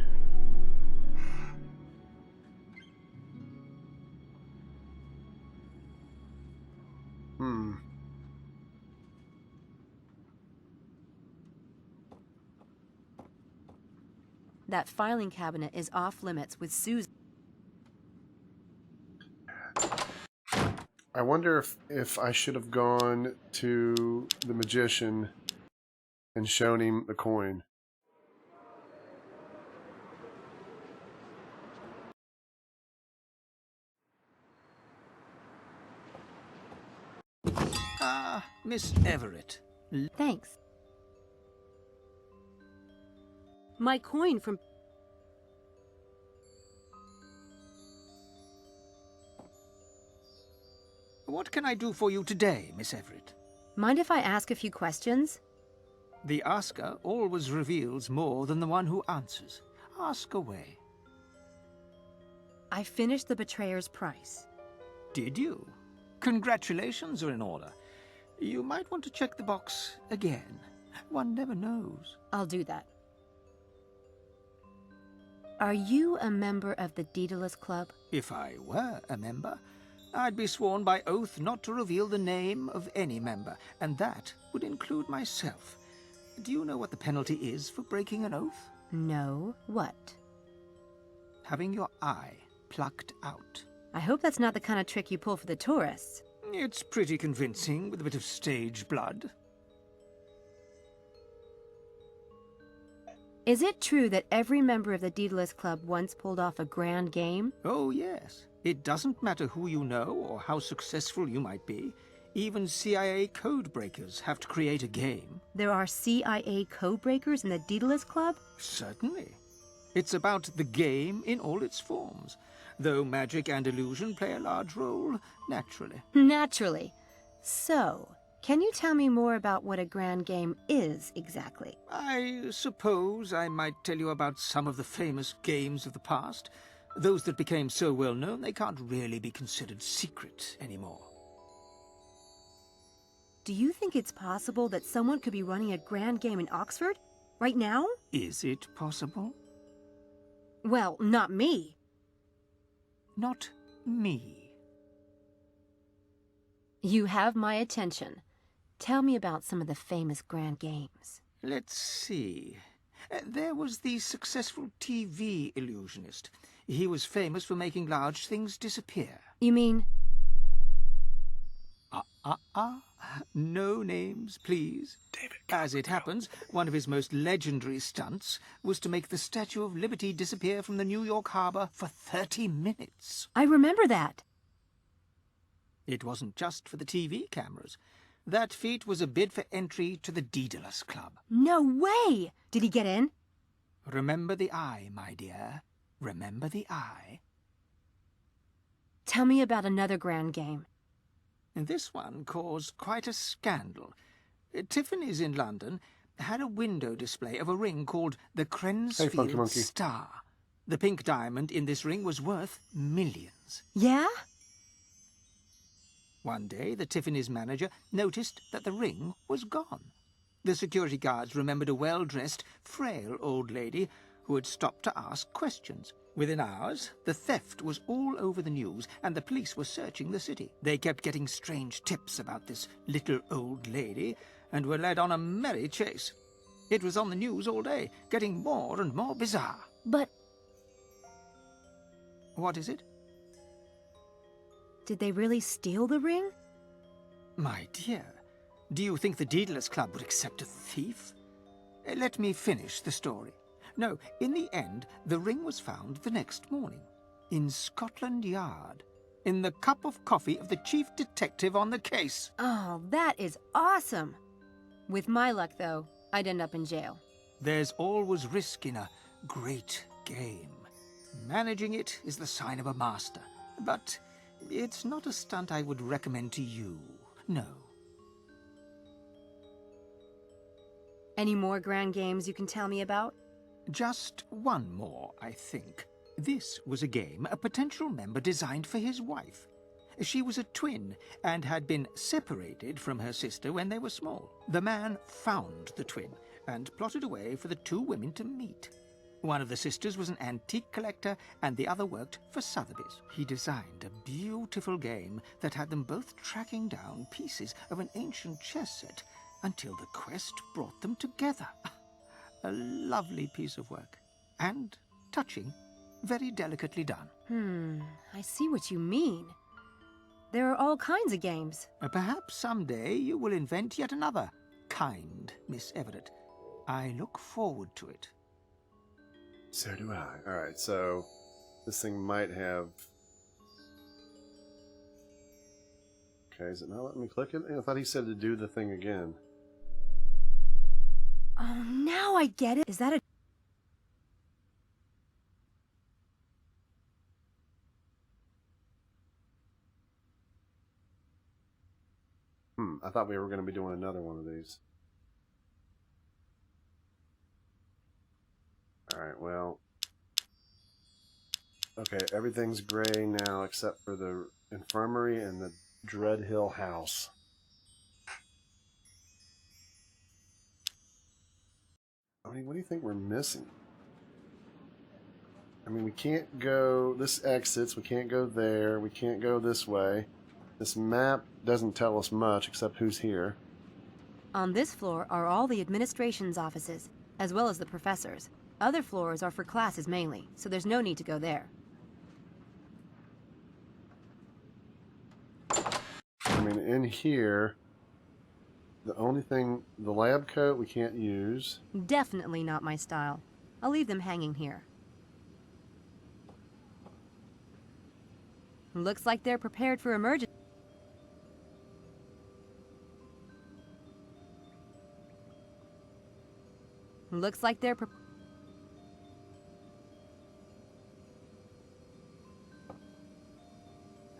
That filing cabinet is off limits with Susan. I wonder if I should have gone to the magician and shown him the coin. Miss Everett. Thanks. My coin from... What can I do for you today, Miss Everett? Mind if I ask a few questions? The asker always reveals more than the one who answers. Ask away. I finished The Betrayer's Price. Did you? Congratulations are in order. You might want to check the box again. One never knows. I'll do that. Are you a member of the Daedalus Club? If I were a member, I'd be sworn by oath not to reveal the name of any member, and that would include myself. Do you know what the penalty is for breaking an oath? No. What? Having your eye plucked out. I hope that's not the kind of trick you pull for the tourists. It's pretty convincing with a bit of stage blood. Is it true that every member of the Daedalus Club once pulled off a grand game? Oh, yes. It doesn't matter who you know or how successful you might be. Even CIA code breakers have to create a game. There are CIA code breakers in the Daedalus Club? Certainly. It's about the game in all its forms, though magic and illusion play a large role, naturally. Naturally. So, can you tell me more about what a grand game is exactly? I suppose I might tell you about some of the famous games of the past. Those that became so well known they can't really be considered secret anymore. Do you think it's possible that someone could be running a grand game in Oxford? Right now? Is it possible? Well, not me. Not me. You have my attention. Tell me about some of the famous grand games. Let's see. There was the successful TV illusionist. He was famous for making large things disappear. You mean... No names, please. David, as it happens, one of his most legendary stunts was to make the Statue of Liberty disappear from the New York harbor for 30 minutes. I remember that. It wasn't just for the TV cameras. That feat was a bid for entry to the Daedalus Club. No way! Did he get in? Remember the eye, my dear. Remember the eye. Tell me about another grand game. This one caused quite a scandal. Tiffany's in London had a window display of a ring called the Crensfield Star. The pink diamond in this ring was worth millions. Yeah? One day, the Tiffany's manager noticed that the ring was gone. The security guards remembered a well-dressed, frail old lady who had stopped to ask questions. Within hours, the theft was all over the news, and the police were searching the city. They kept getting strange tips about this little old lady, and were led on a merry chase. It was on the news all day, getting more and more bizarre. But... What is it? did they really steal the ring? My dear, do you think the Daedalus Club would accept a thief? Let me finish the story. No, in the end, the ring was found the next morning, in Scotland Yard, in the cup of coffee of the chief detective on the case. Oh, that is awesome! With my luck, though, I'd end up in jail. There's always risk in a great game. Managing it is the sign of a master, but it's not a stunt I would recommend to you, no. Any more grand games you can tell me about? Just one more, I think. This was a game a potential member designed for his wife. She was a twin and had been separated from her sister when they were small. The man found the twin and plotted a way for the two women to meet. One of the sisters was an antique collector and the other worked for Sotheby's. He designed a beautiful game that had them both tracking down pieces of an ancient chess set until the quest brought them together. A lovely piece of work. And touching, very delicately done. I see what you mean. There are all kinds of games. Perhaps someday you will invent yet another kind, Miss Everett. I look forward to it. So do I. Alright, so this thing might have... Okay, is it not letting me click it? I thought he said to do the thing again. Oh, now I get it. Is that a... I thought we were going to be doing another one of these. Alright, well... Okay, everything's gray now except for the infirmary and the Dread Hill house. I mean, what do you think we're missing? I mean, we can't go... This exits, we can't go there, we can't go this way. This map doesn't tell us much except who's here. On this floor are all the administration's offices, as well as the professors. Other floors are for classes mainly, so there's no need to go there. I mean, in here, the only thing, the lab coat we can't use. Definitely not my style. I'll leave them hanging here. Looks like they're prepared for emergency. Looks like they're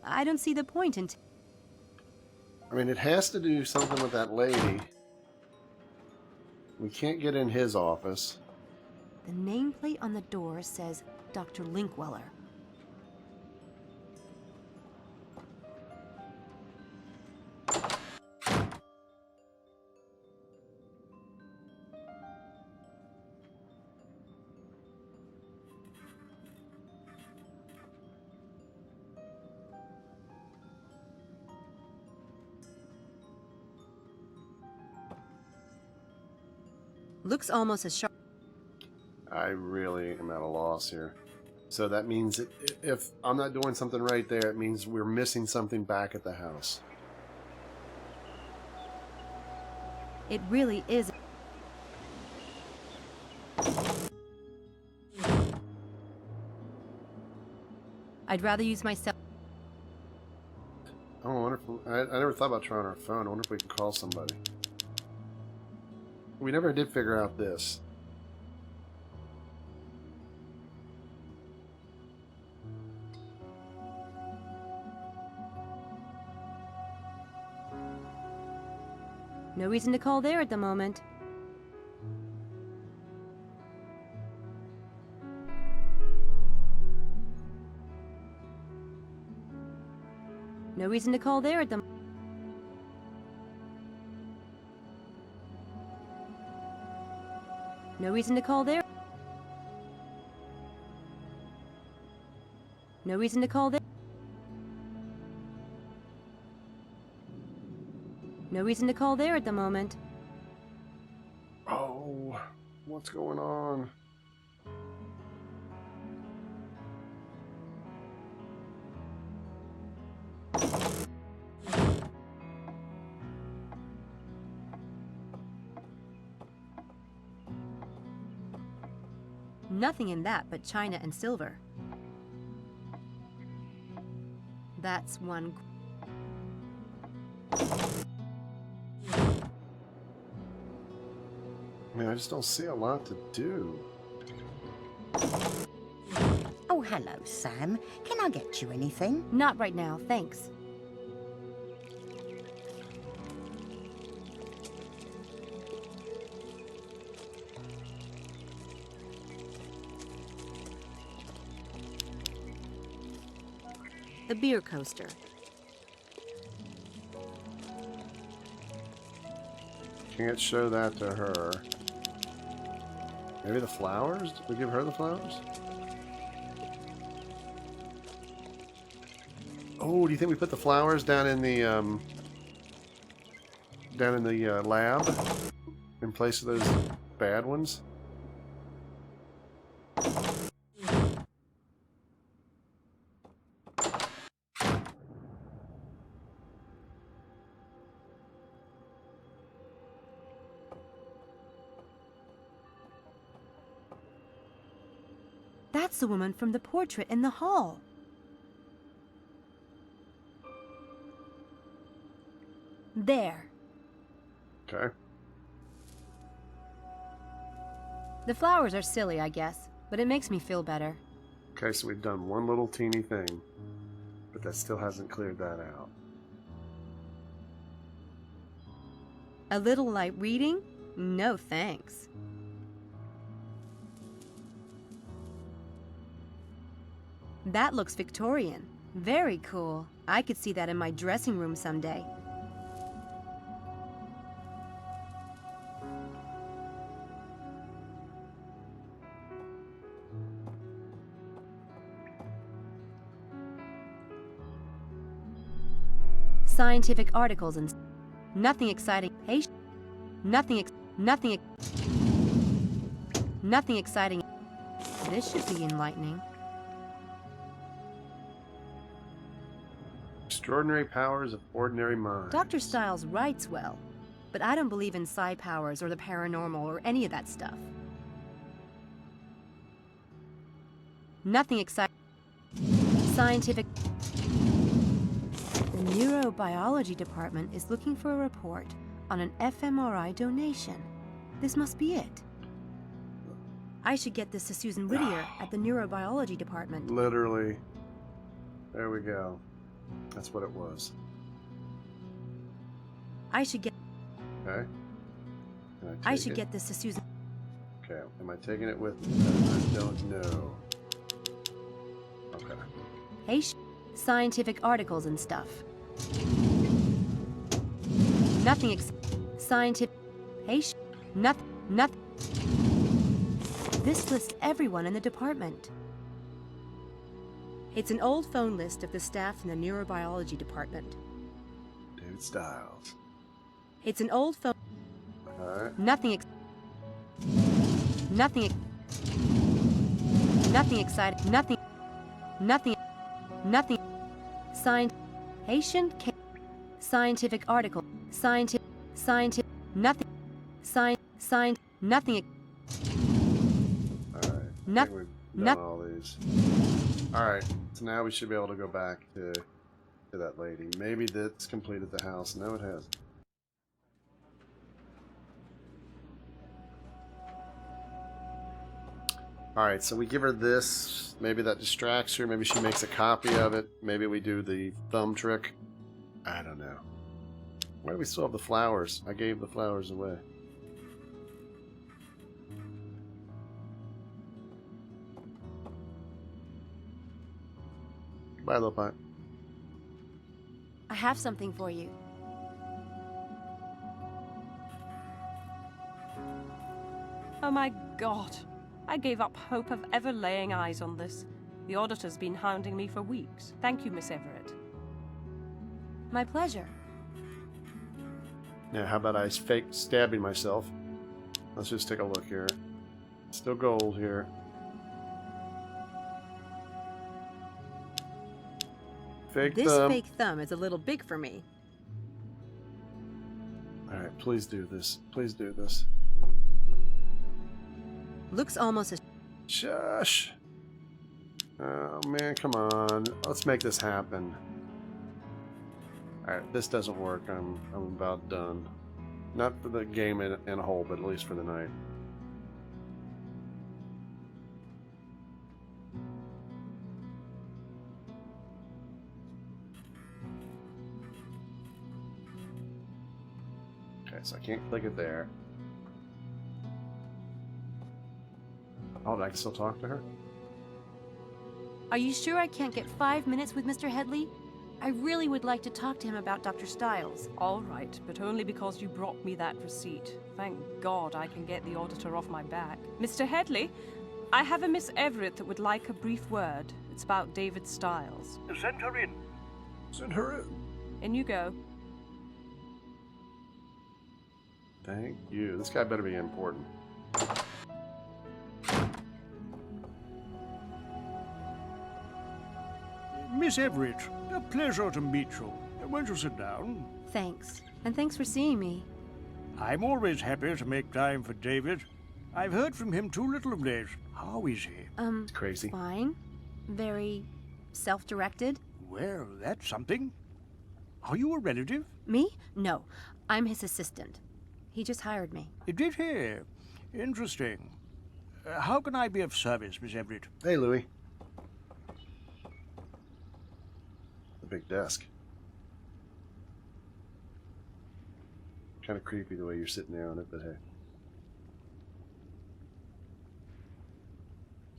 I don't see the point in... I mean, it has to do something with that lady. We can't get in his office. The nameplate on the door says Dr. Linkweller. Looks almost as sharp. I really am at a loss here. So that means if I'm not doing something right there, it means we're missing something back at the house. It really is. I'd rather use my cell. Oh, I wonder if I never thought about trying our phone. I wonder if we can call somebody. We never did figure out this. No reason to call there at the moment. No reason to call there at the moment. No reason to call there. No reason to call there. No reason to call there at the moment. Oh, what's going on? Nothing in that but china and silver. That's one. I mean, I just don't see a lot to do. Oh, hello, Sam. Can I get you anything? Not right now, thanks. The beer coaster. Can't show that to her. Maybe the flowers? Did we give her the flowers? Oh, do you think we put the flowers down in the lab in place of those bad ones? That's the woman from the portrait in the hall. There. Okay. The flowers are silly, I guess, but it makes me feel better. Okay, so we've done one little teeny thing, but that still hasn't cleared that out. A little light reading? No thanks. That looks Victorian. Very cool. I could see that in my dressing room someday. Scientific articles and nothing exciting. Hey, nothing exciting. This should be enlightening. Extraordinary powers of ordinary minds. Dr. Stiles writes well, but I don't believe in psi powers or the paranormal or any of that stuff. Nothing exciting. Scientific. The neurobiology department is looking for a report on an fMRI donation. This must be it. I should get this to Susan Whittier at the neurobiology department. Literally. There we go. That's what it was. I should get. Okay. I should get this to Susan. Okay. Am I taking it with me? I don't know. Okay. Hey, scientific articles and stuff. Nothing scientific. Hey, nothing. This lists everyone in the department. It's an old phone list of the staff in the neurobiology department. Dude Stiles. It's an old phone. Alright. Nothing exciting. Nothing. Signed. Patient. Scientific article. Scientific. Nothing. Signed. Nothing. Alright. We've done all these. Alright. So now we should be able to go back to that lady. Maybe that's completed the house. No, it hasn't. Alright, so we give her this. Maybe that distracts her. Maybe she makes a copy of it. Maybe we do the thumb trick. I don't know. Why do we still have the flowers? I gave the flowers away. Bye, little pie. I have something for you. Oh my God. I gave up hope of ever laying eyes on this. The auditor's been hounding me for weeks. Thank you, Miss Everett. My pleasure. Now, how about I fake stabbing myself? Let's just take a look here. Still gold here. Fake This thumb. fake thumb is a little big for me. Alright, please do this. Please do this. Looks almost as... Shush. Oh man, come on. Let's make this happen. Alright, this doesn't work. I'm about done. Not for the game in a whole, but at least for the night. Okay, so I can't click it there. Oh, I can still talk to her? Are you sure I can't get 5 minutes with Mr. Headley? I really would like to talk to him about Dr. Stiles. All right, but only because you brought me that receipt. Thank God I can get the auditor off my back. Mr. Headley, I have a Miss Everett that would like a brief word. It's about David Stiles. Send her in. Send her in. In you go. Thank you. This guy better be important. Miss Everett, a pleasure to meet you. Won't you sit down? Thanks. And thanks for seeing me. I'm always happy to make time for David. I've heard from him too little of late. How is he? Crazy. Fine. Very self-directed. Well, that's something. Are you a relative? Me? No. I'm his assistant. He just hired me. Did he? Interesting. How can I be of service, Miss Everett? Hey, Louis. The big desk. Kind of creepy the way you're sitting there on it, but hey.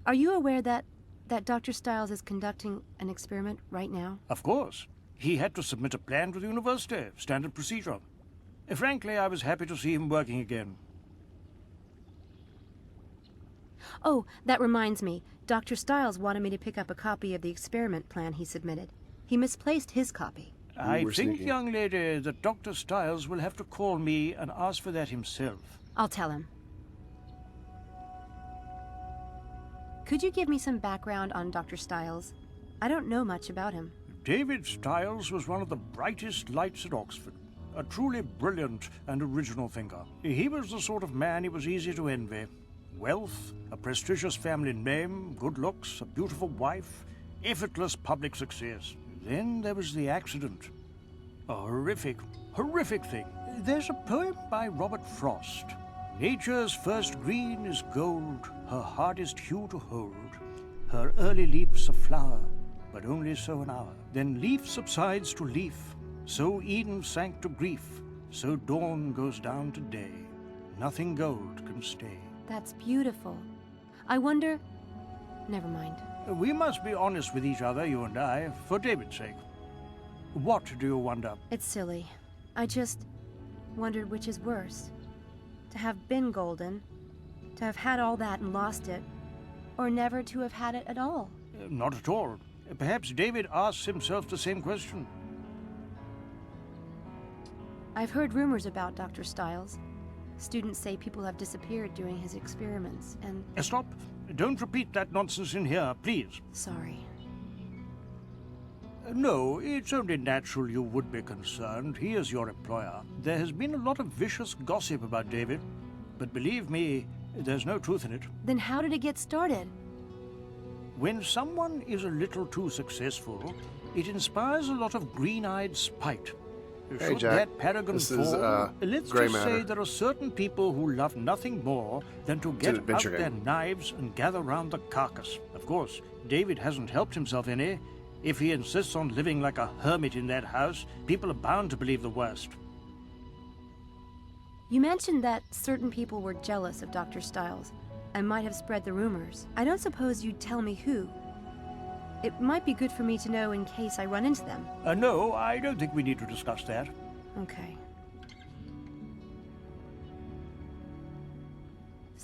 Are you aware that Dr. Stiles is conducting an experiment right now? Of course. He had to submit a plan to the university, standard procedure. Frankly, I was happy to see him working again. Oh, that reminds me. Dr. Stiles wanted me to pick up a copy of the experiment plan he submitted. He misplaced his copy. I think, young lady, that Dr. Stiles will have to call me and ask for that himself. I'll tell him. Could you give me some background on Dr. Stiles? I don't know much about him. David Stiles was one of the brightest lights at Oxford. A truly brilliant and original thinker. He was the sort of man it was easy to envy. Wealth, a prestigious family name, good looks, a beautiful wife, effortless public success. Then there was the accident. A horrific, horrific thing. There's a poem by Robert Frost. Nature's first green is gold, her hardest hue to hold. Her early leaps a flower, but only so an hour. Then leaf subsides to leaf, so Eden sank to grief, so dawn goes down to day. Nothing gold can stay. That's beautiful. I wonder... Never mind. We must be honest with each other, you and I, for David's sake. What do you wonder? It's silly. I just wondered which is worse. To have been golden, to have had all that and lost it, or never to have had it at all. Not at all. Perhaps David asks himself the same question. I've heard rumors about Dr. Stiles. Students say people have disappeared during his experiments, and... Stop. Don't repeat that nonsense in here, please. Sorry. No, it's only natural you would be concerned. He is your employer. There has been a lot of vicious gossip about David, but believe me, there's no truth in it. Then how did it get started? When someone is a little too successful, it inspires a lot of green-eyed spite. Hey, Should Jack. that paragon This fall, is, let's Gray just say Matter. there are certain people who love nothing more than to get out adventure their game. knives and gather round the carcass. Of course, David hasn't helped himself any. If he insists on living like a hermit in that house, people are bound to believe the worst. You mentioned that certain people were jealous of Dr. Stiles and might have spread the rumors. I don't suppose you'd tell me who. It might be good for me to know in case I run into them. No, I don't think we need to discuss that. Okay.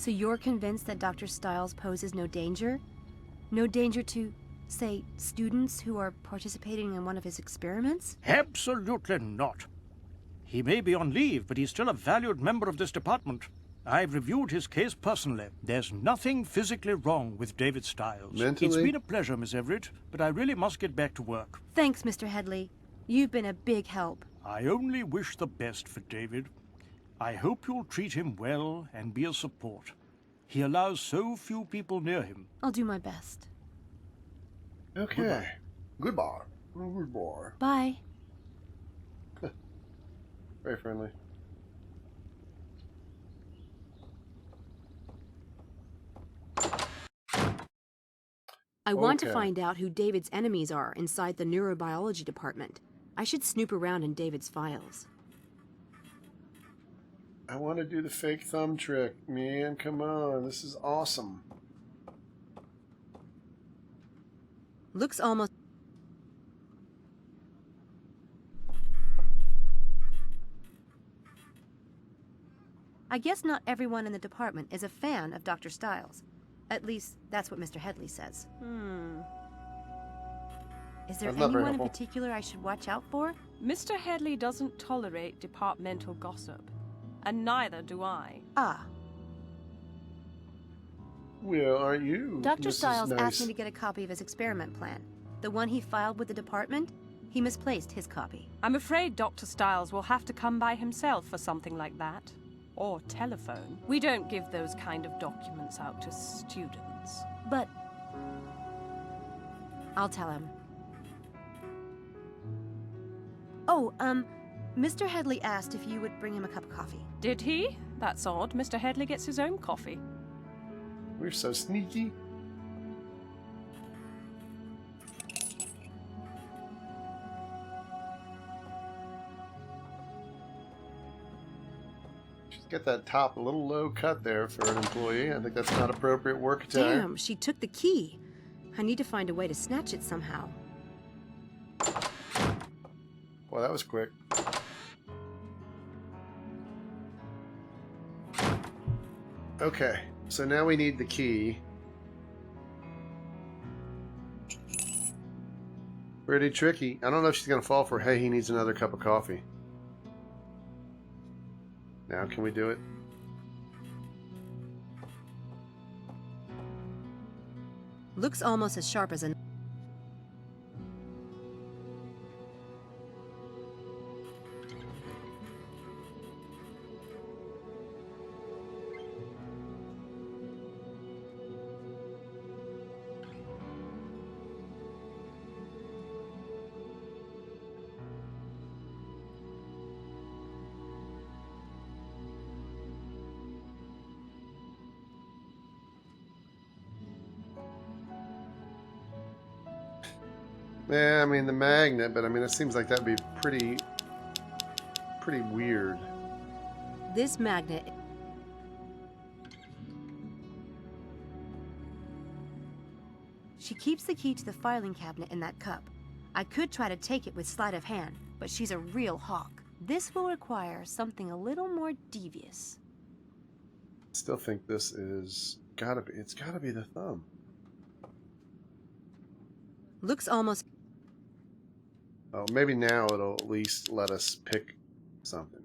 So you're convinced that Dr. Stiles poses no danger? No danger to, say, students who are participating in one of his experiments? Absolutely not. He may be on leave, but he's still a valued member of this department. I've reviewed his case personally. There's nothing physically wrong with David Stiles. Mentally? It's been a pleasure, Miss Everett, but I really must get back to work. Thanks, Mr. Headley. You've been a big help. I only wish the best for David. I hope you'll treat him well and be a support. He allows so few people near him. I'll do my best. Okay. Goodbye. Goodbye. Bye. Very friendly. I want to find out who David's enemies are inside the neurobiology department. I should snoop around in David's files. I want to do the fake thumb trick. Man, come on. This is awesome. Looks almost... I guess not everyone in the department is a fan of Dr. Stiles. At least, that's what Mr. Headley says. Is there anyone in particular I should watch out for? Mr. Headley doesn't tolerate departmental gossip. And neither do I. Ah. Well, aren't you? Dr. Stiles asked me to get a copy of his experiment plan. The one he filed with the department, he misplaced his copy. I'm afraid Dr. Stiles will have to come by himself for something like that. Or telephone. We don't give those kind of documents out to students. But... I'll tell him. Oh, Mr. Headley asked if you would bring him a cup of coffee. Did he? That's odd. Mr. Headley gets his own coffee. We're so sneaky. She's got that top a little low cut there for an employee. I think that's not appropriate work attire. Damn, she took the key. I need to find a way to snatch it somehow. Well, that was quick. Okay, so now we need the key. Pretty tricky. I don't know if she's going to fall for, hey, he needs another cup of coffee. Now, can we do it? Looks almost as sharp as a... Yeah, I mean the magnet, but I mean it seems like that'd be pretty weird. This magnet... She keeps the key to the filing cabinet in that cup. I could try to take it with sleight of hand, but she's a real hawk. This will require something a little more devious. Still think this is it's gotta be the thumb. Looks almost... Oh, maybe now it'll at least let us pick something.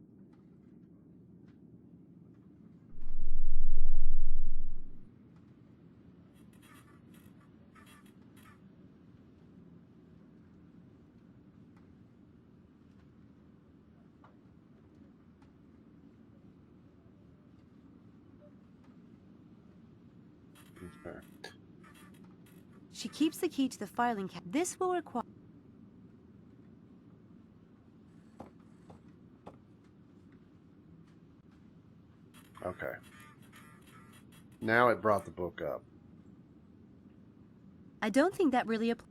Okay. She keeps the key to the filing cabinet. This will require... Okay. Now it brought the book up. I don't think that really applies.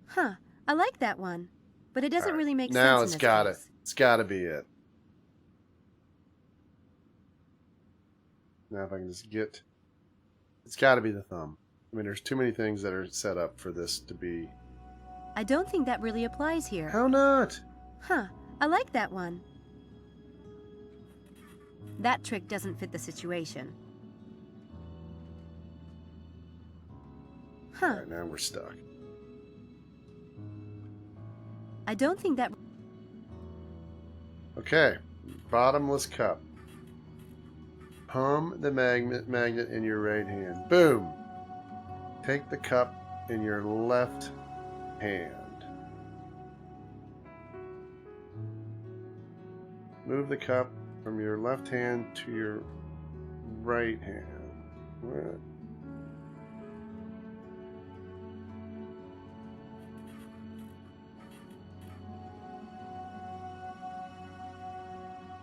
Huh. I like that one. But it doesn't really make sense now in it's this got case. it. It's got to be it. Now if I can just get... It's got to be the thumb. I mean, there's too many things that are set up for this to be... I don't think that really applies here. How not? Huh. I like that one. That trick doesn't fit the situation. Huh. All right, now we're stuck. I don't think that... Okay, bottomless cup. Palm the magnet in your right hand. Boom! Take the cup in your left hand. Move the cup from your left hand to your right hand. What?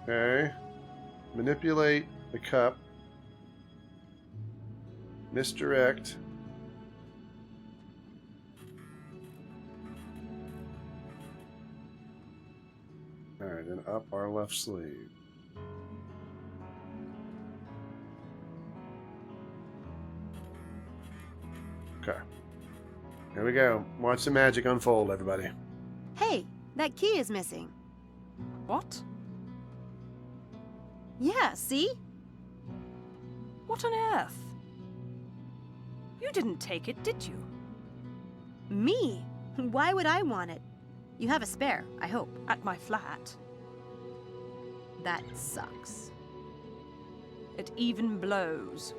Okay. Manipulate the cup. Misdirect. Alright, then up our left sleeve. Okay. Here we go. Watch the magic unfold, everybody. Hey, that key is missing. What? Yeah, see? What on earth? You didn't take it, did you? Me? Why would I want it? You have a spare, I hope. At my flat. That sucks. It even blows.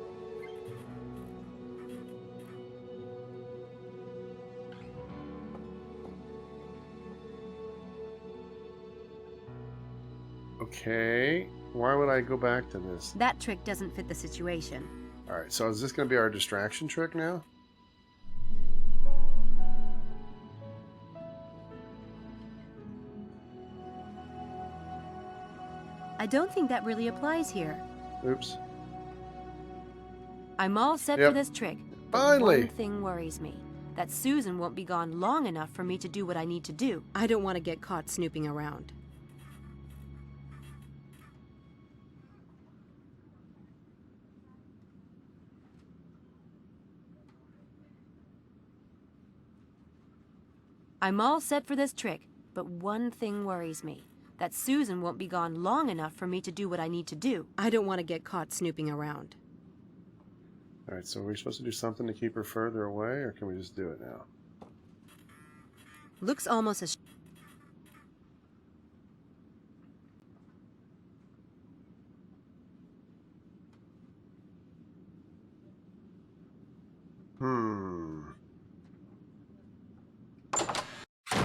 Okay. Why would I go back to this? That trick doesn't fit the situation. Alright, so is this going to be our distraction trick now? I don't think that really applies here. Oops. I'm all set Yep. for this trick. But Finally! one thing worries me. That Susan won't be gone long enough for me to do what I need to do. I don't want to get caught snooping around. I'm all set for this trick, but one thing worries me. That Susan won't be gone long enough for me to do what I need to do. I don't want to get caught snooping around. Alright, so are we supposed to do something to keep her further away, or can we just do it now? Looks almost as...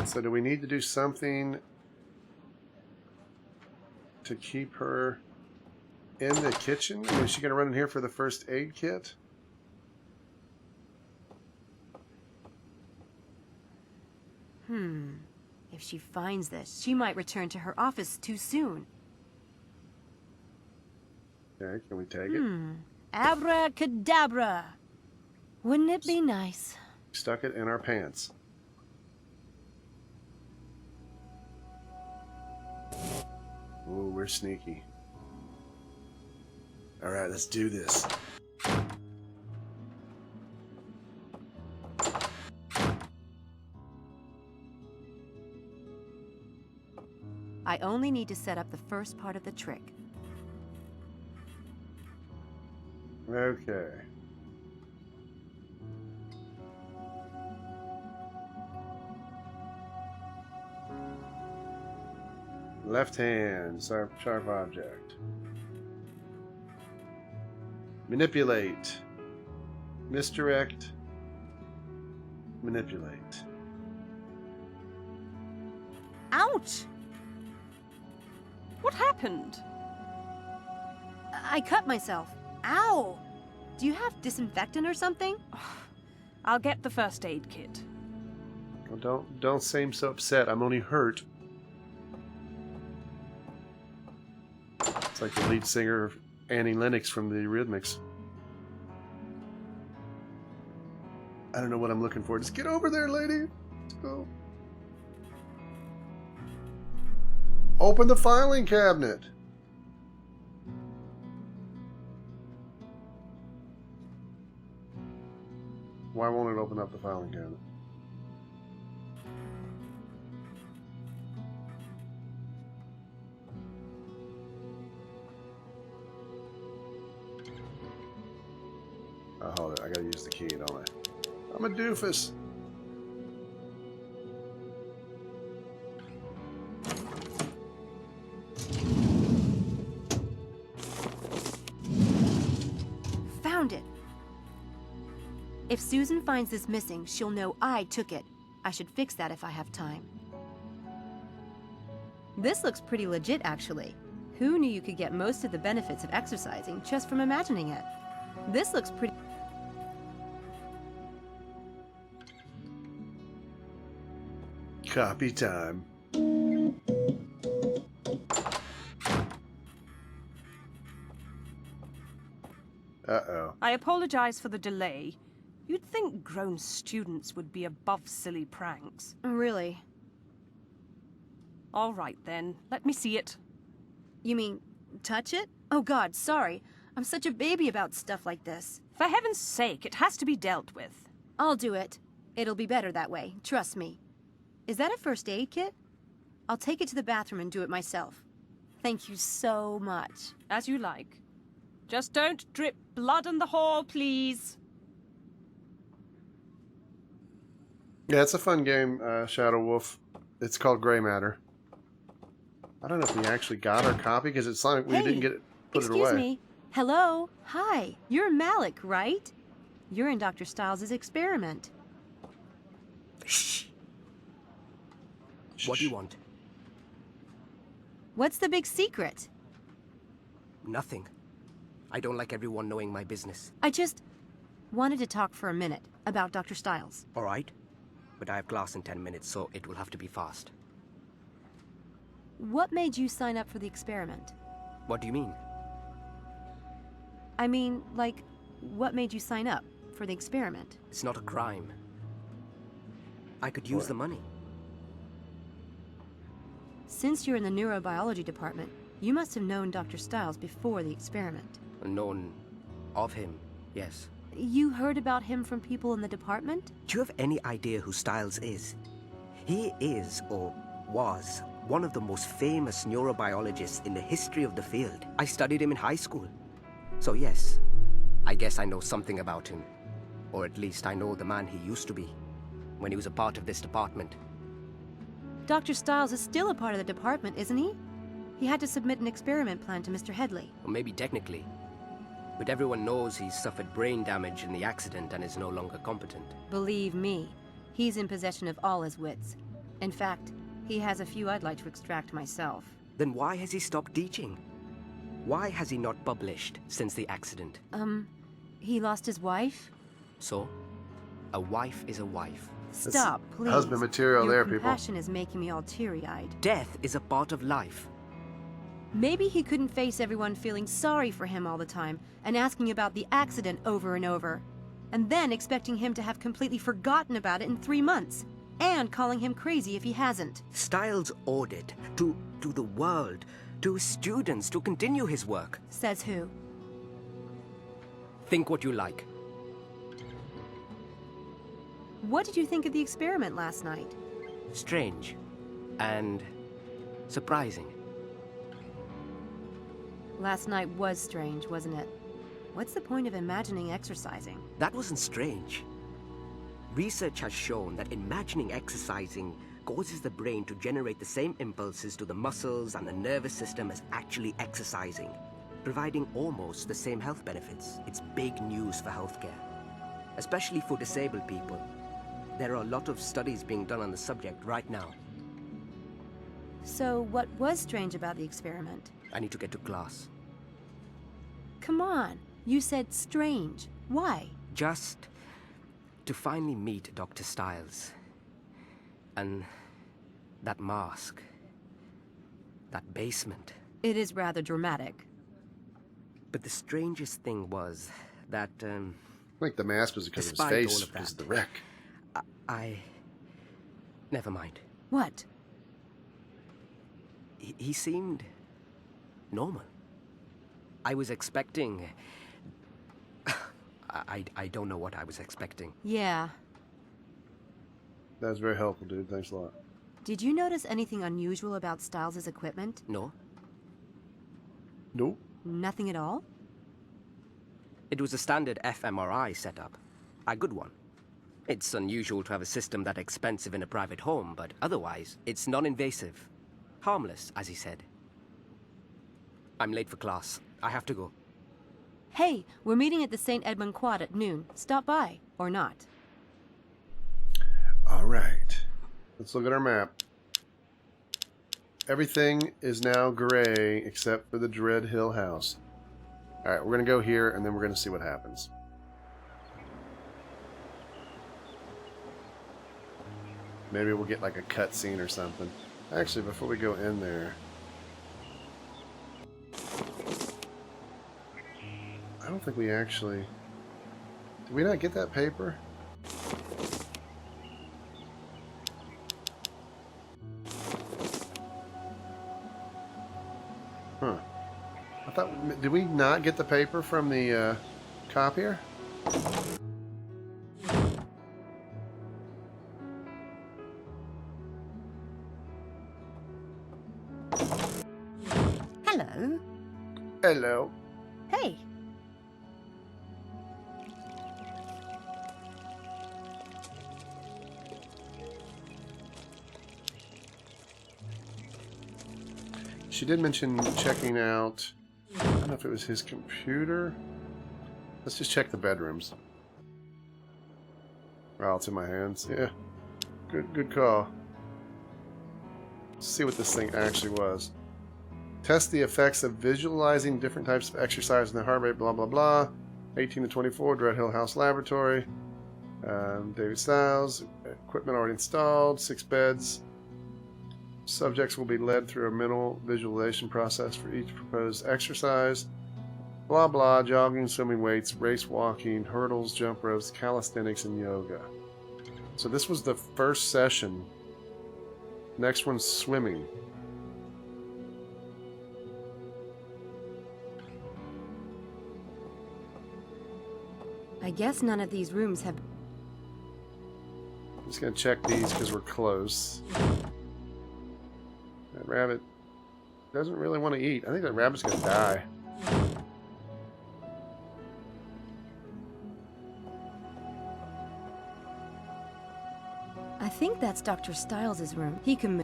So do we need to do something to keep her in the kitchen? I mean, is she going to run in here for the first aid kit? If she finds this, she might return to her office too soon. Okay, can we take it? Abracadabra! Wouldn't it be nice? Stuck it in our pants. Ooh, we're sneaky. Alright, let's do this. I only need to set up the first part of the trick. Okay. Left hand, sharp object. Manipulate. Misdirect. Manipulate. Ouch! What happened? I cut myself. Ow! Do you have disinfectant or something? I'll get the first aid kit. Well, don't seem so upset. I'm only hurt. It's like the lead singer of Annie Lennox from the Eurythmics. I don't know what I'm looking for. Just get over there, lady. Let's go. Open the filing cabinet. Why won't it open up the filing cabinet? Oh, hold it. I gotta use the key, don't I? I'm a doofus. Found it. If Susan finds this missing, she'll know I took it. I should fix that if I have time. This looks pretty legit, actually. Who knew you could get most of the benefits of exercising just from imagining it? This looks pretty... Copy time. Uh-oh. I apologize for the delay. You'd think grown students would be above silly pranks. Really? All right, then. Let me see it. You mean, touch it? Oh God, sorry. I'm such a baby about stuff like this. For heaven's sake, it has to be dealt with. I'll do it. It'll be better that way, trust me. Is that a first aid kit? I'll take it to the bathroom and do it myself. Thank you so much. As you like. Just don't drip blood in the hall, please. Yeah, it's a fun game, Shadow Wolf. It's called Gray Matter. I don't know if we actually got our copy, because it's like we didn't get it, put it away. Excuse me. Hello? Hi. You're Malik, right? You're in Dr. Stiles' experiment. Shh. What do you want? What's the big secret? Nothing. I don't like everyone knowing my business. I just wanted to talk for a minute about Dr. Stiles. All right. But I have class in 10 minutes, so it will have to be fast. What made you sign up for the experiment? What do you mean? I mean, like, what made you sign up for the experiment? It's not a crime. I could use the money. Since you're in the neurobiology department, you must have known Dr. Stiles before the experiment. Known of him, yes. You heard about him from people in the department? Do you have any idea who Stiles is? He is, or was, one of the most famous neurobiologists in the history of the field. I studied him in high school. So yes, I guess I know something about him. Or at least I know the man he used to be, when he was a part of this department. Dr. Stiles is still a part of the department, isn't he? He had to submit an experiment plan to Mr. Headley. Or maybe technically. But everyone knows he's suffered brain damage in the accident and is no longer competent. Believe me, he's in possession of all his wits. In fact, he has a few I'd like to extract myself. Then why has he stopped teaching? Why has he not published since the accident? He lost his wife? So, a wife is a wife. Stop, please. Husband material there, people. Your compassion is making me all teary-eyed. Death is a part of life. Maybe he couldn't face everyone feeling sorry for him all the time and asking about the accident over and over, and then expecting him to have completely forgotten about it in 3 months, and calling him crazy if he hasn't. Stiles ordered to the world, to his students, to continue his work. Says who? Think what you like. What did you think of the experiment last night? Strange. And surprising. Last night was strange, wasn't it? What's the point of imagining exercising? That wasn't strange. Research has shown that imagining exercising causes the brain to generate the same impulses to the muscles and the nervous system as actually exercising, providing almost the same health benefits. It's big news for healthcare, especially for disabled people. There are a lot of studies being done on the subject right now. So what was strange about the experiment? I need to get to class. Come on, you said strange. Why? Just to finally meet Dr. Stiles. And that mask. That basement. It is rather dramatic. But the strangest thing was that, I think the mask was because of his despite face, all of because of that, the wreck. Never mind. What? He seemed normal. I was expecting... I don't know what I was expecting. Yeah. That was very helpful, dude. Thanks a lot. Did you notice anything unusual about Stiles' equipment? No. No. Nothing at all? It was a standard fMRI setup. A good one. It's unusual to have a system that expensive in a private home, but otherwise, it's non-invasive. Harmless, as he said. I'm late for class. I have to go. Hey, we're meeting at the St. Edmund Quad at noon. Stop by, or not. All right. Let's look at our map. Everything is now gray except for the Dread Hill house. All right, we're going to go here, and then we're going to see what happens. Maybe we'll get like a cutscene or something. Actually, before we go in there, I don't think we actually... Did we not get that paper? Huh. I thought... Did we not get the paper from the copier? Hello. Hello. Hey. She did mention checking out... I don't know if it was his computer. Let's just check the bedrooms. Oh, it's in my hands. Yeah. Good call. Let's see what this thing actually was. Test the effects of visualizing different types of exercise in the heart rate, blah, blah, blah. 18 to 24, Dread Hill House Laboratory. David Styles. Equipment already installed. 6 beds. Subjects will be led through a mental visualization process for each proposed exercise. Blah, blah. Jogging, swimming, weights, race walking, hurdles, jump ropes, calisthenics, and yoga. So this was the first session. Next one's swimming. I guess none of these rooms have... I'm just going to check these because we're close. That rabbit doesn't really want to eat. I think that rabbit's going to die. I think that's Dr. Stiles' room. He can...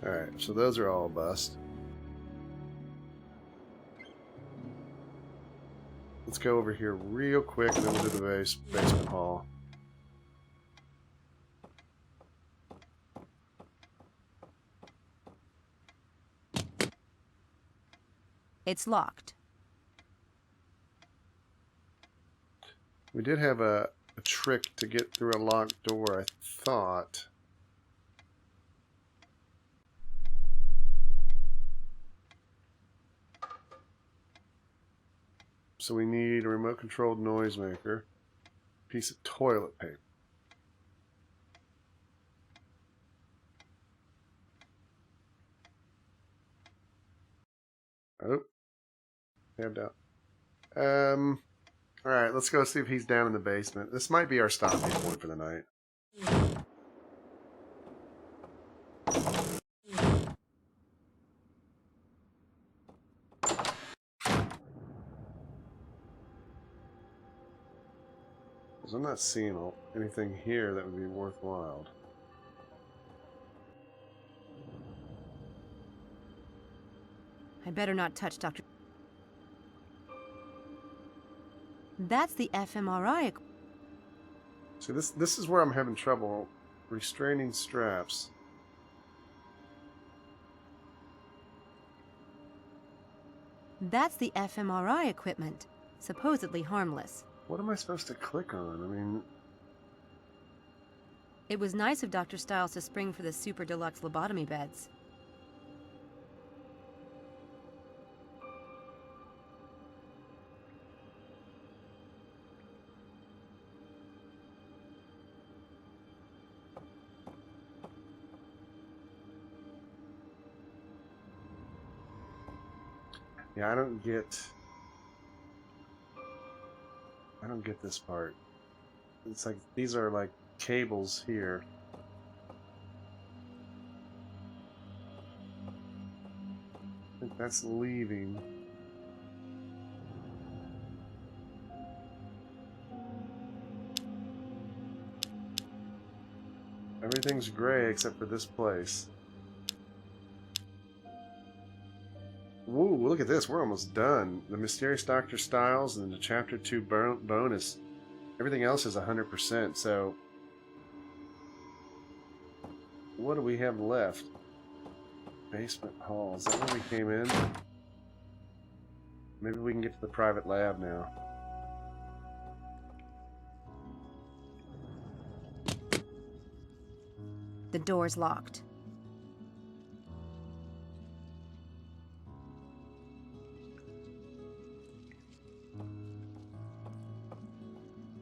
Alright, so those are all bust. Let's go over here real quick and then we'll do the basement hall. It's locked. We did have a trick to get through a locked door, I thought. So we need a remote controlled noisemaker, piece of toilet paper. Oh, tabbed out. All right, let's go see if he's down in the basement. This might be our stopping point for the night. Because I'm not seeing anything here that would be worthwhile. I better not touch Dr. That's the fMRI. See, this is where I'm having trouble restraining straps. That's the fMRI equipment. Supposedly harmless. What am I supposed to click on? I mean... It was nice of Dr. Stiles to spring for the super deluxe lobotomy beds. Yeah, I don't get this part. It's like, these are like cables here. I think that's leaving. Everything's gray except for this place. Woo, look at this. We're almost done. The Mysterious Dr. Styles and the Chapter 2 bonus. Everything else is 100%, so... What do we have left? Basement hall. Is that where we came in? Maybe we can get to the private lab now. The door's locked.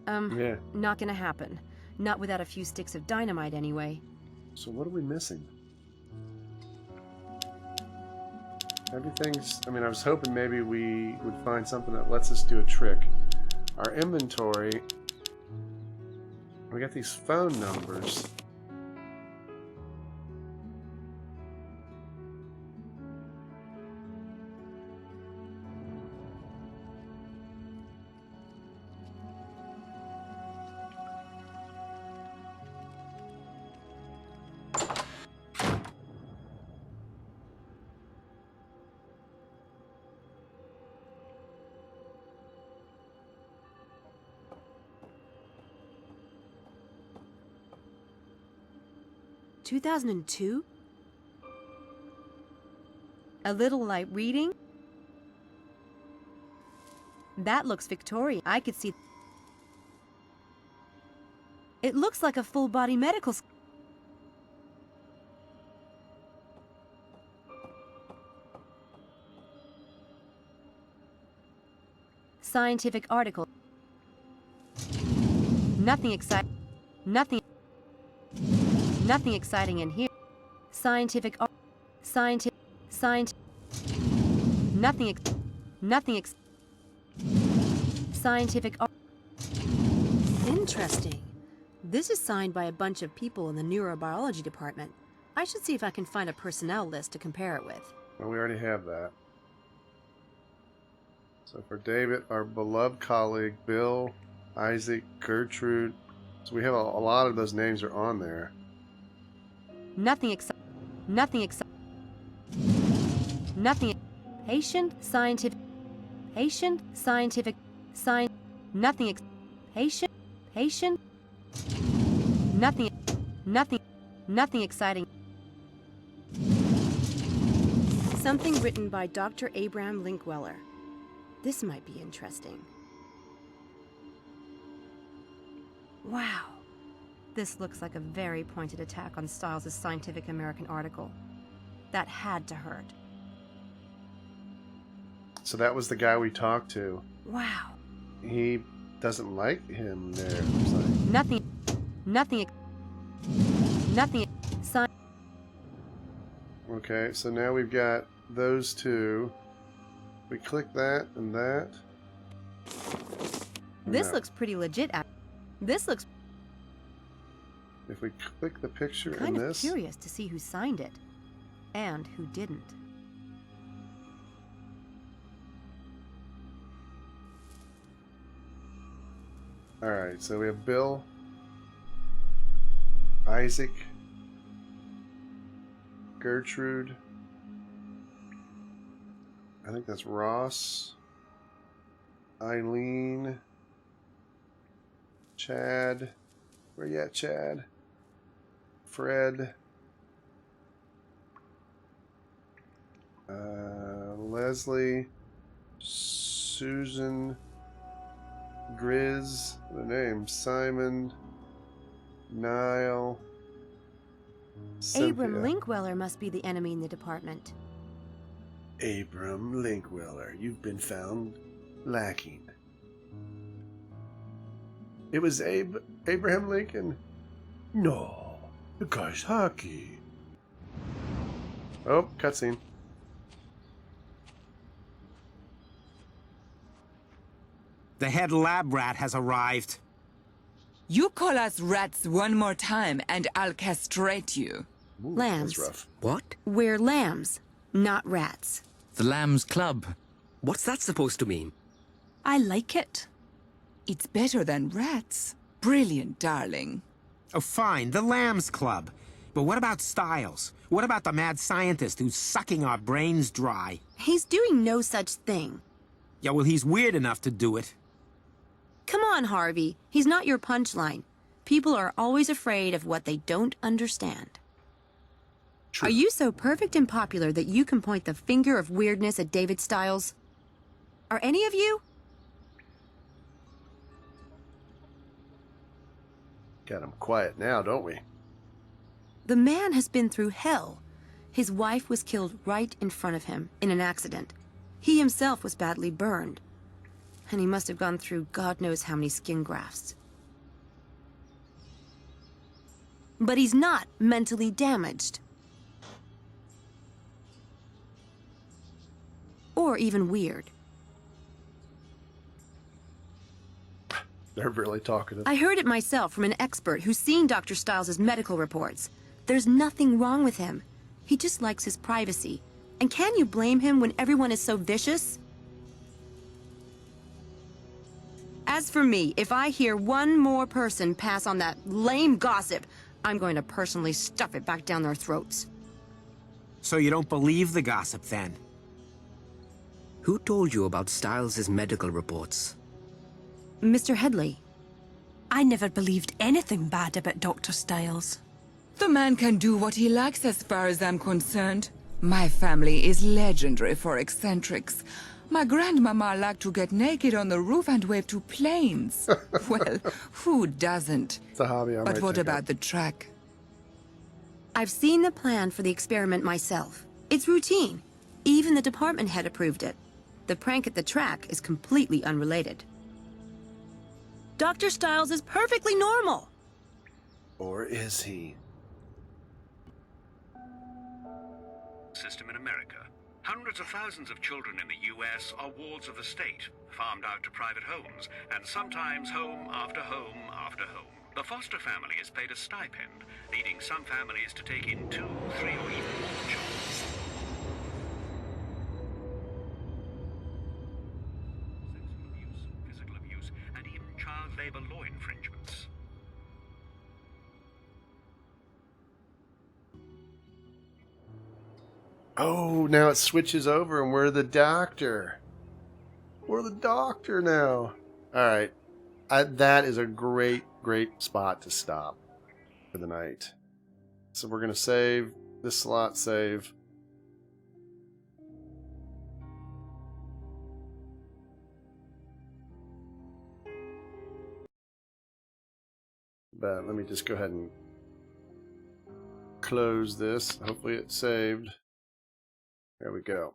Yeah. Not gonna happen. Not without a few sticks of dynamite anyway. So what are we missing? Everything's... I mean, I was hoping maybe we would find something that lets us do a trick. Our inventory... We got these phone numbers. (2002? A little light reading? That looks Victorian. I could see... It looks like a full-body medical... Scientific article. Nothing exciting. Nothing exciting in here. Scientific. Scientific. Interesting. This is signed by a bunch of people in the neurobiology department. I should see if I can find a personnel list to compare it with. Well, we already have that. So for David, our beloved colleague, Bill, Isaac, Gertrude. So we have a lot of those names are on there. Nothing. Patient, scientific. Nothing. Patient. Nothing exciting. Something written by Dr. Abraham Linkweller. This might be interesting. Wow. This looks like a very pointed attack on Styles' Scientific American article. That had to hurt. So that was the guy we talked to. Wow. He doesn't like him there, it looks like. Nothing. Okay, so now we've got those two. We click that and that. This No. looks pretty legit. This looks If we click the picture in kind of this, curious to see who signed it and who didn't. alright, so we have Bill, Isaac, Gertrude, I think that's Ross, Eileen, Chad, where you at, Chad? Fred, Leslie, Susan, Grizz, the name, Simon, Niall, Abram Cynthia. Linkweller must be the enemy in the department. Abram Linkweller, you've been found lacking. It was Abraham Lincoln? No, the guy's hockey. Oh, cutscene. The head lab rat has arrived. You call us rats one more time and I'll castrate you. Ooh, Lambs. That's rough. What? We're lambs, not rats. The Lambs Club. What's that supposed to mean? I like it. It's better than rats. Brilliant, darling. Oh, fine, the Lambs Club. But what about Styles? What about the mad scientist who's sucking our brains dry? He's doing no such thing. Yeah, well, he's weird enough to do it. Come on, Harvey. He's not your punchline. People are always afraid of what they don't understand. True. Are you so perfect and popular that you can point the finger of weirdness at David Styles? Are any of you? Got him quiet now, don't we? The man has been through hell. His wife was killed right in front of him in an accident. He himself was badly burned. And he must have gone through God knows how many skin grafts. But he's not mentally damaged. Or even weird. They're really talkative. I heard it myself from an expert who's seen Dr. Styles' medical reports. There's nothing wrong with him. He just likes his privacy. And can you blame him when everyone is so vicious? As for me, if I hear one more person pass on that lame gossip, I'm going to personally stuff it back down their throats. So you don't believe the gossip, then? Who told you about Styles' medical reports? Mr. Headley. I never believed anything bad about Dr. Styles. The man can do what he likes as far as I'm concerned. My family is legendary for eccentrics. My grandmama liked to get naked on the roof and wave to planes. Well, who doesn't? It's a hobby. But what about the track? I've seen the plan for the experiment myself. It's routine. Even the department head approved it. The prank at the track is completely unrelated. Dr. Styles is perfectly normal. Or is he? System in America. Hundreds of thousands of children in the U.S. are wards of the state, farmed out to private homes, and sometimes home after home after home. The foster family is paid a stipend, leading some families to take in 2, 3, or even more children. Sexual abuse, physical abuse, and even child labor law infringements. Oh, now it switches over and we're the doctor. We're the doctor now. All right. That is a great, great spot to stop for the night. So we're going to save this slot, save. But let me just go ahead and close this. Hopefully it's saved. There we go.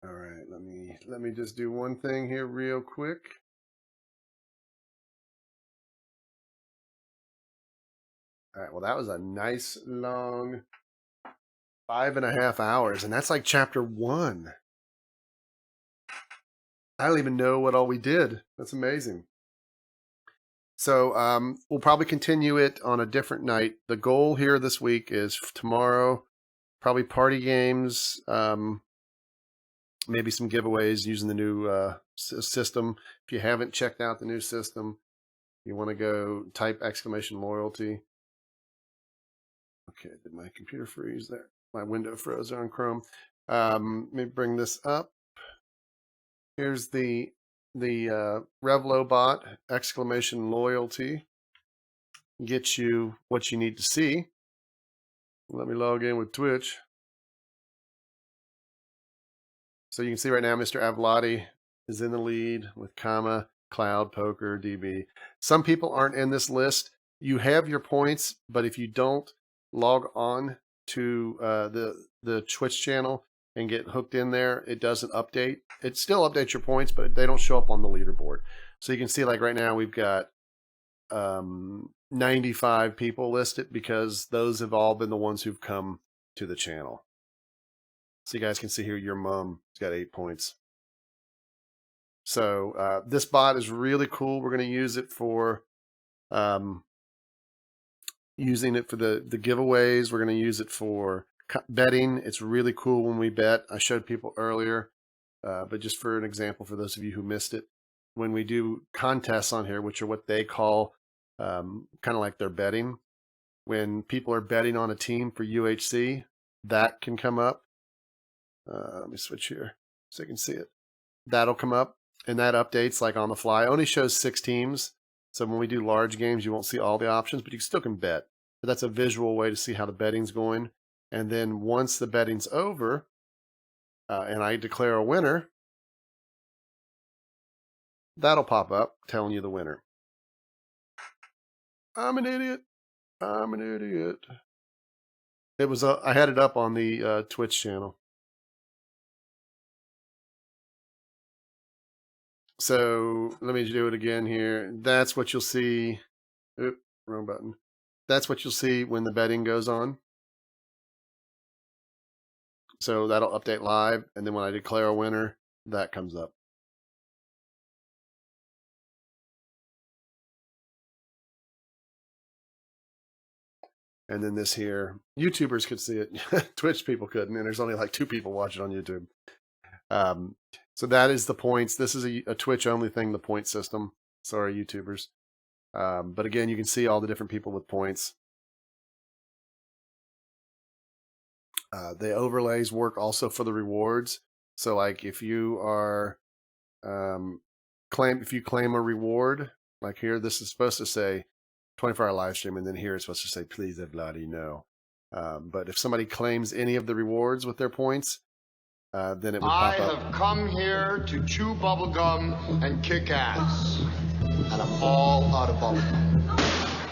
All right, let me just do one thing here real quick. All right, well that was a nice long 5.5 hours, and that's like chapter 1. I don't even know what all we did. That's amazing. So we'll probably continue it on a different night. The goal here this week is tomorrow. Probably party games, maybe some giveaways using the new system. If you haven't checked out the new system, you want to go type !loyalty. Okay, did my computer freeze there? My window froze on Chrome. Let me bring this up. Here's the Revlo bot, !loyalty. Get you what you need to see. Let me log in with Twitch. So you can see right now Mr. Avlati is in the lead with comma, Cloud, Poker, DB. Some people aren't in this list. You have your points, but if you don't log on to the Twitch channel and get hooked in there, it doesn't update. It still updates your points, but they don't show up on the leaderboard. So you can see like right now we've got 95 people listed because those have all been the ones who've come to the channel. So you guys can see here your mom has got 8 points. So this bot is really cool. We're going to use it for the giveaways. We're going to use it for betting. It's really cool when we bet. I showed people earlier, but just for an example, for those of you who missed it, when we do contests on here, which are what they call kind of like their betting. When people are betting on a team for UHC, that can come up. Let me switch here so you can see it. That'll come up, and that updates like on the fly. It only shows 6 teams, so when we do large games, you won't see all the options, but you still can bet. But that's a visual way to see how the betting's going. And then once the betting's over, and I declare a winner, that'll pop up telling you the winner. I'm an idiot. I'm an idiot. It was I had it up on the Twitch channel. So let me do it again here. That's what you'll see. Oop, wrong button. That's what you'll see when the betting goes on. So that'll update live, and then when I declare a winner, that comes up. And then this here, YouTubers could see it. Twitch people couldn't, and there's only like 2 people watching on YouTube. So that is the points. This is a Twitch only thing, the point system. Sorry, YouTubers. But again, you can see all the different people with points. The overlays work also for the rewards. So like if you are if you claim a reward, like here, this is supposed to say 24-hour live stream, and then here it's supposed to say please Evladi no. But if somebody claims any of the rewards with their points, then it would pop up. I have come here to chew bubblegum and kick ass. And I'm all out of bubblegum.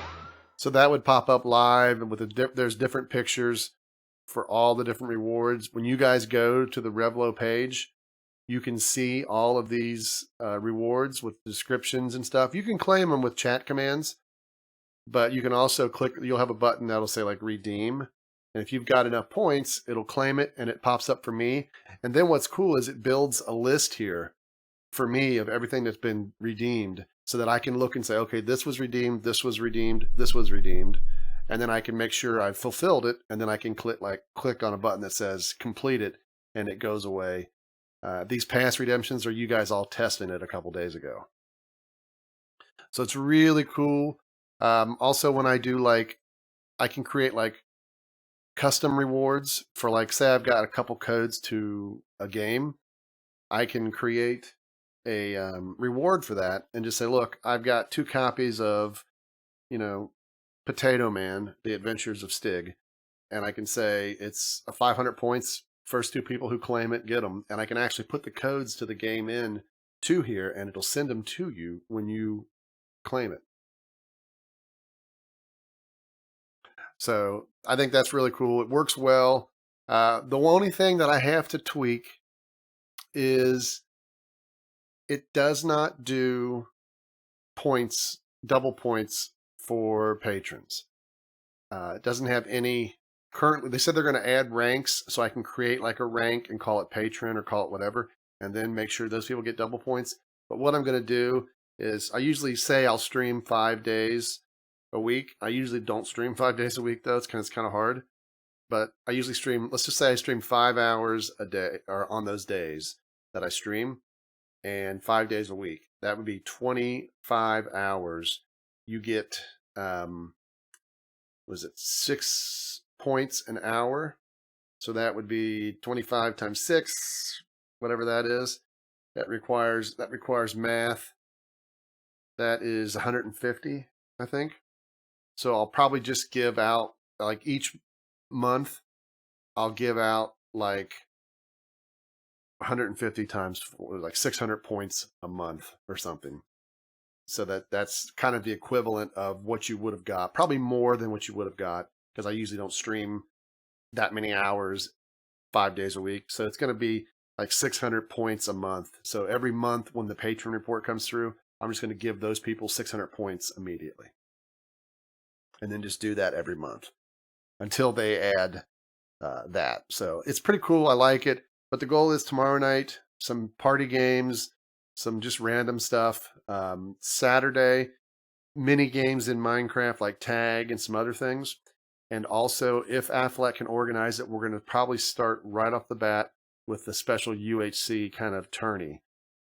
So that would pop up live, and with there's different pictures for all the different rewards. When you guys go to the Revlo page, you can see all of these rewards with descriptions and stuff. You can claim them with chat commands, but you can also click, you'll have a button that'll say like redeem. And if you've got enough points, it'll claim it and it pops up for me. And then what's cool is it builds a list here for me of everything that's been redeemed so that I can look and say, okay, this was redeemed, this was redeemed, this was redeemed. And then I can make sure I've fulfilled it. And then I can click on a button that says complete it, and it goes away. These past redemptions are you guys all testing it a couple days ago. So it's really cool. Also, when I do I can create custom rewards for say I've got a couple codes to a game. I can create a reward for that and just say, look, I've got 2 copies of, Potato Man, The Adventures of Stig. And I can say it's 500 points. First 2 people who claim it, get them. And I can actually put the codes to the game in to here, and it'll send them to you when you claim it. So I think that's really cool. It works well. The only thing that I have to tweak is it does not do points, double points for patrons. It doesn't have any currently. They said they're going to add ranks, so I can create a rank and call it patron or call it whatever, and then make sure those people get double points. But what I'm going to do is I usually say I'll stream 5 days a week. I usually don't stream 5 days a week though. It's kind of hard. But I usually stream, let's just say I stream 5 hours a day, or on those days that I stream, and 5 days a week. That would be 25 hours. You get, was it 6 points an hour? So that would be 25 times 6, whatever that is. That requires math. That is 150, I think. So I'll probably just give out, each month, I'll give out 150 times 4, 600 points a month or something. So that's kind of the equivalent of what you would have got, probably more than what you would have got, because I usually don't stream that many hours 5 days a week. So it's going to be 600 points a month. So every month when the patron report comes through, I'm just going to give those people 600 points immediately. And then just do that every month until they add that. So it's pretty cool. I like it. But the goal is tomorrow night, some party games, some just random stuff. Saturday, mini games in Minecraft like tag and some other things. And also, if Affleck can organize it, we're going to probably start right off the bat with the special UHC kind of tourney.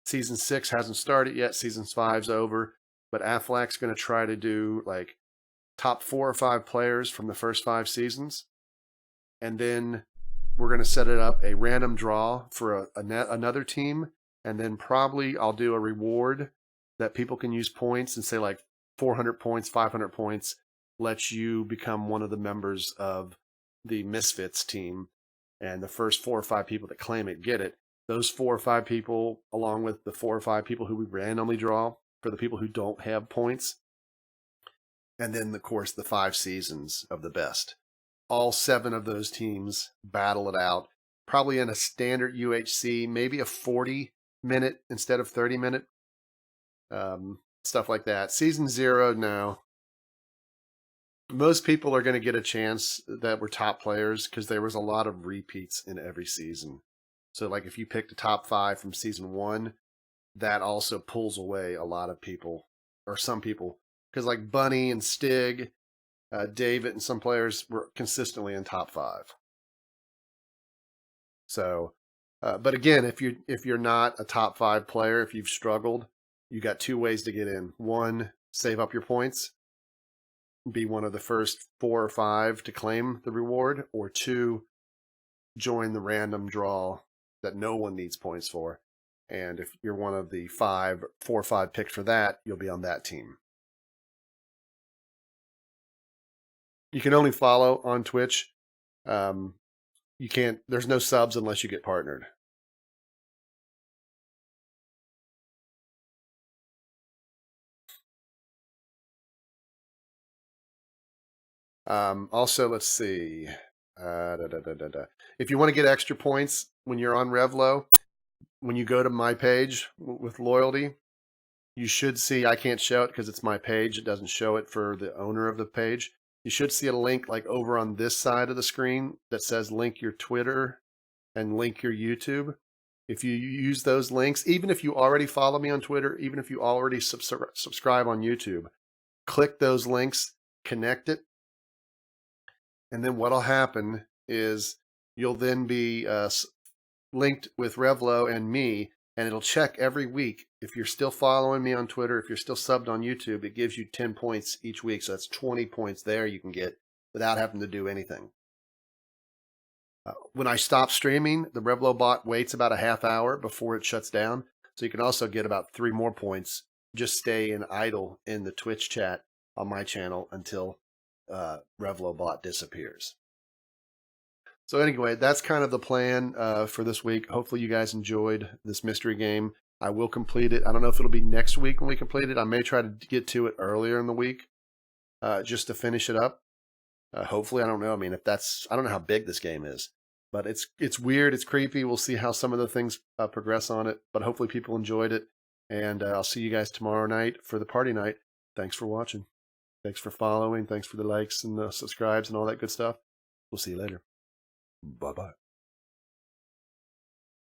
Season 6 hasn't started yet. Season 5's over. but Aflac's going to try to do like top 4 or 5 players from the first 5 seasons. And then we're going to set it up a random draw for another team. And then probably I'll do a reward that people can use points and say like 400 points, 500 points lets you become one of the members of the Misfits team. And the first 4 or 5 people that claim it get it. Those 4 or 5 people, along with the 4 or 5 people who we randomly draw for the people who don't have points. And then, of course, the 5 seasons of the best. All 7 of those teams battle it out, probably in a standard UHC, maybe a 40-minute instead of 30-minute, stuff like that. Season 0, no. Most people are going to get a chance that were top players because there was a lot of repeats in every season. So, like, if you picked a top 5 from season 1, that also pulls away a lot of people, or some people. Because, like, Bunny and Stig, David, and some players were consistently in top 5. So, but again, if you're not a top 5 player, if you've struggled, you got 2 ways to get in. 1, save up your points, be one of the first 4 or 5 to claim the reward, or 2, join the random draw that no one needs points for. And if you're one of the 4 or 5 picked for that, you'll be on that team. You can only follow on Twitch. You can't, there's no subs unless you get partnered. Also, let's see. If you want to get extra points when you're on Revlo, when you go to my page with loyalty, you should see, I can't show it because it's my page. It doesn't show it for the owner of the page. You should see a link like over on this side of the screen that says link your Twitter and link your YouTube. If you use those links, even if you already follow me on Twitter, even if you already subscribe on YouTube, click those links, connect it, and then what'll happen is you'll then be linked with Revlo and me, and it'll check every week. If you're still following me on Twitter, if you're still subbed on YouTube, it gives you 10 points each week. So that's 20 points there you can get without having to do anything. When I stop streaming, the Revlo bot waits about a half hour before it shuts down. So you can also get about 3 more points. Just stay in idle in the Twitch chat on my channel until Revlo bot disappears. So anyway, that's kind of the plan for this week. Hopefully you guys enjoyed this mystery game. I will complete it. I don't know if it'll be next week when we complete it. I may try to get to it earlier in the week just to finish it up. Hopefully, I don't know. I mean, I don't know how big this game is, but it's weird. It's creepy. We'll see how some of the things progress on it, but hopefully people enjoyed it. And I'll see you guys tomorrow night for the party night. Thanks for watching. Thanks for following. Thanks for the likes and the subscribes and all that good stuff. We'll see you later. Bye-bye.